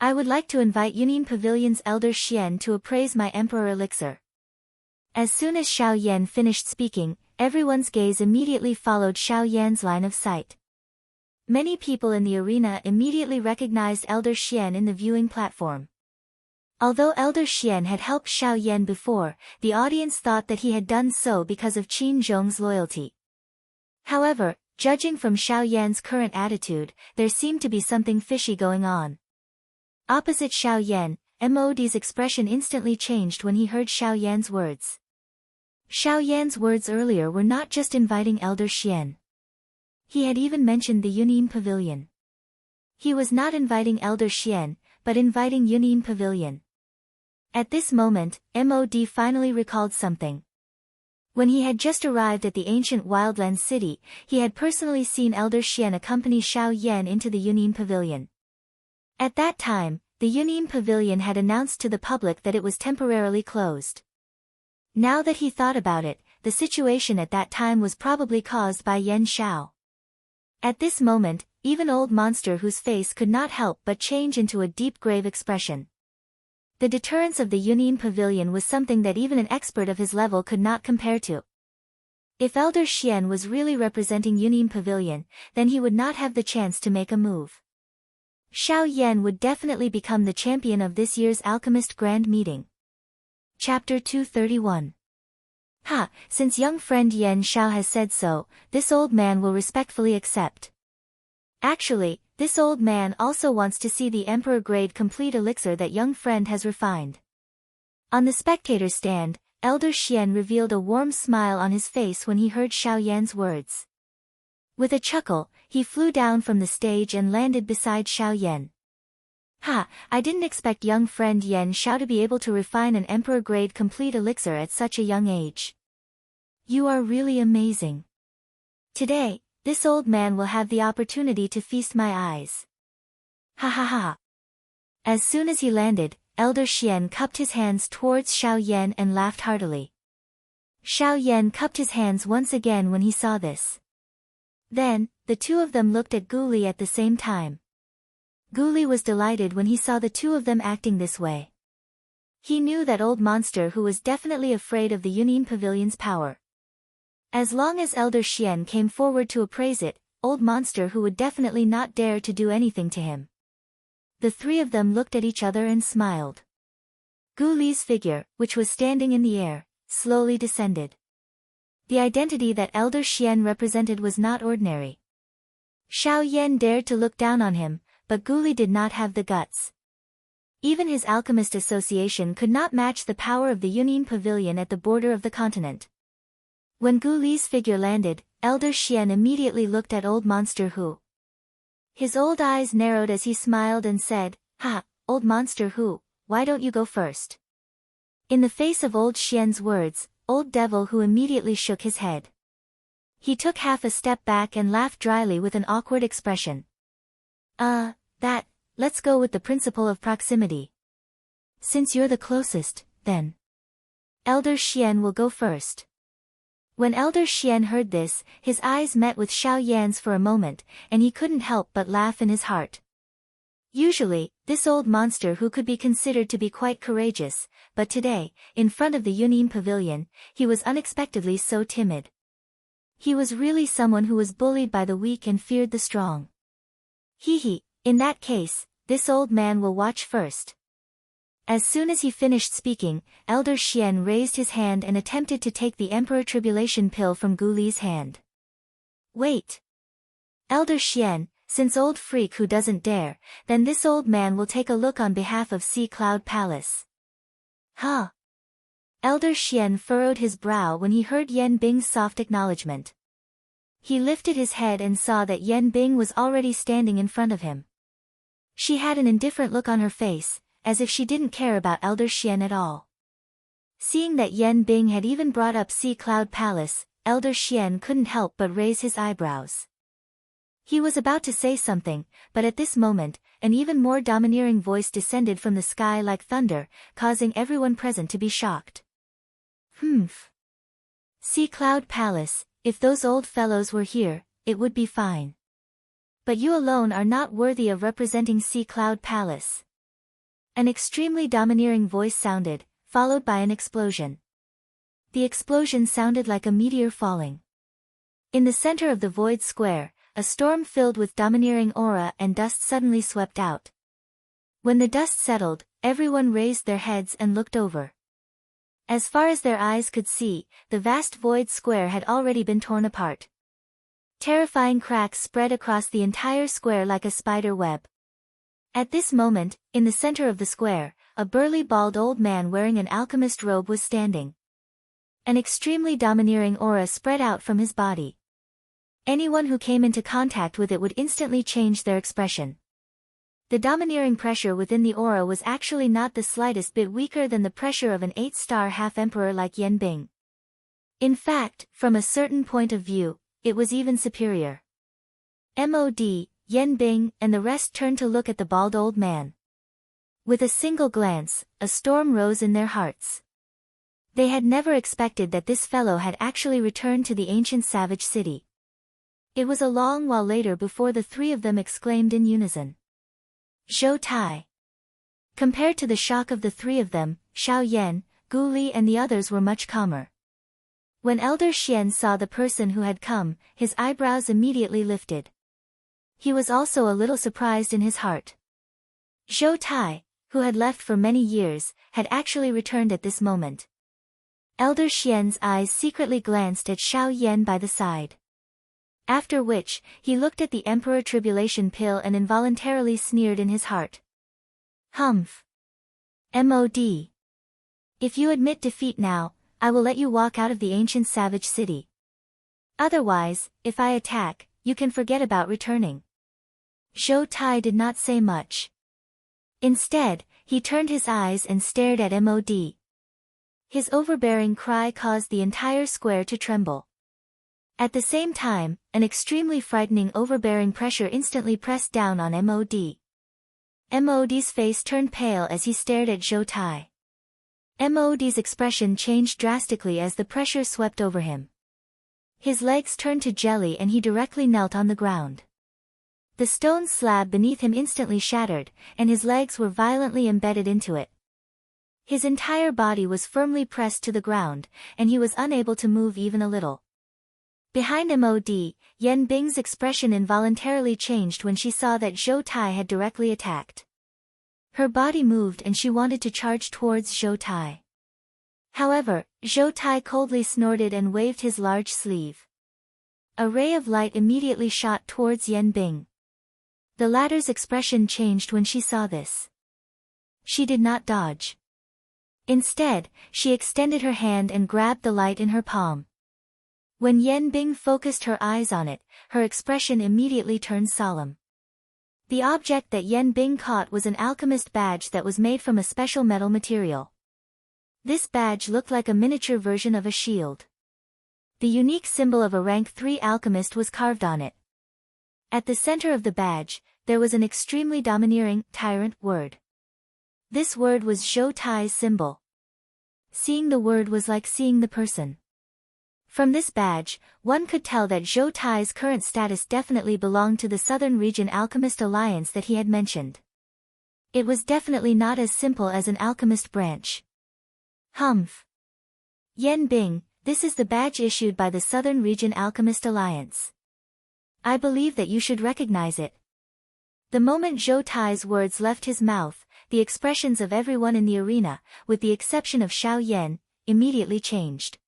I would like to invite Yunin Pavilion's elder Xian to appraise my emperor elixir." As soon as Xiao Yan finished speaking, everyone's gaze immediately followed Xiao Yan's line of sight. Many people in the arena immediately recognized Elder Xian in the viewing platform. Although Elder Xian had helped Xiao Yan before, the audience thought that he had done so because of Qin Zhong's loyalty. However, judging from Xiao Yan's current attitude, there seemed to be something fishy going on. Opposite Xiao Yan, Mod's expression instantly changed when he heard Xiao Yan's words. Xiao Yan's words earlier were not just inviting Elder Xian. He had even mentioned the Yunin Pavilion. He was not inviting Elder Xian, but inviting Yunin Pavilion. At this moment, Mod finally recalled something. When he had just arrived at the ancient Wildland city, he had personally seen Elder Xian accompany Xiao Yan into the Yunin Pavilion. At that time, the Yunin Pavilion had announced to the public that it was temporarily closed. Now that he thought about it, the situation at that time was probably caused by Yan Xiao. At this moment, even Old Monster whose face could not help but change into a deep grave expression. The deterrence of the Yunin Pavilion was something that even an expert of his level could not compare to. If Elder Xian was really representing Yunin Pavilion, then he would not have the chance to make a move. Xiao Yan would definitely become the champion of this year's Alchemist Grand Meeting. Chapter 231. Ha, since young friend Yan Xiao has said so, this old man will respectfully accept. Actually, this old man also wants to see the Emperor Grade Complete Elixir that young friend has refined. On the spectator stand, Elder Xian revealed a warm smile on his face when he heard Xiao Yan's words. With a chuckle, he flew down from the stage and landed beside Xiao Yan. Ha, I didn't expect young friend Yan Xiao to be able to refine an Emperor Grade Complete Elixir at such a young age. You are really amazing. Today, this old man will have the opportunity to feast my eyes. Ha ha ha. As soon as he landed, Elder Xian cupped his hands towards Xiao Yan and laughed heartily. Xiao Yan cupped his hands once again when he saw this. Then, the two of them looked at Gu Li at the same time. Gu Li was delighted when he saw the two of them acting this way. He knew that Old Monster who was definitely afraid of the Yunin Pavilion's power. As long as Elder Xian came forward to appraise it, Old Monster who would definitely not dare to do anything to him. The three of them looked at each other and smiled. Gu Li's figure, which was standing in the air, slowly descended. The identity that Elder Xian represented was not ordinary. Xiao Yan dared to look down on him, but Gu Li did not have the guts. Even his Alchemist Association could not match the power of the Yunin Pavilion at the border of the continent. When Gu Li's figure landed, Elder Xian immediately looked at Old Monster Hu. His old eyes narrowed as he smiled and said, "Ha, Old Monster Hu, why don't you go first?" In the face of Old Xian's words, Old Devil Hu immediately shook his head. He took half a step back and laughed dryly with an awkward expression. Let's go with the principle of proximity. Since you're the closest, then Elder Xian will go first. When Elder Xian heard this, his eyes met with Xiao Yan's for a moment, and he couldn't help but laugh in his heart. Usually, this old monster who could be considered to be quite courageous, but today, in front of the Yunin Pavilion, he was unexpectedly so timid. He was really someone who was bullied by the weak and feared the strong. In that case, this old man will watch first. As soon as he finished speaking, Elder Xian raised his hand and attempted to take the Emperor Tribulation pill from Gu Li's hand. Wait! Elder Xian, since old freak who doesn't dare, then this old man will take a look on behalf of Sea Cloud Palace. Huh? Elder Xian furrowed his brow when he heard Yan Bing's soft acknowledgement. He lifted his head and saw that Yan Bing was already standing in front of him. She had an indifferent look on her face, as if she didn't care about Elder Xian at all. Seeing that Yan Bing had even brought up Sea Cloud Palace, Elder Xian couldn't help but raise his eyebrows. He was about to say something, but at this moment, an even more domineering voice descended from the sky like thunder, causing everyone present to be shocked. Humph. Sea Cloud Palace, if those old fellows were here, it would be fine. But you alone are not worthy of representing Sea Cloud Palace. An extremely domineering voice sounded, followed by an explosion. The explosion sounded like a meteor falling. In the center of the void square, a storm filled with domineering aura and dust suddenly swept out. When the dust settled, everyone raised their heads and looked over. As far as their eyes could see, the vast void square had already been torn apart. Terrifying cracks spread across the entire square like a spider web. At this moment, in the center of the square, a burly bald old man wearing an alchemist robe was standing. An extremely domineering aura spread out from his body. Anyone who came into contact with it would instantly change their expression. The domineering pressure within the aura was actually not the slightest bit weaker than the pressure of an 8-star half-emperor like Yan Bing. In fact, from a certain point of view, it was even superior. MOD, Yan Bing, and the rest turned to look at the bald old man. With a single glance, a storm rose in their hearts. They had never expected that this fellow had actually returned to the ancient savage city. It was a long while later before the three of them exclaimed in unison. Zhou Tai. Compared to the shock of the three of them, Xiao Yan, Gu Li and the others were much calmer. When Elder Xian saw the person who had come, his eyebrows immediately lifted. He was also a little surprised in his heart. Zhou Tai, who had left for many years, had actually returned at this moment. Elder Xian's eyes secretly glanced at Xiao Yan by the side. After which, he looked at the Emperor Tribulation Pill and involuntarily sneered in his heart. Humph. MOD. If you admit defeat now, I will let you walk out of the ancient savage city. Otherwise, if I attack, you can forget about returning. Zhou Tai did not say much. Instead, he turned his eyes and stared at MOD. His overbearing cry caused the entire square to tremble. At the same time, an extremely frightening overbearing pressure instantly pressed down on MOD. MOD's face turned pale as he stared at Zhou Tai. MOD's expression changed drastically as the pressure swept over him. His legs turned to jelly and he directly knelt on the ground. The stone slab beneath him instantly shattered, and his legs were violently embedded into it. His entire body was firmly pressed to the ground, and he was unable to move even a little. Behind MOD, Yan Bing's expression involuntarily changed when she saw that Zhou Tai had directly attacked. Her body moved and she wanted to charge towards Zhou Tai. However, Zhou Tai coldly snorted and waved his large sleeve. A ray of light immediately shot towards Yan Bing. The latter's expression changed when she saw this. She did not dodge. Instead, she extended her hand and grabbed the light in her palm. When Yan Bing focused her eyes on it, her expression immediately turned solemn. The object that Yan Bing caught was an alchemist badge that was made from a special metal material. This badge looked like a miniature version of a shield. The unique symbol of a rank 3 alchemist was carved on it. At the center of the badge, there was an extremely domineering, tyrant word. This word was Zhou Tai's symbol. Seeing the word was like seeing the person. From this badge, one could tell that Zhou Tai's current status definitely belonged to the Southern Region Alchemist Alliance that he had mentioned. It was definitely not as simple as an alchemist branch. Humph. Yan Bing, this is the badge issued by the Southern Region Alchemist Alliance. I believe that you should recognize it. The moment Zhou Tai's words left his mouth, the expressions of everyone in the arena, with the exception of Xiao Yan, immediately changed.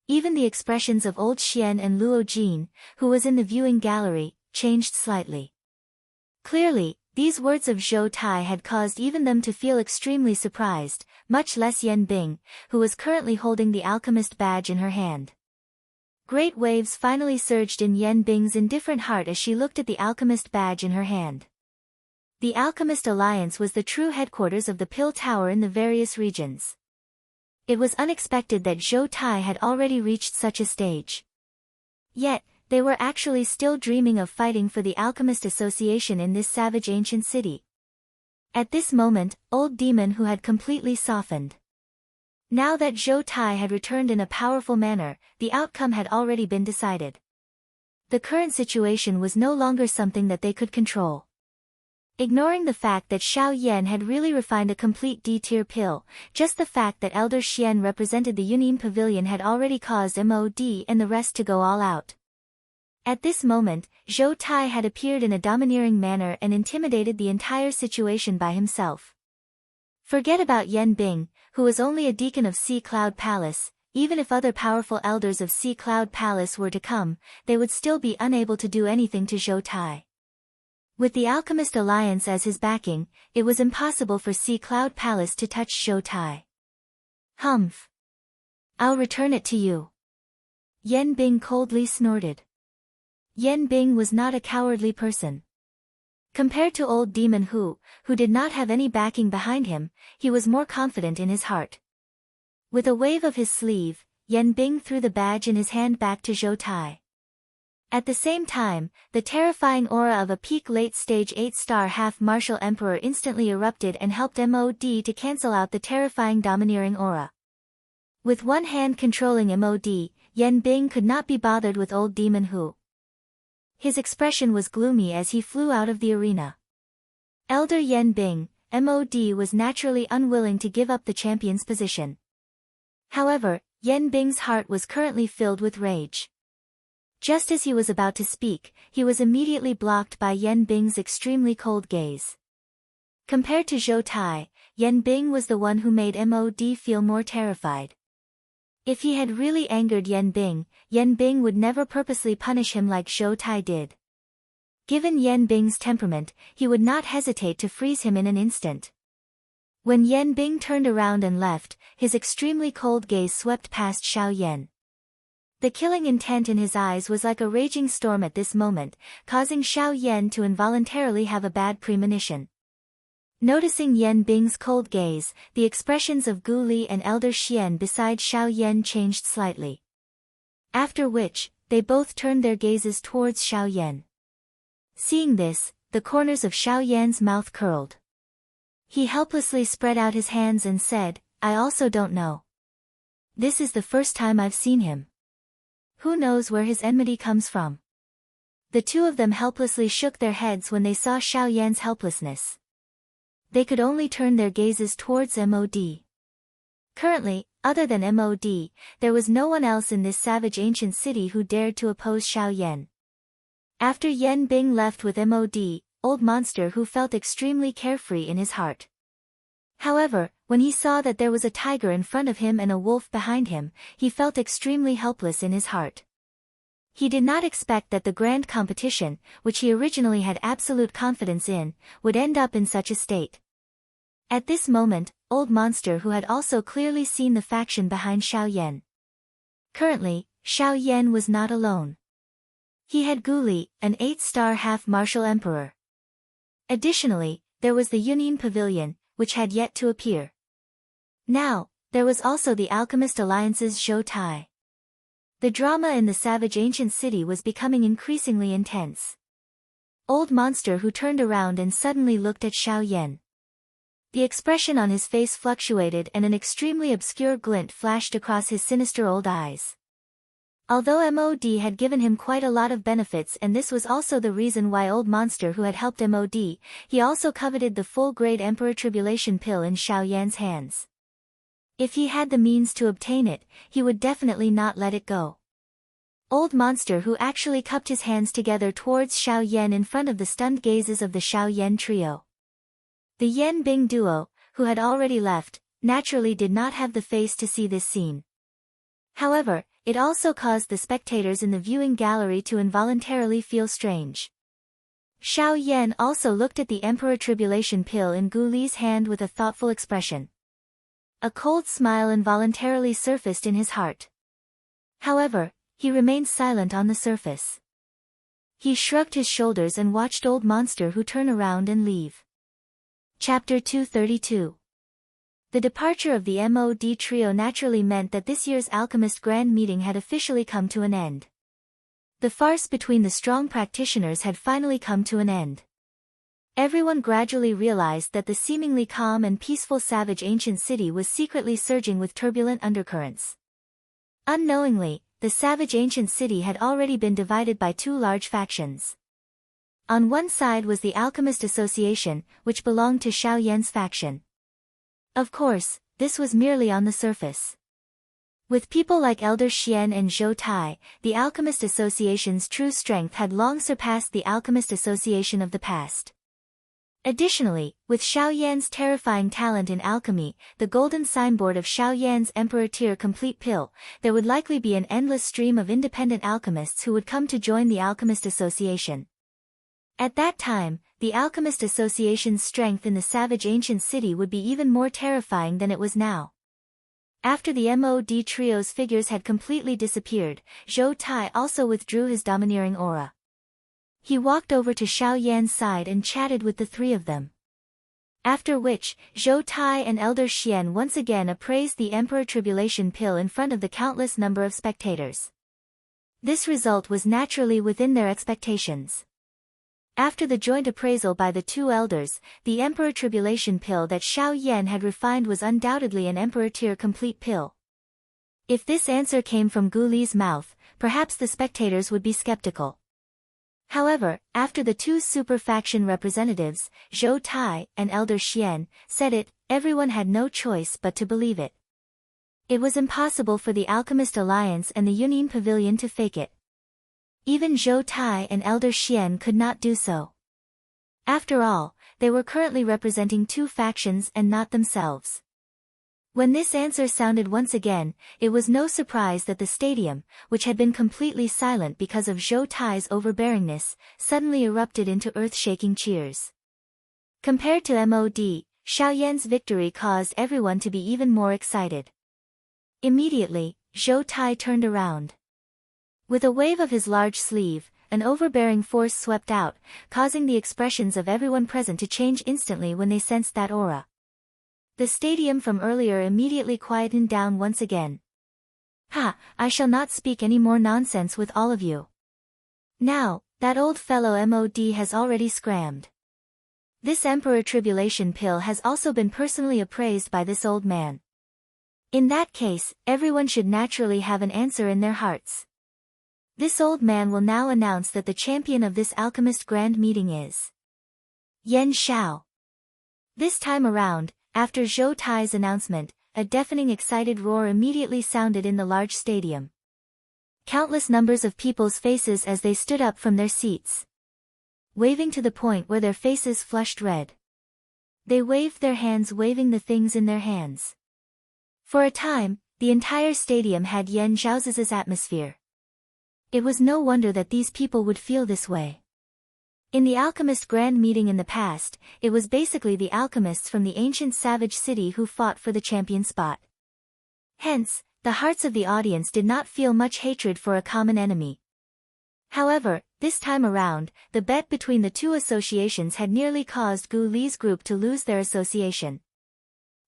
Even the expressions of Old Xian and Luo Jin, who was in the viewing gallery, changed slightly. Clearly, these words of Zhou Tai had caused even them to feel extremely surprised, much less Yan Bing, who was currently holding the alchemist badge in her hand. Great waves finally surged in Yan Bing's indifferent heart as she looked at the alchemist badge in her hand. The Alchemist Alliance was the true headquarters of the Pill Tower in the various regions. It was unexpected that Zhou Tai had already reached such a stage. Yet, they were actually still dreaming of fighting for the Alchemist Association in this savage ancient city. At this moment, Old Demon Who had completely softened. Now that Zhou Tai had returned in a powerful manner, the outcome had already been decided. The current situation was no longer something that they could control. Ignoring the fact that Xiao Yan had really refined a complete D-tier pill, just the fact that Elder Xian represented the Yunyin Pavilion had already caused MOD and the rest to go all out. At this moment, Zhou Tai had appeared in a domineering manner and intimidated the entire situation by himself. Forget about Yan Bing, who was only a deacon of Sea Cloud Palace. Even if other powerful elders of Sea Cloud Palace were to come, they would still be unable to do anything to Zhou Tai. With the Alchemist Alliance as his backing, it was impossible for Sea Cloud Palace to touch Zhou Tai. Humph. I'll return it to you. Yan Bing coldly snorted. Yan Bing was not a cowardly person. Compared to Old Demon who did not have any backing behind him, he was more confident in his heart. With a wave of his sleeve, Yan Bing threw the badge in his hand back to Zhou Tai. At the same time, the terrifying aura of a peak late-stage 8-star half-martial emperor instantly erupted and helped MOD to cancel out the terrifying domineering aura. With one hand controlling MOD, Yan Bing could not be bothered with Old Demon who. His expression was gloomy as he flew out of the arena. Elder Yan Bing, MOD was naturally unwilling to give up the champion's position. However, Yan Bing's heart was currently filled with rage. Just as he was about to speak, he was immediately blocked by Yan Bing's extremely cold gaze. Compared to Zhou Tai, Yan Bing was the one who made MOD feel more terrified. If he had really angered Yan Bing would never purposely punish him like Zhou Tai did. Given Yan Bing's temperament, he would not hesitate to freeze him in an instant. When Yan Bing turned around and left, his extremely cold gaze swept past Xiao Yan. The killing intent in his eyes was like a raging storm at this moment, causing Xiao Yan to involuntarily have a bad premonition. Noticing Yan Bing's cold gaze, the expressions of Gu Li and Elder Xian beside Xiao Yan changed slightly. After which, they both turned their gazes towards Xiao Yan. Seeing this, the corners of Xiao Yan's mouth curled. He helplessly spread out his hands and said, I also don't know. This is the first time I've seen him. Who knows where his enmity comes from? The two of them helplessly shook their heads when they saw Xiao Yan's helplessness. They could only turn their gazes towards MOD. Currently, other than MOD, there was no one else in this savage ancient city who dared to oppose Xiao Yan. After Yan Bing left with MOD, Old Monster who felt extremely carefree in his heart. However, when he saw that there was a tiger in front of him and a wolf behind him, he felt extremely helpless in his heart. He did not expect that the grand competition, which he originally had absolute confidence in, would end up in such a state. At this moment, Old Monster who had also clearly seen the faction behind Xiao Yan. Currently, Xiao Yan was not alone. He had Gu Li, an 8-star half-martial emperor. Additionally, there was the Yunyin Pavilion, which had yet to appear. Now, there was also the Alchemist Alliance's Zhou Tai. The drama in the savage ancient city was becoming increasingly intense. Old Monster who turned around and suddenly looked at Xiao Yan. The expression on his face fluctuated and an extremely obscure glint flashed across his sinister old eyes. Although MOD had given him quite a lot of benefits and this was also the reason why Old Monster who had helped MOD, he also coveted the full-grade Emperor Tribulation pill in Xiao Yan's hands. If he had the means to obtain it, he would definitely not let it go. Old Monster who actually cupped his hands together towards Xiao Yan in front of the stunned gazes of the Xiao Yan trio. The Yan Bing duo, who had already left, naturally did not have the face to see this scene. However, it also caused the spectators in the viewing gallery to involuntarily feel strange. Xiao Yan also looked at the Emperor Tribulation pill in Gu Li's hand with a thoughtful expression. A cold smile involuntarily surfaced in his heart. However, he remained silent on the surface. He shrugged his shoulders and watched Old Monster who turn around and leave. Chapter 232. The departure of the MOD trio naturally meant that this year's Alchemist Grand Meeting had officially come to an end. The farce between the strong practitioners had finally come to an end. Everyone gradually realized that the seemingly calm and peaceful savage ancient city was secretly surging with turbulent undercurrents. Unknowingly, the savage ancient city had already been divided by two large factions. On one side was the Alchemist Association, which belonged to Xiao Yan's faction. Of course, this was merely on the surface. With people like Elder Xian and Zhou Tai, the Alchemist Association's true strength had long surpassed the Alchemist Association of the past. Additionally, with Xiao Yan's terrifying talent in alchemy, the golden signboard of Xiao Yan's Emperor Tier Complete Pill, there would likely be an endless stream of independent alchemists who would come to join the Alchemist Association. At that time, the Alchemist Association's strength in the savage ancient city would be even more terrifying than it was now. After the MOD trio's figures had completely disappeared, Zhou Tai also withdrew his domineering aura. He walked over to Xiao Yan's side and chatted with the three of them. After which, Zhou Tai and Elder Xian once again appraised the Emperor Tribulation Pill in front of the countless number of spectators. This result was naturally within their expectations. After the joint appraisal by the two elders, the Emperor Tribulation Pill that Xiao Yan had refined was undoubtedly an Emperor Tier Complete Pill. If this answer came from Gu Li's mouth, perhaps the spectators would be skeptical. However, after the two super faction representatives, Zhou Tai and Elder Xian, said it, everyone had no choice but to believe it. It was impossible for the Alchemist Alliance and the Yunyin Pavilion to fake it. Even Zhou Tai and Elder Xian could not do so. After all, they were currently representing two factions and not themselves. When this answer sounded once again, it was no surprise that the stadium, which had been completely silent because of Zhou Tai's overbearingness, suddenly erupted into earth-shaking cheers. Compared to MOD, Xiao Yan's victory caused everyone to be even more excited. Immediately, Zhou Tai turned around. With a wave of his large sleeve, an overbearing force swept out, causing the expressions of everyone present to change instantly when they sensed that aura. The stadium from earlier immediately quietened down once again. Ha, I shall not speak any more nonsense with all of you. Now, that old fellow MOD has already scrammed. This Emperor Tribulation Pill has also been personally appraised by this old man. In that case, everyone should naturally have an answer in their hearts. This old man will now announce that the champion of this alchemist grand meeting is Yan Xiao. This time around, after Zhou Tai's announcement, a deafening excited roar immediately sounded in the large stadium. Countless numbers of people's faces as they stood up from their seats, waving to the point where their faces flushed red. They waved their hands, waving the things in their hands. For a time, the entire stadium had Yan Xiao's atmosphere. It was no wonder that these people would feel this way. In the alchemist grand meeting in the past, it was basically the alchemists from the ancient savage city who fought for the champion spot. Hence, the hearts of the audience did not feel much hatred for a common enemy. However, this time around, the bet between the two associations had nearly caused Gu Li's group to lose their association.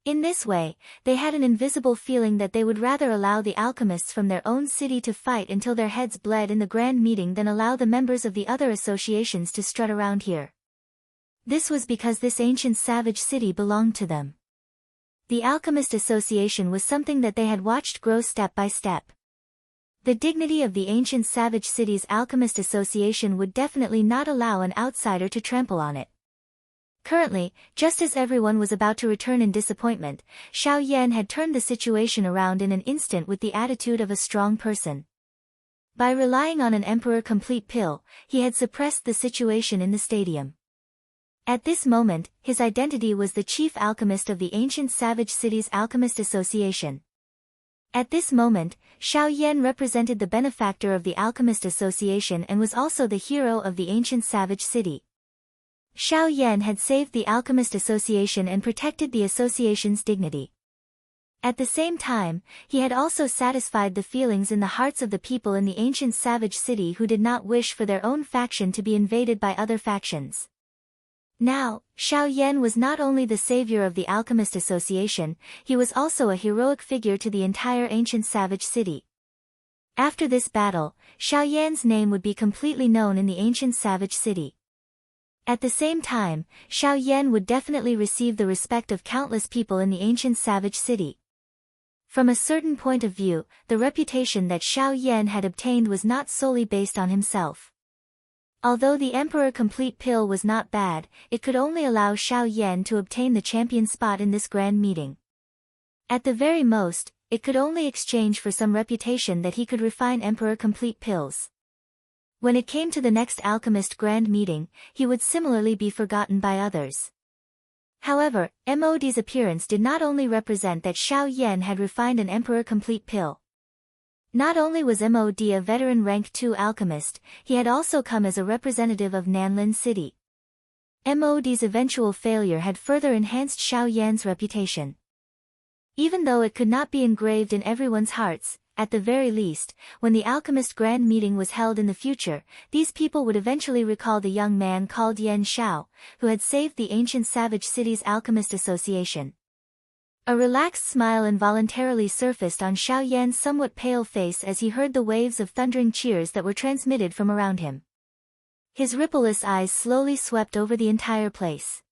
In this way, they had an invisible feeling that they would rather allow the alchemists from their own city to fight until their heads bled in the grand meeting than allow the members of the other associations to strut around here. This was because this ancient savage city belonged to them. The Alchemist Association was something that they had watched grow step by step. The dignity of the ancient savage city's Alchemist Association would definitely not allow an outsider to trample on it. Currently, just as everyone was about to return in disappointment, Xiao Yan had turned the situation around in an instant with the attitude of a strong person. By relying on an Emperor Complete Pill, he had suppressed the situation in the stadium. At this moment, his identity was the chief alchemist of the ancient savage city's Alchemist Association. At this moment, Xiao Yan represented the benefactor of the Alchemist Association and was also the hero of the ancient savage city. Xiao Yan had saved the Alchemist Association and protected the association's dignity. At the same time, he had also satisfied the feelings in the hearts of the people in the ancient savage city who did not wish for their own faction to be invaded by other factions. Now, Xiao Yan was not only the savior of the Alchemist Association, he was also a heroic figure to the entire ancient savage city. After this battle, Xiao Yan's name would be completely known in the ancient savage city. At the same time, Xiao Yan would definitely receive the respect of countless people in the ancient savage city. From a certain point of view, the reputation that Xiao Yan had obtained was not solely based on himself. Although the Emperor Complete Pill was not bad, it could only allow Xiao Yan to obtain the champion spot in this grand meeting. At the very most, it could only exchange for some reputation that he could refine Emperor Complete Pills. When it came to the next alchemist grand meeting, he would similarly be forgotten by others. However, MOD's appearance did not only represent that Xiao Yan had refined an Emperor Complete Pill. Not only was MOD a veteran rank 2 alchemist, he had also come as a representative of Nanlin City. MOD's eventual failure had further enhanced Xiao Yan's reputation. Even though it could not be engraved in everyone's hearts, at the very least, when the alchemist grand meeting was held in the future, these people would eventually recall the young man called Yan Xiao, who had saved the ancient savage city's alchemist association. A relaxed smile involuntarily surfaced on Xiao Yan's somewhat pale face as he heard the waves of thundering cheers that were transmitted from around him. His rippleless eyes slowly swept over the entire place.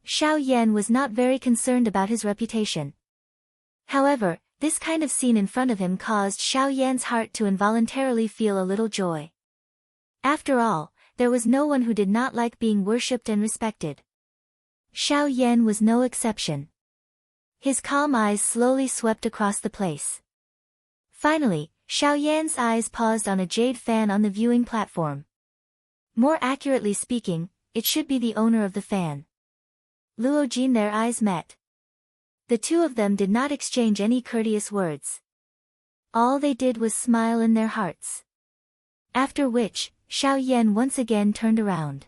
Xiao Yan was not very concerned about his reputation. However, this kind of scene in front of him caused Xiao Yan's heart to involuntarily feel a little joy. After all, there was no one who did not like being worshipped and respected. Xiao Yan was no exception. His calm eyes slowly swept across the place. Finally, Xiao Yan's eyes paused on a jade fan on the viewing platform. More accurately speaking, it should be the owner of the fan. Luo Jin. Their eyes met. The two of them did not exchange any courteous words. All they did was smile in their hearts. After which, Xiao Yan once again turned around.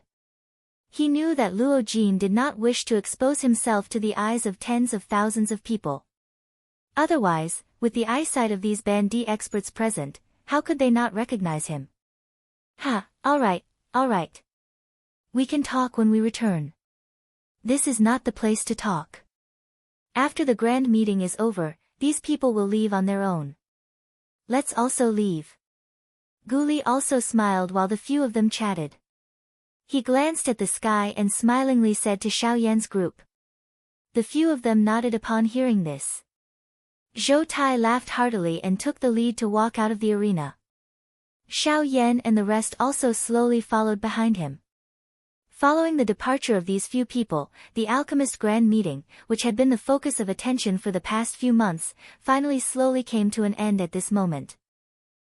He knew that Luo Jin did not wish to expose himself to the eyes of tens of thousands of people. Otherwise, with the eyesight of these Bandi experts present, how could they not recognize him? Alright. We can talk when we return. This is not the place to talk. After the grand meeting is over, these people will leave on their own. Let's also leave. Guli also smiled while the few of them chatted. He glanced at the sky and smilingly said to Xiao Yan's group. The few of them nodded upon hearing this. Zhou Tai laughed heartily and took the lead to walk out of the arena. Xiao Yan and the rest also slowly followed behind him. Following the departure of these few people, the alchemist grand meeting, which had been the focus of attention for the past few months, finally slowly came to an end at this moment.